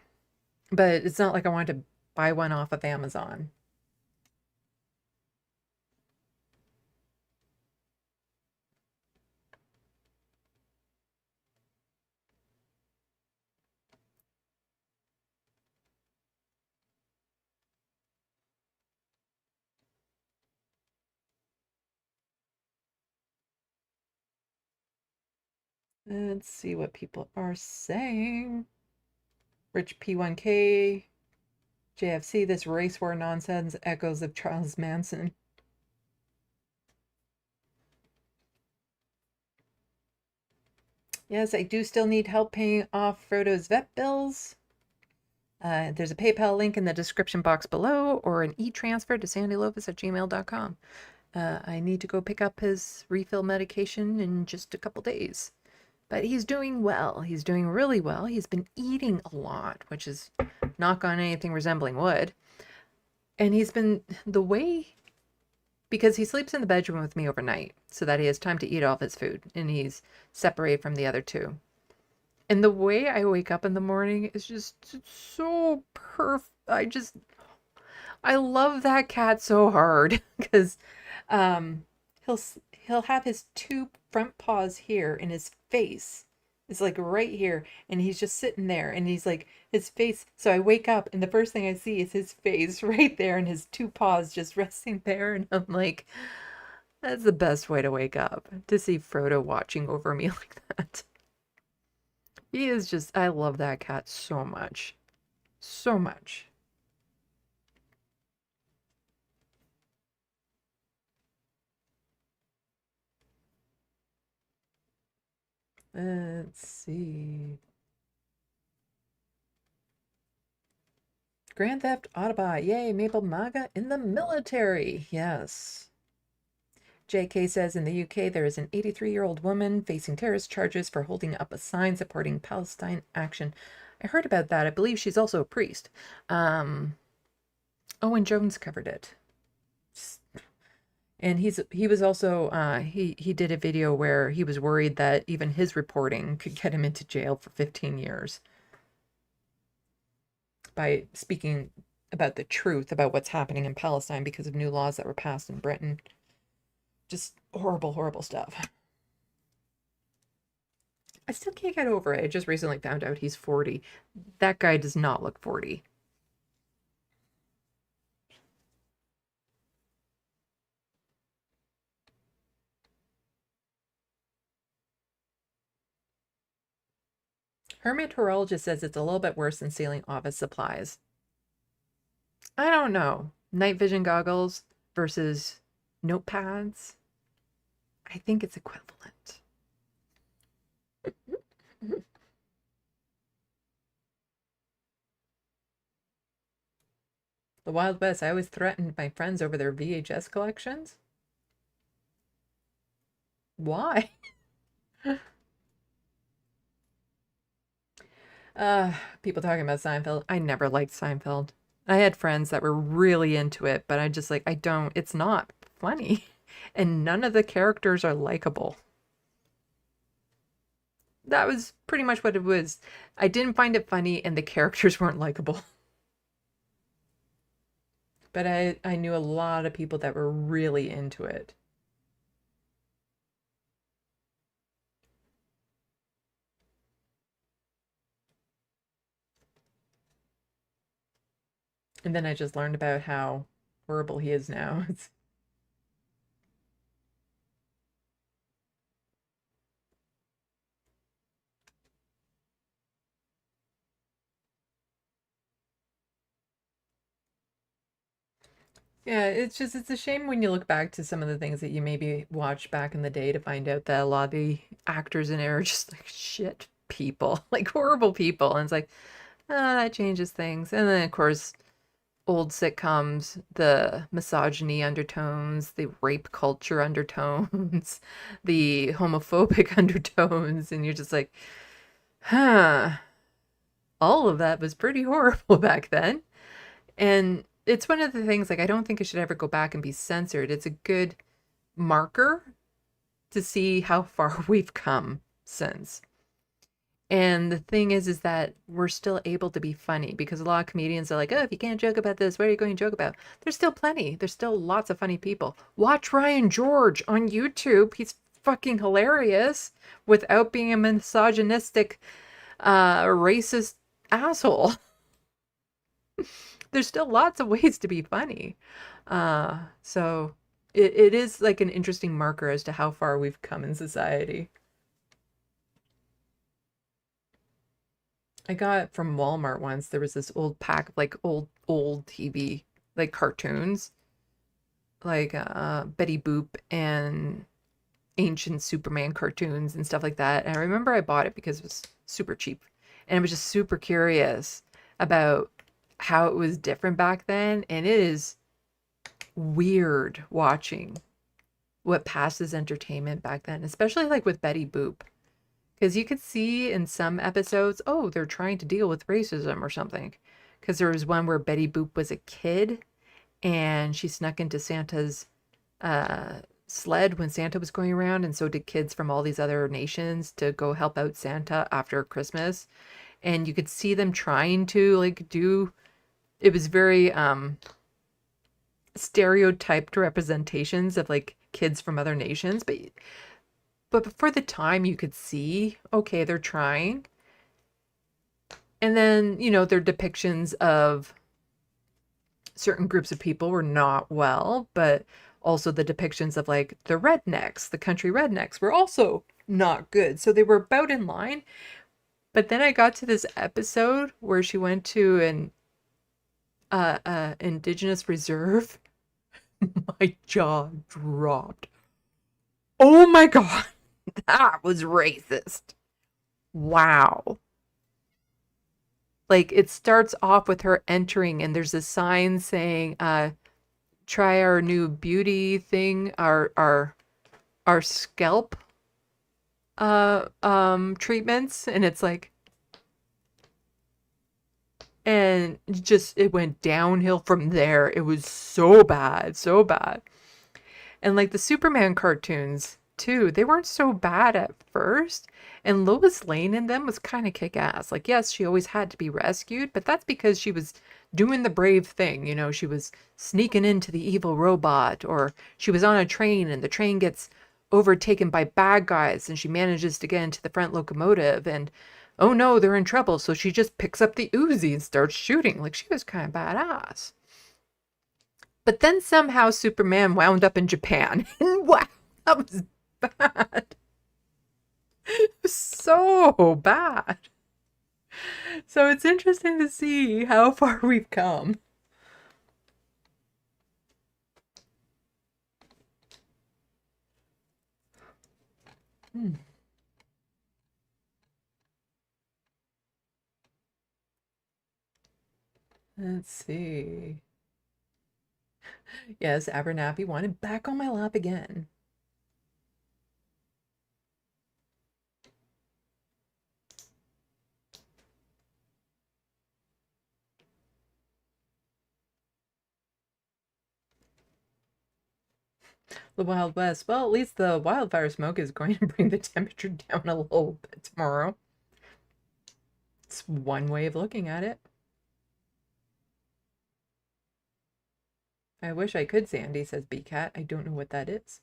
But it's not like I wanted to buy one off of Amazon. Let's see what people are saying. Rich P1K, JFC, this race war nonsense echoes of Charles Manson. Yes, I do still need help paying off Frodo's vet bills. There's a PayPal link in the description box below or an e-transfer to SandeeLovas@gmail.com. I need to go pick up his refill medication in just a couple days. But he's doing well. He's doing really well. He's been eating a lot, which is knock on anything resembling wood. And he's been the way, because he sleeps in the bedroom with me overnight so that he has time to eat all of his food and he's separated from the other two. And the way I wake up in the morning is just so perfect. I love that cat so hard because he'll have his two front paws here, and his face is like right here, and he's just sitting there, and he's like, his face. So I wake up, and the first thing I see is his face right there, and his two paws just resting there, and I'm like, that's the best way to wake up, to see Frodo watching over me like that. He is just, I love that cat so much. So much. Let's see. Grand Theft Autobot. Yay, Maple MAGA in the military. Yes. JK says in the UK there is an 83-year-old woman facing terrorist charges for holding up a sign supporting Palestine action. I heard about that. I believe she's also a priest. Owen Jones covered it. And he was also he did a video where he was worried that even his reporting could get him into jail for 15 years by speaking about the truth about what's happening in Palestine because of new laws that were passed in Britain. Just horrible, horrible stuff. I still can't get over it. I just recently found out he's 40. That guy does not look 40. Her meteorologist says it's a little bit worse than stealing office supplies. I don't know. Night vision goggles versus notepads. I think it's equivalent. The Wild West. I always threatened my friends over their VHS collections. Why? People talking about Seinfeld. I never liked Seinfeld. I had friends that were really into it, but I just like, it's not funny. And none of the characters are likable. That was pretty much what it was. I didn't find it funny and the characters weren't likable. But I knew a lot of people that were really into it. And then I just learned about how horrible he is now. Yeah, it's a shame when you look back to some of the things that you maybe watched back in the day to find out that a lot of the actors in it are just like shit people, like horrible people. And it's like, that changes things. And then, of course, old sitcoms, the misogyny undertones, the rape culture undertones, the homophobic undertones. And you're just like, huh, all of that was pretty horrible back then. And it's one of the things, like, I don't think it should ever go back and be censored. It's a good marker to see how far we've come since. And the thing is that we're still able to be funny because a lot of comedians are like, oh, if you can't joke about this, what are you going to joke about? There's still plenty. There's still lots of funny people. Watch Ryan George on YouTube. He's fucking hilarious without being a misogynistic, racist asshole. There's still lots of ways to be funny. So it is like an interesting marker as to how far we've come in society. I got from Walmart once, there was this old pack of like old TV, like cartoons, like Betty Boop and ancient Superman cartoons and stuff like that. And I remember I bought it because it was super cheap. And I was just super curious about how it was different back then. And it is weird watching what passed as entertainment back then, especially like with Betty Boop. Because you could see in some episodes, oh, they're trying to deal with racism or something. Because there was one where Betty Boop was a kid and she snuck into Santa's sled when Santa was going around. And so did kids from all these other nations to go help out Santa after Christmas. And you could see them trying to like do, it was very stereotyped representations of like kids from other nations. But but for the time you could see, okay, they're trying. And then, you know, their depictions of certain groups of people were not well, but also the depictions of like the rednecks, the country rednecks were also not good. So they were about in line. But then I got to this episode where she went to an indigenous reserve. My jaw dropped. Oh my God, that was racist. Wow. Like, it starts off with her entering and there's a sign saying, try our new beauty thing, our scalp treatments. And it's like, and just, it went downhill from there. It was so bad, so bad. And like the Superman cartoons too, they weren't so bad at first. And Lois Lane in them was kind of kick-ass. Like, yes, she always had to be rescued, but that's because she was doing the brave thing. You know, she was sneaking into the evil robot, or she was on a train and the train gets overtaken by bad guys and she manages to get into the front locomotive and, oh no, they're in trouble. So she just picks up the Uzi and starts shooting. Like, she was kind of badass. But then somehow Superman wound up in Japan. And wow, that was bad. It was so bad. So it's interesting to see how far we've come. Let's see. Yes, Abernathy wanted back on my lap again. The Wild West. Well, at least the wildfire smoke is going to bring the temperature down a little bit tomorrow. It's one way of looking at it. I wish I could, Sandy, says BCat. I don't know what that is.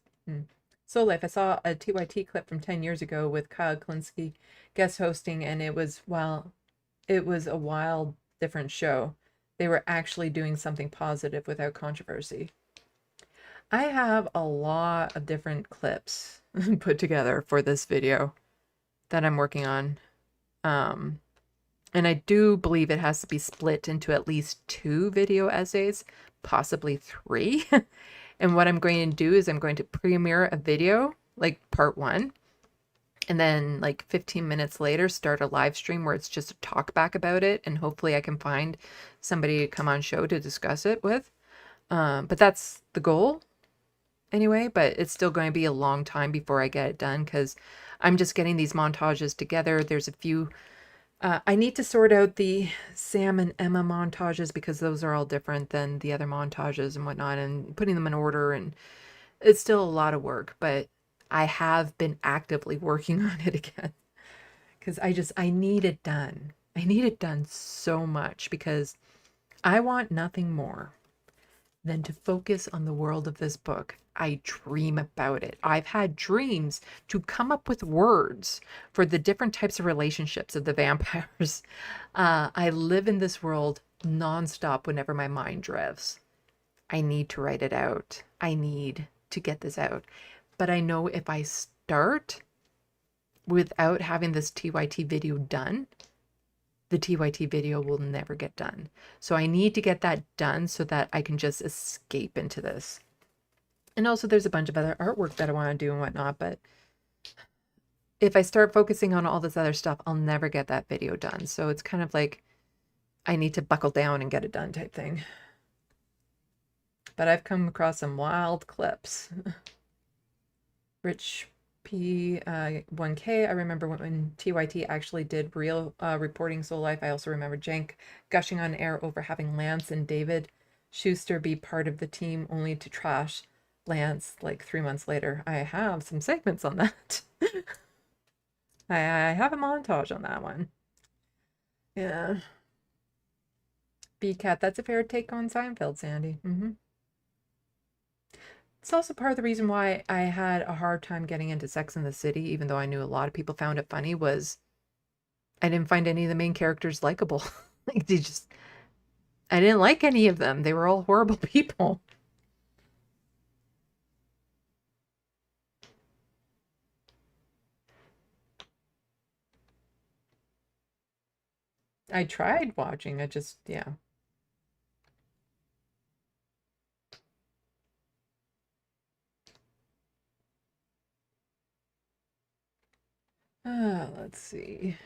So Life, I saw a TYT clip from 10 years ago with Kyle Klinsky guest hosting, and it was, well, it was a wild, different show. They were actually doing something positive without controversy. I have a lot of different clips put together for this video that I'm working on. And I do believe it has to be split into at least 2 video essays, possibly 3. And what I'm going to do is I'm going to premiere a video, like part 1, and then like 15 minutes later start a live stream where it's just a talk back about it, and hopefully I can find somebody to come on show to discuss it with. But that's the goal anyway, but it's still going to be a long time before I get it done because I'm just getting these montages together. There's a few I need to sort out the Sam and Emma montages because those are all different than the other montages and whatnot, and putting them in order, and it's still a lot of work, but I have been actively working on it again because I need it done. I need it done so much because I want nothing more than to focus on the world of this book. I dream about it. I've had dreams to come up with words for the different types of relationships of the vampires. I live in this world nonstop whenever my mind drifts. I need to write it out. I need to get this out. But I know if I start without having this TYT video done, the TYT video will never get done. So I need to get that done so that I can just escape into this. And also there's a bunch of other artwork that I want to do and whatnot, but if I start focusing on all this other stuff, I'll never get that video done. So it's kind of like I need to buckle down and get it done type thing. But I've come across some wild clips. Rich P 1K, I remember when TYT actually did real reporting Soul Life. I also remember Jank gushing on air over having Lance and David Schuster be part of the team only to trash Lance like 3 months later. I have some segments on that. I have a montage on that one. Yeah. BCat, that's a fair take on Seinfeld, Sandy. It's also part of the reason why I had a hard time getting into Sex and the City, even though I knew a lot of people found it funny, was I didn't find any of the main characters likable. Like I didn't like any of them. They were all horrible people. I tried watching, yeah. Let's see.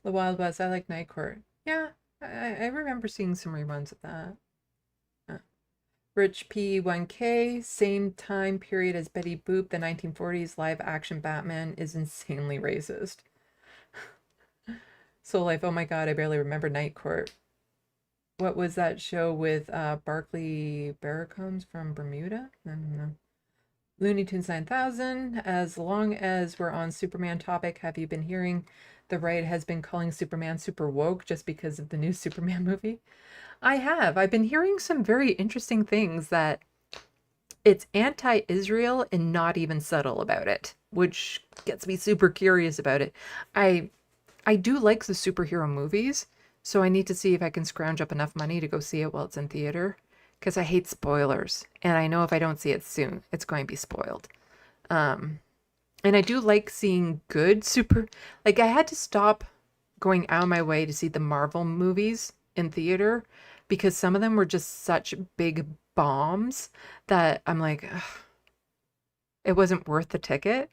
The Wild West, I like Night Court. Yeah, I remember seeing some reruns of that. Rich P1K, same time period as Betty Boop, the 1940s live action Batman is insanely racist. Soul Life, oh my god, I barely remember Night Court. What was that show with Barclay Barracombs from Bermuda? I don't know. Looney Tunes 9000, as long as we're on Superman topic, have you been hearing the right has been calling Superman super woke just because of the new Superman movie? I have. I've been hearing some very interesting things that it's anti-Israel and not even subtle about it, which gets me super curious about it. I do like the superhero movies, so I need to see if I can scrounge up enough money to go see it while it's in theater, because I hate spoilers, and I know if I don't see it soon, it's going to be spoiled. And I do like seeing good like I had to stop going out of my way to see the Marvel movies in theater because some of them were just such big bombs that I'm like, ugh, it wasn't worth the ticket.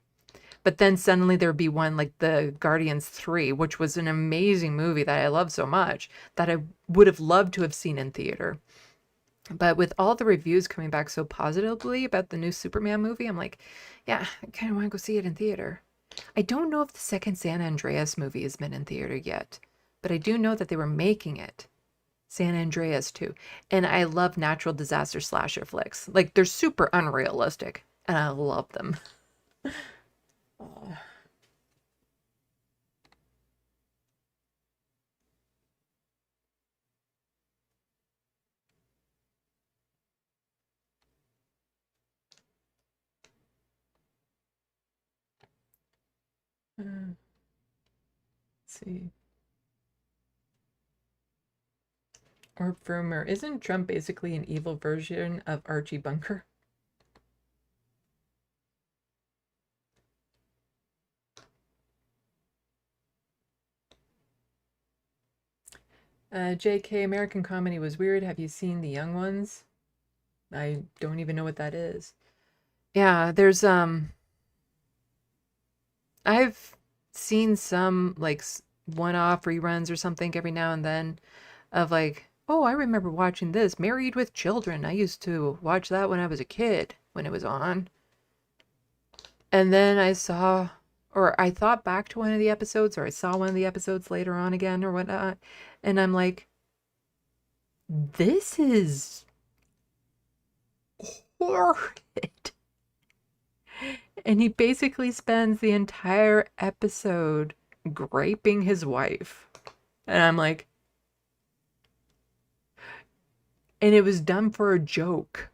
But then suddenly there'd be one like the Guardians 3, which was an amazing movie that I love so much that I would have loved to have seen in theater. But with all the reviews coming back so positively about the new Superman movie, I'm like, yeah, I kind of want to go see it in theater. I don't know if the second San Andreas movie has been in theater yet, but I do know that they were making it. San Andreas too. And I love natural disaster slasher flicks. Like, they're super unrealistic, and I love them. Oh. Let's see. Or Frumer, isn't Trump basically an evil version of Archie Bunker? JK, American Comedy was weird. Have you seen The Young Ones? I don't even know what that is. Yeah, there's I've seen some like one-off reruns or something every now and then of like, oh, I remember watching this, Married with Children. I used to watch that when I was a kid when it was on. And then I saw, or I thought back to one of the episodes, or I saw one of the episodes later on again or whatnot, and I'm like, this is horrid. And he basically spends the entire episode graping his wife. And I'm like, and it was done for a joke.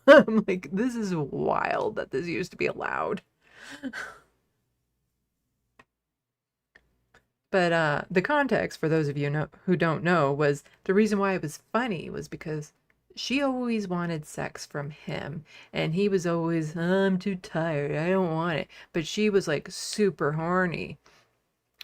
I'm like, this is wild that this used to be allowed. But the context, for those of you who don't know, was the reason why it was funny was because she always wanted sex from him. And he was always, I'm too tired. I don't want it. But she was like super horny.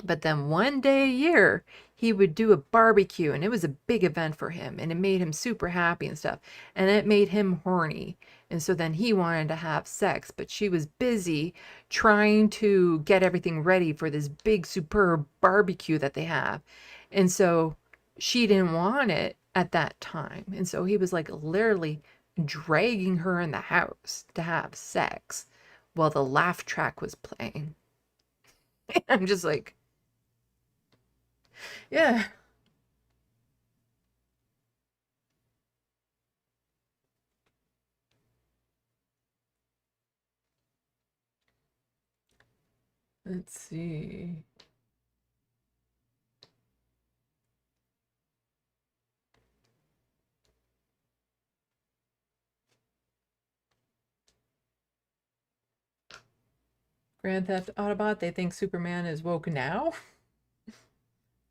But then one day a year, he would do a barbecue, and it was a big event for him, and it made him super happy and stuff. And it made him horny. And so then he wanted to have sex, but she was busy trying to get everything ready for this big, superb barbecue that they have. And so she didn't want it at that time. And so he was like literally dragging her in the house to have sex while the laugh track was playing. I'm just like, yeah. Let's see. Grand Theft Autobot, they think Superman is woke now?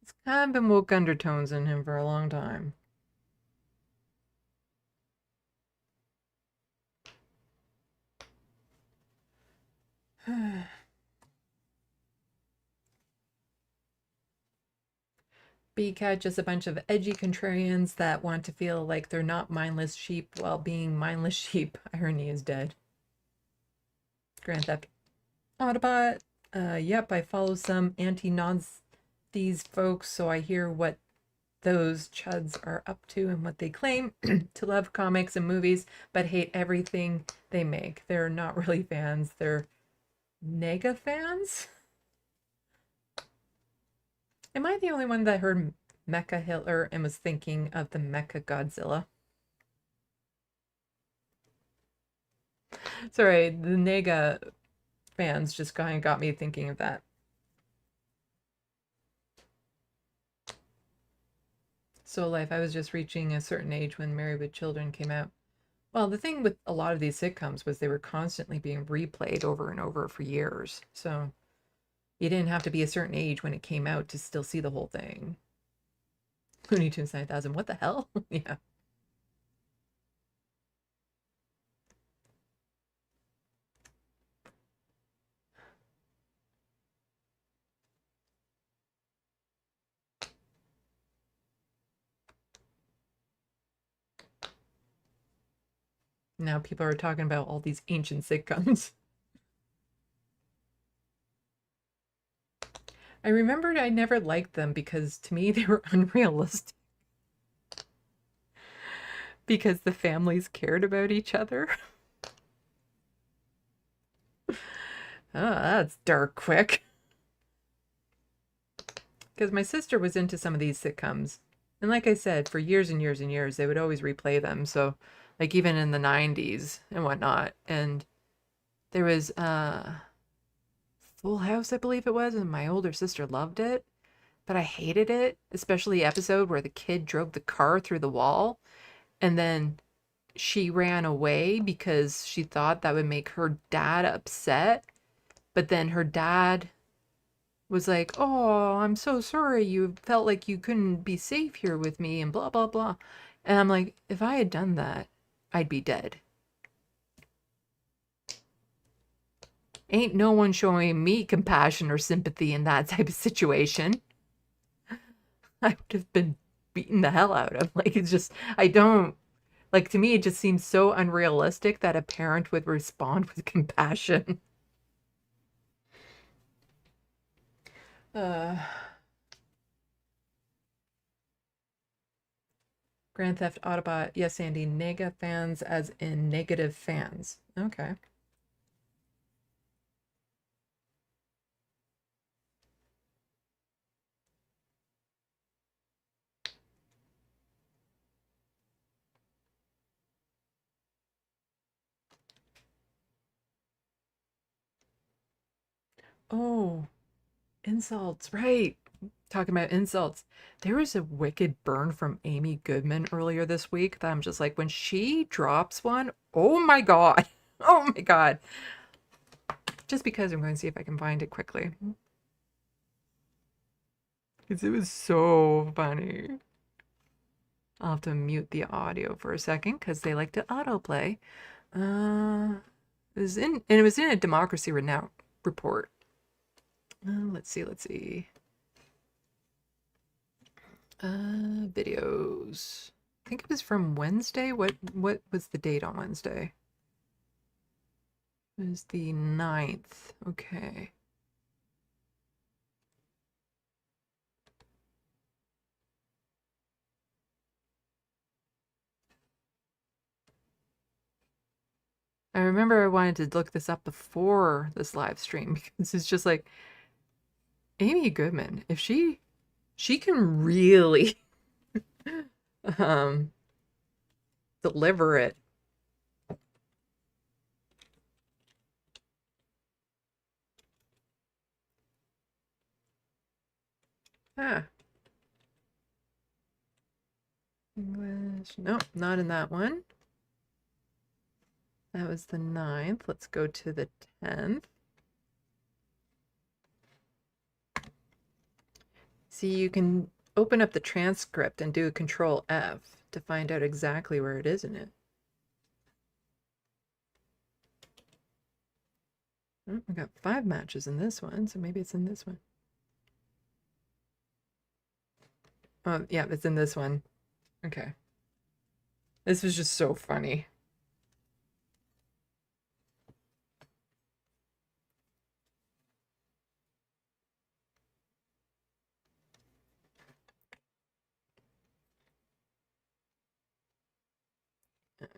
It's kind of been woke undertones in him for a long time. BCAT, just a bunch of edgy contrarians that want to feel like they're not mindless sheep while being mindless sheep. Irony is dead. Grand Theft Autobot. Yep, I follow some anti-Nazis folks, so I hear what those chuds are up to and what they claim to love comics and movies, but hate everything they make. They're not really fans. They're nega fans? Am I the only one that heard Mecha Hitler and was thinking of the Mecha Godzilla? Sorry, the nega fans just kind of got me thinking of that. Soul Life, I was just reaching a certain age when Married with Children came out. Well, the thing with a lot of these sitcoms was they were constantly being replayed over and over for years. So you didn't have to be a certain age when it came out to still see the whole thing. Looney Tunes 9000, what the hell? Yeah. Now people are talking about all these ancient sitcoms. I remembered I never liked them because to me they were unrealistic. Because the families cared about each other. Oh, that's dark quick. Because my sister was into some of these sitcoms. And like I said, for years and years and years, they would always replay them. So, like even in the 90s and whatnot. And there was Full House, I believe it was, and my older sister loved it, but I hated it, especially the episode where the kid drove the car through the wall and then she ran away because she thought that would make her dad upset. But then her dad was like, "Oh, I'm so sorry. You felt like you couldn't be safe here with me," and blah, blah, blah. And I'm like, if I had done that, I'd be dead. Ain't no one showing me compassion or sympathy in that type of situation. I would have been beaten the hell out of. Like, it's just, I don't, like, to me, it just seems so unrealistic that a parent would respond with compassion. Grand Theft Autobot, yes, Andy, nega fans as in negative fans. Okay. Oh, insults, right. Talking about insults. There was a wicked burn from Amy Goodman earlier this week that I'm just like, when she drops one, oh my God. Oh my God. Just because I'm going to see if I can find it quickly. Because it was so funny. I'll have to mute the audio for a second because they like to autoplay. It was in a Democracy Now! Report. Let's see. Videos. I think it was from Wednesday. What was the date on Wednesday? It was the 9th. Okay. I remember I wanted to look this up before this live stream because it's just like Amy Goodman, if she can really deliver it. English. Nope, not in that one. That was the 9th. Let's go to the 10th. See, you can open up the transcript and do a Control F to find out exactly where it is in it. Oh, I got 5 matches in this one, so maybe it's in this one. Oh, yeah, it's in this one. Okay. This was just so funny.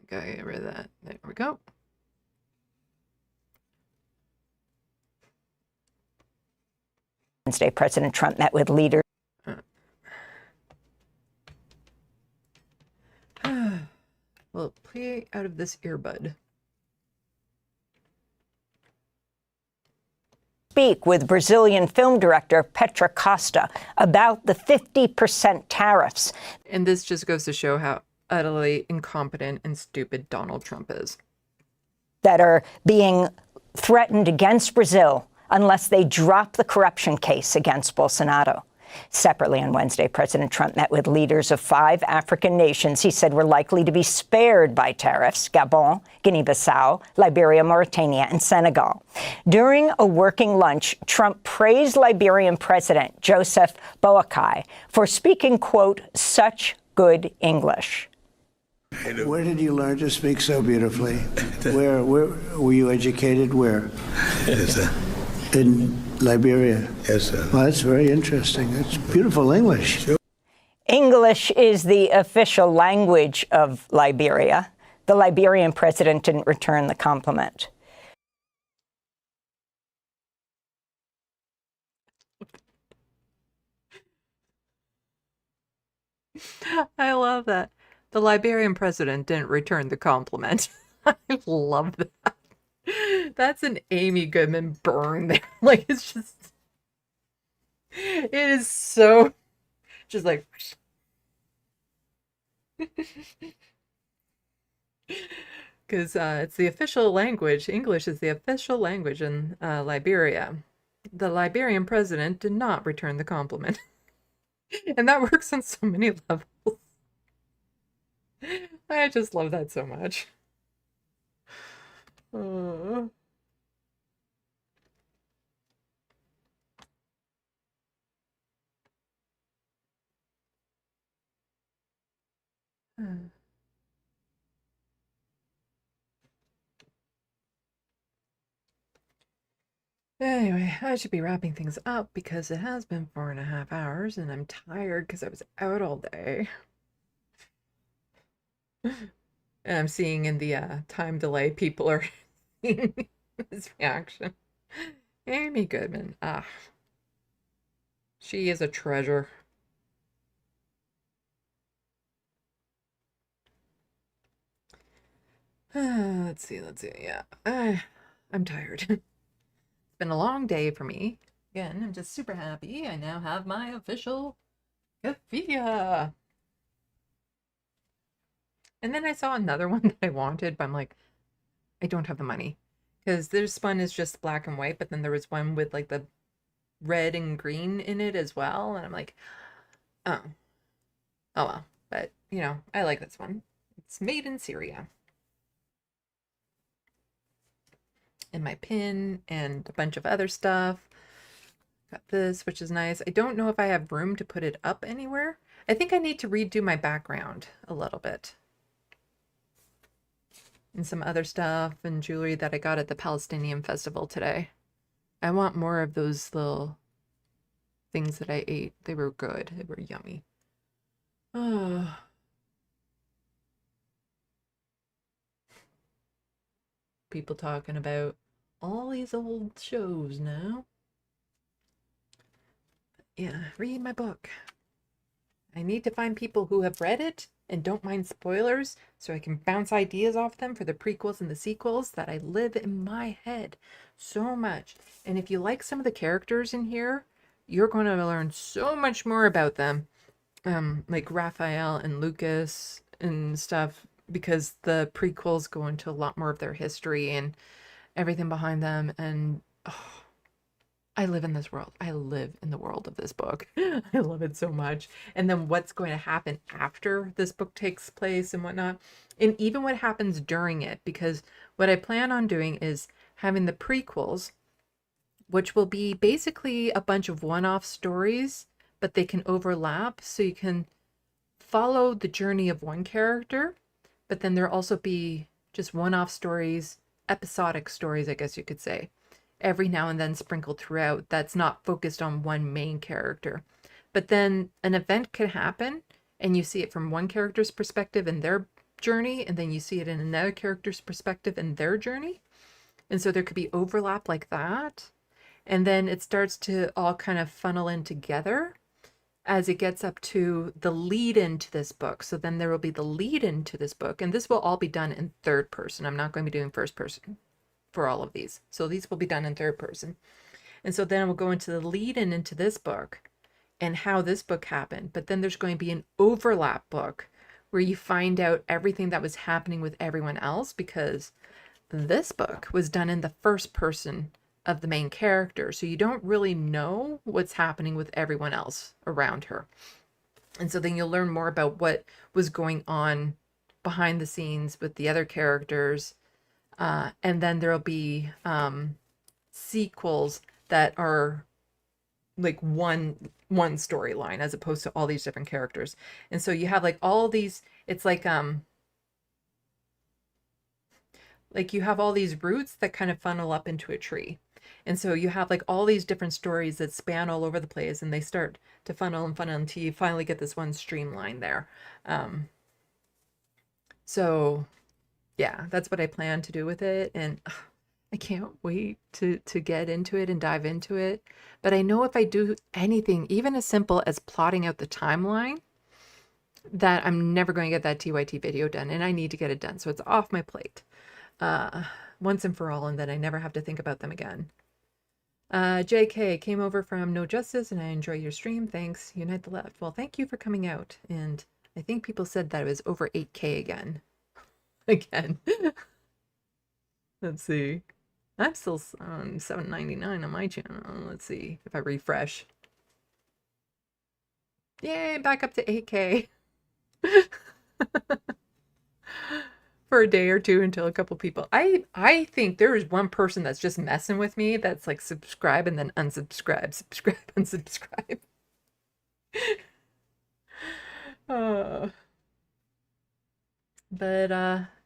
Okay, get rid of that. There we go. Wednesday, President Trump met with leaders. Well, play out of this earbud. Speak with Brazilian film director Petra Costa about the 50% tariffs. And this just goes to show how utterly incompetent and stupid Donald Trump is. That are being threatened against Brazil unless they drop the corruption case against Bolsonaro. Separately on Wednesday, President Trump met with leaders of 5 African nations he said were likely to be spared by tariffs: Gabon, Guinea-Bissau, Liberia, Mauritania, and Senegal. During a working lunch, Trump praised Liberian President Joseph Boakai for speaking, quote, such good English. Where did you learn to speak so beautifully? Where were you educated? Where? In Liberia. Yes, sir. Well, that's very interesting. That's beautiful English. English is the official language of Liberia. The Liberian president didn't return the compliment. I love that. The Liberian president didn't return the compliment. I love that. That's an Amy Goodman burn there. Like, it's just, it is so, just like, because it's the official language. English is the official language in Liberia. The Liberian president did not return the compliment. And that works on so many levels. I just love that so much. Anyway, I should be wrapping things up because it has been 4.5 hours and I'm tired because I was out all day. And I'm seeing in the time delay, people are seeing this reaction. Amy Goodman, she is a treasure. Let's see, yeah. I'm tired. It's been a long day for me. Again, I'm just super happy. I now have my official Kafia. And then I saw another one that I wanted, but I'm like, I don't have the money. Because this one is just black and white, but then there was one with like the red and green in it as well. And I'm like, oh well. But, you know, I like this one. It's made in Syria. And my pin and a bunch of other stuff. Got this, which is nice. I don't know if I have room to put it up anywhere. I think I need to redo my background a little bit. And some other stuff and jewelry that I got at the Palestinian festival today. I want more of those little things that I ate. They were good. They were yummy. Oh. People talking about all these old shows now. Yeah, read my book. I need to find people who have read it and don't mind spoilers so I can bounce ideas off them for the prequels and the sequels that I live in my head so much. And if you like some of the characters in here, you're going to learn so much more about them. Like Raphael and Lucas and stuff, because the prequels go into a lot more of their history and everything behind them. And I live in this world. I live in the world of this book. I love it so much. And then what's going to happen after this book takes place and whatnot. And even what happens during it, because what I plan on doing is having the prequels, which will be basically a bunch of one-off stories, but they can overlap. So you can follow the journey of one character, but then there'll also be just one-off stories, episodic stories, I guess you could say, every now and then sprinkled throughout, that's not focused on one main character. But then an event could happen and you see it from one character's perspective and their journey, and then you see it in another character's perspective and their journey. And so there could be overlap like that. And then it starts to all kind of funnel in together as it gets up to the lead into this book. So then there will be the lead into this book, and this will all be done in third person. I'm not going to be doing first person for all of these. So these will be done in third person. And so then we'll go into the lead in into this book and how this book happened. But then there's going to be an overlap book where you find out everything that was happening with everyone else, because this book was done in the first person of the main character. So you don't really know what's happening with everyone else around her. And so then you'll learn more about what was going on behind the scenes with the other characters. And then there'll be sequels that are like one storyline as opposed to all these different characters. And so you have like all these, it's like you have all these roots that kind of funnel up into a tree. And so you have like all these different stories that span all over the place, and they start to funnel until you finally get this one streamline there. So yeah, that's what I plan to do with it. And I can't wait to get into it and dive into it. But I know if I do anything, even as simple as plotting out the timeline, that I'm never going to get that TYT video done, and I need to get it done. So it's off my plate once and for all, and then I never have to think about them again. JK came over from No Justice, and I enjoy your stream. Thanks. Unite the Left. Well, thank you for coming out. And I think people said that it was over 8K again. Let's see. I'm still on $7.99 on my channel. Let's see if I refresh. Yay, back up to 8K. For a day or two until a couple people. I think there is one person that's just messing with me, that's like subscribe and then unsubscribe, subscribe, unsubscribe.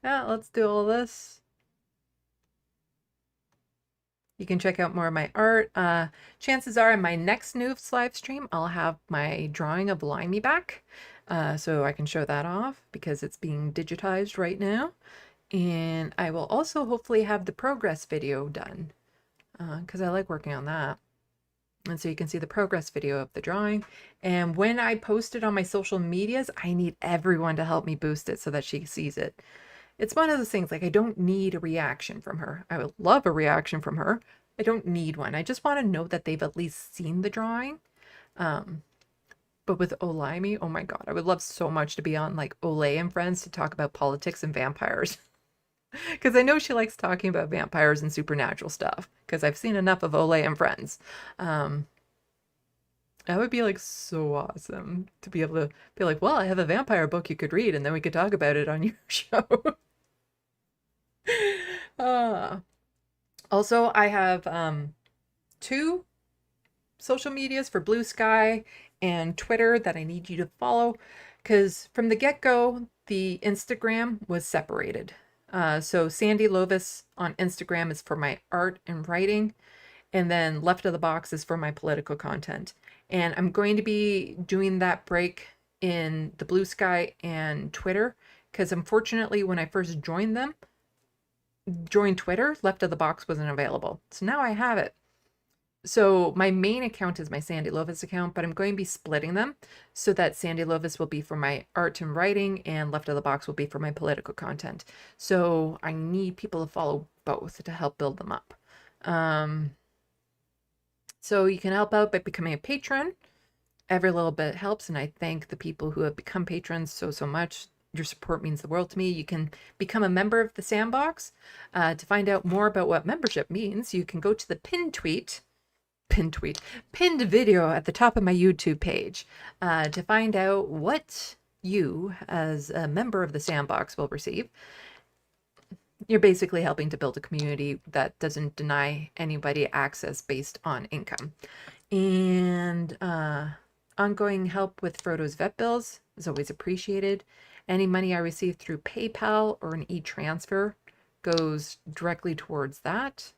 Yeah, let's do all this. You can check out more of my art. Chances are in my next Noofs live stream, I'll have my drawing of Limey back. So I can show that off because it's being digitized right now. And I will also hopefully have the progress video done because I like working on that. And so you can see the progress video of the drawing. And when I post it on my social medias, I need everyone to help me boost it so that she sees it. It's one of those things, like I don't need a reaction from her. I would love a reaction from her. I don't need one. I just want to know that they've at least seen the drawing. But with Olimey, oh my God, I would love so much to be on like Olay and Friends to talk about politics and vampires. Because I know she likes talking about vampires and supernatural stuff. Because I've seen enough of Olay and Friends. That would be like so awesome to be able to be like, well, I have a vampire book you could read and then we could talk about it on your show. Also, I have 2 social medias for Blue Sky and Twitter that I need you to follow, because from the get-go, the Instagram was separated. So SandeeLovas on Instagram is for my art and writing, and then LeftoftheBox is for my political content. And I'm going to be doing that break in the Blue Sky and Twitter, because unfortunately when I first joined Twitter, LeftoftheBox wasn't available. So now I have it. So my main account is my SandeeLovas account, but I'm going to be splitting them so that SandeeLovas will be for my art and writing and LeftoftheBox will be for my political content. So I need people to follow both to help build them up. So you can help out by becoming a patron. Every little bit helps, and I thank the people who have become patrons so much. Your support means the world to me. You can become a member of the SandBox. To find out more about what membership means, you can go to the pinned tweet pinned video at the top of my YouTube page to find out what you, as a member of the SandBox, will receive. You're basically helping to build a community that doesn't deny anybody access based on income. And ongoing help with Frodo's vet bills is always appreciated. Any money I receive through PayPal or an e-transfer goes directly towards that.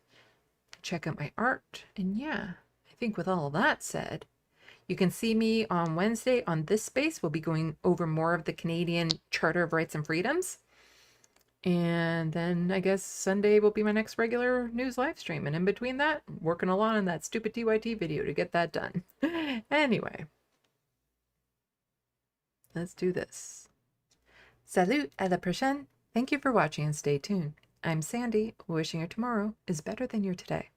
Check out my art. And yeah, I think with all of that said, you can see me on Wednesday on this space. We'll be going over more of the Canadian Charter of Rights and Freedoms. And then I guess Sunday will be my next regular news live stream. And in between that, working along on that stupid TYT video to get that done. Anyway, let's do this. Salut, à la prochaine. Thank you for watching and stay tuned. I'm Sandy, wishing your tomorrow is better than your today.